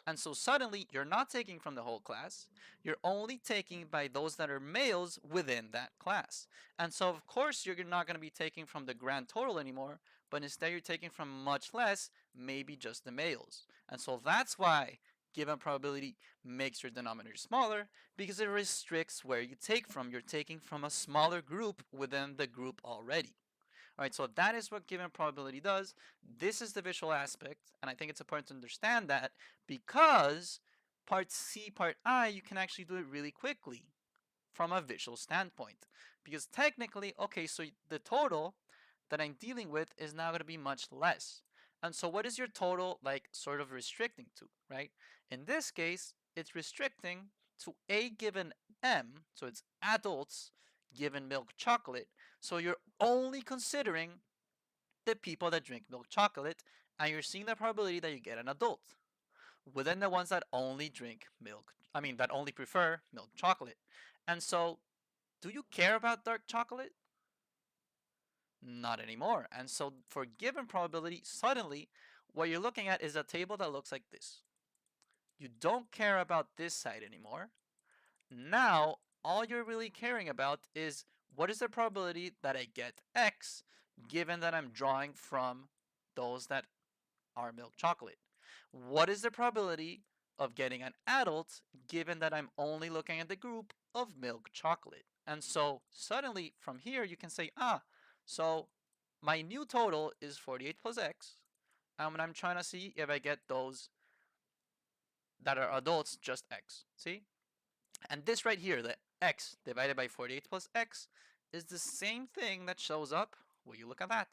A: And so suddenly you're not taking from the whole class, you're only taking by those that are males within that class. And so of course you're not going to be taking from the grand total anymore, but instead you're taking from much less, maybe just the males. And so that's why given probability makes your denominator smaller, because it restricts where you take from. You're taking from a smaller group within the group already. All right, so that is what given probability does. This is the visual aspect, and I think it's important to understand that because part C, part I, you can actually do it really quickly from a visual standpoint. Because technically, okay, so the total that I'm dealing with is now going to be much less. And so what is your total like sort of restricting to, right? In this case, it's restricting to A given M, so it's adults given milk chocolate. So you're only considering the people that drink milk chocolate, and you're seeing the probability that you get an adult within the ones that only drink milk. I mean, that only prefer milk chocolate. And so, do you care about dark chocolate? Not anymore. And so, for given probability, suddenly what you're looking at is a table that looks like this. You don't care about this side anymore. Now, all you're really caring about is what is the probability that I get X given that I'm drawing from those that are milk chocolate. What is the probability of getting an adult given that I'm only looking at the group of milk chocolate? And so suddenly from here you can say, so my new total is 48 plus X. And I'm trying to see if I get those that are adults, just X. See? And this right here, the X divided by 48 plus X, is the same thing that shows up when you look at that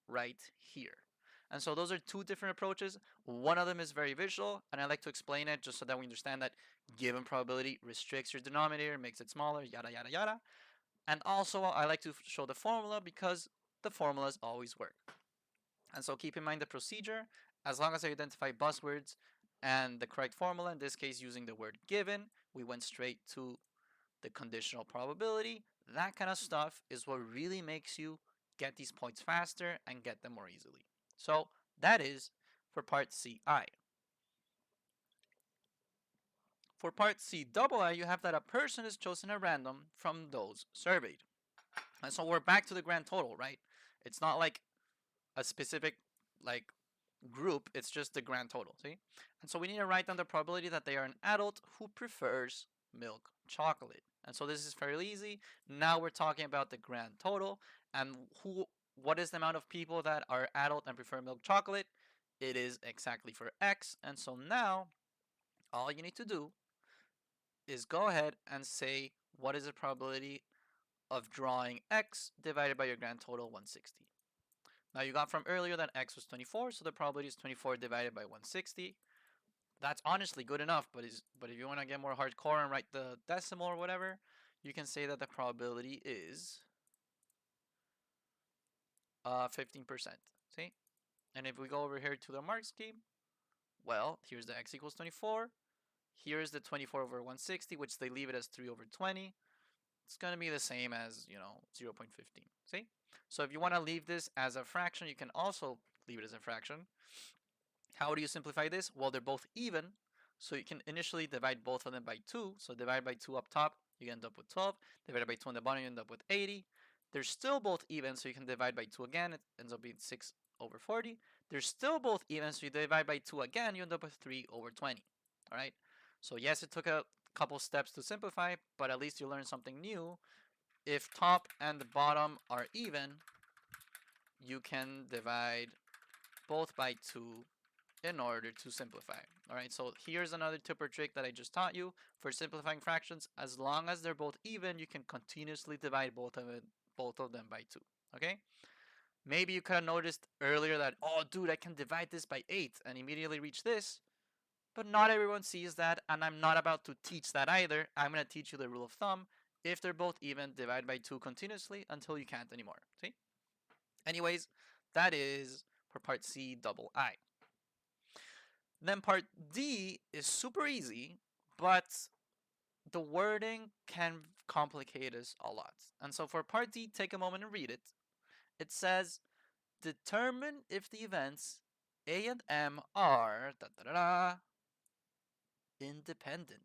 A: right here. And so those are two different approaches. One of them is very visual, and I like to explain it just so that we understand that given probability restricts your denominator, makes it smaller, yada, yada, yada. And also, I like to show the formula because the formulas always work. And so keep in mind the procedure. As long as I identify buzzwords and the correct formula, in this case using the word given, we went straight to the conditional probability. That kind of stuff is what really makes you get these points faster and get them more easily. So that is for part CI. For part CII, you have that a person is chosen at random from those surveyed. And so we're back to the grand total, right? It's not like a specific like group, it's just the grand total, see? And so we need to write down the probability that they are an adult who prefers milk chocolate. And so this is fairly easy. Now we're talking about the grand total and what is the amount of people that are adult and prefer milk chocolate? It is exactly for X. And so now all you need to do is go ahead and say what is the probability of drawing X divided by your grand total 160. Now you got from earlier that X was 24, so the probability is 24 divided by 160. That's honestly good enough, but if you want to get more hardcore and write the decimal or whatever, you can say that the probability is 15%. See? And if we go over here to the mark scheme, well, here's the X equals 24. Here's the 24 over 160, which they leave it as 3 over 20. It's going to be the same as, 0.15. See? So if you want to leave this as a fraction, you can also leave it as a fraction. How do you simplify this? Well, they're both even, so you can initially divide both of them by 2. So divide by 2 up top, you end up with 12. Divide by 2 on the bottom, you end up with 80. They're still both even, so you can divide by 2 again. It ends up being 6 over 40. They're still both even, so you divide by 2 again, you end up with 3 over 20. All right? So yes, it took a couple steps to simplify, but at least you learned something new. If top and the bottom are even, you can divide both by 2 in order to simplify. All right, so here's another tip or trick that I just taught you for simplifying fractions. As long as they're both even, you can continuously divide both of them by 2. Okay? Maybe you could have noticed earlier that, oh, dude, I can divide this by 8 and immediately reach this. but not everyone sees that, and I'm not about to teach that either. I'm going to teach you the rule of thumb. If they're both even, divide by 2 continuously until you can't anymore. See? Anyways, that is for part C double I. Then part D is super easy, but the wording can complicate us a lot. And so for part D, take a moment and read it. It says, determine if the events A and M are independent.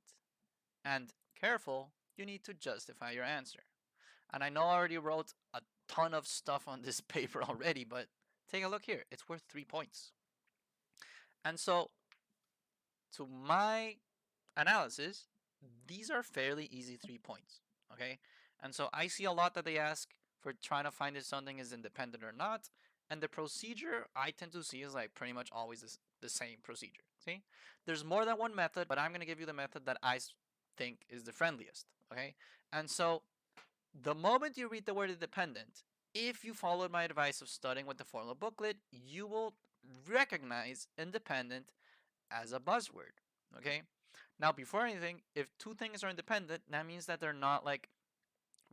A: And careful, you need to justify your answer. And I know I already wrote a ton of stuff on this paper already, but take a look here. It's worth 3 points. And so, to my analysis, these are fairly easy 3 points. Okay? And so I see a lot that they ask for trying to find if something is independent or not. And the procedure I tend to see is like pretty much always the same procedure. See? There's more than one method, but I'm going to give you the method that I think is the friendliest. Okay? And so the moment you read the word independent, if you followed my advice of studying with the formula booklet, you will recognize independent as a buzzword. Okay? Now, before anything, if two things are independent, that means that they're not like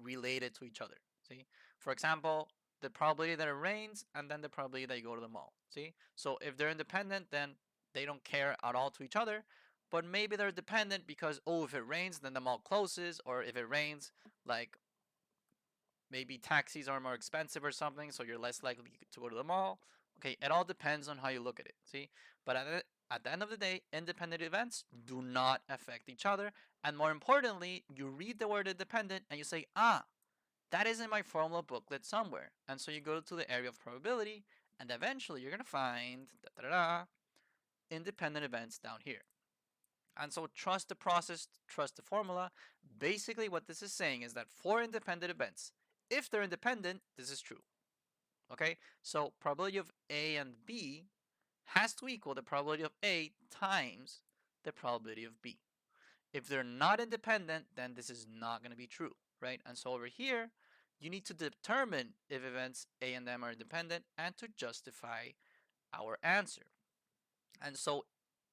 A: related to each other. See? For example, the probability that it rains and then the probability that you go to the mall. See? So if they're independent, then they don't care at all to each other. But maybe they're dependent because, oh, if it rains, then the mall closes, or if it rains, like maybe taxis are more expensive or something, so you're less likely to go to the mall. Okay, it all depends on how you look at it. See, but at the end of the day, independent events do not affect each other, and more importantly, you read the word independent and you say, ah, that is in my formula booklet somewhere, and so you go to the area of probability, and eventually you're gonna find independent events down here. And so trust the process, trust the formula. Basically, what this is saying is that for independent events, if they're independent, this is true. Okay, so probability of A and B has to equal the probability of A times the probability of B. If they're not independent, then this is not going to be true, right? And so over here, you need to determine if events A and M are independent and to justify our answer. And so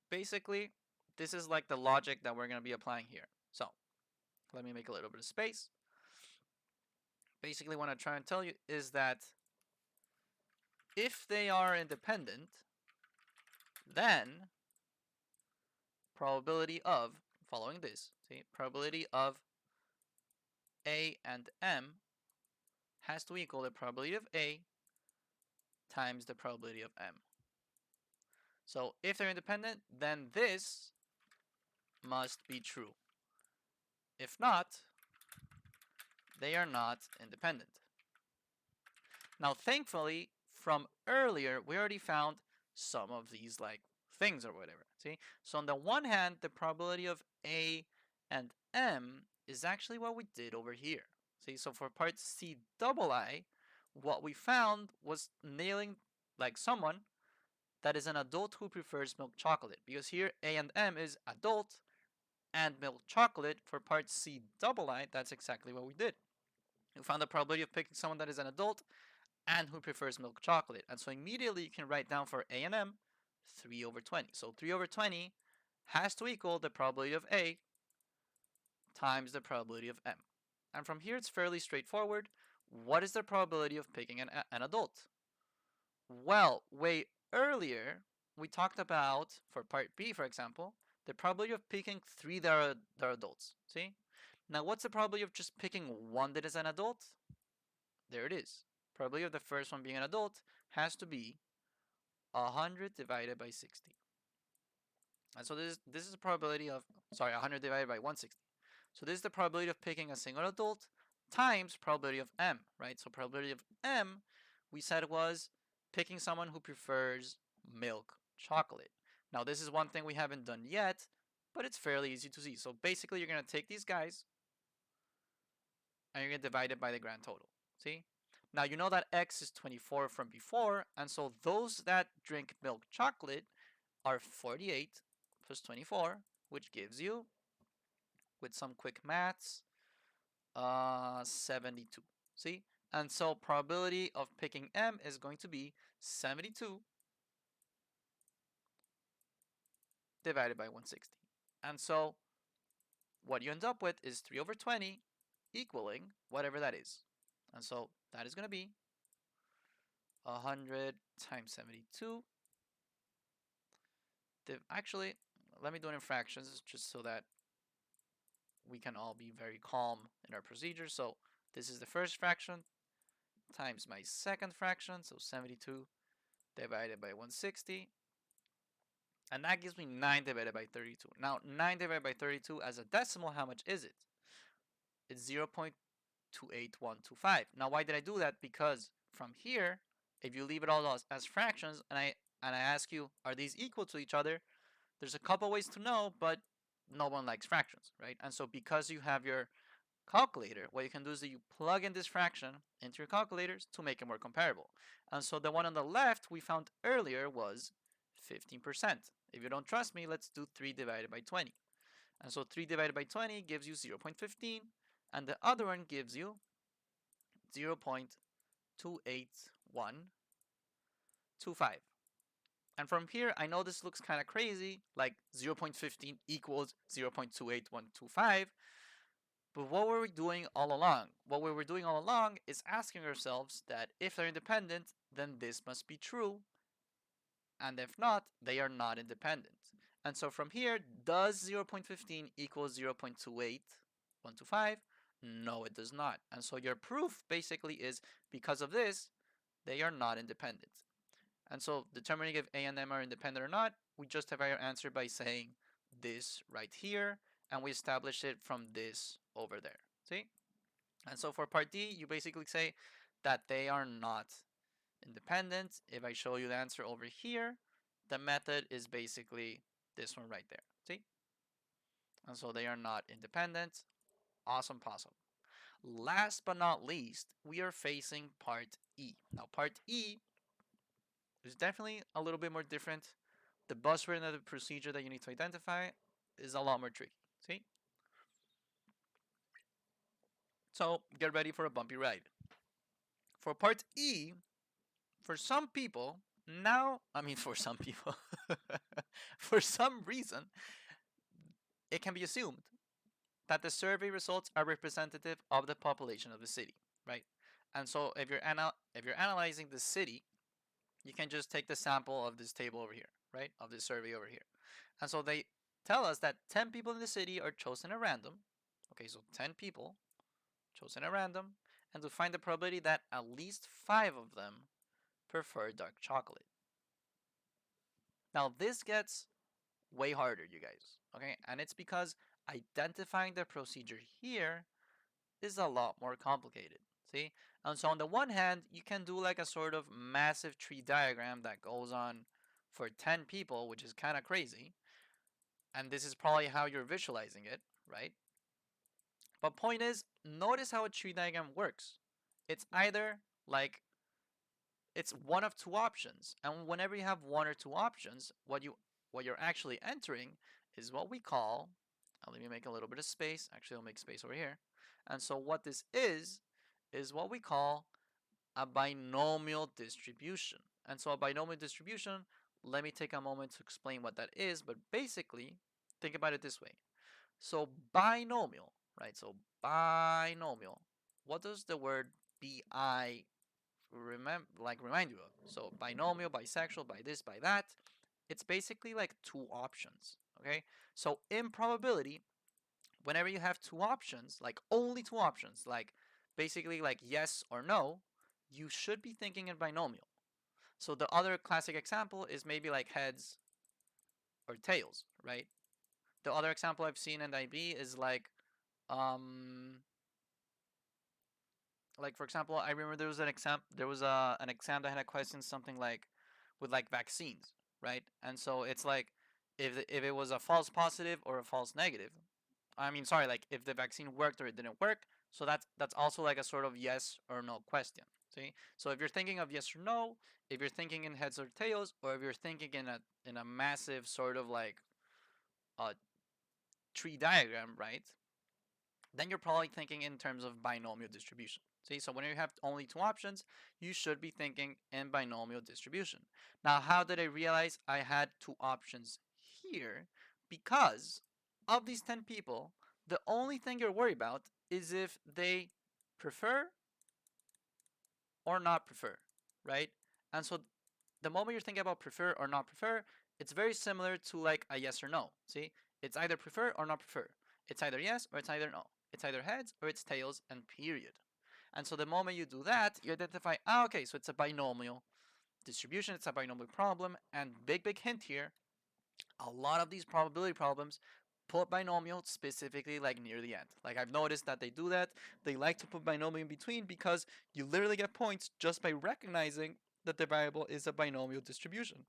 A: basically, this is like the logic that we're going to be applying here. So let me make a little bit of space. Basically, what I'm trying to tell you is that if they are independent, then probability of, following this, see, probability of A and M has to equal the probability of A times the probability of M. So if they're independent, then this must be true. If not, they are not independent. Now, thankfully, from earlier, we already found some of these like things or whatever. See? So on the one hand, the probability of A and M is actually what we did over here. See? So for part C double I, what we found was nailing like someone that is an adult who prefers milk chocolate. Because here A and M is adult and milk chocolate. For part C double I, that's exactly what we did. We found the probability of picking someone that is an adult and who prefers milk chocolate. And so immediately you can write down for A and M 3 over 20. So 3 over 20 has to equal the probability of A times the probability of M. And from here it's fairly straightforward. What is the probability of picking an adult? Well, way earlier we talked about, for part B for example, the probability of picking 3 that are adults. See? Now what's the probability of just picking one that is an adult? There it is. Probability of the first one being an adult has to be 100 divided by 60. And so this is the probability of, 100 divided by 160. So this is the probability of picking a single adult times probability of M, right? So probability of M, we said was picking someone who prefers milk chocolate. Now this is one thing we haven't done yet, but it's fairly easy to see. So basically you're going to take these guys and you're going to divide it by the grand total. See? Now you know that X is 24 from before, and so those that drink milk chocolate are 48 plus 24, which gives you, with some quick maths, 72. See? And so probability of picking M is going to be 72 divided by 160. And so what you end up with is 3 over 20 equaling whatever that is. And so that is going to be 100 times 72. Actually, let me do it in fractions just so that we can all be very calm in our procedure. So this is the first fraction times my second fraction, so 72 divided by 160. And that gives me 9 divided by 32. Now, 9 divided by 32 as a decimal, how much is it? It's 0.28125. Now, why did I do that? Because from here, if you leave it all as fractions, and I ask you, are these equal to each other? There's a couple ways to know, but no one likes fractions, right? And so because you have your calculator, what you can do is that you plug in this fraction into your calculators to make it more comparable. And so the one on the left we found earlier was 15%. If you don't trust me, let's do 3 divided by 20. And so 3 divided by 20 gives you 0.15, and the other one gives you 0.28125. And from here, I know this looks kind of crazy, like 0.15 equals 0.28125, but what were we doing all along? What we were doing all along is asking ourselves that if they're independent, then this must be true, and if not, they are not independent. And so from here, does 0.15 equal 0.28125? No, it does not. And so your proof basically is because of this, they are not independent. And so determining if A and M are independent or not, we justify our answer by saying this right here, and we establish it from this over there. See? And so for part D, you basically say that they are not independent. If I show you the answer over here, the method is basically this one right there. See? And so they are not independent. Awesome possum. Last but not least, we are facing part E. Now, part E is definitely a little bit more different. The buzzword and the procedure that you need to identify is a lot more tricky. See? So get ready for a bumpy ride. For part E, for some people, for some people, for some reason, it can be assumed that the survey results are representative of the population of the city, right? And so if you're analyzing the city, you can just take the sample of this table over here, right? Of this survey over here. And so they tell us that 10 people in the city are chosen at random. Okay, so 10 people chosen at random, and to find the probability that at least 5 of them prefer dark chocolate. Now this gets way harder, you guys, okay? And it's because identifying the procedure here is a lot more complicated, see? And so on the one hand, you can do like a sort of massive tree diagram that goes on for 10 people, which is kind of crazy. And this is probably how you're visualizing it, right? But point is, notice how a tree diagram works. It's either like it's one of two options, and whenever you have one or two options, what you're actually entering is what we call, let me make a little bit of space, actually I'll make space over here. And so what this is what we call a binomial distribution. And so a binomial distribution, let me take a moment to explain what that is, but basically think about it this way. So binomial, right? So binomial, what does the word bi remind you of? So binomial, bisexual, by this, by that. It's basically like two options, okay? So in probability, whenever you have two options, like only two options, like basically like yes or no, you should be thinking in binomial. So the other classic example is maybe like heads or tails, right? The other example I've seen in IB is um, like for example, I remember there was an exam that had a question something like with like vaccines, right? And so it's like if it was a false positive or a false negative. I mean, sorry, like if the vaccine worked or it didn't work. So that's also like a sort of yes or no question. See? So if you're thinking of yes or no, if you're thinking in heads or tails, or if you're thinking in a massive sort of like a tree diagram, right? Then you're probably thinking in terms of binomial distribution. See, so when you have only two options, you should be thinking in binomial distribution. Now, how did I realize I had two options here because of these 10 people, the only thing you're worried about is if they prefer or not prefer, right? And so the moment you're thinking about prefer or not prefer, it's very similar to like a yes or no. See, it's either prefer or not prefer. It's either yes or it's either no. It's either heads or it's tails, and period. And so the moment you do that, you identify, okay, so it's a binomial distribution, it's a binomial problem, and big hint here, a lot of these probability problems put binomial specifically like near the end. Like I've noticed that they do that. They like to put binomial in between because you literally get points just by recognizing that the variable is a binomial distribution.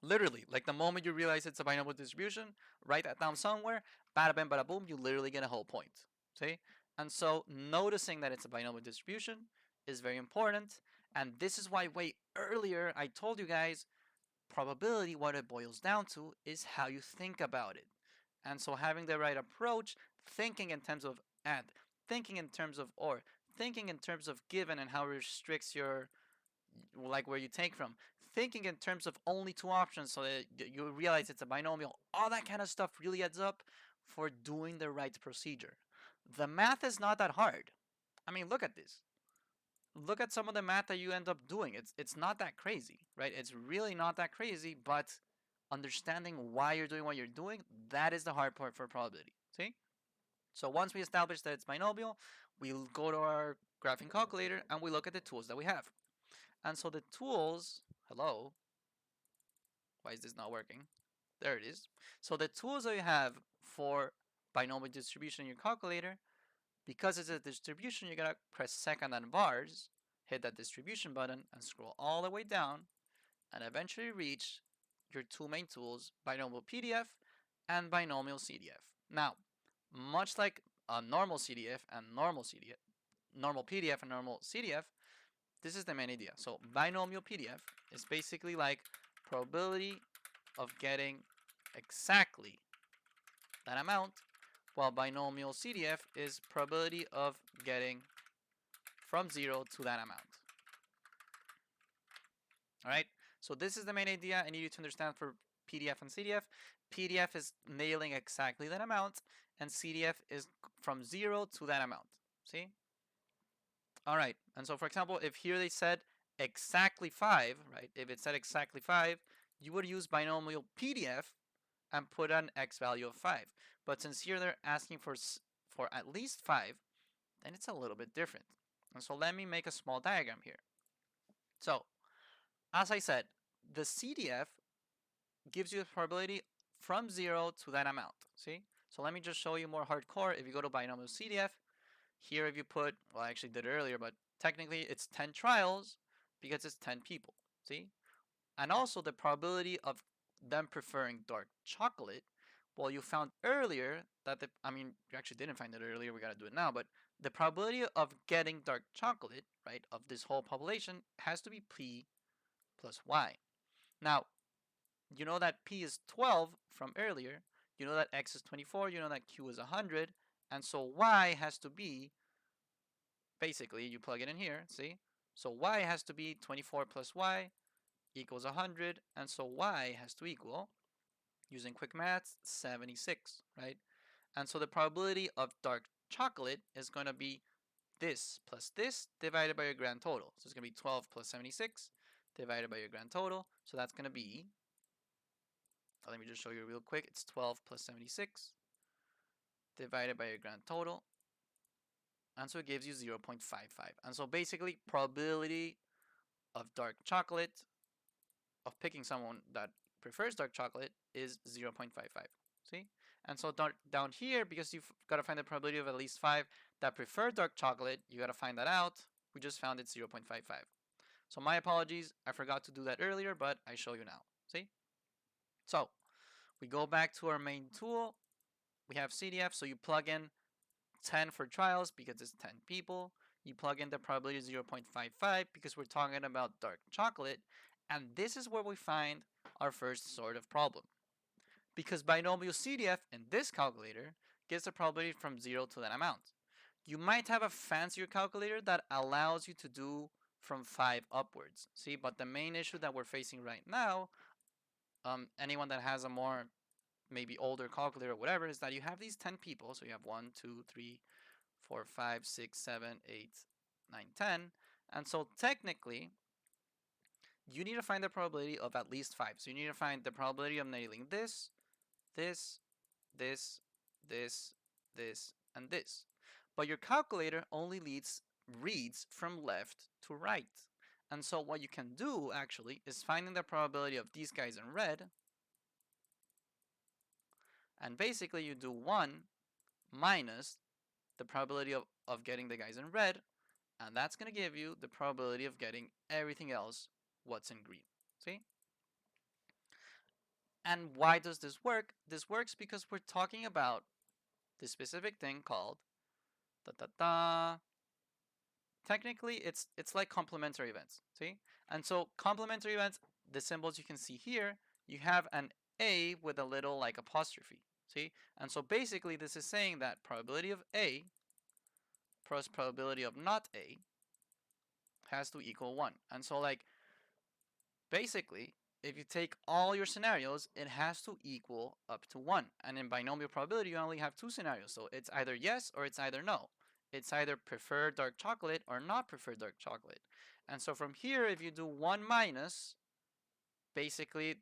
A: Literally, like the moment you realize it's a binomial distribution, write that down somewhere, bada bam, bada boom, you literally get a whole point. See? And so noticing that it's a binomial distribution is very important. And this is why way earlier I told you guys probability, what it boils down to is how you think about it. And so having the right approach, thinking in terms of and, thinking in terms of or, thinking in terms of given and how it restricts your, like where you take from, thinking in terms of only two options so that you realize it's a binomial, all that kind of stuff really adds up for doing the right procedure. The math is not that hard. I mean, look at this. Look at some of the math that you end up doing. It's not that crazy, right? It's really not that crazy, but understanding why you're doing what you're doing, that is the hard part for probability. See? So once we establish that it's binomial, we'll go to our graphing calculator and we look at the tools that we have. And so the tools, hello, why is this not working? There it is. So the tools that you have for binomial distribution in your calculator, because it's a distribution, you're gonna press second on bars, hit that distribution button, and scroll all the way down, and eventually reach your two main tools, binomial PDF and binomial CDF. Now, much like a normal CDF and normal CDF, normal PDF and normal CDF, this is the main idea. So binomial PDF is basically like probability of getting exactly that amount, while binomial CDF is probability of getting from 0 to that amount. All right, so this is the main idea I need you to understand for PDF and CDF. PDF is nailing exactly that amount, and CDF is from 0 to that amount. See? All right, and so for example, if here they said exactly 5, right? If it said exactly 5, you would use binomial PDF and put an x value of 5. But since here they're asking for at least 5, then it's a little bit different. And so let me make a small diagram here. So, as I said, the CDF gives you the probability from 0 to that amount. See? So let me just show you more hardcore. If you go to binomial CDF, here if you put, well, I actually did it earlier, but technically it's 10 trials because it's 10 people. See? And also the probability of them preferring dark chocolate. Well, you found earlier that you actually didn't find it earlier, we gotta do it now, but the probability of getting dark chocolate, right, of this whole population has to be P plus Y. Now, you know that P is 12 from earlier, you know that X is 24, you know that Q is 100, and so Y has to be, basically, you plug it in here, see? So Y has to be 24 plus Y equals 100, and so Y has to equal, using quick maths, 76, right? And so the probability of dark chocolate is going to be this plus this divided by your grand total. So it's going to be 12 plus 76 divided by your grand total. So that's going to be, let me just show you real quick. It's 12 plus 76 divided by your grand total. And so it gives you 0.55. And so basically, probability of dark chocolate, of picking someone that prefers dark chocolate, is 0.55. See? And so down here, because you've got to find the probability of at least 5 that prefer dark chocolate, you got to find that out. We just found it's 0.55. So my apologies, I forgot to do that earlier, but I show you now. See? So we go back to our main tool. We have CDF, so you plug in 10 for trials because it's 10 people. You plug in the probability 0.55 because we're talking about dark chocolate. And this is where we find our first sort of problem. Because binomial CDF in this calculator gives a probability from 0 to that amount. You might have a fancier calculator that allows you to do from 5 upwards. See, but the main issue that we're facing right now, anyone that has a more maybe older calculator or whatever, is that you have these 10 people. So you have 1, 2, 3, 4, 5, 6, 7, 8, 9, 10. And so technically, you need to find the probability of at least 5. So you need to find the probability of nailing this, this, this, this, this, and this. But your calculator only reads from left to right. And so what you can do actually is finding the probability of these guys in red. And basically you do 1 minus the probability of getting the guys in red. And that's going to give you the probability of getting everything else what's in green. See? And why does this work? This works because we're talking about this specific thing called da da da. Technically, it's like complementary events. See? And so complementary events, the symbols you can see here, you have an A with a little like apostrophe. See? And so basically this is saying that probability of A plus probability of not A has to equal 1. And so like basically, if you take all your scenarios, it has to equal up to 1. And in binomial probability, you only have 2 scenarios. So it's either yes or it's either no. It's either prefer dark chocolate or not prefer dark chocolate. And so from here, if you do 1 minus, basically,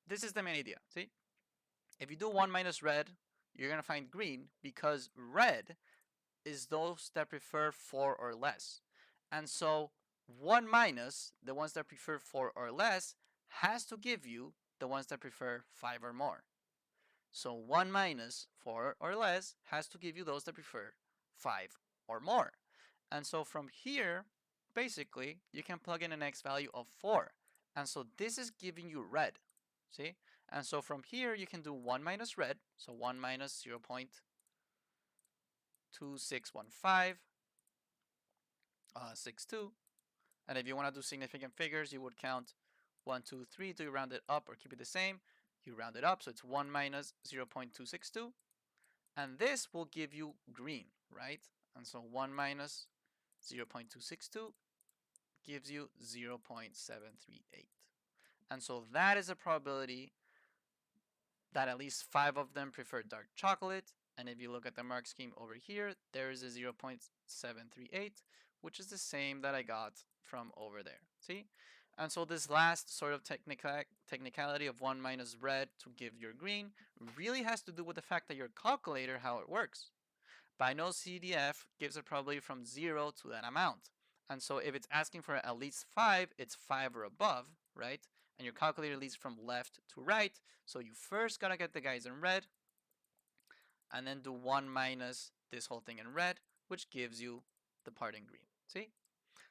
A: this is the main idea. See? If you do 1 minus red, you're going to find green because red is those that prefer 4 or less. And so 1 minus the ones that prefer 4 or less has to give you the ones that prefer 5 or more. So 1 minus 4 or less has to give you those that prefer 5 or more. And so from here, basically, you can plug in an x value of 4. And so this is giving you red. See? And so from here, you can do 1 minus red. So 1 minus 0.2615. 62. And if you want to do significant figures, you would count 1, 2, 3. Do you round it up or keep it the same? You round it up, so it's 1 minus 0.262. And this will give you green, right? And so 1 minus 0.262 gives you 0.738. And so that is a probability that at least 5 of them prefer dark chocolate. And if you look at the mark scheme over here, there is a 0.738, which is the same that I got from over there. See? And so this last sort of technicality of 1 minus red to give your green really has to do with the fact that your calculator, how it works. Binomial CDF gives a probability from 0 to that amount. And so if it's asking for at least 5, it's 5 or above, right? And your calculator leads from left to right. So you first got to get the guys in red and then do 1 minus this whole thing in red, which gives you the part in green. See?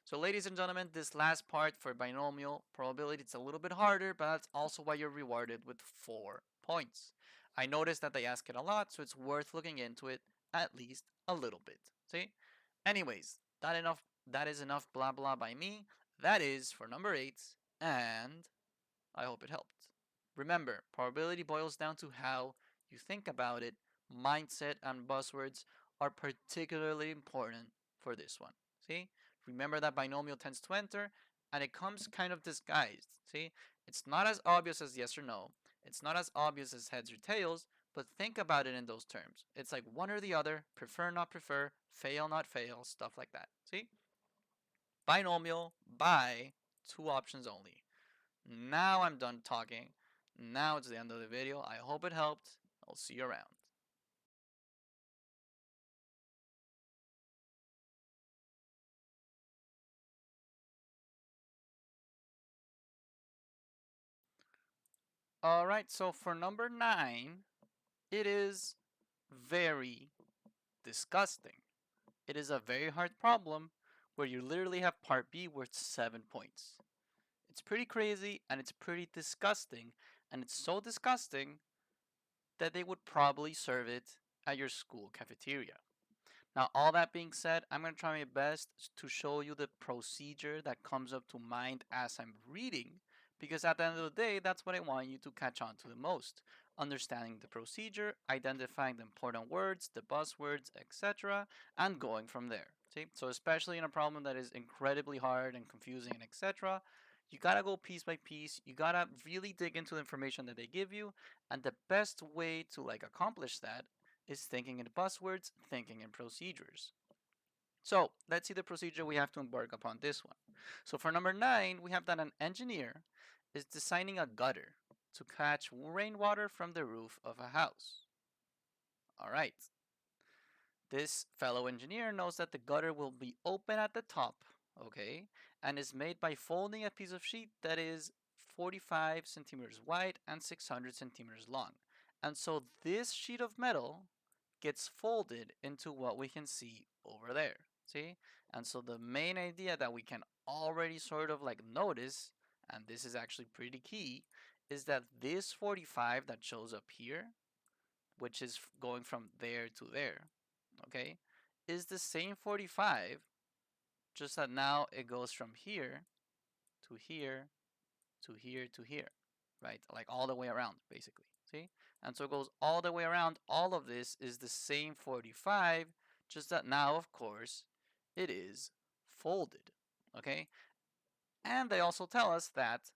A: So ladies and gentlemen, this last part for binomial probability, it's a little bit harder, but that's also why you're rewarded with 4 points. I noticed that they ask it a lot, so it's worth looking into it at least a little bit. See? Anyways, that is enough blah blah by me. That is for number 8, and I hope it helped. Remember, probability boils down to how you think about it. Mindset and buzzwords are particularly important for this one. See? Remember that binomial tends to enter, and it comes kind of disguised. See? It's not as obvious as yes or no. It's not as obvious as heads or tails, but think about it in those terms. It's like one or the other, prefer, not prefer, fail, not fail, stuff like that. See? Binomial, by, 2 options only. Now I'm done talking. Now it's the end of the video. I hope it helped. I'll see you around. Alright, so for number 9, it is very disgusting. It is a very hard problem where you literally have part B worth 7 points. It's pretty crazy and it's pretty disgusting, and it's so disgusting that they would probably serve it at your school cafeteria. Now, all that being said, I'm going to try my best to show you the procedure that comes up to mind as I'm reading, because at the end of the day, that's what I want you to catch on to the most. Understanding the procedure, identifying the important words, the buzzwords, etc., and going from there. See? So especially in a problem that is incredibly hard and confusing and etc., You gotta go piece by piece. You gotta really dig into the information that they give you. And the best way to like accomplish that is thinking in buzzwords, thinking in procedures. So let's see the procedure we have to embark upon this one. So for number 9, we have that an engineer is designing a gutter to catch rainwater from the roof of a house. All right. This fellow engineer knows that the gutter will be open at the top, okay, and is made by folding a piece of sheet that is 45 centimeters wide and 600 centimeters long. And so this sheet of metal gets folded into what we can see over there. See? And so the main idea that we can already sort of like notice, and this is actually pretty key, is that this 45 that shows up here, which is going from there to there, okay, is the same 45, just that now it goes from here to here to here to here, right? Like all the way around, basically. See? And so it goes all the way around. All of this is the same 45, just that now, of course, it is folded, okay? And they also tell us that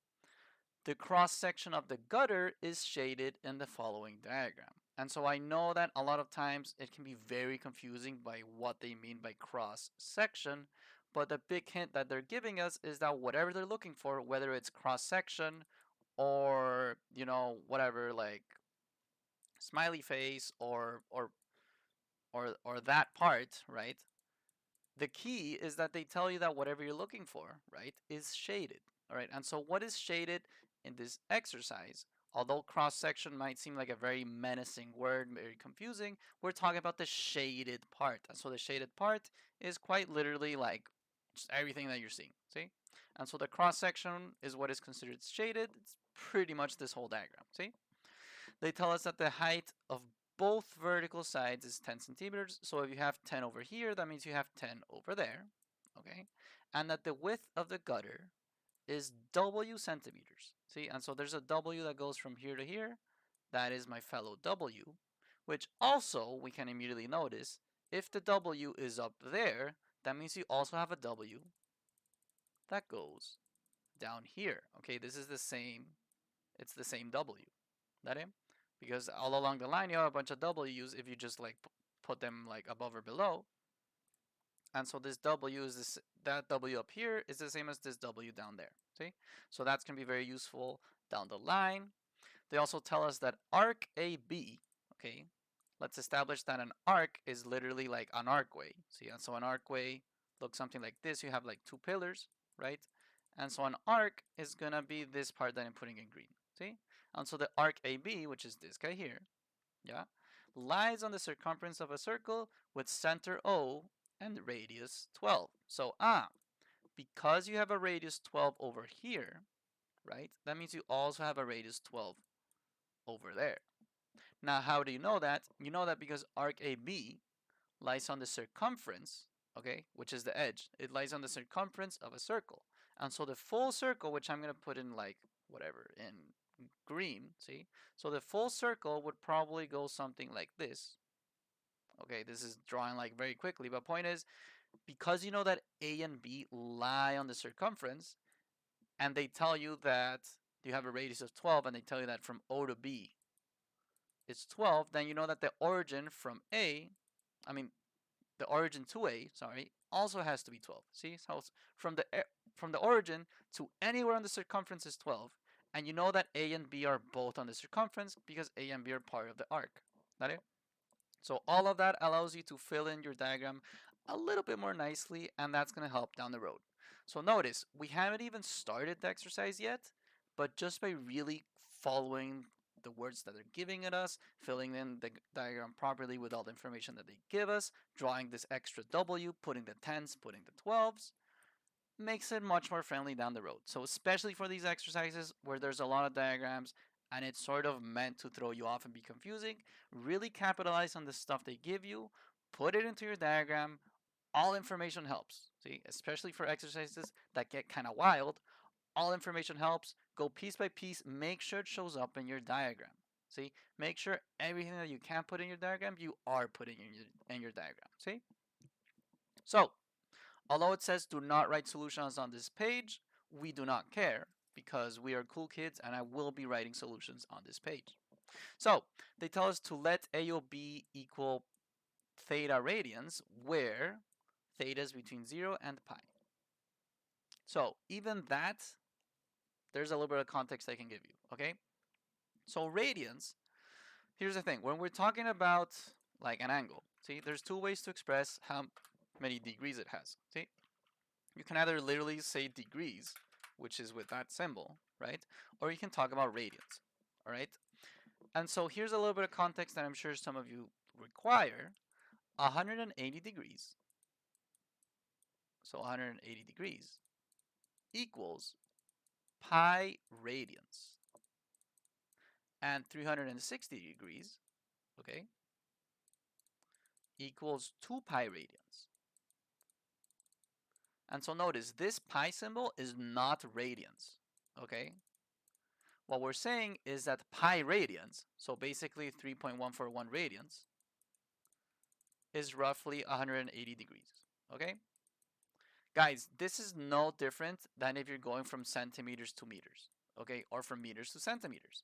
A: the cross section of the gutter is shaded in the following diagram. And so I know that a lot of times it can be very confusing by what they mean by cross section, but the big hint that they're giving us is that whatever they're looking for, whether it's cross section or, you know, whatever, like smiley face or that part, right? The key is that they tell you that whatever you're looking for, right, is shaded. All right. And so what is shaded in this exercise? Although cross section might seem like a very menacing word, very confusing, we're talking about the shaded part. And so the shaded part is quite literally like just everything that you're seeing. See? And so the cross section is what is considered shaded. It's pretty much this whole diagram. See? They tell us that the height of both vertical sides is 10 centimeters. So if you have 10 over here, that means you have 10 over there. Okay. And that the width of the gutter is W centimeters. See, and so there's a W that goes from here to here. That is my fellow W, which also we can immediately notice if the W is up there, that means you also have a W that goes down here. Okay, this is the same, it's the same W. That it? Because all along the line you have a bunch of W's if you just like put them like above or below. And so this W is this, that W up here is the same as this W down there. See? So that's going to be very useful down the line. They also tell us that arc AB, okay, let's establish that an arc is literally like an arcway. See, and so an arcway looks something like this. You have like two pillars, right? And so an arc is going to be this part that I'm putting in green. See? And so the arc AB, which is this guy here, yeah, lies on the circumference of a circle with center O and radius 12. So, because you have a radius 12 over here, right, that means you also have a radius 12 over there. Now, how do you know that? You know that because arc AB lies on the circumference, okay, which is the edge. It lies on the circumference of a circle. And so the full circle, which I'm going to put in like whatever, in green, see? So the full circle would probably go something like this. Okay, this is drawing like very quickly, but point is, because you know that A and B lie on the circumference, and they tell you that you have a radius of 12, and they tell you that from O to B it's 12, then you know that the origin from A, I mean, the origin to A, sorry, also has to be 12. See, so from the origin to anywhere on the circumference is 12, and you know that A and B are both on the circumference because A and B are part of the arc. That it? So all of that allows you to fill in your diagram a little bit more nicely, and that's going to help down the road. So notice, we haven't even started the exercise yet, but just by really following the words that they're giving at us, filling in the diagram properly with all the information that they give us, drawing this extra W, putting the 10s, putting the 12s, makes it much more friendly down the road. So especially for these exercises where there's a lot of diagrams and it's sort of meant to throw you off and be confusing, really capitalize on the stuff they give you, put it into your diagram. All information helps. See, especially for exercises that get kind of wild, all information helps. Go piece by piece, make sure it shows up in your diagram. See, make sure everything that you can put in your diagram, you are putting in your diagram. See? So, although it says do not write solutions on this page, we do not care because we are cool kids and I will be writing solutions on this page. So they tell us to let AOB equal theta radians where theta is between 0 and pi. So even that, there's a little bit of context I can give you, okay? So radians, here's the thing. When we're talking about like an angle, see, there's two ways to express how many degrees it has, see? You can either literally say degrees, which is with that symbol, right? Or you can talk about radians, all right? And so here's a little bit of context that I'm sure some of you require. 180 degrees, so 180 degrees equals pi radians. And 360 degrees, okay, equals 2 pi radians. And so notice this pi symbol is not radians, okay? What we're saying is that pi radians, so basically 3.141 radians, is roughly 180 degrees, okay? Guys, this is no different than if you're going from centimeters to meters, okay? Or from meters to centimeters.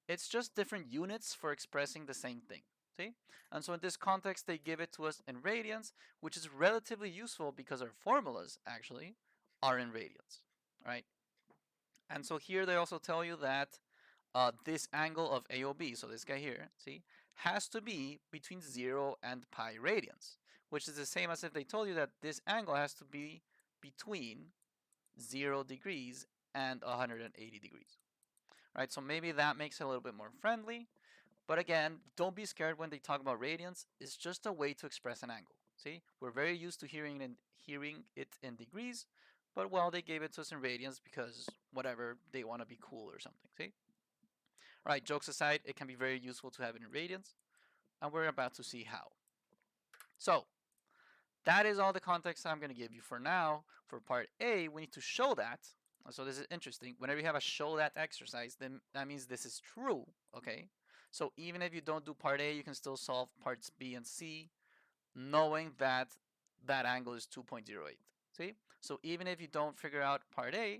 A: It's just different units for expressing the same thing, see? And so in this context, they give it to us in radians, which is relatively useful because our formulas, actually, are in radians, right? And so here they also tell you that this angle of AOB, so this guy here, see, has to be between 0 and pi radians, which is the same as if they told you that this angle has to be between 0 degrees and 180 degrees. Right, so maybe that makes it a little bit more friendly. But again, don't be scared when they talk about radians. It's just a way to express an angle. See, we're very used to hearing it in degrees, but well, they gave it to us in radians because whatever, they want to be cool or something. See, all right. Jokes aside, it can be very useful to have it in radians, and we're about to see how. So that is all the context I'm going to give you for now. For part A, we need to show that. So this is interesting. Whenever you have a show that exercise, then that means this is true, okay? So even if you don't do part A, you can still solve parts B and C, knowing that that angle is 2.08. See? So even if you don't figure out part A,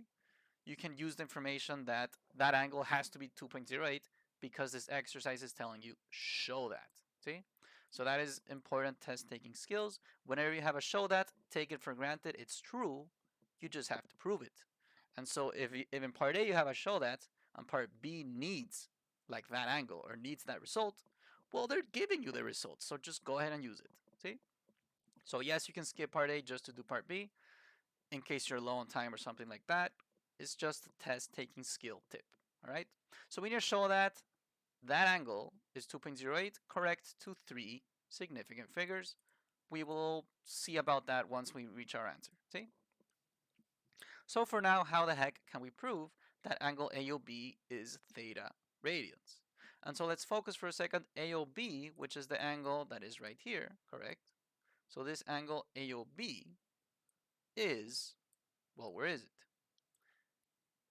A: you can use the information that that angle has to be 2.08 because this exercise is telling you show that. See? So that is important test taking skills. Whenever you have a show that, take it for granted. It's true. You just have to prove it. And so if in part A you have a show that and part B needs like that angle or needs that result, well, they're giving you the result. So just go ahead and use it. See? So yes, you can skip part A just to do part B in case you're low on time or something like that. It's just a test taking skill tip. All right. So we need to show that that angle is 2.08 correct to 3 significant figures. We will see about that once we reach our answer. See? So for now, how the heck can we prove that angle AOB is theta radians? And so let's focus for a second. AOB, which is the angle that is right here, correct? So this angle AOB is, well, where is it?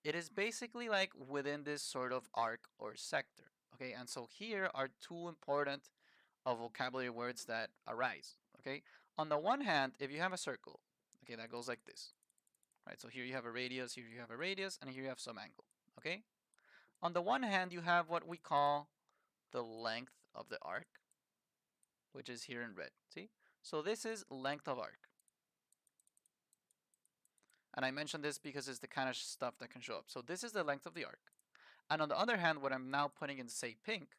A: It is basically like within this sort of arc or sector. Okay, and so here are two important vocabulary words that arise. Okay, on the one hand, if you have a circle, okay, that goes like this, right? So here you have a radius, here you have a radius, and here you have some angle. Okay, on the one hand, you have what we call the length of the arc, which is here in red. See, so this is length of arc. And I mentioned this because it's the kind of stuff that can show up. So this is the length of the arc. And on the other hand, what I'm now putting in, say, pink,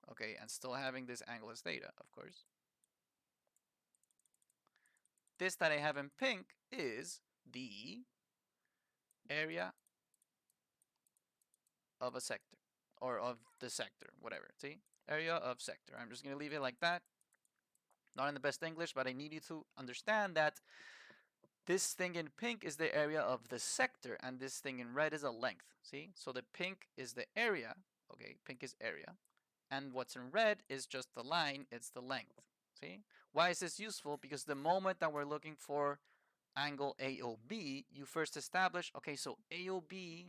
A: okay, and still having this angle as theta, of course. This that I have in pink is the area of a sector, or of the sector, whatever, see? Area of sector. I'm just going to leave it like that. Not in the best English, but I need you to understand that this thing in pink is the area of the sector, and this thing in red is a length, see? So the pink is the area, okay, pink is area, and what's in red is just the line, it's the length, see? Why is this useful? Because the moment that we're looking for angle AOB, you first establish, okay, so AOB,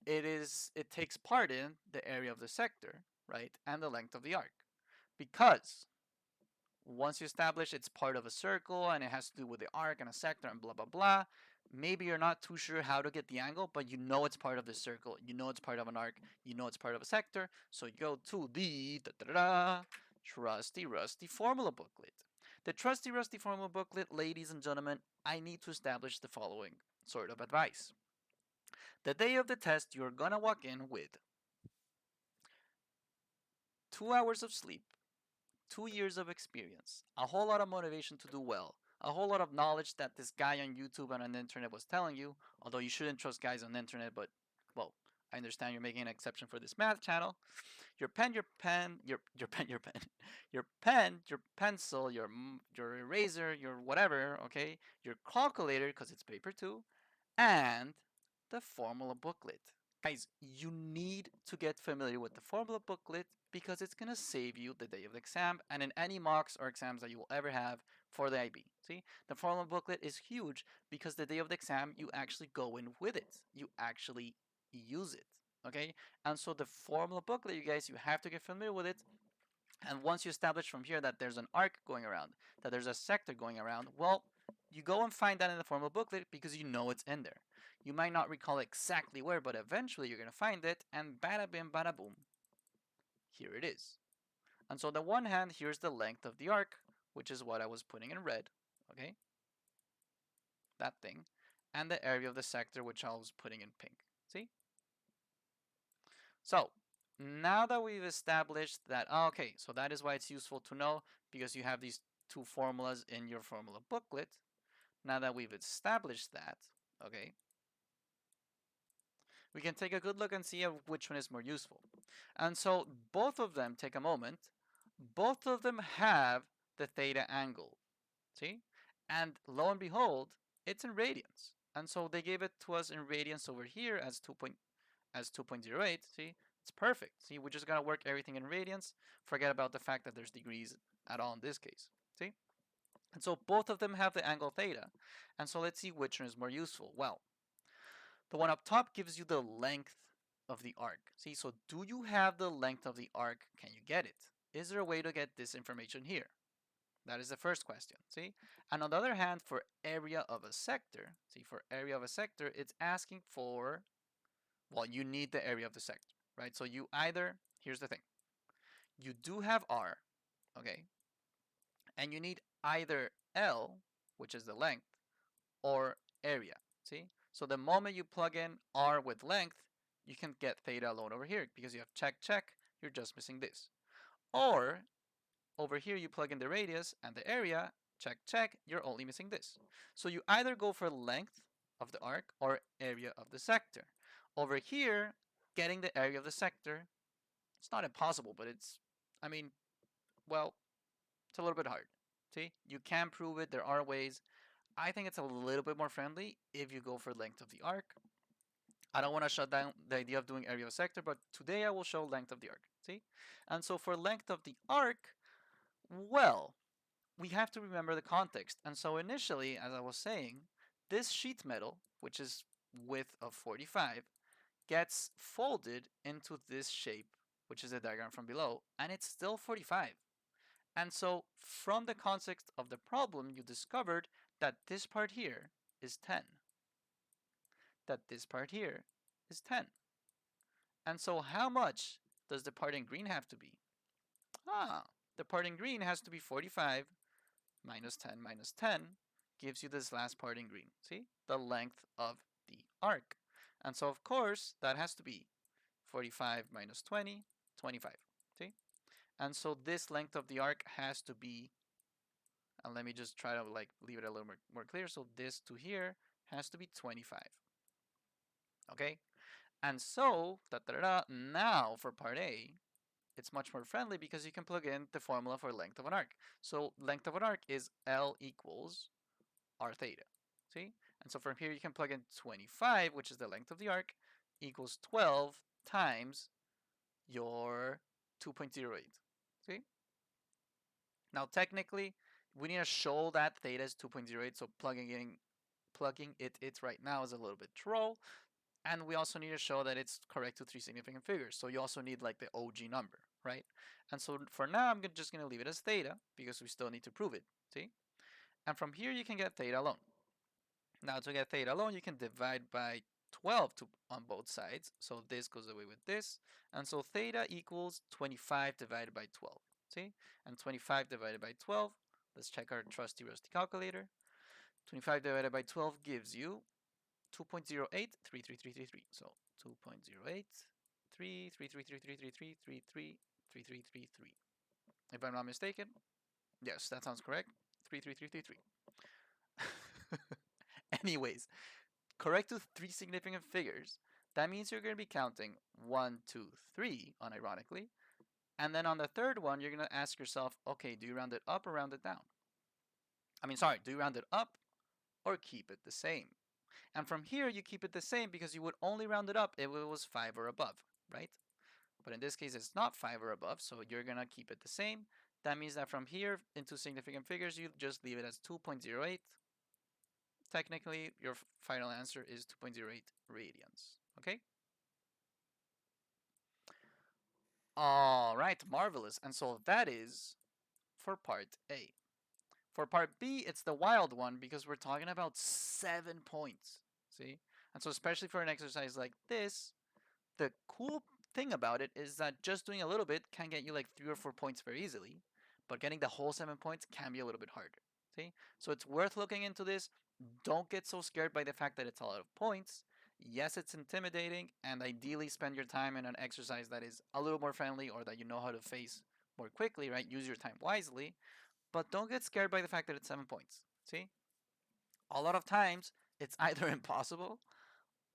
A: it takes part in the area of the sector, right, and the length of the arc. Because Once you establish it's part of a circle and it has to do with the arc and a sector and blah blah blah, maybe you're not too sure how to get the angle, but you know it's part of the circle, you know it's part of an arc, you know it's part of a sector, so you go to the trusty rusty formula booklet. The trusty rusty formula booklet, ladies and gentlemen, I need to establish the following sort of advice. The day of the test, you're gonna walk in with 2 hours of sleep, 2 years of experience, a whole lot of motivation to do well, a whole lot of knowledge that this guy on YouTube and on the internet was telling you, although you shouldn't trust guys on the internet, but, well, I understand you're making an exception for this math channel. Your pen, your pen, your pencil, your eraser, your whatever, okay, your calculator, because it's paper too, and the formula booklet. Guys, you need to get familiar with the formula booklet because it's going to save you the day of the exam and in any mocks or exams that you will ever have for the IB. See, the formula booklet is huge because the day of the exam, you actually go in with it. You actually use it. Okay, and so the formula booklet, you guys, you have to get familiar with it. And once you establish from here that there's an arc going around, that there's a sector going around, well, you go and find that in the formula booklet because you know it's in there. You might not recall exactly where, but eventually you're going to find it, and bada bim, bada boom, here it is. And so on the one hand, here's the length of the arc, which is what I was putting in red, okay? That thing. And the area of the sector, which I was putting in pink. See? So, now that we've established that, okay, so that is why it's useful to know, because you have these two formulas in your formula booklet. Now that we've established that, okay, we can take a good look and see which one is more useful. And so both of them, take a moment, both of them have the theta angle, see? And lo and behold, it's in radians. And so they gave it to us in radians over here as 2.08, see? It's perfect. See, we're just gonna work everything in radians. Forget about the fact that there's degrees at all in this case, see? And so both of them have the angle theta. And so let's see which one is more useful. Well, the one up top gives you the length of the arc. See, so do you have the length of the arc? Can you get it? Is there a way to get this information here? That is the first question, see? And on the other hand, for area of a sector, see, for area of a sector, it's asking for, well, you need the area of the sector, right? So you either, here's the thing, you do have R, okay? And you need either L, which is the length, or area, see? So the moment you plug in R with length, you can get theta alone over here because you have check, check, you're just missing this. Or over here you plug in the radius and the area, check, check, you're only missing this. So you either go for length of the arc or area of the sector. Over here, getting the area of the sector, it's not impossible, but it's, I mean, well, it's a little bit hard. See, you can prove it, there are ways. I think it's a little bit more friendly if you go for length of the arc. I don't want to shut down the idea of doing area of a sector, but today I will show length of the arc, see? And so for length of the arc, well, we have to remember the context. And so initially, as I was saying, this sheet metal, which is width of 45, gets folded into this shape, which is the diagram from below, and it's still 45. And so from the context of the problem, you discovered that this part here is 10, that this part here is 10. And so how much does the part in green have to be? The part in green has to be 45 minus 10 minus 10 gives you this last part in green. See? The length of the arc. And so, of course, that has to be 45 minus 20, 25. See? And so this length of the arc has to be, and let me just try to like leave it a little more clear. So this to here has to be 25. Okay? And so, now for part A, it's much more friendly because you can plug in the formula for length of an arc. So length of an arc is L equals R theta. See? And so from here you can plug in 25, which is the length of the arc, equals 12 times your 2.08. See? Now technically, we need to show that theta is 2.08, so plugging it right now is a little bit troll. And we also need to show that it's correct to three significant figures. So you also need like the OG number. right? And so for now, I'm just going to leave it as theta because we still need to prove it, see? And from here, you can get theta alone. Now to get theta alone, you can divide by 12 on both sides. So this goes away with this. And so theta equals 25 divided by 12. See? And 25 divided by 12, let's check our trusty rusty calculator. 25 divided by 12 gives you 2.083333. So 2.08333333333333. If I'm not mistaken, yes, that sounds correct. 33333. Anyways, correct to three significant figures. That means you're going to be counting 1, 2, 3, unironically. And then on the third one, you're going to ask yourself, okay, do you round it up or round it down? Do you round it up or keep it the same? And from here, you keep it the same because you would only round it up if it was 5 or above, right? But in this case, it's not 5 or above, so you're going to keep it the same. That means that from here into significant figures, you just leave it as 2.08. Technically, your final answer is 2.08 radians, okay? All right, marvelous. And so that is for part A. For part B, it's the wild one because we're talking about 7 points, see? And so especially for an exercise like this, the cool thing about it is that just doing a little bit can get you like 3 or 4 points very easily, but getting the whole 7 points can be a little bit harder, see? So it's worth looking into this. Don't get so scared by the fact that it's a lot of points. Yes, it's intimidating, and ideally spend your time in an exercise that is a little more friendly or that you know how to face more quickly, right? Use your time wisely, but don't get scared by the fact that it's 7 points. See? A lot of times, it's either impossible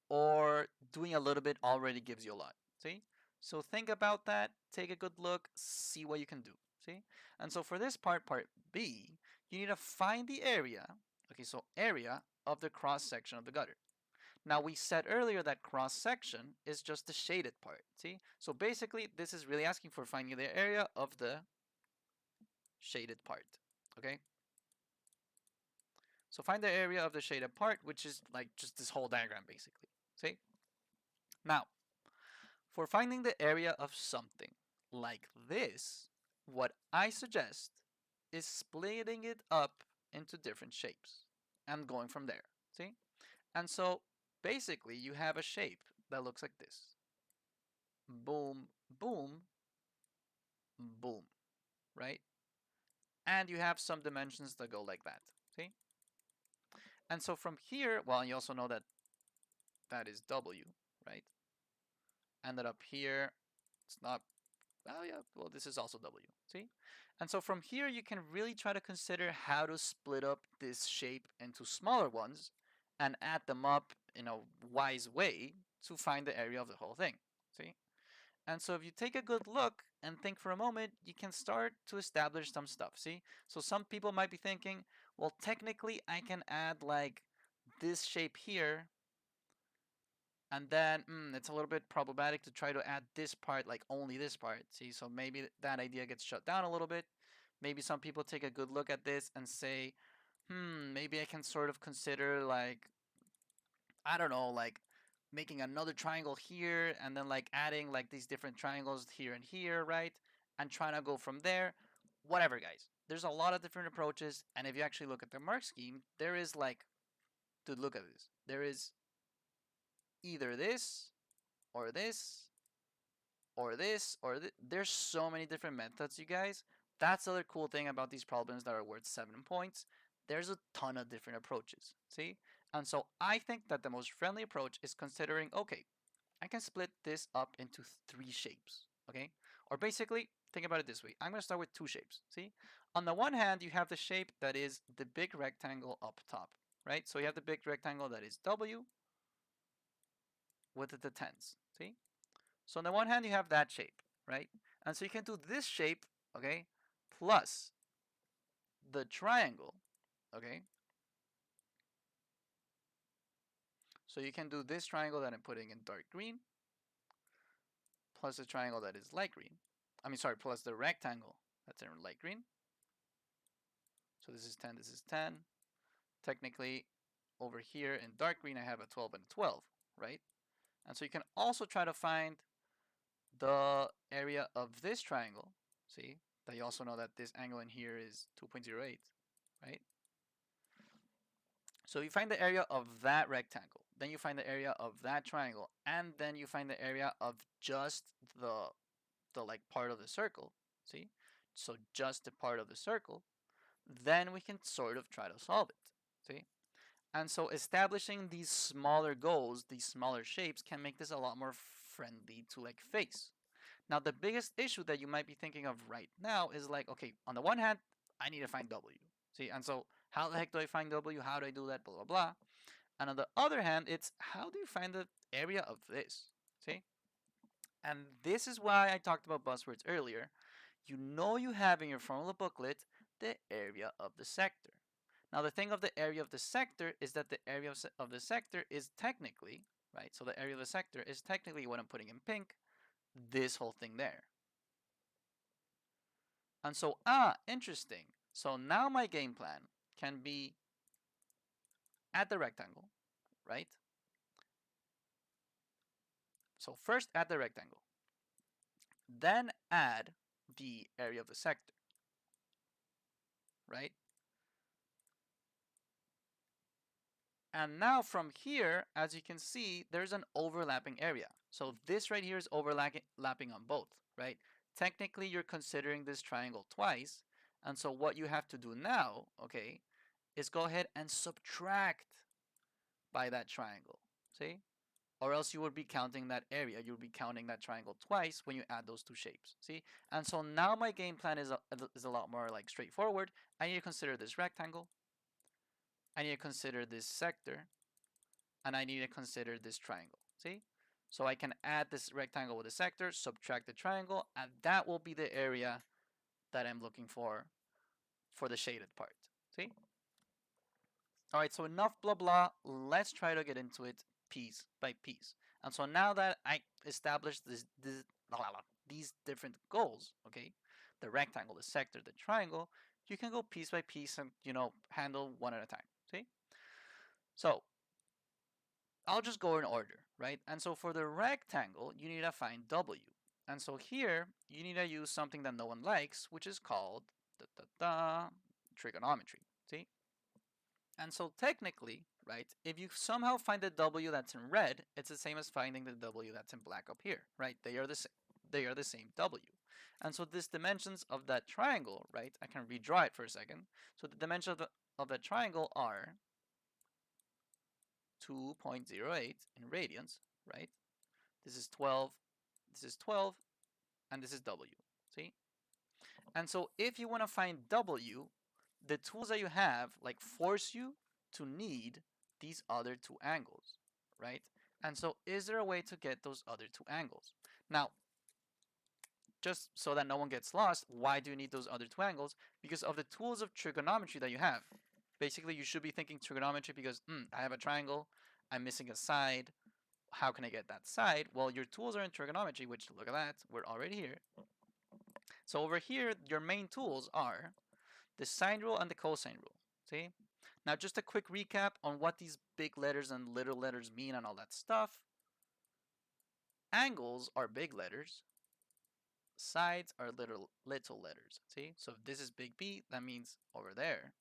A: or doing a little bit already gives you a lot. See? So think about that, take a good look, see what you can do. See? And so for this part B, you need to find the area, okay, so area of the cross section of the gutter. Now we said earlier that cross section is just the shaded part, see? So basically this is really asking for finding the area of the shaded part, okay? So find the area of the shaded part, which is like just this whole diagram basically, see? Now, for finding the area of something like this, what I suggest is splitting it up into different shapes and going from there, see? And so basically you have a shape that looks like this. Boom, boom, boom, right? And you have some dimensions that go like that, see? And so from here, well, you also know that that is W, right? And that up here, it's not, well, yeah, well, this is also W, see? And so from here, you can really try to consider how to split up this shape into smaller ones and add them up in a wise way to find the area of the whole thing, see? And so if you take a good look and think for a moment, you can start to establish some stuff, see? So some people might be thinking, well, technically I can add like this shape here, and then it's a little bit problematic to try to add this part, like only this part, see? So maybe that idea gets shut down a little bit. Maybe some people take a good look at this and say, maybe I can sort of consider like, I don't know, like making another triangle here and then like adding like these different triangles here and here, right? And trying to go from there. Whatever, guys. There's a lot of different approaches, and if you actually look at the mark scheme, there is like, dude, look at this. There is either this or this or this or there's so many different methods, you guys. That's the other cool thing about these problems that are worth 7 points. There's a ton of different approaches, see? And so I think that the most friendly approach is considering, okay, I can split this up into 3 shapes, okay? Or basically, think about it this way. I'm going to start with 2 shapes, see? On the one hand, you have the shape that is the big rectangle up top, right? So you have the big rectangle that is W with the tens, see? So on the one hand, you have that shape, right? And so you can do this shape, okay, plus the triangle, okay? So you can do this triangle that I'm putting in dark green, plus the triangle that is light green. Plus the rectangle that's in light green. So this is 10, this is 10. Technically, over here in dark green, I have a 12 and a 12, right? And so you can also try to find the area of this triangle, see, that you also know that this angle in here is 2.08, right? So you find the area of that rectangle, then you find the area of that triangle, and then you find the area of just the like part of the circle, see? So just the part of the circle, then we can sort of try to solve it, see? And so establishing these smaller goals, these smaller shapes, can make this a lot more friendly to like face. Now, the biggest issue that you might be thinking of right now is like, okay, on the one hand, I need to find W. See, and so how the heck do I find W? How do I do that? Blah, blah, blah. And on the other hand, it's how do you find the area of this? See? And this is why I talked about buzzwords earlier. You know you have in your formula booklet the area of the sector. Now, the thing of the area of the sector is that the area of the sector is technically, right? So the area of the sector is technically what I'm putting in pink, this whole thing there. And so, interesting. So now my game plan can be add the rectangle, right? So first add the rectangle, then add the area of the sector, right? And now from here, as you can see, there's an overlapping area. So this right here is overlapping on both, right? Technically, you're considering this triangle twice. And so what you have to do now, okay, is go ahead and subtract by that triangle, see? Or else you would be counting that area. You would be counting that triangle twice when you add those two shapes, see? And so now my game plan is a lot more like straightforward. I need to consider this rectangle. I need to consider this sector. And I need to consider this triangle, see? So I can add this rectangle with a sector, subtract the triangle, and that will be the area that I'm looking for the shaded part, see? All right, so enough blah blah. Let's try to get into it piece by piece. And so now that I established these different goals, okay, the rectangle, the sector, the triangle, you can go piece by piece and, you know, handle one at a time, see? So I'll just go in order, right? And so for the rectangle, you need to find W. And so here, you need to use something that no one likes, which is called trigonometry, see? And so technically, right, if you somehow find the W that's in red, it's the same as finding the W that's in black up here, right? They are the same. They are the same W. And so these dimensions of that triangle, right, I can redraw it for a second. So the dimensions of the triangle are 2.08 in radians, right? This is 12, this is 12, and this is W, see? And so if you want to find W, the tools that you have like force you to need these other two angles, right? And so is there a way to get those other two angles? Now, just so that no one gets lost, why do you need those other two angles? Because of the tools of trigonometry that you have. Basically, you should be thinking trigonometry because I have a triangle, I'm missing a side. How can I get that side? Well, your tools are in trigonometry, which look at that, we're already here. So over here, your main tools are the sine rule and the cosine rule, see? Now just a quick recap on what these big letters and little letters mean and all that stuff. Angles are big letters, sides are little letters, see? So if this is big B, that means over there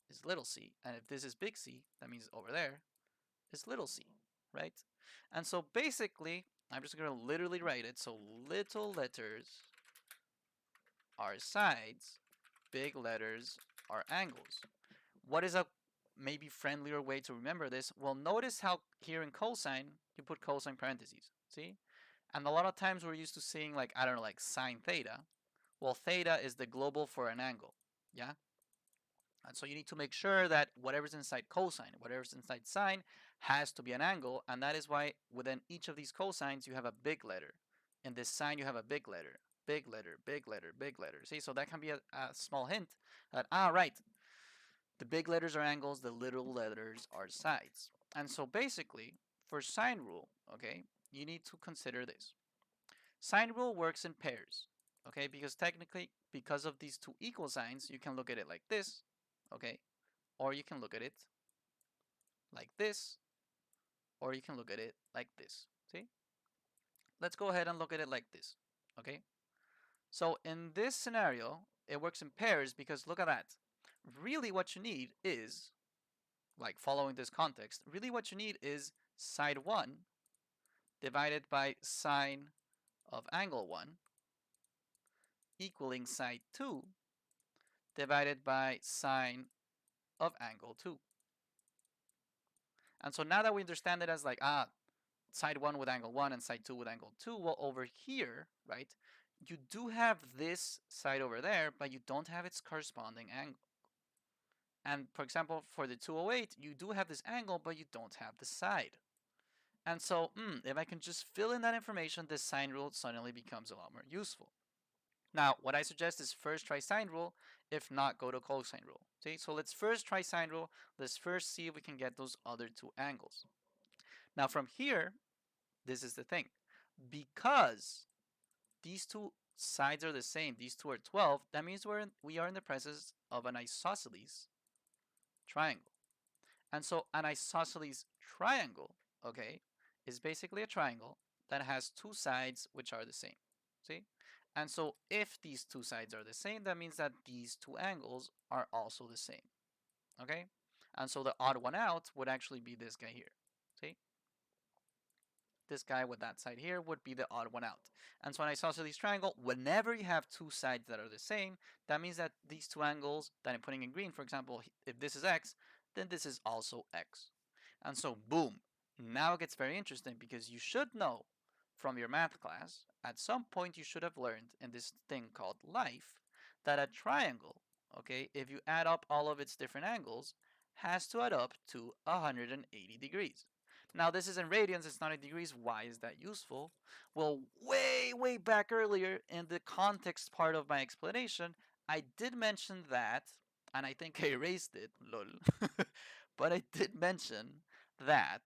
A: is little c, and if this is big C, that means over there is little c, right? And so basically, I'm just going to literally write it. So little letters are sides, big letters are angles. What is a maybe friendlier way to remember this? Well, notice how here in cosine, you put cosine parentheses, see? And a lot of times we're used to seeing like, I don't know, like sine theta. Well, theta is the global for an angle, yeah? And so you need to make sure that whatever's inside cosine, whatever's inside sine has to be an angle. And that is why within each of these cosines, you have a big letter. In this sine, you have a big letter, big letter, big letter, big letter. See, so that can be a small hint that, right, the big letters are angles, the little letters are sides. And so basically, for sine rule, okay, you need to consider this. Sine rule works in pairs, okay, because technically, because of these two equal signs, you can look at it like this, okay, or you can look at it like this, or you can look at it like this, see? let's go ahead and look at it like this, okay? So in this scenario, it works in pairs because look at that. Really what you need is, like following this context, really what you need is side 1 divided by sine of angle 1 equaling side 2 divided by sine of angle 2. And so now that we understand it as like, side 1 with angle 1 and side 2 with angle 2, well, over here, right, you do have this side over there, but you don't have its corresponding angle. And for example, for the 208, you do have this angle, but you don't have the side. And so, if I can just fill in that information, this sine rule suddenly becomes a lot more useful. Now, what I suggest is first try sine rule, if not, go to cosine rule. Okay, so let's first try sine rule. Let's first see if we can get those other two angles. Now, from here, this is the thing. Because these two sides are the same, these two are 12, that means we are in the presence of an isosceles triangle. And so an isosceles triangle, okay, is basically a triangle that has two sides which are the same. See? And so if these two sides are the same, that means that these two angles are also the same. Okay? And so the odd one out would actually be this guy here. See? This guy with that side here would be the odd one out. And so an isosceles triangle, whenever you have two sides that are the same, that means that these two angles that I'm putting in green, for example, if this is x, then this is also x. And so boom, now it gets very interesting because you should know from your math class, at some point you should have learned in this thing called life, that a triangle, okay, if you add up all of its different angles, has to add up to 180 degrees. Now this is in radians, it's not in degrees. Why is that useful? Well, way back earlier in the context part of my explanation, I did mention that, and I think I erased it, lol, but I did mention that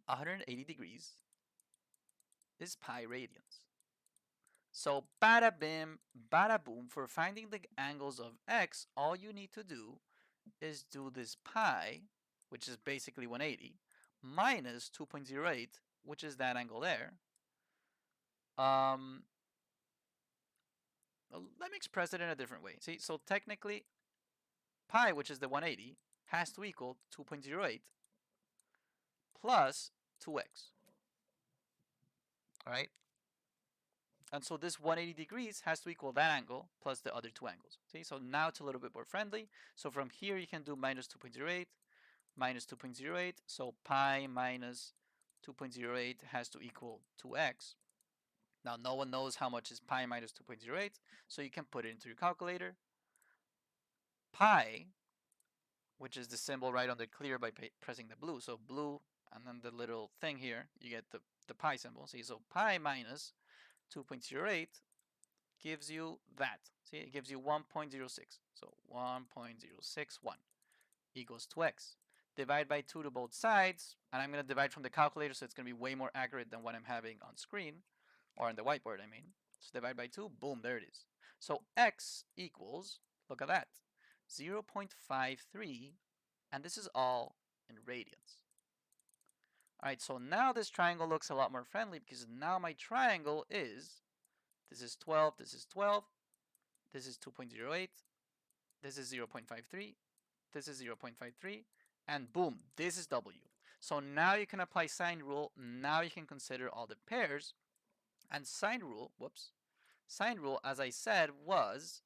A: 180 degrees is pi radians. So bada bim, bada boom, for finding the angles of x, all you need to do is do this pi, which is basically 180, minus 2.08, which is that angle there. Let me express it in a different way. See, so technically, pi, which is the 180, has to equal 2.08 plus 2x. All right? And so this 180 degrees has to equal that angle plus the other two angles. See, so now it's a little bit more friendly. So from here you can do minus 2.08, minus 2.08. So pi minus 2.08 has to equal 2x. Now no one knows how much is pi minus 2.08, so you can put it into your calculator. Pi, which is the symbol right under clear by pressing the blue. So blue and then the little thing here, you get the pi symbol. See, so pi minus 2.08 gives you that. See, it gives you 1.06. So 1.061 equals 2x. Divide by 2 to both sides, and I'm going to divide from the calculator, so it's going to be way more accurate than what I'm having on screen, or on the whiteboard, I mean. So divide by 2, boom, there it is. So x equals, look at that, 0.53, and this is all in radians. All right, so now this triangle looks a lot more friendly because now my triangle is, this is 12, this is 12, this is 2.08, this is 0.53, this is 0.53, and boom, this is W. So now you can apply sine rule. Now you can consider all the pairs. And sine rule, sine rule, as I said, was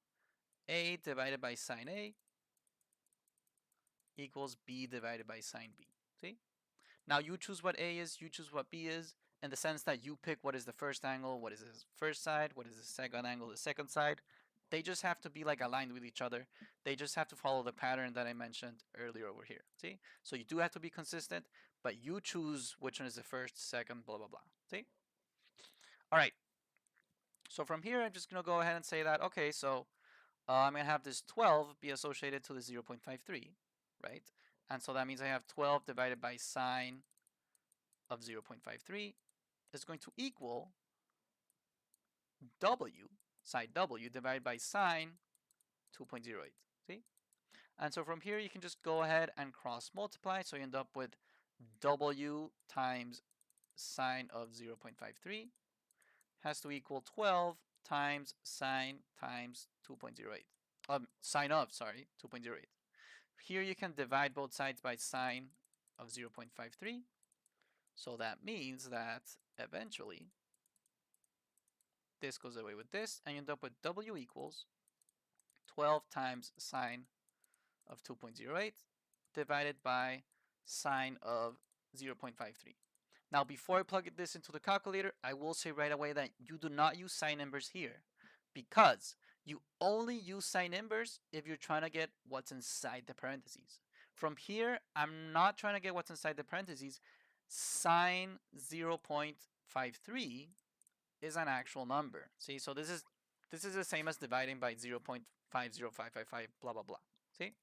A: A divided by sine A equals B divided by sine B. See? Now you choose what A is, you choose what B is, in the sense that you pick what is the first angle, what is the first side, what is the second angle, the second side. They just have to be like aligned with each other. They just have to follow the pattern that I mentioned earlier over here. See? So you do have to be consistent, but you choose which one is the first, second, blah, blah, blah. See? All right. So from here, I'm just going to go ahead and say that, okay, so I'm going to have this 12 be associated to the 0.53, right? And so that means I have 12 divided by sine of 0.53 is going to equal W, side W, divided by sine 2.08. See? And so from here, you can just go ahead and cross multiply. So you end up with W times sine of 0.53 has to equal 12 times sine times 2.08. Sine of, sorry, 2.08. Here you can divide both sides by sine of 0.53. So that means that eventually this goes away with this, and you end up with W equals 12 times sine of 2.08 divided by sine of 0.53. Now, before I plug this into the calculator, I will say right away that you do not use sine inverse here because you only use sine inverse if you're trying to get what's inside the parentheses. From here, I'm not trying to get what's inside the parentheses. Sine 0.53 is an actual number. See, so this is the same as dividing by 0.50555 blah blah blah. See?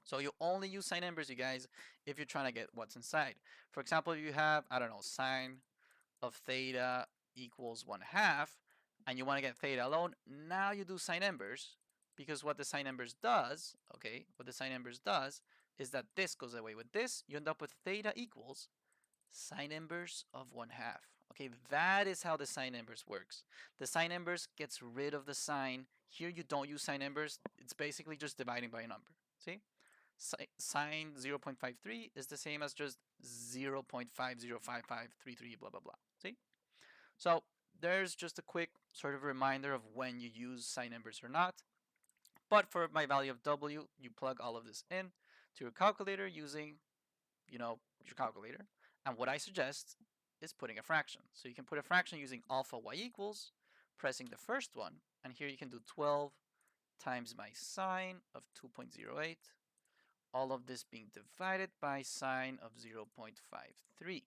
A: So you only use sine inverse, you guys, if you're trying to get what's inside. For example, if you have, I don't know, sine of theta equals 1/2, and you want to get theta alone, now you do sine inverse, because what the sine inverse does, okay, what the sine inverse does is that this goes away with this. You end up with theta equals sine inverse of 1/2. Okay, that is how the sine inverse works. The sine inverse gets rid of the sine. Here you don't use sine inverse. It's basically just dividing by a number. See? Sine 0.53 is the same as just 0.505533 blah blah blah. See? So there's just a quick sort of reminder of when you use sine inverse or not. But for my value of W, you plug all of this in to your calculator using, your calculator. And what I suggest is putting a fraction. So you can put a fraction using alpha y equals, pressing the first one, and here you can do 12 times my sine of 2.08, all of this being divided by sine of 0.53.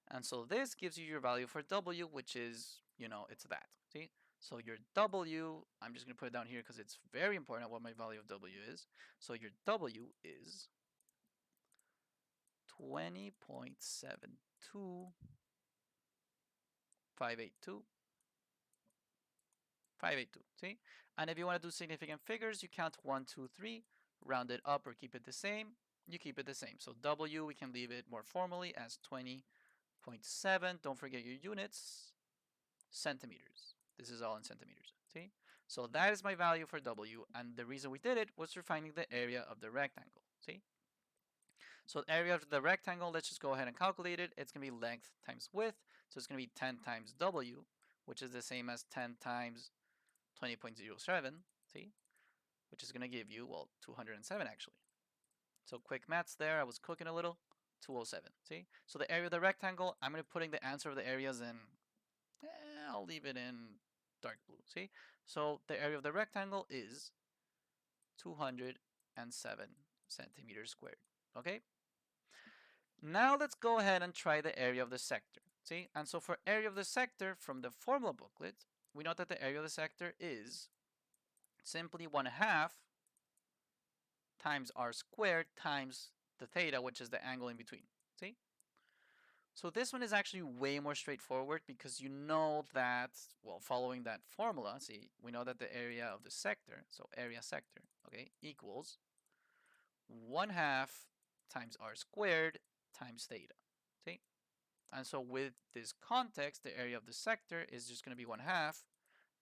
A: And so this gives you your value for W, which is, it's that. See? So your W, I'm just going to put it down here because it's very important what my value of W is. So your W is 20.72582. 582. See? And if you want to do significant figures, you count 1, 2, 3, round it up or keep it the same. You keep it the same. So W, we can leave it more formally as 20.7. Don't forget your units. Centimeters. This is all in centimeters. See? So that is my value for W, and the reason we did it was for finding the area of the rectangle. See? So the area of the rectangle, let's just go ahead and calculate it. It's going to be length times width, so it's going to be 10 times W, which is the same as 10 times 20.07, see? Which is going to give you, well, 207 actually. So quick maths there, I was cooking a little. 207, see? So the area of the rectangle, I'm going to putting the answer of the areas in, I'll leave it in dark blue, see? So the area of the rectangle is 207 centimeters squared, okay? Now let's go ahead and try the area of the sector, see? And so for area of the sector from the formula booklet, we know that the area of the sector is simply 1/2 times r squared times the theta, which is the angle in between, see? So this one is actually way more straightforward because you know that, well, following that formula, see, we know that the area of the sector, so area sector, okay, equals 1/2 times r squared times theta, see? And so with this context, the area of the sector is just going to be 1/2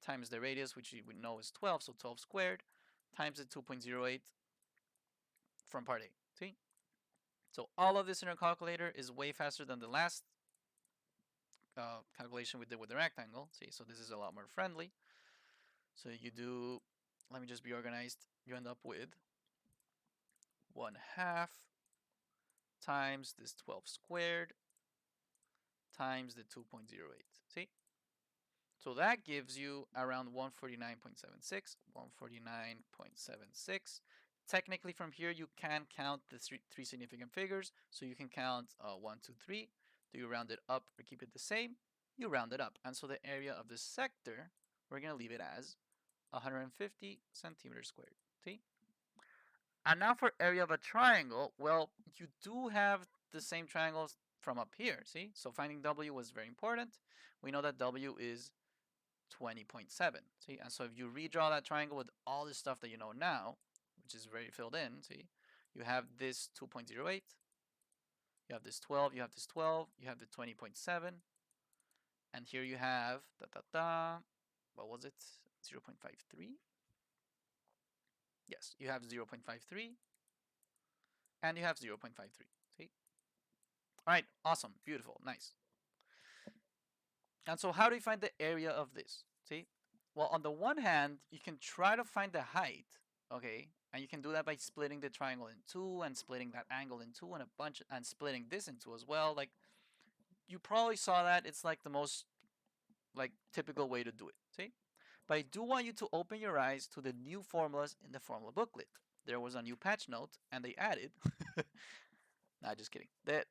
A: times the radius, which we know is 12, so 12 squared, times the 2.08 from part A, see? So all of this in our calculator is way faster than the last calculation we did with the rectangle. See, so this is a lot more friendly. So you do, let me just be organized. You end up with 1/2 times this 12 squared times the 2.08. See? So that gives you around 149.76, 149.76. Technically from here you can count the three significant figures. So you can count 1, 2, 3. Do you round it up or keep it the same? You round it up. And so the area of the sector, we're going to leave it as 150 centimeters squared. See? And now for area of a triangle, well, you do have the same triangles from up here, see? So finding W was very important. We know that W is 20.7, see? And so if you redraw that triangle with all the stuff that you know now, which is very filled in, see? You have this 2.08, You have this 12, you have this 12, you have the 20.7, and here you have, what was it? 0.53? Yes, you have 0.53, and you have 0.53. See? All right, awesome, beautiful, nice. And so how do you find the area of this? See? Well, on the one hand, you can try to find the height, okay? And you can do that by splitting the triangle in two and splitting that angle in two and a bunch and splitting this in two as well. Like, you probably saw that. It's like the most like typical way to do it. See? But I do want you to open your eyes to the new formulas in the formula booklet. There was a new patch note and they added nah, just kidding.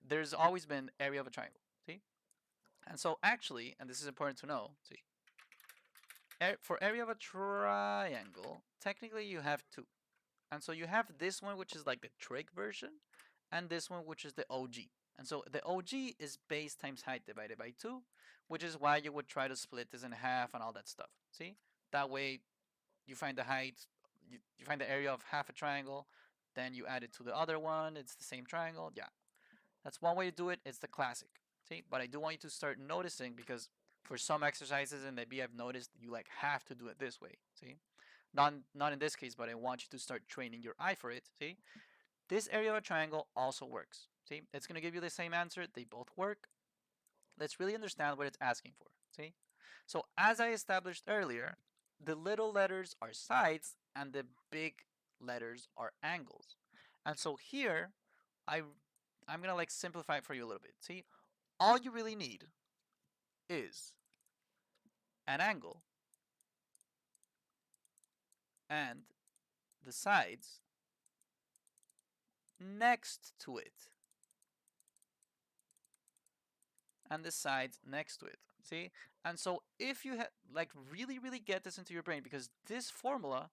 A: There's always been area of a triangle. See? And so actually, and this is important to know, see, for area of a triangle, technically you have two. And so you have this one, which is like the trig version, and this one, which is the OG. And so the OG is base times height divided by 2, which is why you would try to split this in half and all that stuff. See? That way you find the height, you find the area of half a triangle, then you add it to the other one, it's the same triangle. Yeah, that's one way to do it. It's the classic. See? But I do want you to start noticing because for some exercises in the B, I've noticed you like have to do it this way. See? Not in this case, but I want you to start training your eye for it. See? This area of a triangle also works. See? It's going to give you the same answer. They both work. Let's really understand what it's asking for. See? So as I established earlier, the little letters are sides and the big letters are angles. And so here, I'm going to like simplify it for you a little bit. See? All you really need is an angle and the sides next to it. And the sides next to it. See? And so if you like really get this into your brain, because this formula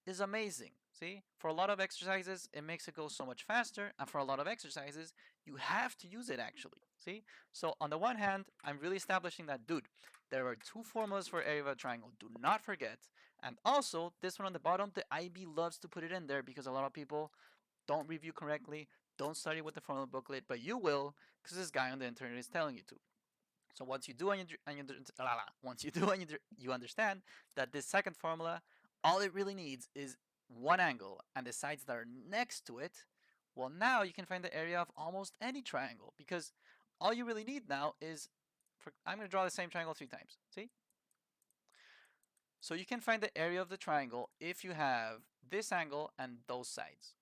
A: is amazing. See? For a lot of exercises, it makes it go so much faster, and for a lot of exercises, you have to use it actually. See? So on the one hand, I'm really establishing that, dude, there are two formulas for area of a triangle. Do not forget. And also, this one on the bottom, the IB loves to put it in there because a lot of people don't review correctly, don't study with the formula booklet, but you will because this guy on the internet is telling you to. So once you do once you do and you understand that this second formula, all it really needs is one angle and the sides that are next to it. Well, now you can find the area of almost any triangle because all you really need now is, I'm going to draw the same triangle 3 times. See? So you can find the area of the triangle if you have this angle and those sides.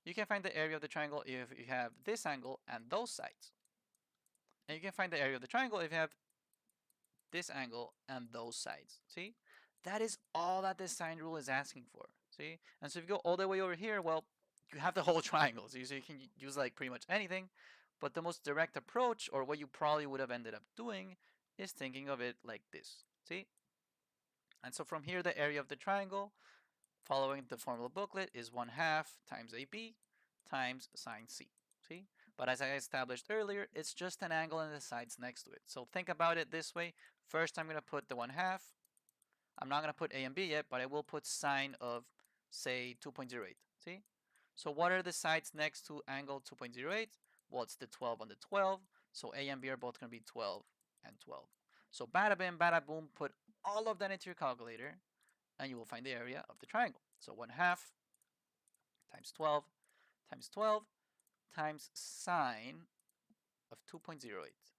A: You can find the area of the triangle if you have this angle and those sides. And you can find the area of the triangle if you have this angle and those sides. See? That is all that this sine rule is asking for. See? And so if you go all the way over here, well, you have the whole triangle. So you can use like pretty much anything. But the most direct approach, or what you probably would have ended up doing, is thinking of it like this. See? And so from here, the area of the triangle, following the formula booklet, is 1/2 times AB times sine C. See? But as I established earlier, it's just an angle and the sides next to it. So think about it this way. First, I'm going to put the 1/2. I'm not going to put A and B yet, but I will put sine of, say, 2.08. See? So what are the sides next to angle 2.08? Well, it's the 12 on the 12. So A and B are both going to be 12 and 12. So bada bing, bada boom, put all of that into your calculator, and you will find the area of the triangle. So 1/2 times 12 times 12 times sine of 2.08.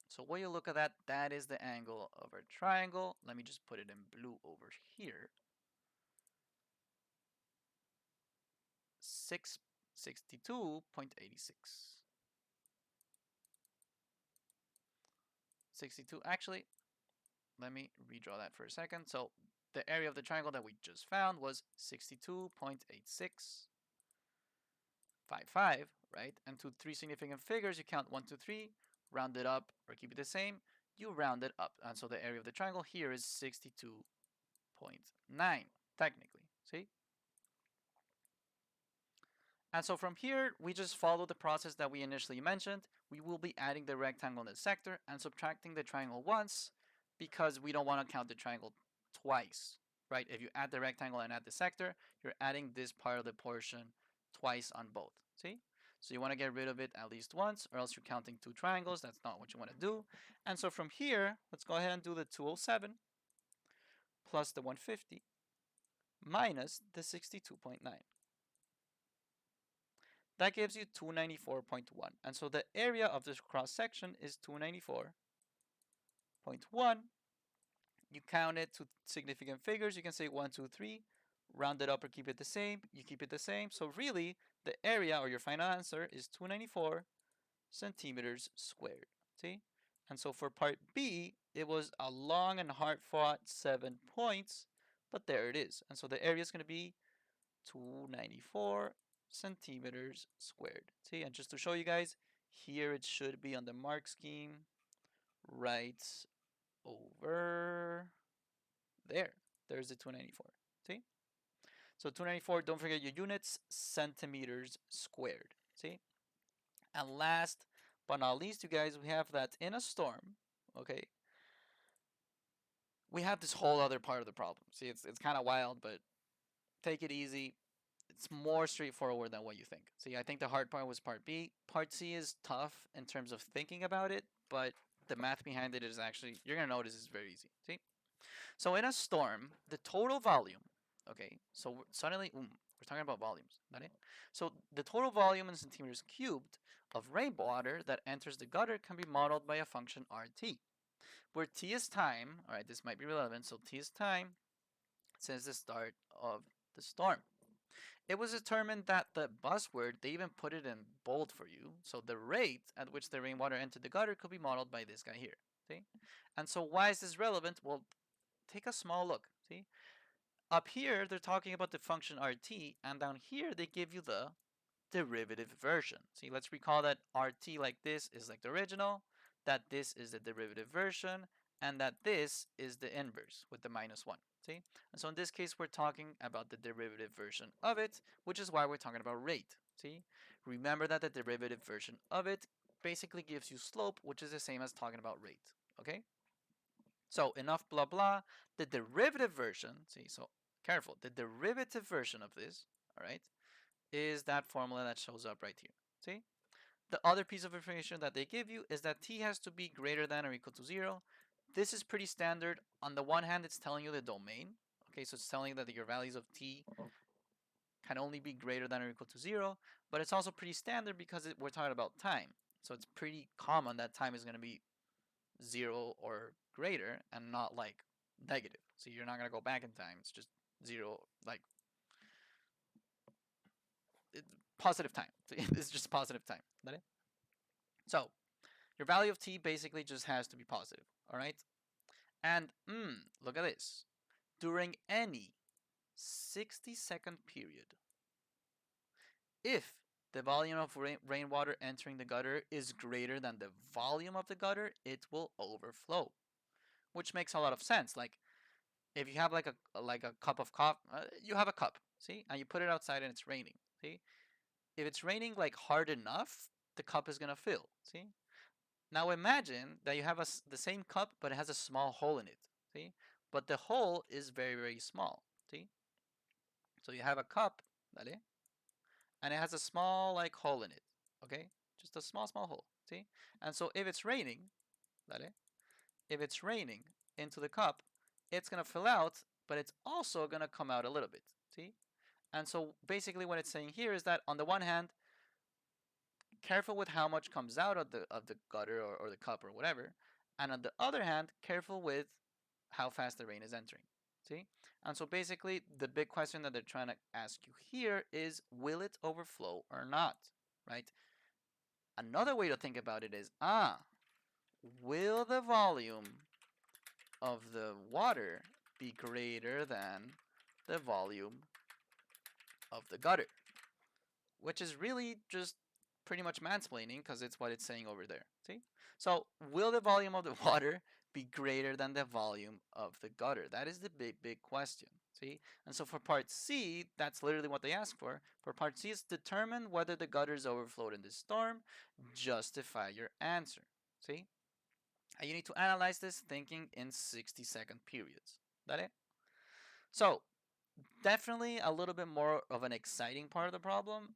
A: So when you look at that, that is the angle of our triangle. Let me just put it in blue over here. 62.86. 62, actually, let me redraw that for a second. So the area of the triangle that we just found was 62.8655, right? And to three significant figures, you count 1, 2, 3, round it up or keep it the same, you round it up. And so the area of the triangle here is 62.9, technically, see? And so from here, we just follow the process that we initially mentioned. We will be adding the rectangle in the sector and subtracting the triangle once because we don't want to count the triangle twice, right? If you add the rectangle and add the sector, you're adding this part of the portion twice on both, see? So you want to get rid of it at least once, or else you're counting two triangles. That's not what you want to do. And so from here, let's go ahead and do the 207 plus the 150 minus the 62.9. That gives you 294.1. And so the area of this cross section is 294.1. You count it to significant figures. You can say 1, 2, 3. Round it up or keep it the same. You keep it the same. So really, the area or your final answer is 294 centimeters squared. See? And so for part B, it was a long and hard-fought 7 points, but there it is. And so the area is going to be 294 centimeters squared. See, and just to show you guys, here it should be on the mark scheme right over there. There's the 294. See? So 294, don't forget your units, centimeters squared. See? And last but not least, you guys, we have that in a storm, okay, we have this whole other part of the problem. See, it's kind of wild, but take it easy. It's more straightforward than what you think. See, I think the hard part was part B. Part C is tough in terms of thinking about it, but the math behind it is actually, you're going to notice it's very easy. See? So in a storm, the total volume, okay, so suddenly, we're talking about volumes, not it? So the total volume in centimeters cubed of rainwater that enters the gutter can be modeled by a function RT, where T is time, all right, this might be relevant, so T is time since the start of the storm. It was determined that the buzzword, they even put it in bold for you, so the rate at which the rainwater entered the gutter could be modeled by this guy here, see? And so why is this relevant? Well, take a small look, see? Up here, they're talking about the function RT, and down here, they give you the derivative version. See, let's recall that RT like this is like the original, that this is the derivative version, and that this is the inverse with the -1. See? And so in this case, we're talking about the derivative version of it, which is why we're talking about rate. See? Remember that the derivative version of it basically gives you slope, which is the same as talking about rate. Okay? So enough blah blah. The derivative version, see, so careful, the derivative version of this, all right, is that formula that shows up right here. See? The other piece of information that they give you is that t has to be greater than or equal to 0. This is pretty standard. On the one hand, it's telling you the domain. Okay, so it's telling you that your values of t can only be greater than or equal to 0. But it's also pretty standard because we're talking about time. So it's pretty common that time is going to be 0 or greater and not like negative. So you're not going to go back in time. It's just 0, like positive time. It's just positive time. So your value of t basically just has to be positive. All right. And look at this. During any 60-second period, if the volume of rainwater entering the gutter is greater than the volume of the gutter, it will overflow, which makes a lot of sense. Like if you have like a cup of coffee, you have a cup, see, and you put it outside and it's raining, see. If it's raining like hard enough, the cup is gonna fill, see. Now imagine that you have the same cup, but it has a small hole in it, see. But the hole is very, very small, see. So you have a cup, ¿vale? And it has a small like hole in it, okay? Just a small, small hole, see. And so if it's raining, ¿vale? If it's raining into the cup, it's gonna fill out, but it's also gonna come out a little bit, see. And so basically what it's saying here is that on the one hand, careful with how much comes out of the gutter or the cup or whatever, and on the other hand, careful with how fast the rain is entering. See? And so basically the big question that they're trying to ask you here is, will it overflow or not? Right? Another way to think about it is, will the volume of the water be greater than the volume of the gutter? Which is really just pretty much mansplaining because it's what it's saying over there. See? So will the volume of the water be greater than the volume of the gutter? That is the big, big question. See? And so for part C, that's literally what they ask for. For part C, it's determine whether the gutter is overflowed in this storm. Justify your answer. See? And you need to analyze this thinking in 60-second periods. That it? So definitely a little bit more of an exciting part of the problem,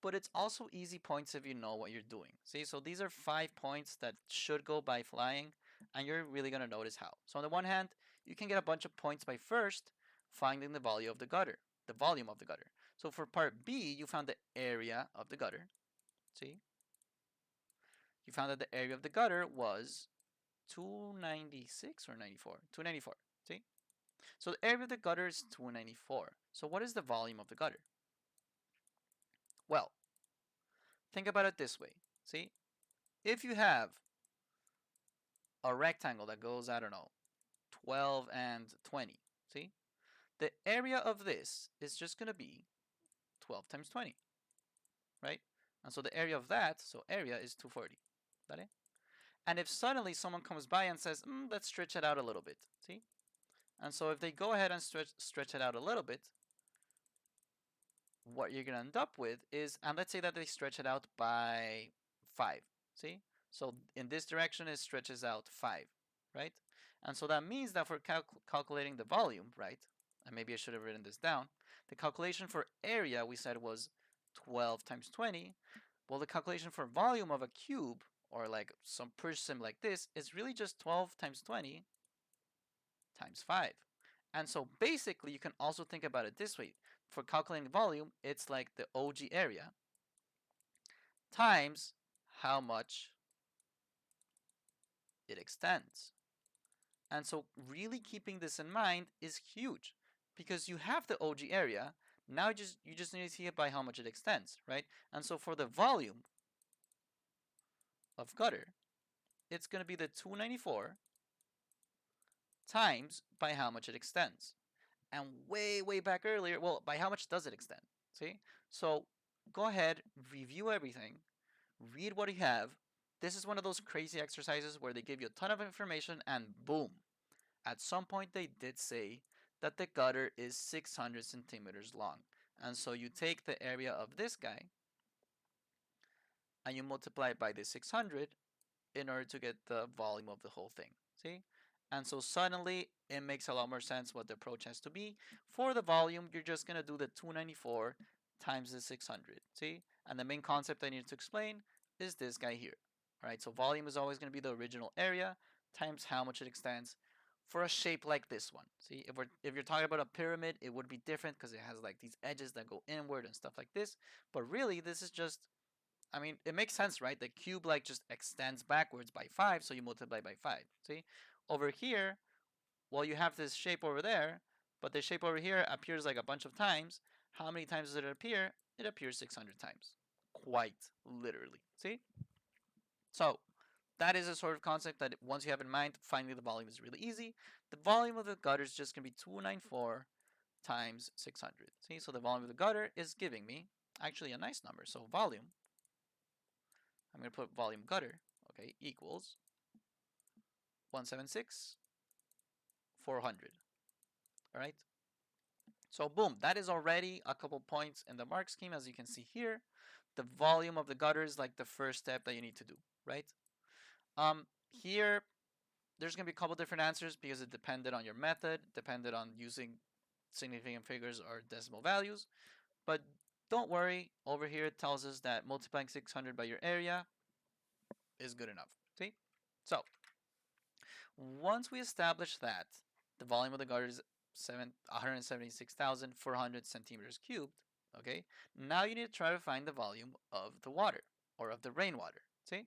A: but it's also easy points if you know what you're doing. See, so these are 5 points that should go by flying, and you're really going to notice how. So on the one hand, you can get a bunch of points by first finding the volume of the gutter, the volume of the gutter. So for part B, you found the area of the gutter. See, you found that the area of the gutter was 296 or 94? 294. See, so the area of the gutter is 294. So what is the volume of the gutter? Well, think about it this way. See, if you have a rectangle that goes, I don't know, 12 and 20, see, the area of this is just going to be 12 times 20, right? And so the area of that, so area is 240. Got it? And if suddenly someone comes by and says, let's stretch it out a little bit, see? And so if they go ahead and stretch it out a little bit, what you're going to end up with is, and let's say that they stretch it out by 5, see? So in this direction, it stretches out 5, right? And so that means that for calculating the volume, right, and maybe I should have written this down, the calculation for area we said was 12 times 20. Well, the calculation for volume of a cube, or like some prism like this, is really just 12 times 20 times 5. And so basically, you can also think about it this way. For calculating volume, it's like the OG area times how much it extends. And so really keeping this in mind is huge, because you have the OG area. Now you just need to see it by how much it extends, right? And so for the volume of gutter, it's going to be the 294 times by how much it extends. And way back earlier, well, by how much does it extend? See? So go ahead, review everything, read what you have. This is one of those crazy exercises where they give you a ton of information and boom. At some point they did say that the gutter is 600 centimeters long. And so you take the area of this guy and you multiply it by the 600 in order to get the volume of the whole thing. See? And so suddenly it makes a lot more sense what the approach has to be. For the volume, you're just going to do the 294 times the 600. See? And the main concept I need to explain is this guy here. All right, so volume is always going to be the original area times how much it extends for a shape like this one. See, if you're talking about a pyramid, it would be different because it has like these edges that go inward and stuff like this. But really, this is just, I mean, it makes sense, right? The cube like just extends backwards by 5, so you multiply by 5. See? Over here, well, you have this shape over there, but the shape over here appears like a bunch of times. How many times does it appear? It appears 600 times. Quite literally. See? So, that is a sort of concept that once you have in mind, finding the volume is really easy. The volume of the gutter is just going to be 294 times 600. See? So the volume of the gutter is giving me actually a nice number. So volume, I'm going to put volume gutter, okay, equals 176, 400. All right. So boom, that is already a couple points in the mark scheme, as you can see here. The volume of the gutter is like the first step that you need to do, right? Here, there's going to be a couple different answers because it depended on your method, depended on using significant figures or decimal values. But don't worry, over here it tells us that multiplying 600 by your area is good enough. See? So, once we establish that the volume of the gutter is 176,400 centimeters cubed, okay, now you need to try to find the volume of the water, or of the rainwater. See?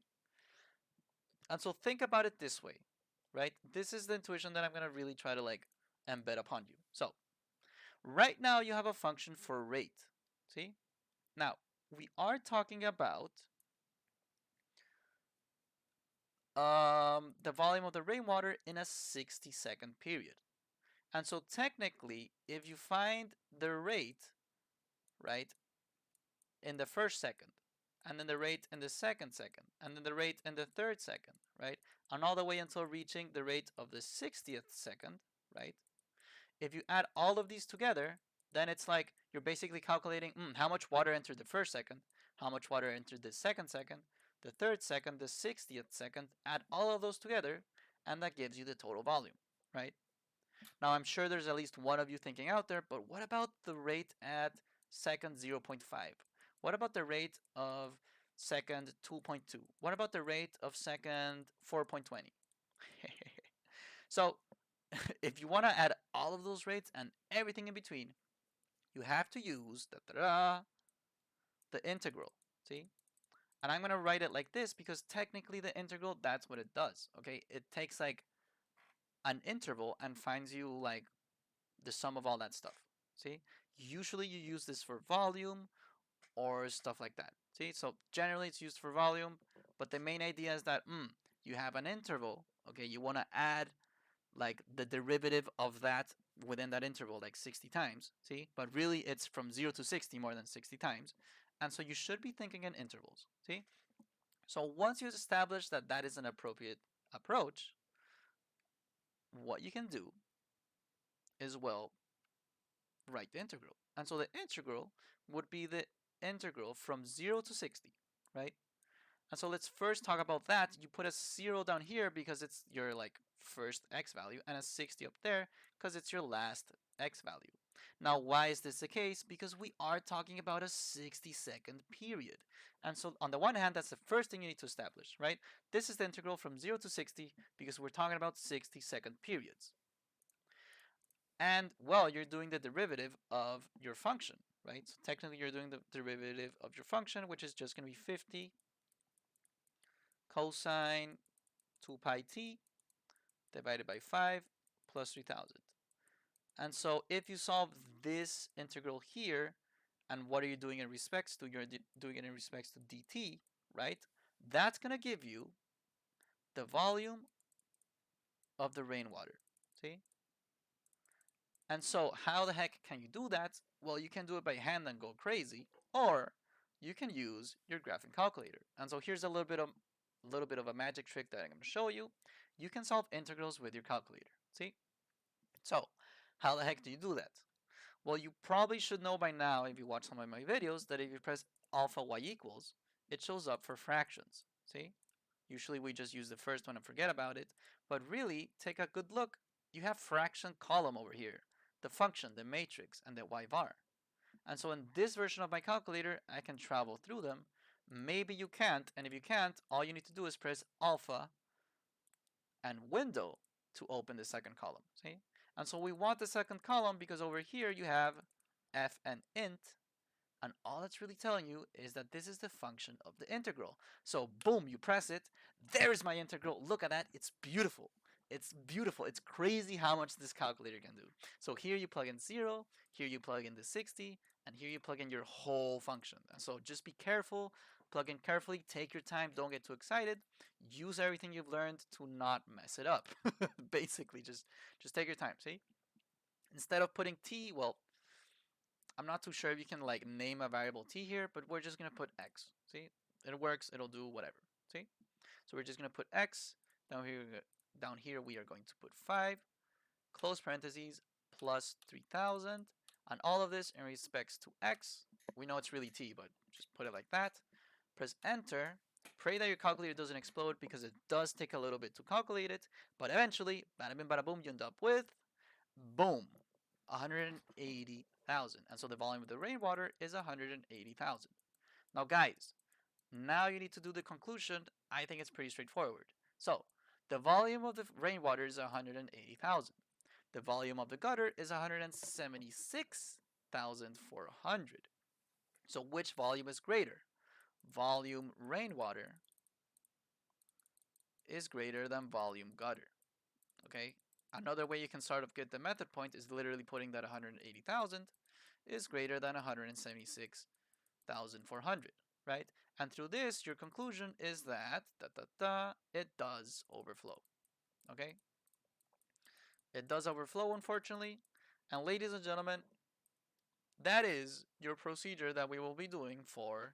A: And so think about it this way, right? This is the intuition that I'm going to really try to like embed upon you. So right now you have a function for rate. See? Now, we are talking about the volume of the rainwater in a 60-second period. And so technically, if you find the rate, right, in the first second, and then the rate in the second second, and then the rate in the third second, right, and all the way until reaching the rate of the 60th second, right, if you add all of these together, then it's like you're basically calculating how much water entered the first second, how much water entered the second second, the third second, the 60th second, add all of those together, and that gives you the total volume, right? Now, I'm sure there's at least one of you thinking out there, but what about the rate at second 0.5? What about the rate of second 2.2? What about the rate of second 4.20? So if you want to add all of those rates and everything in between, you have to use the integral. See? And I'm going to write it like this because technically the integral, that's what it does. Okay? It takes like an interval and finds you like the sum of all that stuff. See? Usually you use this for volume or stuff like that. See? So generally it's used for volume, but the main idea is that you have an interval. Okay? You want to add like the derivative of that within that interval like 60 times. See? But really it's from 0 to 60 more than 60 times. And so you should be thinking in intervals. See? So once you establish that that is an appropriate approach, what you can do is, well, write the integral. And so the integral would be the integral from 0 to 60, right? And so let's first talk about that. You put a 0 down here because it's your like first x value, and a 60 up there because it's your last x value. Now, why is this the case? Because we are talking about a 60-second period. And so on the one hand, that's the first thing you need to establish, right? This is the integral from 0 to 60 because we're talking about 60-second periods. And, well, you're doing the derivative of your function, right? So technically you're doing the derivative of your function, which is just going to be 50 cosine 2 pi t divided by 5 plus 3000. And so if you solve this integral here, and what are you doing in respects to? You're doing it in respects to dt, right? That's going to give you the volume of the rainwater, see? And so how the heck can you do that? Well, you can do it by hand and go crazy, or you can use your graphing calculator. And so here's a little bit of a magic trick that I'm going to show you. You can solve integrals with your calculator, see? So how the heck do you do that? Well, you probably should know by now, if you watch some of my videos, that if you press alpha y equals, it shows up for fractions, see? Usually we just use the first one and forget about it, but really, take a good look. You have fraction column over here, the function, the matrix, and the y bar. And so in this version of my calculator, I can travel through them. Maybe you can't, and if you can't, all you need to do is press alpha and window to open the second column, see? And so we want the second column because over here you have f and int, and all it's really telling you is that this is the function of the integral. So boom, you press it, there's my integral. Look at that, it's beautiful. It's beautiful. It's crazy how much this calculator can do. So here you plug in 0, here you plug in the 60, and here you plug in your whole function. And so just be careful, plug in carefully, take your time, don't get too excited. Use everything you've learned to not mess it up. Basically, just take your time, see? Instead of putting t, well, I'm not too sure if you can like name a variable t here, but we're just gonna put x. See, it works. It'll do whatever. See, so we're just gonna put x down here. Down here we are going to put 5, close parentheses, plus 3000, and all of this in respects to x. We know it's really t, but just put it like that. Press enter. Pray that your calculator doesn't explode because it does take a little bit to calculate it, but eventually, bada bing bada boom, you end up with boom, 180,000. And so the volume of the rainwater is 180,000. Now, guys, now you need to do the conclusion. I think it's pretty straightforward. So the volume of the rainwater is 180,000. The volume of the gutter is 176,400. So which volume is greater? Volume rainwater is greater than volume gutter. Okay? Another way you can sort of get the method point is literally putting that 180,000 is greater than 176,400, right? And through this, your conclusion is that it does overflow. Okay? It does overflow, unfortunately. And ladies and gentlemen, that is your procedure that we will be doing for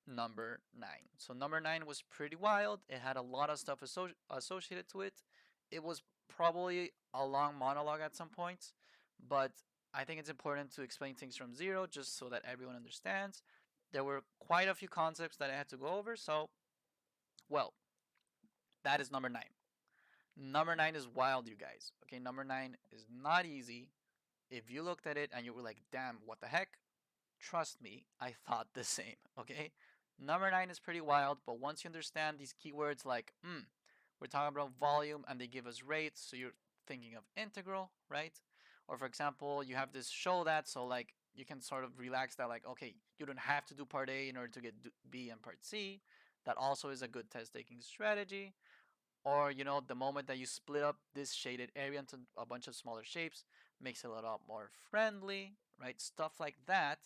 A: number 9. So number 9 was pretty wild. It had a lot of stuff associated to it. It was probably a long monologue at some points, but I think it's important to explain things from zero just so that everyone understands. There were quite a few concepts that I had to go over, so, well, that is number 9. Number 9 is wild, you guys. Okay, number 9 is not easy. If you looked at it and you were like, damn, what the heck? Trust me, I thought the same, okay? Number 9 is pretty wild, but once you understand these keywords like, we're talking about volume and they give us rates, so you're thinking of integral, right? Or for example, you have this show that, so like you can sort of relax that, like, okay, you don't have to do part A in order to get B and part C. That also is a good test taking strategy. Or, the moment that you split up this shaded area into a bunch of smaller shapes makes it a lot more friendly, right? Stuff like that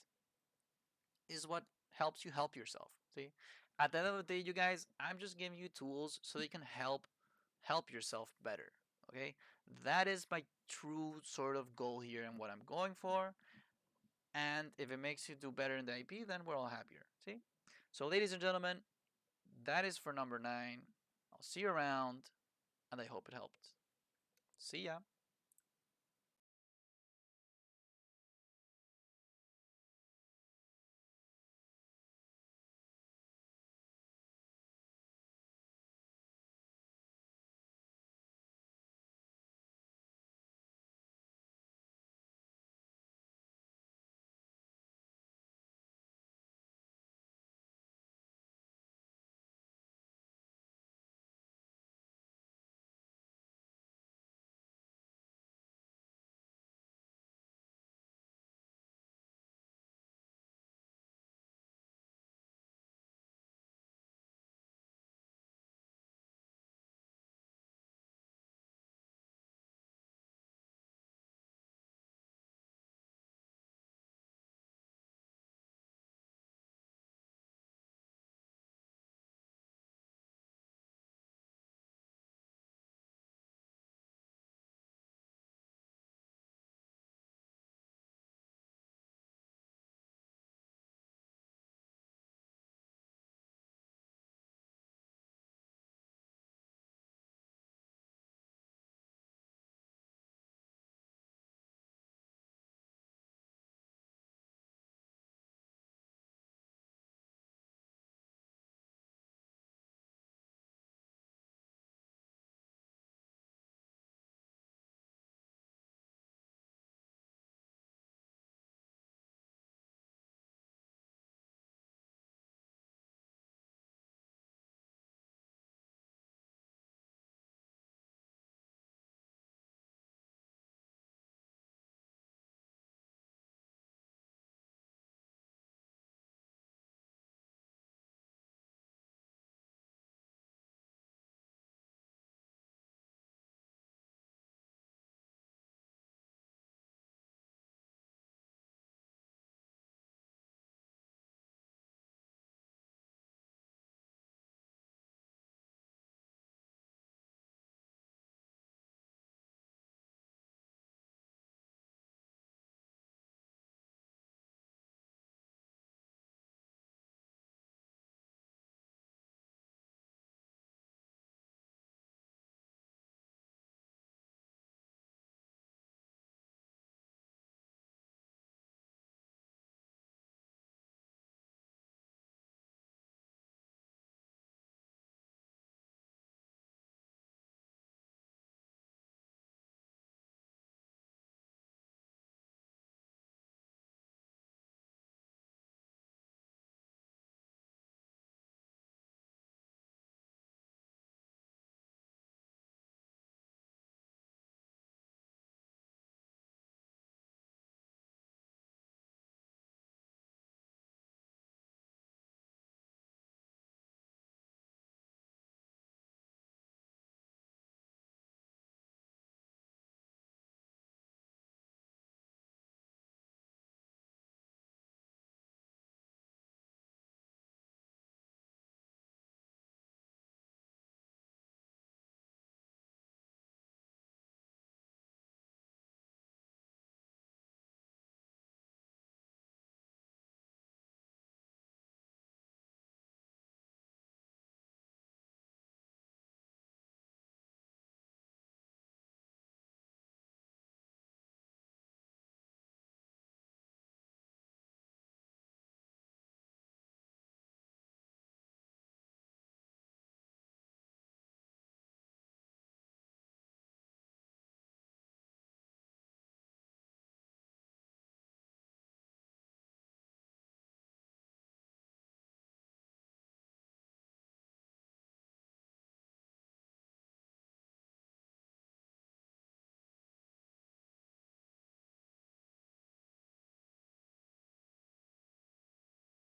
A: is what helps you help yourself. See, at the end of the day, you guys, I'm just giving you tools so that you can help yourself better. Okay, that is my true sort of goal here and what I'm going for. And if it makes you do better in the IP, then we're all happier. See, so ladies and gentlemen, that is for number 9. I'll see you around, and I hope it helped. See ya.